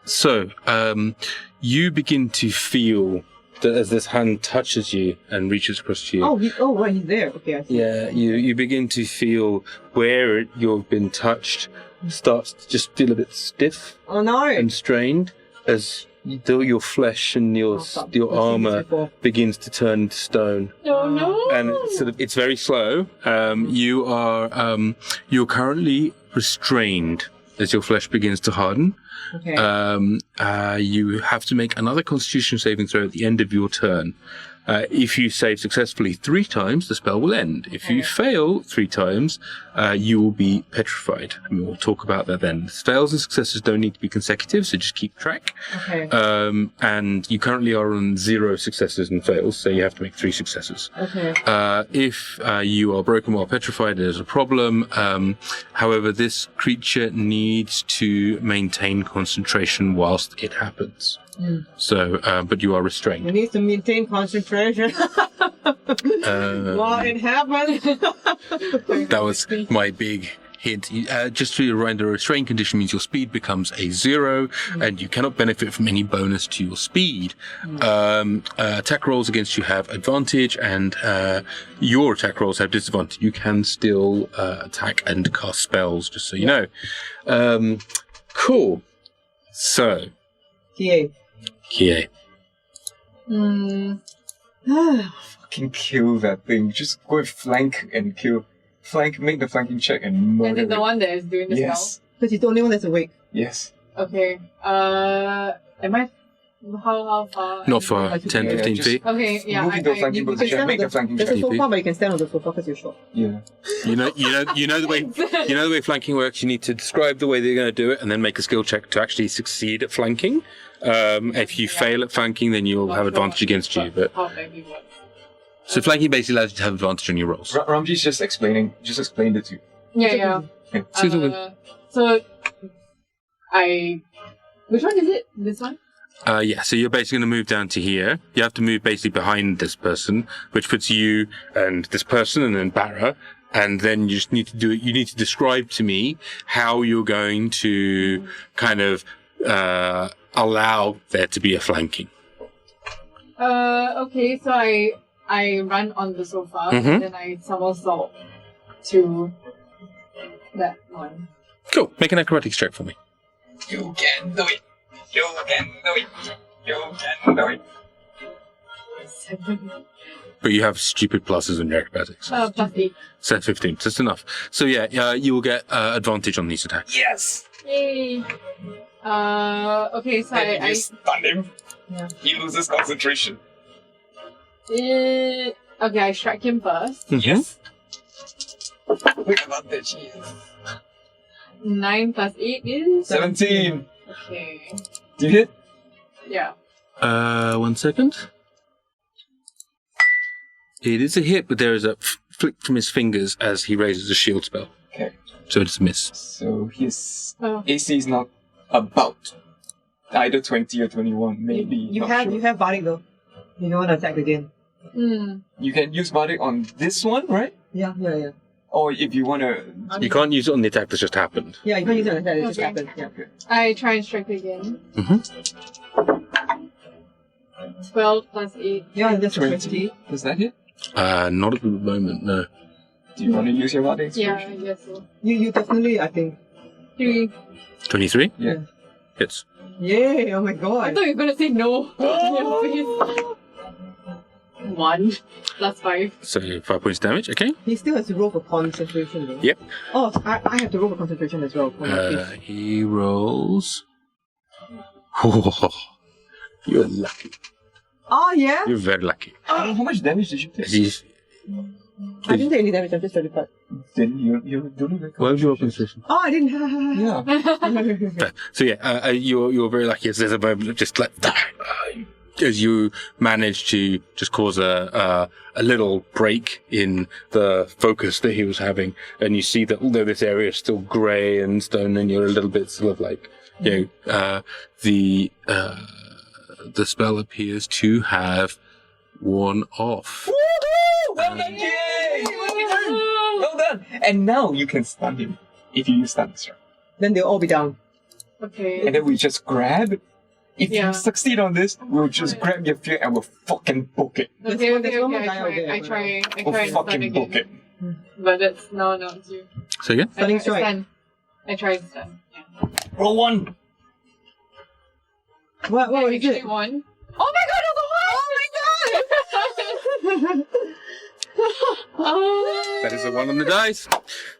So, you begin to feel that as this hand touches you and reaches across to you. Oh, right, he's there. Okay, I see. Yeah, you begin to feel where you've been touched starts to just feel a bit stiff Oh, no. and strained as your flesh and your armor begins to turn into stone. Oh no! And it's very slow. You're currently restrained as your flesh begins to harden. Okay. You have to make another Constitution saving throw at the end of your turn. If you save successfully 3 times, the spell will end. If you fail 3 times, you will be petrified. And we'll talk about that then. Fails and successes don't need to be consecutive, so just keep track. Okay. And you currently are on 0 successes and fails, so you have to make 3 successes. Okay. If you are broken while petrified, there's a problem. However, this creature needs to maintain concentration whilst it happens. So, but you are restrained. You need to maintain concentration. While it happens. That was my big hint. Just to remind, a restrained condition means your speed becomes a 0, and you cannot benefit from any bonus to your speed. Attack rolls against you have advantage, and your attack rolls have disadvantage. You can still attack and cast spells, just so you know. Cool. So, Kie. Fucking kill that thing. Just go and flank and kill. Make the flanking check and murder Is it the it. one that is doing the Yes. Because he's the only one that's awake. Yes. spell? Okay. Am I? How far? not far, Like, 10, yeah, 15 just- feet. Okay, yeah. Move into a flanking You can position. stand Make on a flanking There's a check. sofa, but you can stand on the sofa because you're short. Yeah. You know the way flanking works. You need to describe the way that you're going to do it, and then make a skill check to actually succeed at flanking. If you fail at flanking, then you'll have advantage against you. But How flanking works. so flanking basically allows you to have advantage on your rolls. Ramji's just explained it to you. Yeah. So which one is it? This one? Yeah, so you're basically going to move down to here. You have to move basically behind this person, which puts you and this person and then Barra. And then you just need to do it. You need to describe to me how you're going to kind of allow there to be a flanking. Okay, so I run on the sofa and then I somersault to that one. Cool. Make an acrobatics check for me. You can do it. You can do it. You can do it. 7. But you have stupid pluses on your acrobatics. +8. So 15. So that's enough. So yeah, you will get advantage on these attacks. Yes. Yay. Okay, so And I you stun him. Yeah. He loses concentration. okay, I strike him first. Yes. With advantage. Yes. 9 + 8 is 17. okay. Do you hit? Yeah. 1 second. It is a hit, but there is a flick from his fingers as he raises a shield spell. Okay. So it's a miss. So his Oh. AC is not about either 20 or 21, maybe. You not have sure. you have Bardic though. You don't want to attack again. You can use Bardic on this one, right? Yeah. Or if you want to. You can't use it on the attack that's just happened. Yeah, you can't use it on attack. It just Okay. happened. Yeah. I try and strike again. 12 + 8. Yeah, that's 20. 20. Does that hit? Not at the moment, no. Do you want to use your Bardic Yeah, inspiration? I guess so. You definitely, I think. 3. 23? Yeah. Hits. Yay! Oh my I god. thought you were gonna say no. Your face. 1 plus 5. So 5 points damage. Okay. He still has to roll for concentration though. Yep. Oh, I have to roll for concentration as well. For my case. He rolls. Oh, you're lucky. Oh yeah. You're very lucky. How much damage did you take? He's, I didn't take any damage. I'm just certified. Then you don't make what was your concentration? Oh, I didn't. Yeah. So yeah, you're very lucky. As there's a moment of just like as you manage to just cause a little break in the focus that he was having, and you see that although this area is still grey and stone, and you're a little bit sort of like the spell appears to have worn off. Woohoo! Well done, Kie! Well done! And now you can stun him if you use stun strike. Then they'll all be down. Okay. And then we just grab. If Yeah. you succeed on this, we'll just grab your fear and we'll fucking book it. Okay, There's one more guy out there. I try We'll and stun fucking book it. again. But that's no, it's you. So again, Stunning I strike. stun. I try and stun. Yeah. Roll 1. What I is actually it? won. Oh my god, that is a 1 on the dice.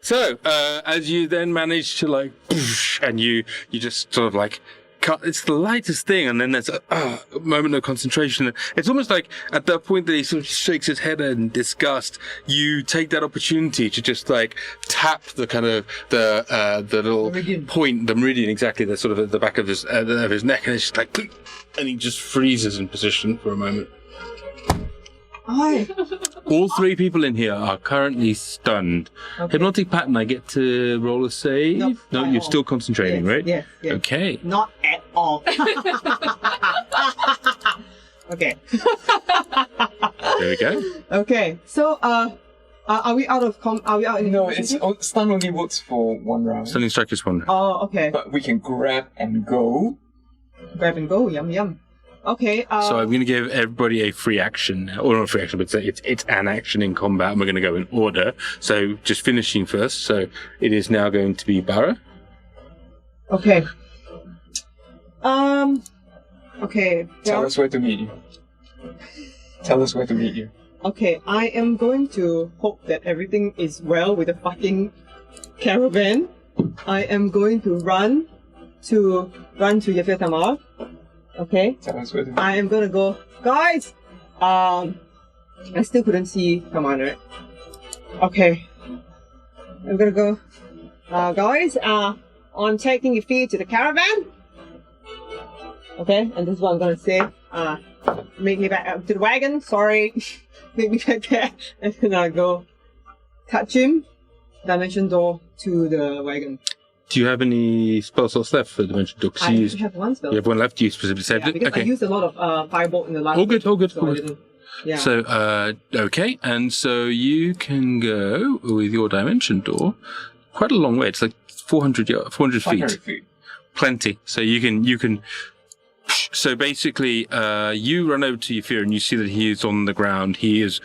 So as you then manage to like, and you just sort of like. It's the lightest thing, and then there's a moment of concentration. It's almost like at that point that he sort of shakes his head in disgust, you take that opportunity to just like tap the kind of the little Meridian. point, the meridian, exactly, the sort of at the back of his neck, and it's just like, and he just freezes in position for a moment. Aye. All 3 people in here are currently stunned. Okay. Hypnotic pattern, I get to roll a save? Nope, No, not at you're all. still concentrating, Yes, right? Yes. Yes. Okay. Not at all. Okay. There we go. Okay. So, are we out of Are we out in No, stun only works for 1 round. Stunning strike is 1 round. Oh, okay. But we can grab and go. Grab and go. Yum yum. Okay. So I'm going to give everybody a free action now. Or not a free action, but it's an action in combat, and we're going to go in order. So just finishing first. So it is now going to be Barra. Okay. Okay. Tell us where to meet you. Tell us where to meet you. Okay, I am going to hope that everything is well with the fucking caravan. I am going to run to Yafir Thamar. Okay. Tell us where to meet I am gonna go, guys. I still couldn't see Kaman, right? Okay. I'm gonna go, guys. I'm taking your feet to the caravan. Okay, and this is what I'm gonna say. Make me back up to the wagon. Sorry, make me back there. And then I go touch him. Dimension door to the wagon. Do you have any spell slots left for Dimension Door? 'Cause I you, actually have one spell. you have one left. You specifically saved Yeah, it? because I Okay. used a lot of firebolt in the last. All good, all good, so all I good. didn't- Yeah. So, okay. And so you can go with your Dimension Door quite a long way. It's like 400 feet. 500 feet. Plenty. So you can. So basically, you run over to Yafir and you see that he is on the ground. He has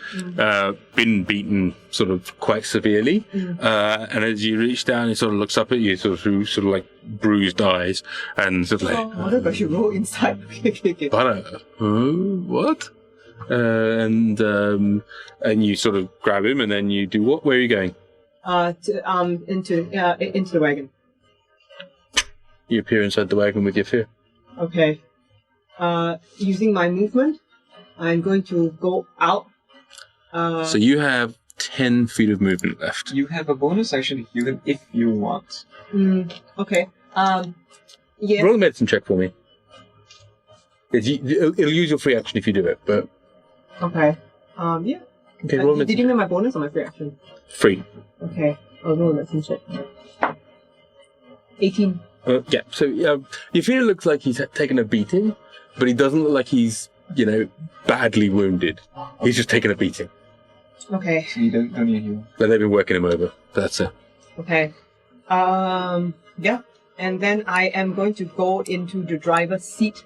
been beaten sort of quite severely. And as you reach down, he sort of looks up at you, sort of through sort of like bruised eyes, and sort of like, What if I should roll inside? Okay. Barra, what? And you sort of grab him, and then you do what? Where are you going? Into the wagon. You appear inside the wagon with Yafir. Okay. Using my movement, I'm going to go out. So you have 10 feet of movement left. You have a bonus action to heal him if you want. Okay. Yeah. Roll a medicine check for me. It'll use your free action if you do it, but Okay. Yeah. okay, roll a Did medicine you check. know my bonus or my free action? Free. Okay. I'll roll a medicine check. 18. Yeah. So Yafir looks like he's taken a beating, but he doesn't look like he's badly wounded. He's just taken a beating. Okay. So you don't need heal. But they've been working him over. That's it. Okay. Yeah. And then I am going to go into the driver's seat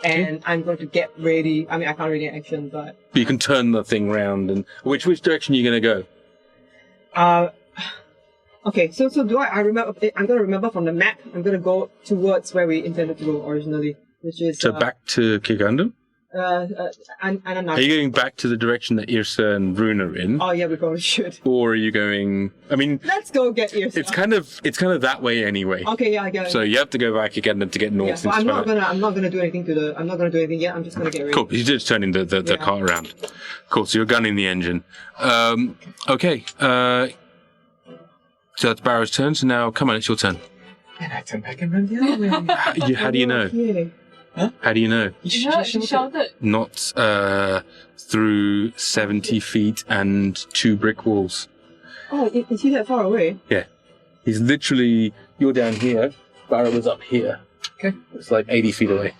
and I'm going to get ready. I mean, I can't really action, but You can turn the thing round, and which direction are you going to go? Okay, so do I remember, I'm going to remember from the map, I'm going to go towards where we intended to go originally, which is... So back to Kigundam? And Are you going back to the direction that Yrsa and Rune are in? Oh yeah, we probably should. Or are you going... I mean... Let's go get Yrsa. It's kind of that way anyway. Okay, yeah, I get it. So you have to go back Kigundam to get north. Yeah, so I'm not gonna do anything I'm not gonna do anything yet, I'm just gonna get ready. Cool, you're just turning the car around. Cool, so you're gunning the engine. Okay, so that's Barra's turn, so now, come on, it's your turn. And I turn back and run the other way. How do you know? Okay. Huh? How do you know? She shouted. Not through 70 feet and 2 brick walls. Oh, is he that far away? Yeah. He's literally, you're down here, Barra was up here. Okay. It's like 80 feet away.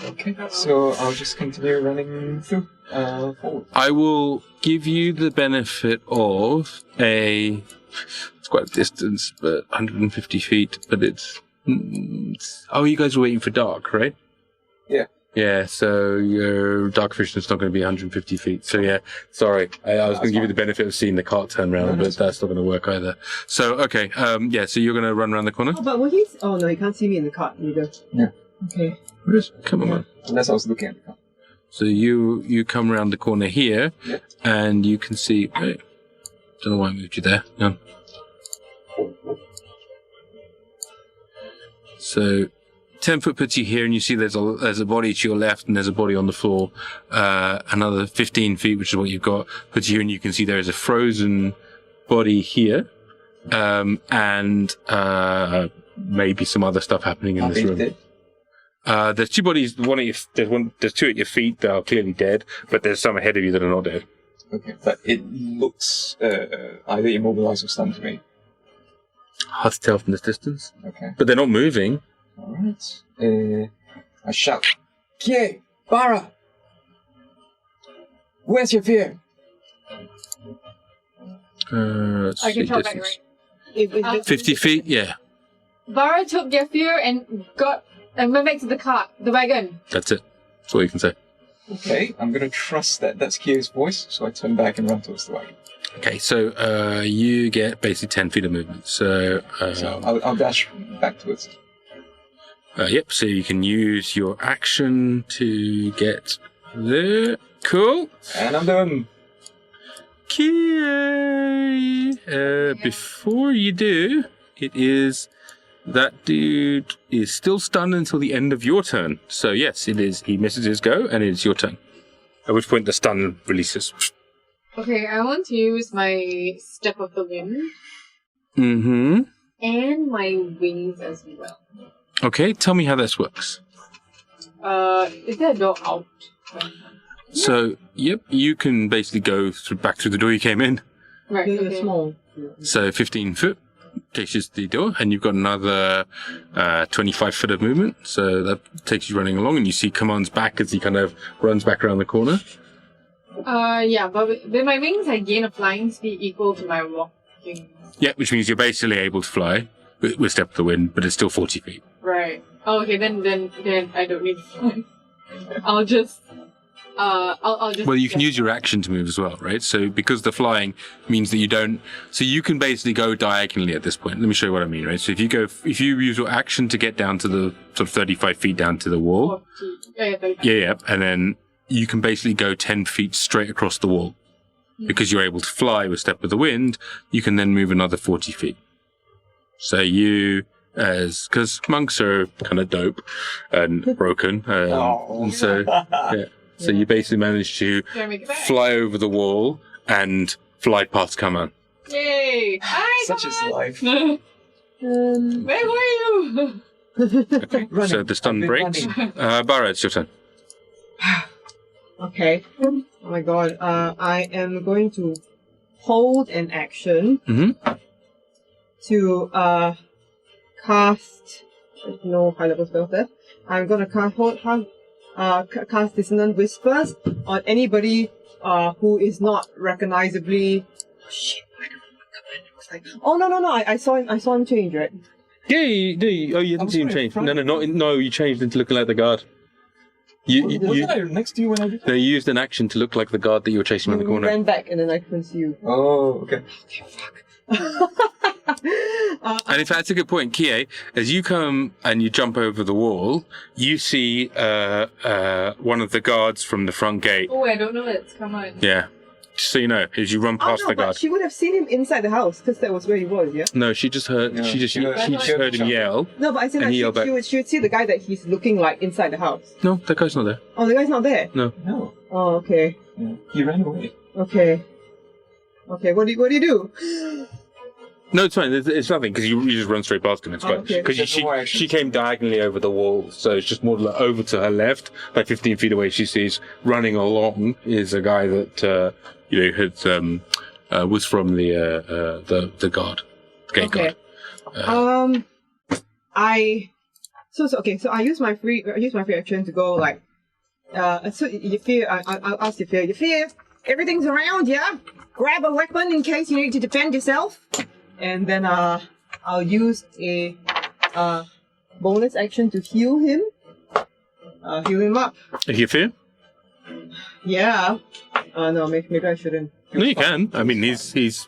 Okay, so I'll just continue running through forward. I will give you the benefit of it's quite a distance, but 150 feet, but it's oh, you guys are waiting for dark, right? Yeah. Yeah, so your dark vision is not going to be 150 feet. So yeah, sorry. I was going to give you the benefit of seeing the cart turn around, but that's not going to work either. So, okay, yeah, so you're going to run around the corner? Oh, but when he's... Oh no, he can't see me in the cart either. Yeah. Okay. Come on, man. Unless I was looking at the car. So you come around the corner here, and you can see... Wait, don't know why I moved you there. No. So... 10 foot puts you here, and you see there's a body to your left, and there's a body on the floor. Another 15 feet, which is what you've got, puts you here, and you can see there is a frozen body here, and maybe some other stuff happening in this room. There's 2 bodies. There's 2 at your feet that are clearly dead, but there's some ahead of you that are not dead. Okay, but it looks either immobilized or stunned to me. Hard to tell from this distance. Okay. But they're not moving. Alright. I shout, Kie! Barra! Where's Yafir? Let's I can see tell back, distance. right? 50 feet, yeah. Barra took Yafir and went back to the wagon. That's it. That's all you can say. Okay, I'm gonna trust that that's Kie's voice, so I turn back and run towards the wagon. Okay, so you get basically 10 feet of movement. So I'll dash back towards it. Yep, so you can use your action to get there. Cool. And I'm done. Kie. Before you do, it is... That dude is still stunned until the end of your turn. So yes, it is. He misses his go, and it is your turn. At which point the stun releases. Okay, I want to use my Step of the Wind. Mm-hmm. And my wings as well. Okay, tell me how this works. Is there a door out? So, yep, you can basically go back through the door you came in. Right, They're okay. small. So 15 foot takes you to the door, and you've got another 25 foot of movement. So that takes you running along, and you see Kaman's back as he kind of runs back around the corner. Yeah, but with my wings, I gain a flying speed equal to my walking. Yeah, which means you're basically able to fly with Step of the Wind, but it's still 40 feet. Right. Oh, okay, then I don't need to fly. I'll just... Well, you can use your action to move as well, right? So because the flying means that you don't... So you can basically go diagonally at this point. Let me show you what I mean, right? So if you use your action to get down to the sort of 35 feet down to the wall... 40. Yeah, and then you can basically go 10 feet straight across the wall. Because you're able to fly with Step of the Wind, you can then move another 40 feet. So you... Because monks are kind of dope and broken. And so... Yeah. So you basically managed to Do I make it back? fly over the wall and fly past Kaman. Yay! Hi, Such is life. Where were you? Okay. Running. So the stun I've been breaks. running. Barra, it's your turn. Okay. Oh my god. I am going to hold an action Mm-hmm. to cast... No high-level spells there. I'm going to cast Dissonant Whispers on anybody who is not recognizably... Shit, oh no! I saw him change, right? Yeah, you didn't see him change. No, you changed into looking like the guard. Wasn't I next to you when I did that? They used an action to look like the guard that you were chasing around the You corner. ran back and then I couldn't see you. Oh, okay. Okay, fuck. And in fact, that's a good point, Kie. As you come and you jump over the wall, you see one of the guards from the front gate. Oh, I don't know it. Come on. Yeah. Just so you know, as you run past the but guard. she would have seen him inside the house because that was where he was, yeah? No, she just heard. No, she just she heard him yell. No, but I said And like, he yelled back. she would see the guy that he's looking like inside the house. No, that guy's not there. Oh, the guy's not there? No. No. Oh, okay. Yeah. He ran away. Okay. Okay, what do you do? No, it's fine. It's nothing because you just run straight past him. It's fine okay. because There's more action. she came diagonally over the wall, so it's just more like over to her left, like 15 feet away. She sees running along is a guy that had was from the guard, the gate Okay. guard. So I use my free action to go like so Yafir, I'll ask Yafir, everything's around, yeah? Grab a weapon in case you need to defend yourself. And then I'll use a bonus action to heal him. Heal him up. You fear? Yeah. No, maybe I shouldn't. No, you can. I mean, he's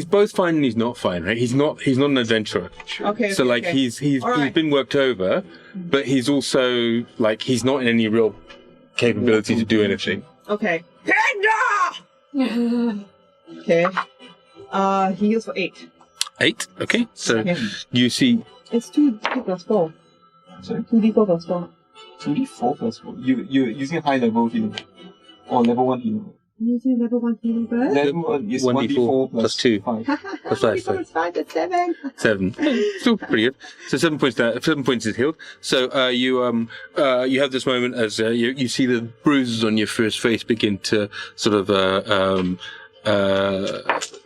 both fine and he's not fine, right? He's not an adventurer. Okay. So like okay. he's All right. been worked over, but he's also like he's not in any real capability to do anything. Okay. Okay. He heals for 8. 8. Okay. So Okay. you see. It's 2d plus 4. Sorry? 2d4 plus 4. 2d4 plus 4. You're using high level healing. Or level 1 healing. Using level 1 healing first? Level 1 is 1d4 1d4 plus 2. 5. That's right, so 5, that's 7. 7. Still pretty good. So 7 points there. 7 points is healed. So you have this moment as you see the bruises on your first face begin to sort of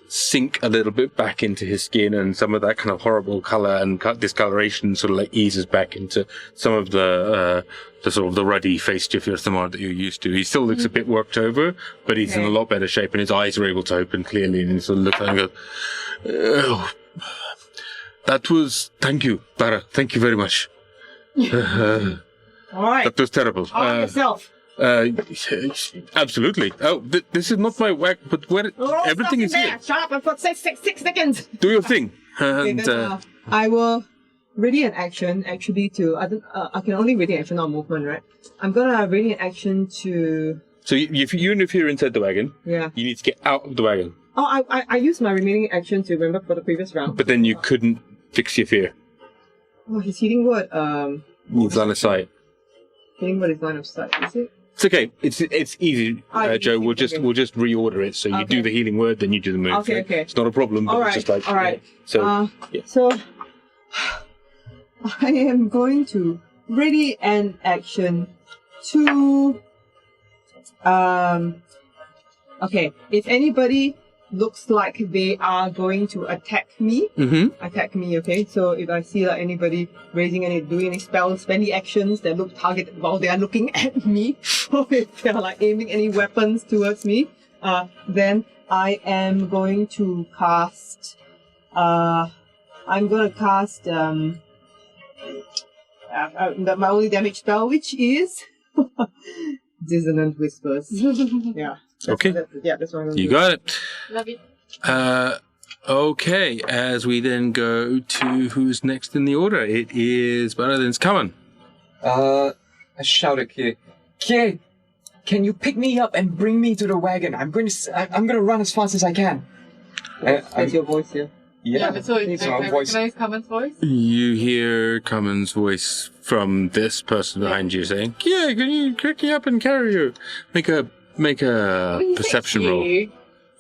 sink a little bit back into his skin, and some of that kind of horrible color and discoloration sort of like eases back into some of the sort of the ruddy faced Yafir Thamar that you're used to. He still looks a bit worked over, but he's in a lot better shape, and his eyes are able to open clearly, and he sort of looks and goes, "Oh, that was, thank you, Barra, thank you very much. Alright. That was terrible. On yourself. Absolutely. Oh, this is not my whack, but where everything is here. Shut up and put 6 seconds. Do your thing. Okay, And then, I will ready an action actually to I can only ready action on movement, right? I'm gonna ready an action to so if you're inside the wagon, yeah. you need to get out of the wagon. Oh, I used my remaining action to remember for the previous round. But then you couldn't fix your fear. Oh, his healing word Needs line of sight. healing word is line of sight, is it? It's okay. It's easy, Joe. We'll just reorder it. So you do the healing word, then you do the move. Okay, okay. It's not a problem. But Alright, it's just like alright. So So I am going to ready an action to okay, if anybody looks like they are going to attack me, okay? So if I see like anybody doing any spells, any actions that look targeted while they are looking at me, or if they're like aiming any weapons towards me, then I am going to cast my only damage spell, which is Dissonant Whispers. Yeah. Okay. That's what I'm gonna You do. got it. Love it. Okay, as we then go to who's next in the order, it is Barra, then it's Kaman. I shouted, Kie, can you pick me up and bring me to the wagon? I'm gonna run as fast as I can. That's your voice here. Yeah. But so it's So I voice- recognize Kaman's voice. You hear Kaman's voice from this person behind you saying, "Yeah, can you pick me up and carry you? Make a But he said perception he. roll."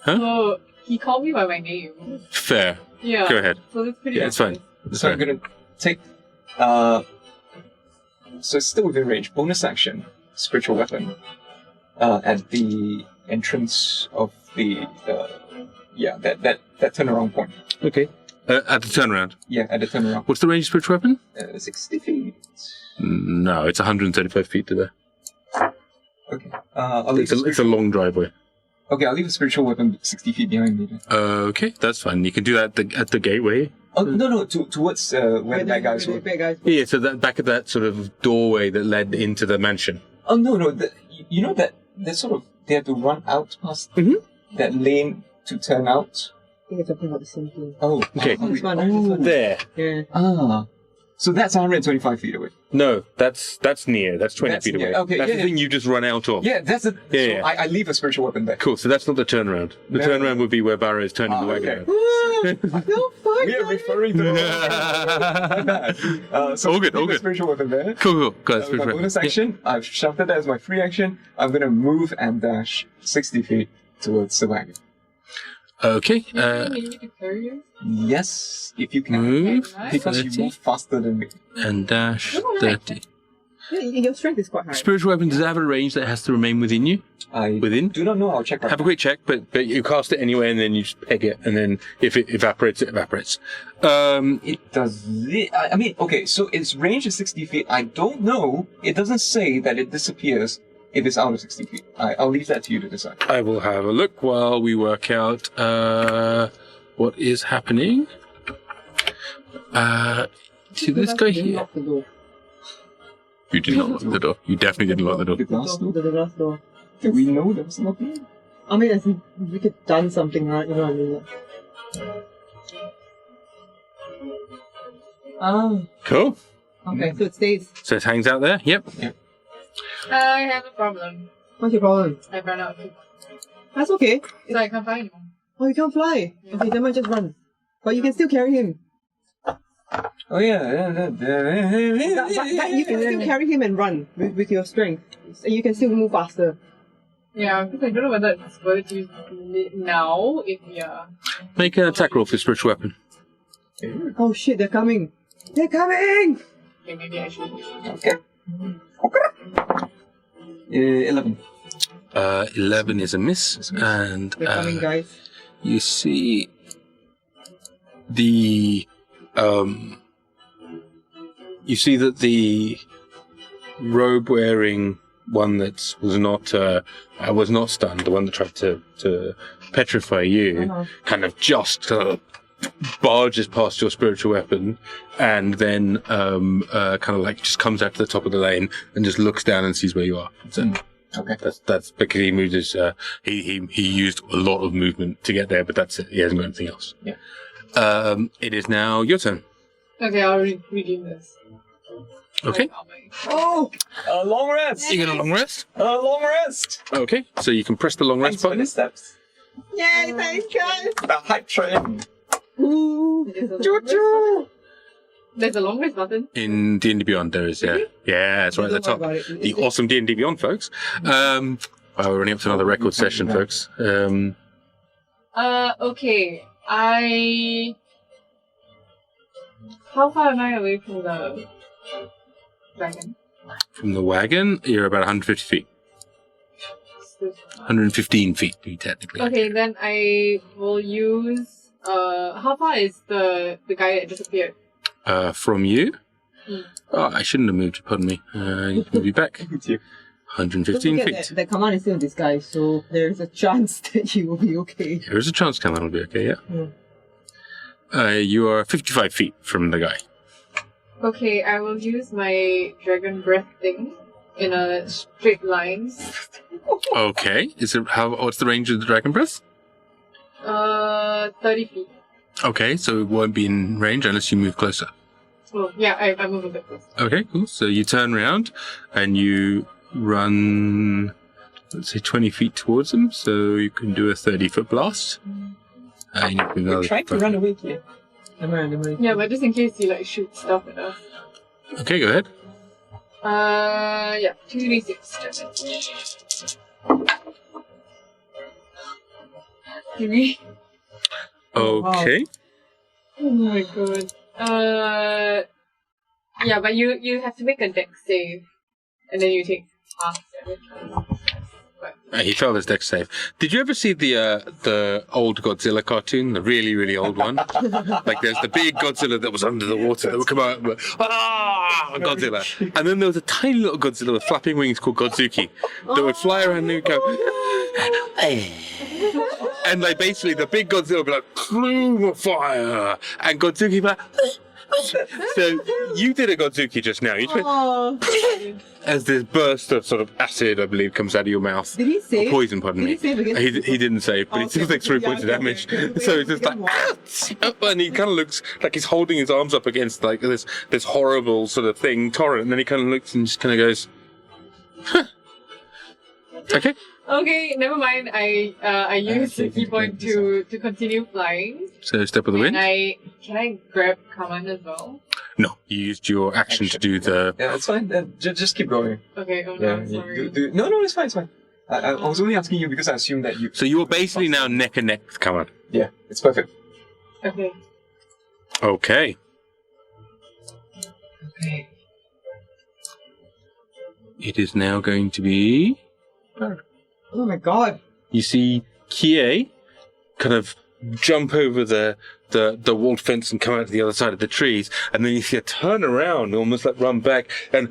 Huh? So he called me by my name. Fair. Yeah. Go ahead. So that's pretty Yeah, it's fine. It's So I'm fine. gonna take so it's still within range. Bonus action, spiritual weapon. At the entrance of the that turnaround point. Okay. At the turnaround. Yeah, at the turnaround. What's the range of spiritual weapon? 60 feet. No, it's 135 feet to there. Okay. I'll leave It's a long driveway. Okay, I'll leave the spiritual weapon 60 feet behind me then. Okay, that's fine. You can do that at the gateway. Oh, no, towards where the bad guys were. Yeah, so that back of that sort of doorway that led into the mansion. Oh, no, you know that they had to run out past that lane to turn out. I think you're talking about the same thing. Oh, Okay. This one. There. Yeah. Ah. So that's 125 feet away. No, that's near. That's 20 That's feet near. away. Okay, that's yeah, the thing you just run out of. Yeah, that's it. Yeah, So yeah. I leave a spiritual weapon there. Cool. So that's not the turnaround. The No. turnaround would be where Barra is turning the wagon okay. around. No, fuck. We are referring to so All good, leave all a good. spiritual weapon there. Cool. Go With my bonus action, I've shoved it as my free action. I'm going to move and dash 60 feet towards the wagon. Okay. You need to carry you? Yes, if you can. Move. Because 30. you move faster than me. And dash 30. Yeah, your strength is quite high. Spiritual weapon, does it have a range that has to remain within you? I Within? do not know. I'll check right Have a quick check, but you cast it anyway, and then you just peg it, and then if it evaporates, it evaporates. It does. I mean, okay, so its range is 60 feet. I don't know. It doesn't say that it disappears if it's out of 60 feet. I'll leave that to you to decide. I will have a look while we work out what is happening. To this guy here. Lock the door. You did not lock the door. You definitely didn't lock the door. The glass door? The glass door. Do we know there was nothing? I mean, as in, we could have done something, right? You know what I mean? Ah, Cool. okay, so it stays. So it hangs out there. Yep. I have a problem. What's your problem? I ran out of That's okay. so I can't find him. Oh, you can't fly. Okay, then might just run. But you can still carry him. Oh, yeah. But you can still carry him and run with your strength. So you can still move faster. Yeah, because I don't know whether it's worth to use it now if we are. Make an attack roll for spiritual weapon. Oh shit, they're coming. They're coming! Okay, maybe I should. Okay. 11. 11 is a miss, and They're coming, guys. you see the you see that the robe-wearing one that was not stunned, the one that tried to petrify you, kind of just barges past your spiritual weapon, and then kind of like just comes out to the top of the lane and just looks down and sees where you are. So Okay. that's because he moved his he used a lot of movement to get there, but that's it. He hasn't got anything else. Yeah. It is now your turn. Okay, I'll redeem this. Okay. Oh! A long rest! You get a long rest. A long rest! Okay, so you can press the long rest Thanks for button. the steps. Yay, thanks, guys! The hype train. Ooh! Choo-choo! There's a long rest button. In D&D Beyond, there is, yeah. Yeah, it's right at the top. Don't worry about it. The awesome D&D Beyond, folks. Well, we're running up to another record session, folks. Okay. How far am I away from the dragon? From the wagon, you're about 150 feet. 115 feet, to be technically. Okay, then I will use. How far is the guy that disappeared? From you? Hmm. Oh, I shouldn't have moved, pardon me. I need to move you back. 115 Don't feet. forget that command is still in disguise, so there's a chance that you will be okay. There is a chance Kaman will be okay, yeah. You are 55 feet from the guy. Okay, I will use my dragon breath thing in a straight line. Okay. What's the range of the dragon breath? 30 feet. Okay, so it won't be in range unless you move closer. Well, yeah, I move a bit closer. Okay, cool. So you turn around and you run, let's say, 20 feet towards him. So you can do a 30-foot blast. And you can We're trying to run away here. Am I? Yeah, but just in case you like shoot stuff at us. Okay, go ahead. Yeah, 2d6 damage. 3. Okay. Oh my god. Yeah, but you have to make a dex save, and then you take half damage. He failed his dex save. Did you ever see the old Godzilla cartoon, the really, really old one? Like there's the big Godzilla that was under the water that would come out and Godzilla. And then there was a tiny little Godzilla with flapping wings called Godzuki that would fly around and go... And like basically the big Godzilla would be like, plume of fire! And Godzuki would be like... So you did a Godzuki just now. You just went, Oh. as this burst of sort of acid, I believe, comes out of your mouth. Did he save? Or poison, pardon Did me. he save against He didn't save, but Oh, it seems okay. like 3 Yeah, points of okay, damage. okay. So it's just like, and he kind of looks like he's holding his arms up against like this horrible sort of thing, torrent, and then he kind of looks and just kind of goes, huh. Okay. Okay, never mind. I use the key point to continue flying. So step of the wind. And can I grab Kaman as well? No, you used your action to do the. Yeah, it's fine. Just keep going. Okay, oh Yeah, no, sorry. no, it's fine, it's fine. I was only asking you because I assumed that you... So you are basically now neck and neck with Kaman. Yeah, it's perfect. Okay. Okay. Okay. It is now going to be. Oh my god. You see Kie kind of jump over the walled fence and come out to the other side of the trees, and then you see her turn around, almost like run back, and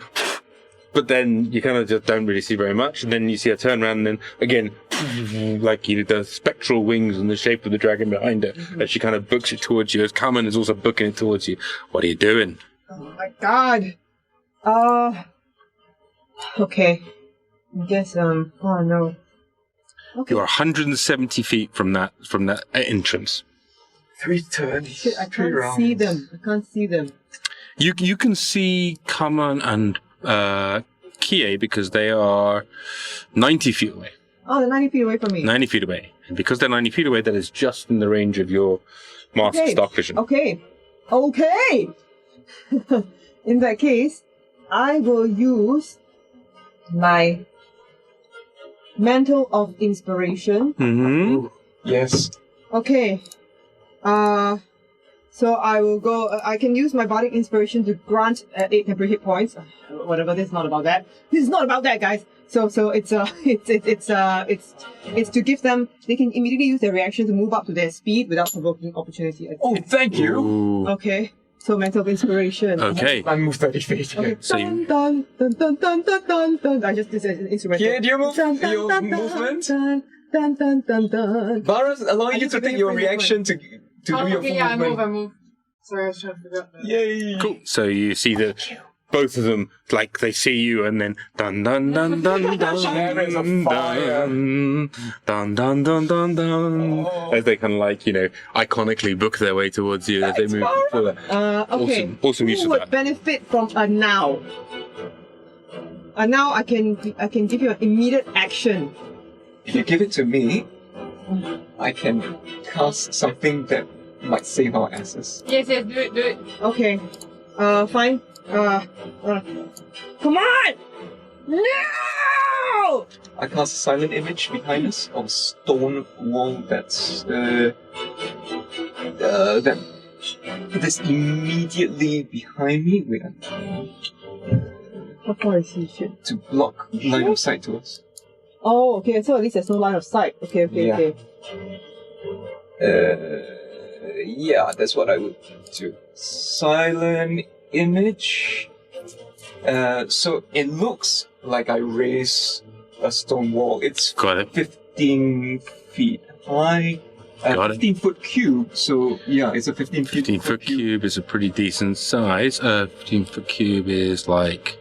but then you kind of just don't really see very much, and then you see her turn around, and then again, like the spectral wings and the shape of the dragon behind her, as she kind of books it towards you, as Kamen is also booking it towards you. What are you doing? Oh my god. Okay. I guess, oh no. Okay. You're 170 feet from that entrance. 3 turns. Shit, I 3 can't rounds. see them. I can't see them. You can see Kaman and Kie because they are 90 feet away. Oh, they're 90 feet away from me. 90 feet away. And because they're 90 feet away, that is just in the range of your masked dark vision. Okay. Okay! In that case, I will use my Mantle of Inspiration. Mm-hmm. Yes. Okay. So I will go. I can use my bardic inspiration to grant 8 temporary hit points. Whatever. This is not about that. This is not about that, guys. So it's to give them. They can immediately use their reaction to move up to their speed without provoking opportunity. Oh, thank you. Ooh. Okay. So Mantle of Inspiration. Okay. I moved 30 feet. Okay. So you- Dun, dun, dun, dun, dun, dun, dun. I just did an instrumental. Yeah, do you move Dun, dun, your dun, dun, movement? Dun, dun, dun, dun, dun. Barra's allowing I you need to to take do your your reaction to do Oh, your okay, full yeah, movement. I move. Sorry, I was trying to figure out that. Yay! Cool. So you see that both of them, like, they see you and then dun dun dun dun dun Chariots of fire. dun dun dun dun dun Oh. as they kind of like, iconically book their way towards you as they move forward. Okay. Awesome use Who of would that. benefit from a now? A now I can give you an immediate action. If you give it to me, I can cast something that might save our asses. Yes, do it. Okay. Fine. Come on! No! I cast a silent image behind us of a stone wall that's that's immediately behind me. Wait, How far is he? Shit. to block line of sight to us. Oh, okay. So at least there's no line of sight. Okay. Yeah. Yeah, that's what I would do. Silent image. So it looks like I raise a stone wall. It's Got it. 15 feet high. Got it. 15-foot cube. So yeah, it's a 15-foot 15-foot cube is a pretty decent size. 15-foot cube is like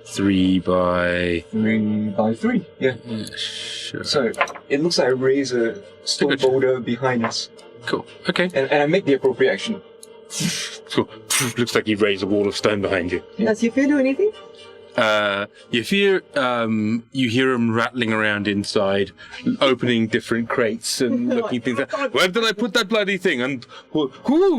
3 by... 3 by 3. Yeah. Yeah, sure. So it looks like I raise a stone Good. boulder behind us, Cool. Okay. and I make the appropriate action. Cool. Looks like you raised a wall of stone behind you. Does Yafir do anything? You hear him rattling around inside, opening different crates and looking things at. Where did I put that bloody thing? And who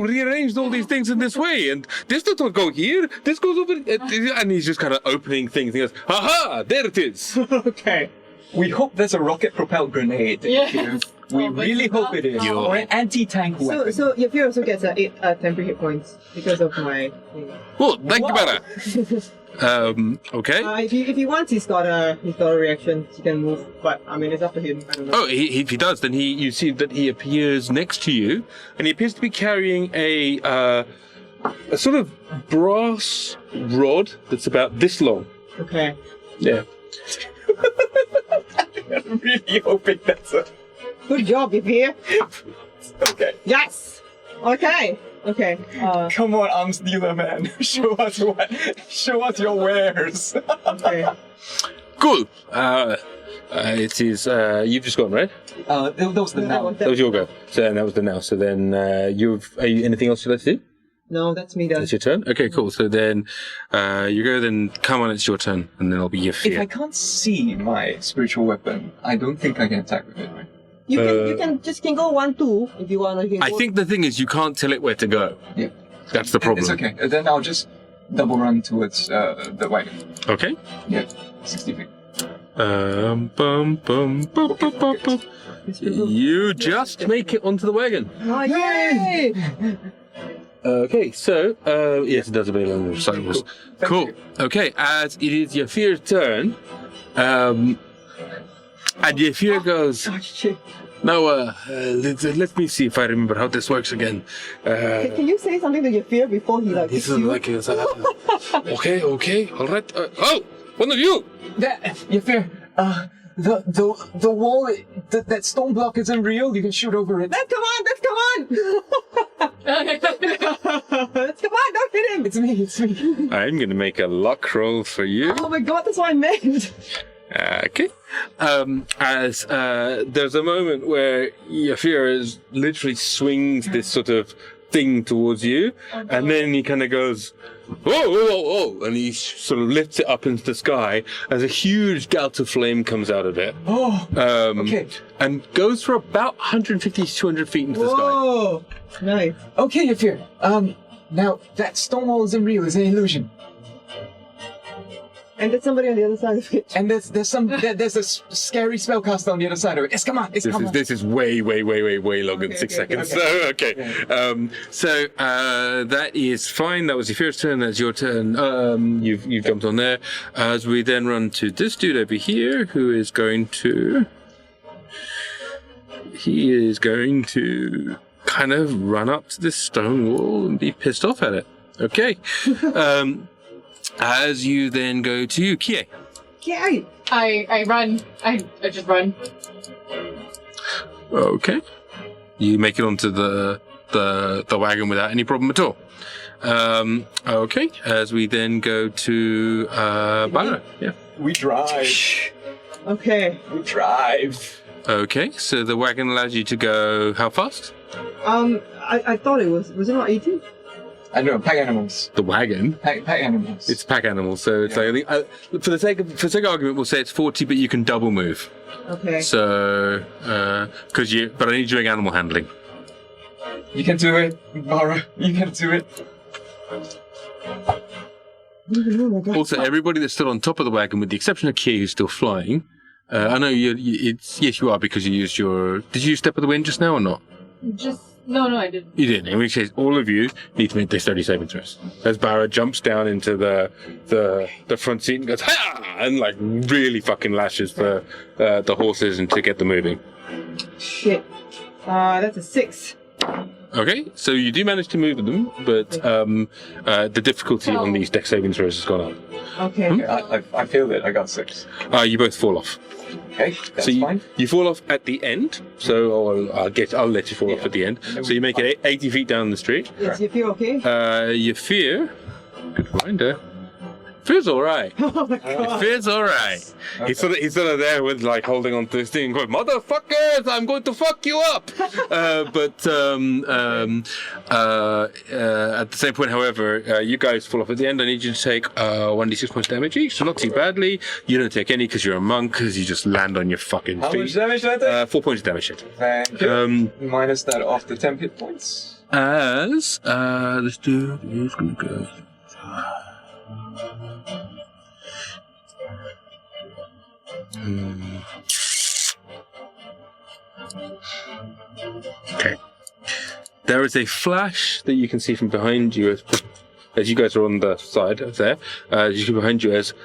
rearranged all these things in this way? And this does not go here. This goes over. And he's just kind of opening things. He goes, "Aha! There it is." Okay. We hope there's a rocket-propelled grenade. Yes. You know? We Oh, but really it's hope not it is. Yo. Or an anti-tank weapon. So Yafir also gets 8 temporary hit points because of my thing. Oh, thank you, Wow. Barra. Okay. If he wants, he's got a reaction. He can move, but I mean it's up to him. I don't know. Oh, if he does, then you see that he appears next to you, and he appears to be carrying a sort of brass rod that's about this long. Okay. Yeah. I'm really hoping that's a... Good job, Yafir. Okay. Yes. Okay. Okay. Come on, arms dealer man. Show us your wares. Okay. Cool. It is. You've just gone, right? That was the now. That was your go. So that was the now. So then are you anything else you'd like to do? No, that's me done. That's your turn? Okay, cool. So then you go, then come on, it's your turn, and then it'll be your If I fear. can't see my spiritual weapon, I don't think I can attack with it, right? You can go 1-2 if you want. I think the thing is you can't tell it where to go. Yeah. That's the problem. It's okay. Then I'll just double run towards the wagon. Okay. Yeah, 60 feet. Bum, bum, bum, bum, bum, bum. You just make it onto the wagon. Oh, yay! Okay, so yes, it does a bit of cycles. Cool. Okay, as it is Yafir's turn, and Yafir goes, Oh, shit. "Now, let me see if I remember how this works again." Can you say something to Yafir before he This kicks is you? like okay, all right. Oh, one of you. Yafir, the wall, that stone block isn't real. You can shoot over it. Let's come on! Let's come on! Don't hit him! It's me. I'm gonna make a luck roll for you. Oh my god, that's what I meant! Okay. As there's a moment where Yafir literally swings this sort of thing towards you, and then he kind of goes, whoa, whoa, whoa, whoa, and he sort of lifts it up into the sky as a huge gout of flame comes out of it. Oh, okay. And goes for about 150 to 200 feet into the sky. Whoa! Nice. Okay, Yafir. Now that stone wall isn't real. It's an illusion. And there's somebody on the other side of it. And there's a scary spellcaster on the other side of it. Come on. This is way longer than 6 seconds. Okay. So that is fine. That was your first turn. That's your turn. You've jumped on there. As we then run to this dude over here, who is going to. He is going to kind of run up to this stone wall and be pissed off at it. Okay. As you then go to Kie. Yay! I run. I just run. Okay. You make it onto the wagon without any problem at all. Okay. As we then go to Barra. Yeah. We drive. Okay. We drive. Okay. So the wagon allows you to go how fast? I thought it was it not 18? I don't know, pack animals. The wagon. Pack animals. It's pack animals, so it's like I think for the sake of argument, we'll say it's 40, but you can double move. Okay. So but I need you doing animal handling. You can do it, Barra. You can do it. Oh my god. Also, everybody that's still on top of the wagon, with the exception of Kie, who's still flying. I know yes, you are because you used your. Did you use Step of the Wind just now or not? No, I didn't. You didn't. In which case, all of you need to make dexterity saving throws. As Barra jumps down into the front seat and goes ha, and like really fucking lashes the horses and to get them moving. Shit. That's a 6. Okay, so you do manage to move them, but the difficulty on these dex saving throws has gone up. Okay. I feel it. I got 6. You both fall off. Okay, that's so fine. You fall off at the end. So I'll let you fall off at the end. So you make it 80 feet down the street. Yes, you feel okay? Yafir, good reminder. Feels alright. Oh my god. It feels alright. He's sort of there with like holding on to this thing, going, "Motherfuckers, I'm going to fuck you up." But at the same point, however, you guys fall off at the end. I need you to take 1d6 points damage each, so not too badly. You don't take any because you're a monk, because you just land on your fucking How feet. much damage did I take? 4 points of damage hit. Thank you. Minus that off the 10 hit points. As this dude is going to go. Okay. There is a flash that you can see from behind you as you guys are on the side of there. As you see behind you, as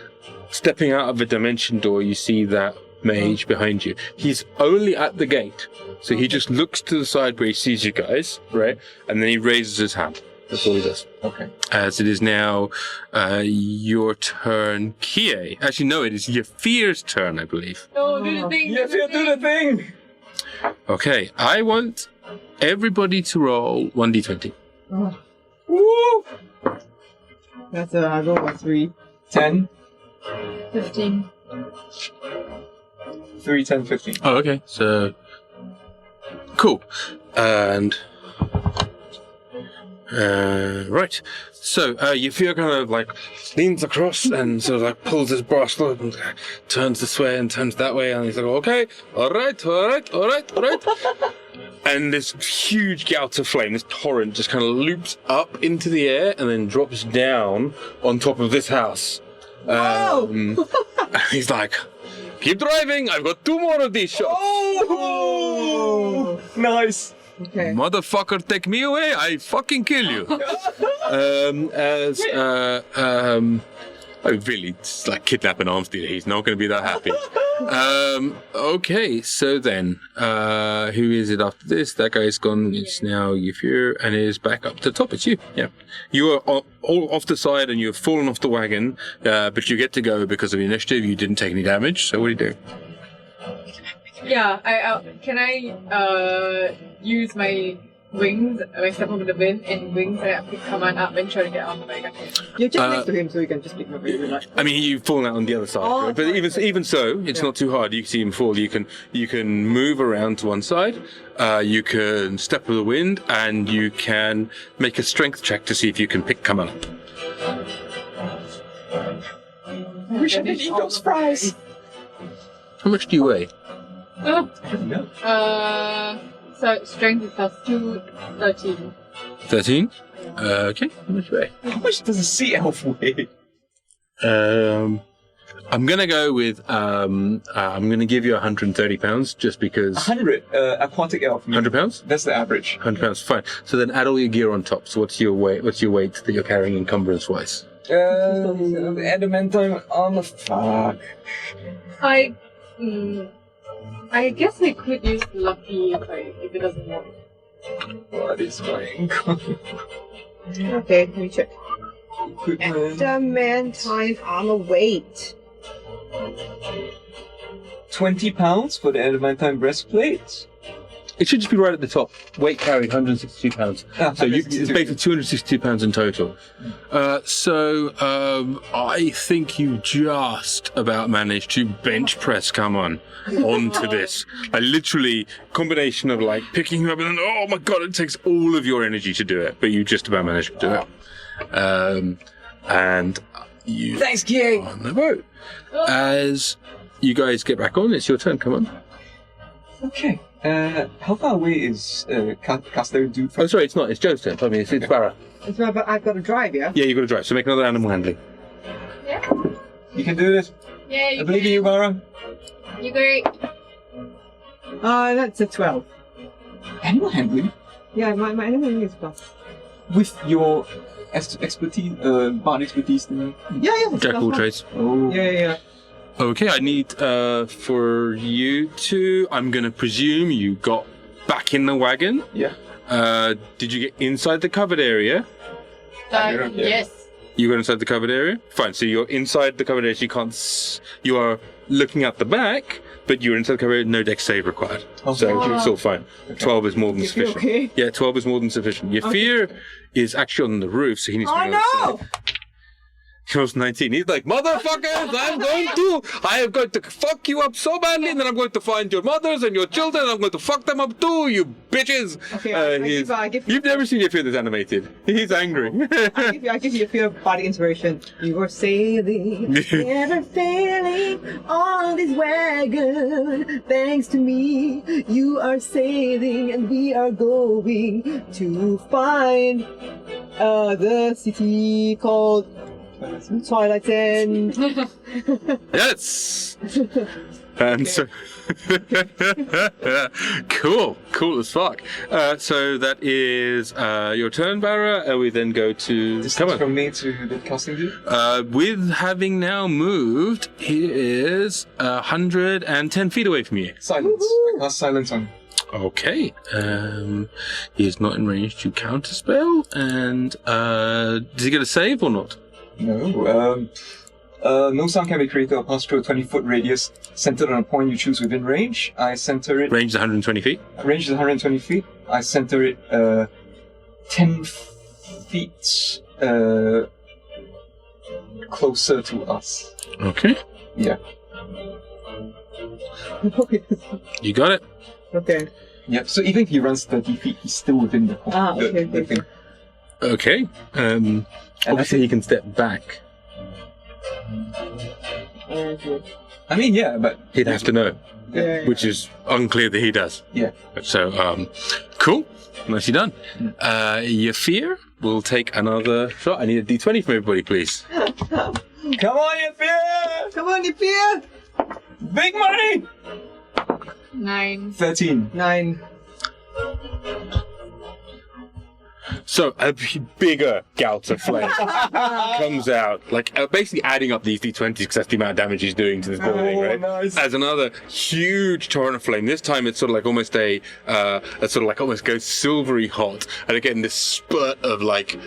stepping out of a dimension door, you see that mage behind you. He's only at the gate, so he just looks to the side where he sees you guys, right? And then he raises his hand. That's all he does. Okay. As it is now your turn, Kie. Actually, no, it is Yafir's turn, I believe. No, do the thing. Yes, you do the thing. Okay, I want everybody to roll 1d20. Oh, Woo! that's a roll of 3. 10, 15. 3, 10, 15. Oh, okay. So, cool. And right. So Yafir kind of like leans across and sort of like pulls his brass sword and turns this way and turns that way, and he's like, "Okay, all right." And this huge gout of flame, this torrent, just kind of loops up into the air and then drops down on top of this house. He's like, "Keep driving. I've got 2 more of these shots." Oh! Nice. Okay. Motherfucker, take me away! I fucking kill you. Really, it's like kidnap an arms dealer. He's not going to be that happy. Okay, so then, who is it after this? That guy's gone. It's now Yafir, and is back up to the top. It's you. Yeah, you are all off the side, and you've fallen off the wagon. But you get to go because of the initiative. You didn't take any damage. So what do you do? Yeah, can I use my wings, my step over the wind and wings, and I pick Kaman up and try to get off the wagon? You're just next to him, so you can just pick him up if you like. I mean, you've fallen out on the other side, Oh, right? But even so, it's not too hard. You can see him fall. You can move around to one side. You can step with the wind, and you can make a strength check to see if you can pick Kaman up. We should eat those fries. How much do you weigh? No. So strength is +2, 13. 13. Okay. How much do you weigh? How much does a sea elf weigh? I'm gonna go with I'm gonna give you 130 pounds just because. 100. Aquatic elf. 100 pounds? That's the average. 100 pounds, fine. So then add all your gear on top. So what's your weight? What's your weight that you're carrying encumbrance wise? Adamantine armor. Fuck. I guess I could use lucky if it doesn't work. What is my income? Okay, let me check. Equipment. Adamantine armor weight. 20 pounds for the adamantine breastplate. It should just be right at the top. Weight carried 162 pounds. So it's 162. basically 262 pounds in total. I think you just about managed to bench press Kaman onto this. Literally, combination of like picking him up and then, oh my god, it takes all of your energy to do it, but you just about managed to do it. And you Thanks, Kie. on the boat. As you guys get back on, it's your turn. Come on. Okay. How far away is Caster dude from? Oh, sorry, it's not. It's Joe's turn. I mean, it's Barra. It's right, but I've got to drive, yeah? Yeah, you've got to drive. So make another animal handling. Yeah? You can do this. Yeah, you I believe in you, Barra. You're great. That's a 12. Animal handling? Yeah, my animal handling is plus. With your expertise, bard expertise, then? Yeah, Jack of all trades. Oh. Yeah. Okay, I need for you to. I'm going to presume you got back in the wagon. Yeah. Did you get inside the covered area? Yes. You got inside the covered area? Fine, so you're inside the covered area, so you can't. You are looking at the back, but you're inside the covered area, no dex save required. So it's all fine. 12 is more than sufficient. Okay. Yeah, 12 is more than sufficient. Yafir is actually on the roof, so he needs to be on the side. He was 19. He's like, motherfuckers, I am going to fuck you up so badly, and then I'm going to find your mothers and your children, and I'm going to fuck them up too, you bitches. Okay, I give you've never seen Yafir this animated. He's angry. I give you a few body inspiration. You were sailing, never failing on this wagon. Thanks to me, you are sailing, and we are going to find the city called Twilight End. Yes. And so, cool as fuck. So that is your turn, Barra. We then go to Distance from me to the casting dude? with having now moved, he is 110 feet away from you. Silence. I cast silence on him. Okay. He is not in range to counterspell. And does he get a save or not? No. No sound can be created or passed through a 20-foot radius centered on a point you choose within range. I center it. Range is 120 feet. Range is 120 feet. I center it 10 feet closer to us. Okay. Yeah. You got it. Okay. Yep. So even if he runs 30 feet, he's still within the corner. Okay. thing. Okay. Obviously, he can step back. I mean, yeah, but He'd have to know, Yeah. which is unclear that he does. yeah. So, cool. Nicely done. Yafir will take another shot. I need a d20 from everybody, please. Come on, Yafir! Come on, Yafir! Big money! 9. 13. 9. So a bigger gout of flame comes out, like basically adding up these d20s because that's the amount of damage he's doing to this building, right? Nice. As another huge torrent of flame. This time it's sort of like almost a sort of like almost goes silvery hot, and again this spurt of like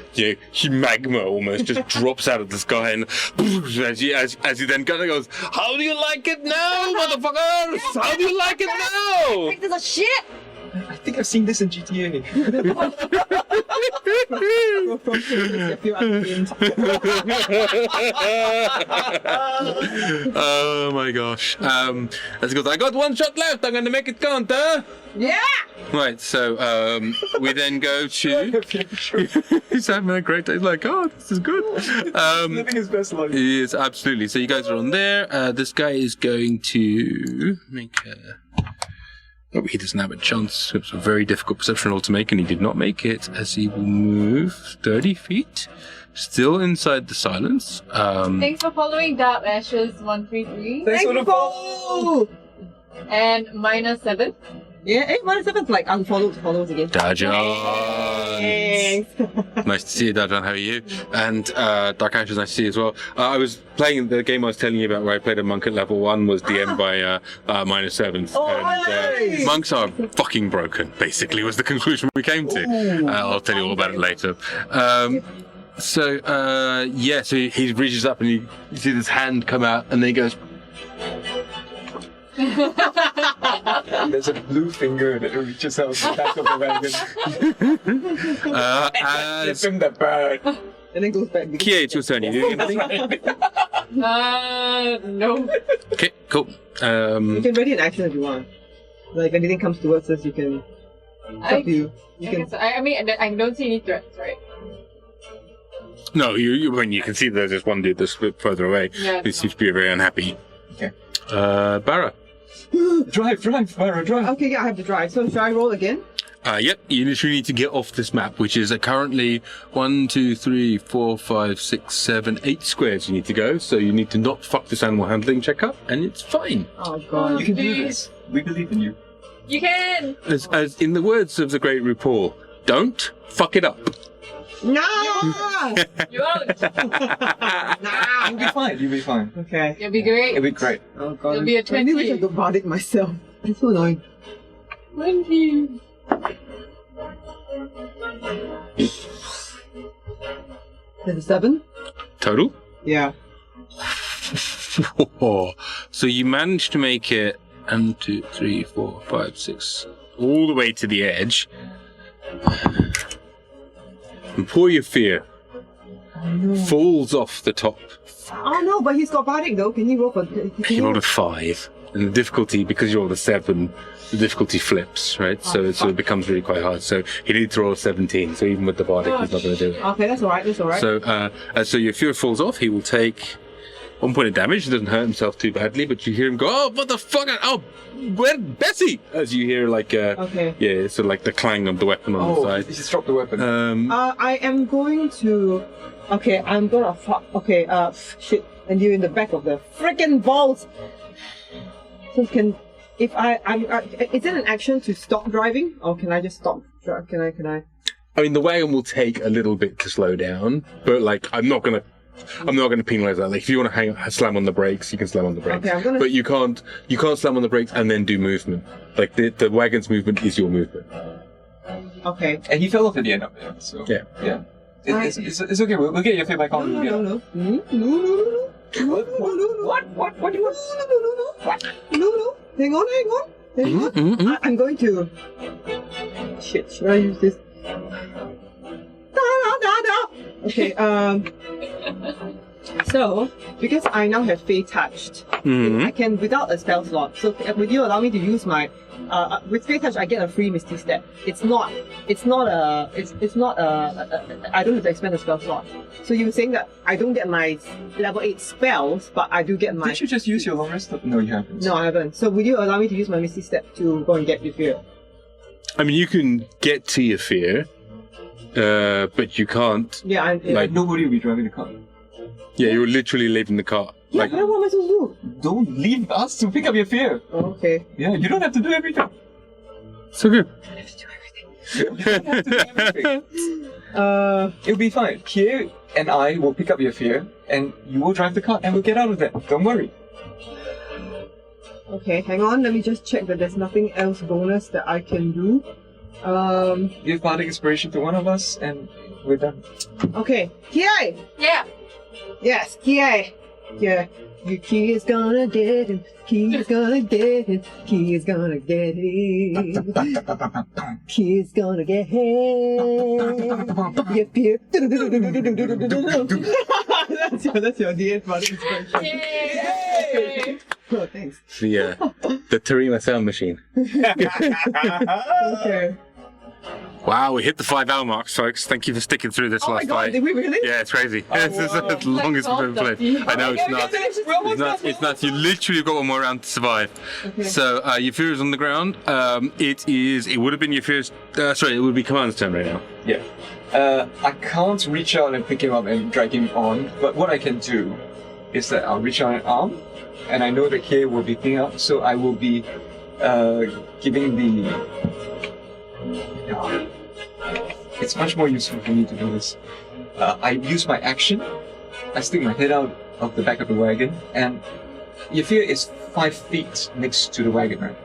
magma almost just drops out of the sky, and as he then kind of goes, "How do you like it now, motherfuckers? How do you like it now?" This is shit! I think I've seen this in GTA. Oh my gosh. Let's go. I got one shot left. I'm going to make it count, huh? Yeah! Right, so we then go to... He's having a great day. He's like, oh, this is good. Living his best life. He is, absolutely. So you guys are on there. This guy is going to make a... Oh, he doesn't have a chance. It's a very difficult perception roll to make, and he did not make it, as he will move 30 feet, still inside the silence. Thanks for following Dark Ashes 133. Thanks for the follow! And -7. Yeah, 8-7's like unfollowed follows again. Dajan! Thanks. Nice to see you, Dajan. How are you? And Dark Ashes, nice to see you as well. I was playing the game I was telling you about where I played a monk at level 1 was DM'd by -7. Oh, and nice. monks are fucking broken, basically, was the conclusion we came to. I'll tell you all about it later. So he reaches up and you see this hand come out, and then he goes, There's a blue finger that reaches out the back of the wagon. as Give him the bird. And then goes back. Kie, it's your turn. You doing anything? No. Okay, cool. You can ready an action if you want. Like, anything comes towards us, you can... It's up to you. You can... I mean, I don't see any threats, right? No, you can see there's this one dude that's a bit further away who seems to be very unhappy. Okay. Barra. Drive, Barra, drive. Okay, yeah, I have to drive. So should I roll again? Yep, you literally need to get off this map, which is currently 1, 2, 3, 4, 5, 6, 7, 8 squares you need to go. So you need to not fuck this animal handling checkup, and it's fine. Oh god. You can do this. We believe in you. You can! As in the words of the great RuPaul, don't fuck it up. No! You won't! You'll be fine. You'll be fine. Okay. It'll be great. It'll be great. Oh god. It'll be a I really wish I 20. could bardic myself. It's so annoying. 20. There's a 7? Total? Yeah. So you managed to make it 1, 2, 3, 4, 5, 6, all the way to the edge. And poor Yafir falls off the top. Oh no, but he's got bardic though. Can you roll for... He rolled a 5. And the difficulty, because you rolled a 7, the difficulty flips, right? So it becomes really quite hard. So he needed to roll a 17, so even with the bardic, he's not going to do it. Okay, that's alright, that's alright. So Yafir falls off. He will take 1 point of damage. He doesn't hurt himself too badly, but you hear him go, "Oh, what the fuck? Oh, where Bessie?" As you hear okay. yeah, sort of like the clang of the weapon on the side. He just dropped the weapon. I am going to... Okay, I'm gonna fuck... Okay, shit. And you're in the back of the freaking balls! So can... If I'm... is it an action to stop driving? Or can I just stop? Can I... I mean, the wagon will take a little bit to slow down, but like, I'm not gonna penalise that. Like, if you want to slam on the brakes, you can slam on the brakes. Okay, I'm gonna... But you can't slam on the brakes and then do movement. Like, the wagon's movement is your movement. Okay. And he fell off at the end of it, so... Yeah. Yeah. It's okay, we'll get your feedback on it. No. What do you want? No. Hang on. I'm going to... Shit, should I use this? Okay, so, because I now have Fey Touched, I can, without a spell slot, so would you allow me to use my, with Fey Touch I get a free Misty Step. I don't have to expend a spell slot. So you were saying that I don't get my level 8 spells, but I do get my... Did you just use your long rest? No, you haven't. No, I haven't. So would you allow me to use my Misty Step to go and get Yafir? I mean, you can get to Yafir, but you can't. Yeah, Like, nobody will be driving the car. Yeah, you're literally leaving the car. Yeah, Like, then what am I supposed to do? Don't leave us to pick up your fear. Oh, okay. Yeah, you don't have to do everything. so good. You don't have to do everything. It'll be fine. Kie and I will pick up your fear, and you will drive the car, and we'll get out of there. Don't worry. Okay, hang on. Let me just check that there's nothing else bonus that I can do. Give bardic inspiration to one of us, and we're done. Okay, Kie! Yeah. Yes, Kie! Yeah, your Kie is gonna get him. Kie is gonna get him. Kie is gonna get him. Kie is gonna get him. Yep. That's your DS bardic inspiration. Yay! Oh, thanks. The Tarima sound machine. Okay. Wow, we hit the 5-hour mark, folks. Thank you for sticking through this Oh my last god, fight. did we really? Yeah, it's crazy. This is wow. the longest we've ever played. I know, it's nuts. It's nuts. It's nuts. You literally got one more round to survive. Okay. So, Yafir is on the ground. It would have been Yafir's, it would be Kaman's turn right now. Yeah. I can't reach out and pick him up and drag him on, but what I can do is that I'll reach out an arm, and I know that Kie will be picking up, so I will be giving the... It's much more useful for me to do this. I use my action, I stick my head out of the back of the wagon, and Yafir is 5 feet next to the wagon, right?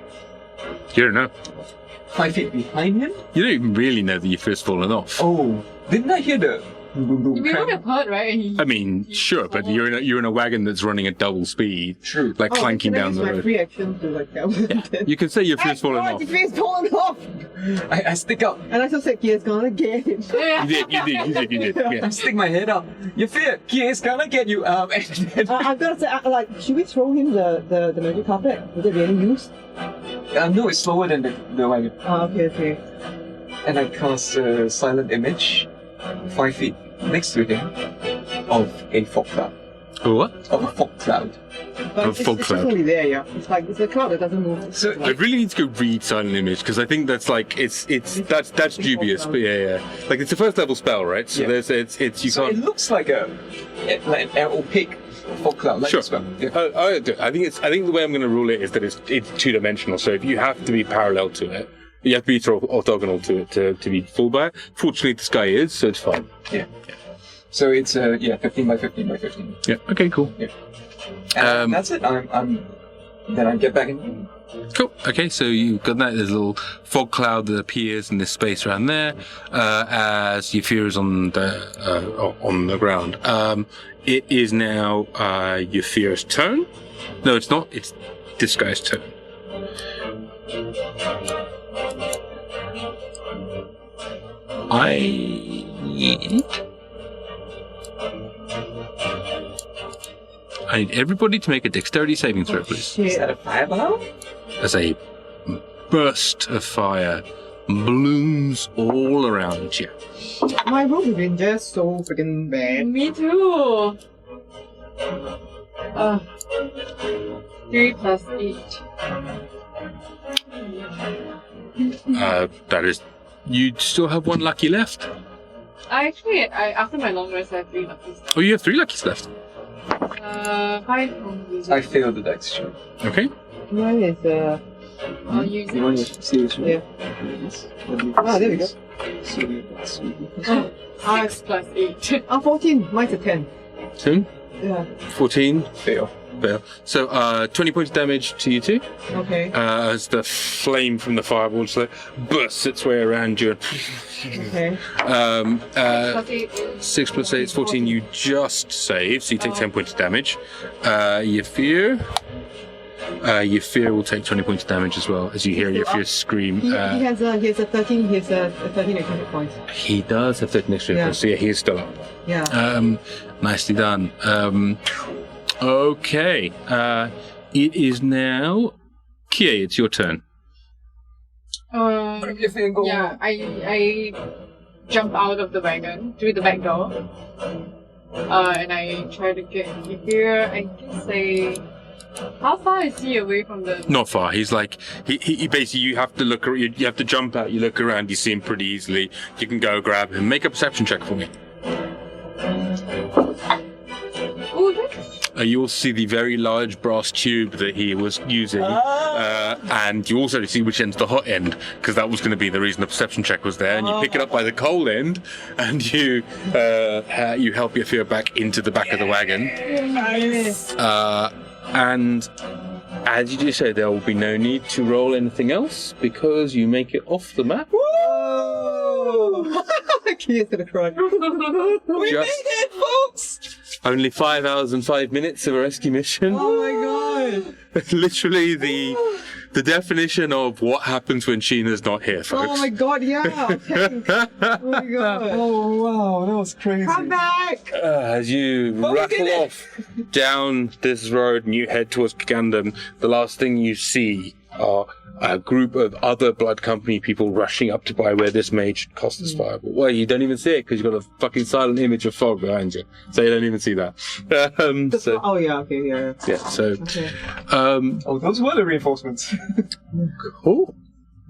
You don't know. 5 feet behind him? You don't even really know that Yafir's fallen off. Oh, didn't I hear the boom boom boom? We would have heard, right? I mean, sure, but you're in a wagon that's running at double speed, True. like clanking down the my road. free action to like that. You can say Yafir's fallen off. Your face fallen off! I stick out. And I still said Kie's gonna get him. Yeah. You did. I Yeah. stick my head out. Yafir, Kie is gonna get you. And then, I've got to say, like, should we throw him the magic carpet? Would there be any use? no, it's slower than the wagon. Okay. And I cast a silent image, 5 feet next to him, of a fog cloud. What? Of a fog cloud. But A it's fog just cloud. only there, yeah. It's a cloud that doesn't move. So I really need to go read Silent Image because I think that's like that's dubious, but yeah. Like it's a first level spell, right? So Yeah. there's it's you so can't. it looks like an opaque fog cloud, like Sure. this one. Yeah. I think the way I'm going to rule it is that it's 2-dimensional. So if you have to be parallel to it, you have to be orthogonal to it to be full by it. Fortunately, the sky is, so it's fine. Yeah. So it's 15 by 15 by 15. Yeah. Okay. Cool. And that's it. Then I get back in. Cool. Okay, so you've got that. There's a little fog cloud that appears in this space around there as Yafir is on the ground. It is now Yafir's turn. No, it's not. It's this guy's turn. I need everybody to make a dexterity saving throw, please. Is that a fireball? As a burst of fire blooms all around you. My rolls have been just so freaking bad. Me too. 3 plus 8. That is, you still have 1 lucky left. I after my long rest, I have 3 lucky stuff. Oh, you have 3 luckies left. 5 from using. I failed the dex check. Okay. Mine is I'll use You want it. to see which one? Yeah. Ah, there we go. Oh, 6 plus 8. 14. Mine's a 10. 10, Yeah. 14, Fail. fail. So, 20 points of damage to you two. Okay. As the flame from the fireball just like bursts its way around you. Okay. 6 plus 8 is 6 plus 8 is 14. You just save, so you take 10 points of damage. Yafir, Yafir will take 20 points of damage as well as you hear Yafir scream. He has a 13. He has a 13 extra hit points. He does have 13 extra hit points, so yeah, he is still up. Yeah. Nicely done. Okay. It is now Kie. It's your turn. Yeah, I jump out of the wagon through the back door. And I try to get here. I guess how far is he away from the? Not far. He's like he basically you have to look. You have to jump out. You look around. You see him pretty easily. You can go grab him. Make a perception check for me. You will see the very large brass tube that he was using, and you also see which end's the hot end, because that was going to be the reason the perception check was there. And you pick it up by the cold end, and you help Yafir back into the back of the wagon. And as you do so, there will be no need to roll anything else because you make it off the map. Kie's gonna cry. We made it, folks! Only 5 hours and 5 minutes of a rescue mission. Oh my god! Literally the definition of what happens when Sheena's not here, folks. Oh my god, yeah! Okay. Oh my god! Oh wow, that was crazy. Come back! As you rattle off down this road and you head towards Gandam, the last thing you see are a group of other Blood Company people rushing up to buy where this mage cost us fireball. Well, you don't even see it because you've got a fucking silent image of fog behind you, so you don't even see that. Oh yeah, okay, yeah. Yeah, so... Okay. Those were the reinforcements. Cool.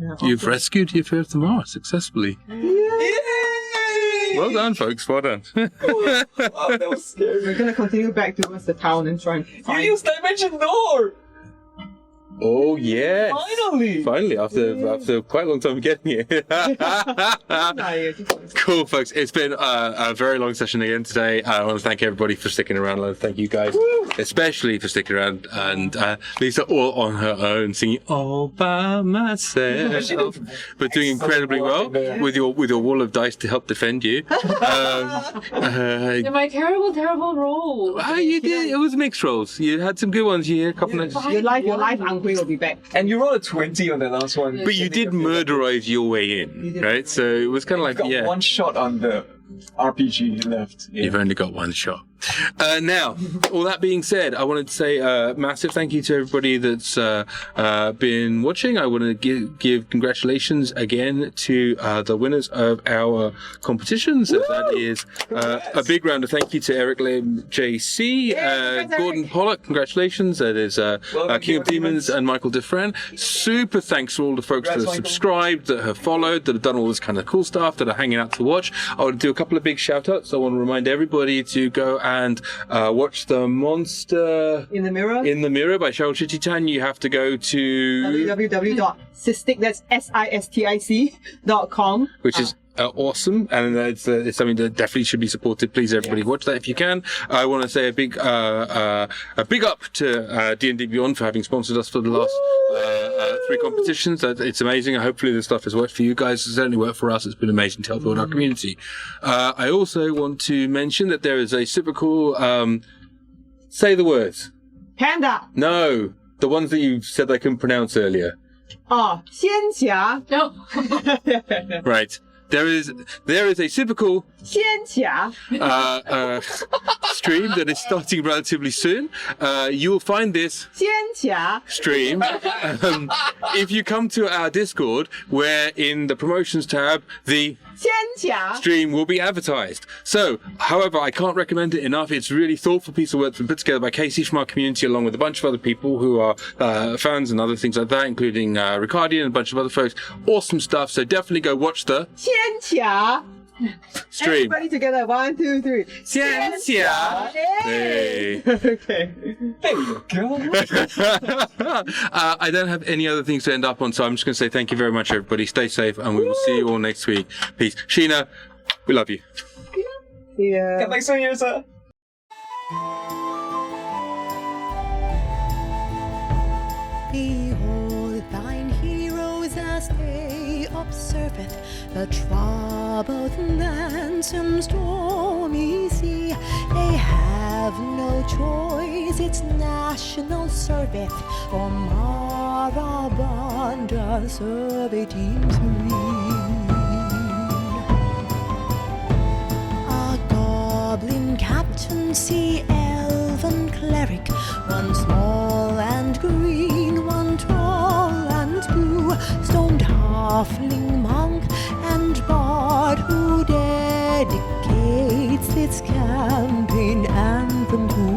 Yeah, You've rescued Yafir Thamar successfully. Yay! Well done, folks. Well done. Oh, that was scary. We're gonna continue back towards the town and try and You find... used Dimension Door! Oh, yes. Finally, after quite a long time of getting it. Cool, folks. It's been a very long session again today. I want to thank everybody for sticking around. I want to thank you guys, especially for sticking around. And Lisa, all on her own, singing all by myself, but doing incredibly well with your wall of dice to help defend you. My terrible roll. You did. It was mixed rolls. You had some good ones. You had a couple of. Your life Angry will be back. And you rolled a 20 on the last one. But you did murderize your way in, right? So it was kind of like, got one shot on the RPG left. Yeah. You've only got one shot. Now, all that being said, I wanted to say a massive thank you to everybody that's been watching. I want to give congratulations again to the winners of our competitions. That is a big round of thank you to Eric Lim JC, Gordon Pollock, congratulations. That is King of Demons and Michael Defren. Super thanks to all the folks that have subscribed, that have followed, that have done all this kind of cool stuff, that are hanging out to watch. I want to do a couple of big shout outs. I want to remind everybody to go and watch The Monster in the Mirror by Sheena Chan. You have to go to www.sisttic, that's SISTIC.com, which is awesome, and it's something that definitely should be supported. Please, everybody, watch that if you can. I want to say a big up to D&D Beyond for having sponsored us for the last 3 competitions. It's amazing. Hopefully this stuff has worked for you guys. It's certainly worked for us. It's been amazing to help build our community. I also want to mention that there is a super cool say the words. Panda. No, the ones that you said I couldn't pronounce earlier. Xianxia. No. Right. There is a super cool Xianxia stream that is starting relatively soon. You will find this Xianxia stream if you come to our Discord, where in the promotions tab the Xianxia stream will be advertised. So, however, I can't recommend it enough. It's a really thoughtful piece of work been put together by Casey from our community, along with a bunch of other people who are fans and other things like that, including Ricardi and a bunch of other folks. Awesome stuff. So definitely go watch the Xianxia stream. Everybody together, 1, 2, 3. Xianxia. Hey. Okay. There you go. I don't have any other things to end up on, so I'm just going to say thank you very much, everybody. Stay safe, and we will see you all next week. Peace. Sheena, we love you. Yeah. Get back soon, Yrsa. Behold, thine heroes as they observeth the troubled lands and stormy sea. They have no choice is its national service for Marabanda Survey Team 3. A goblin captaincy, elven cleric, one small and green, one tall and blue, stoned halfling monk and bard who dedicates its campaign anthem to you.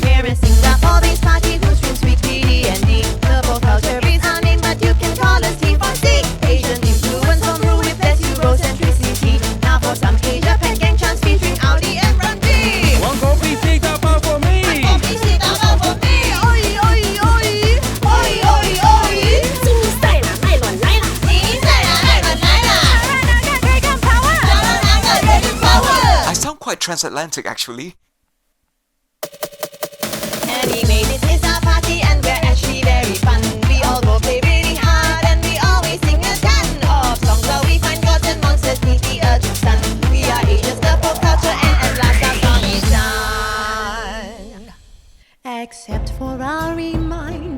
We're a Singapore based party who streams weekly D&D. The whole culture is our name, but you can call us T4C. Asian influence home rule with less Eurocentricity. Now for some Asia Pac gang chants featuring Audi and Brunty. One call, please take that part for me. Oh, please take that out for me. Oi, oi, oi. Oi, oi, oi. Inside our nylon liner. Nagaranda Dragon Power. Nagaranda Dragon Power. I sound quite transatlantic, actually. Anyway, this is our party and we're actually very fun. We all go play really hard and we always sing a ton of songs where we find gods and monsters beneath the Urtu's sun. We are Asia's the folk culture and at last our song is done. Except for our reminder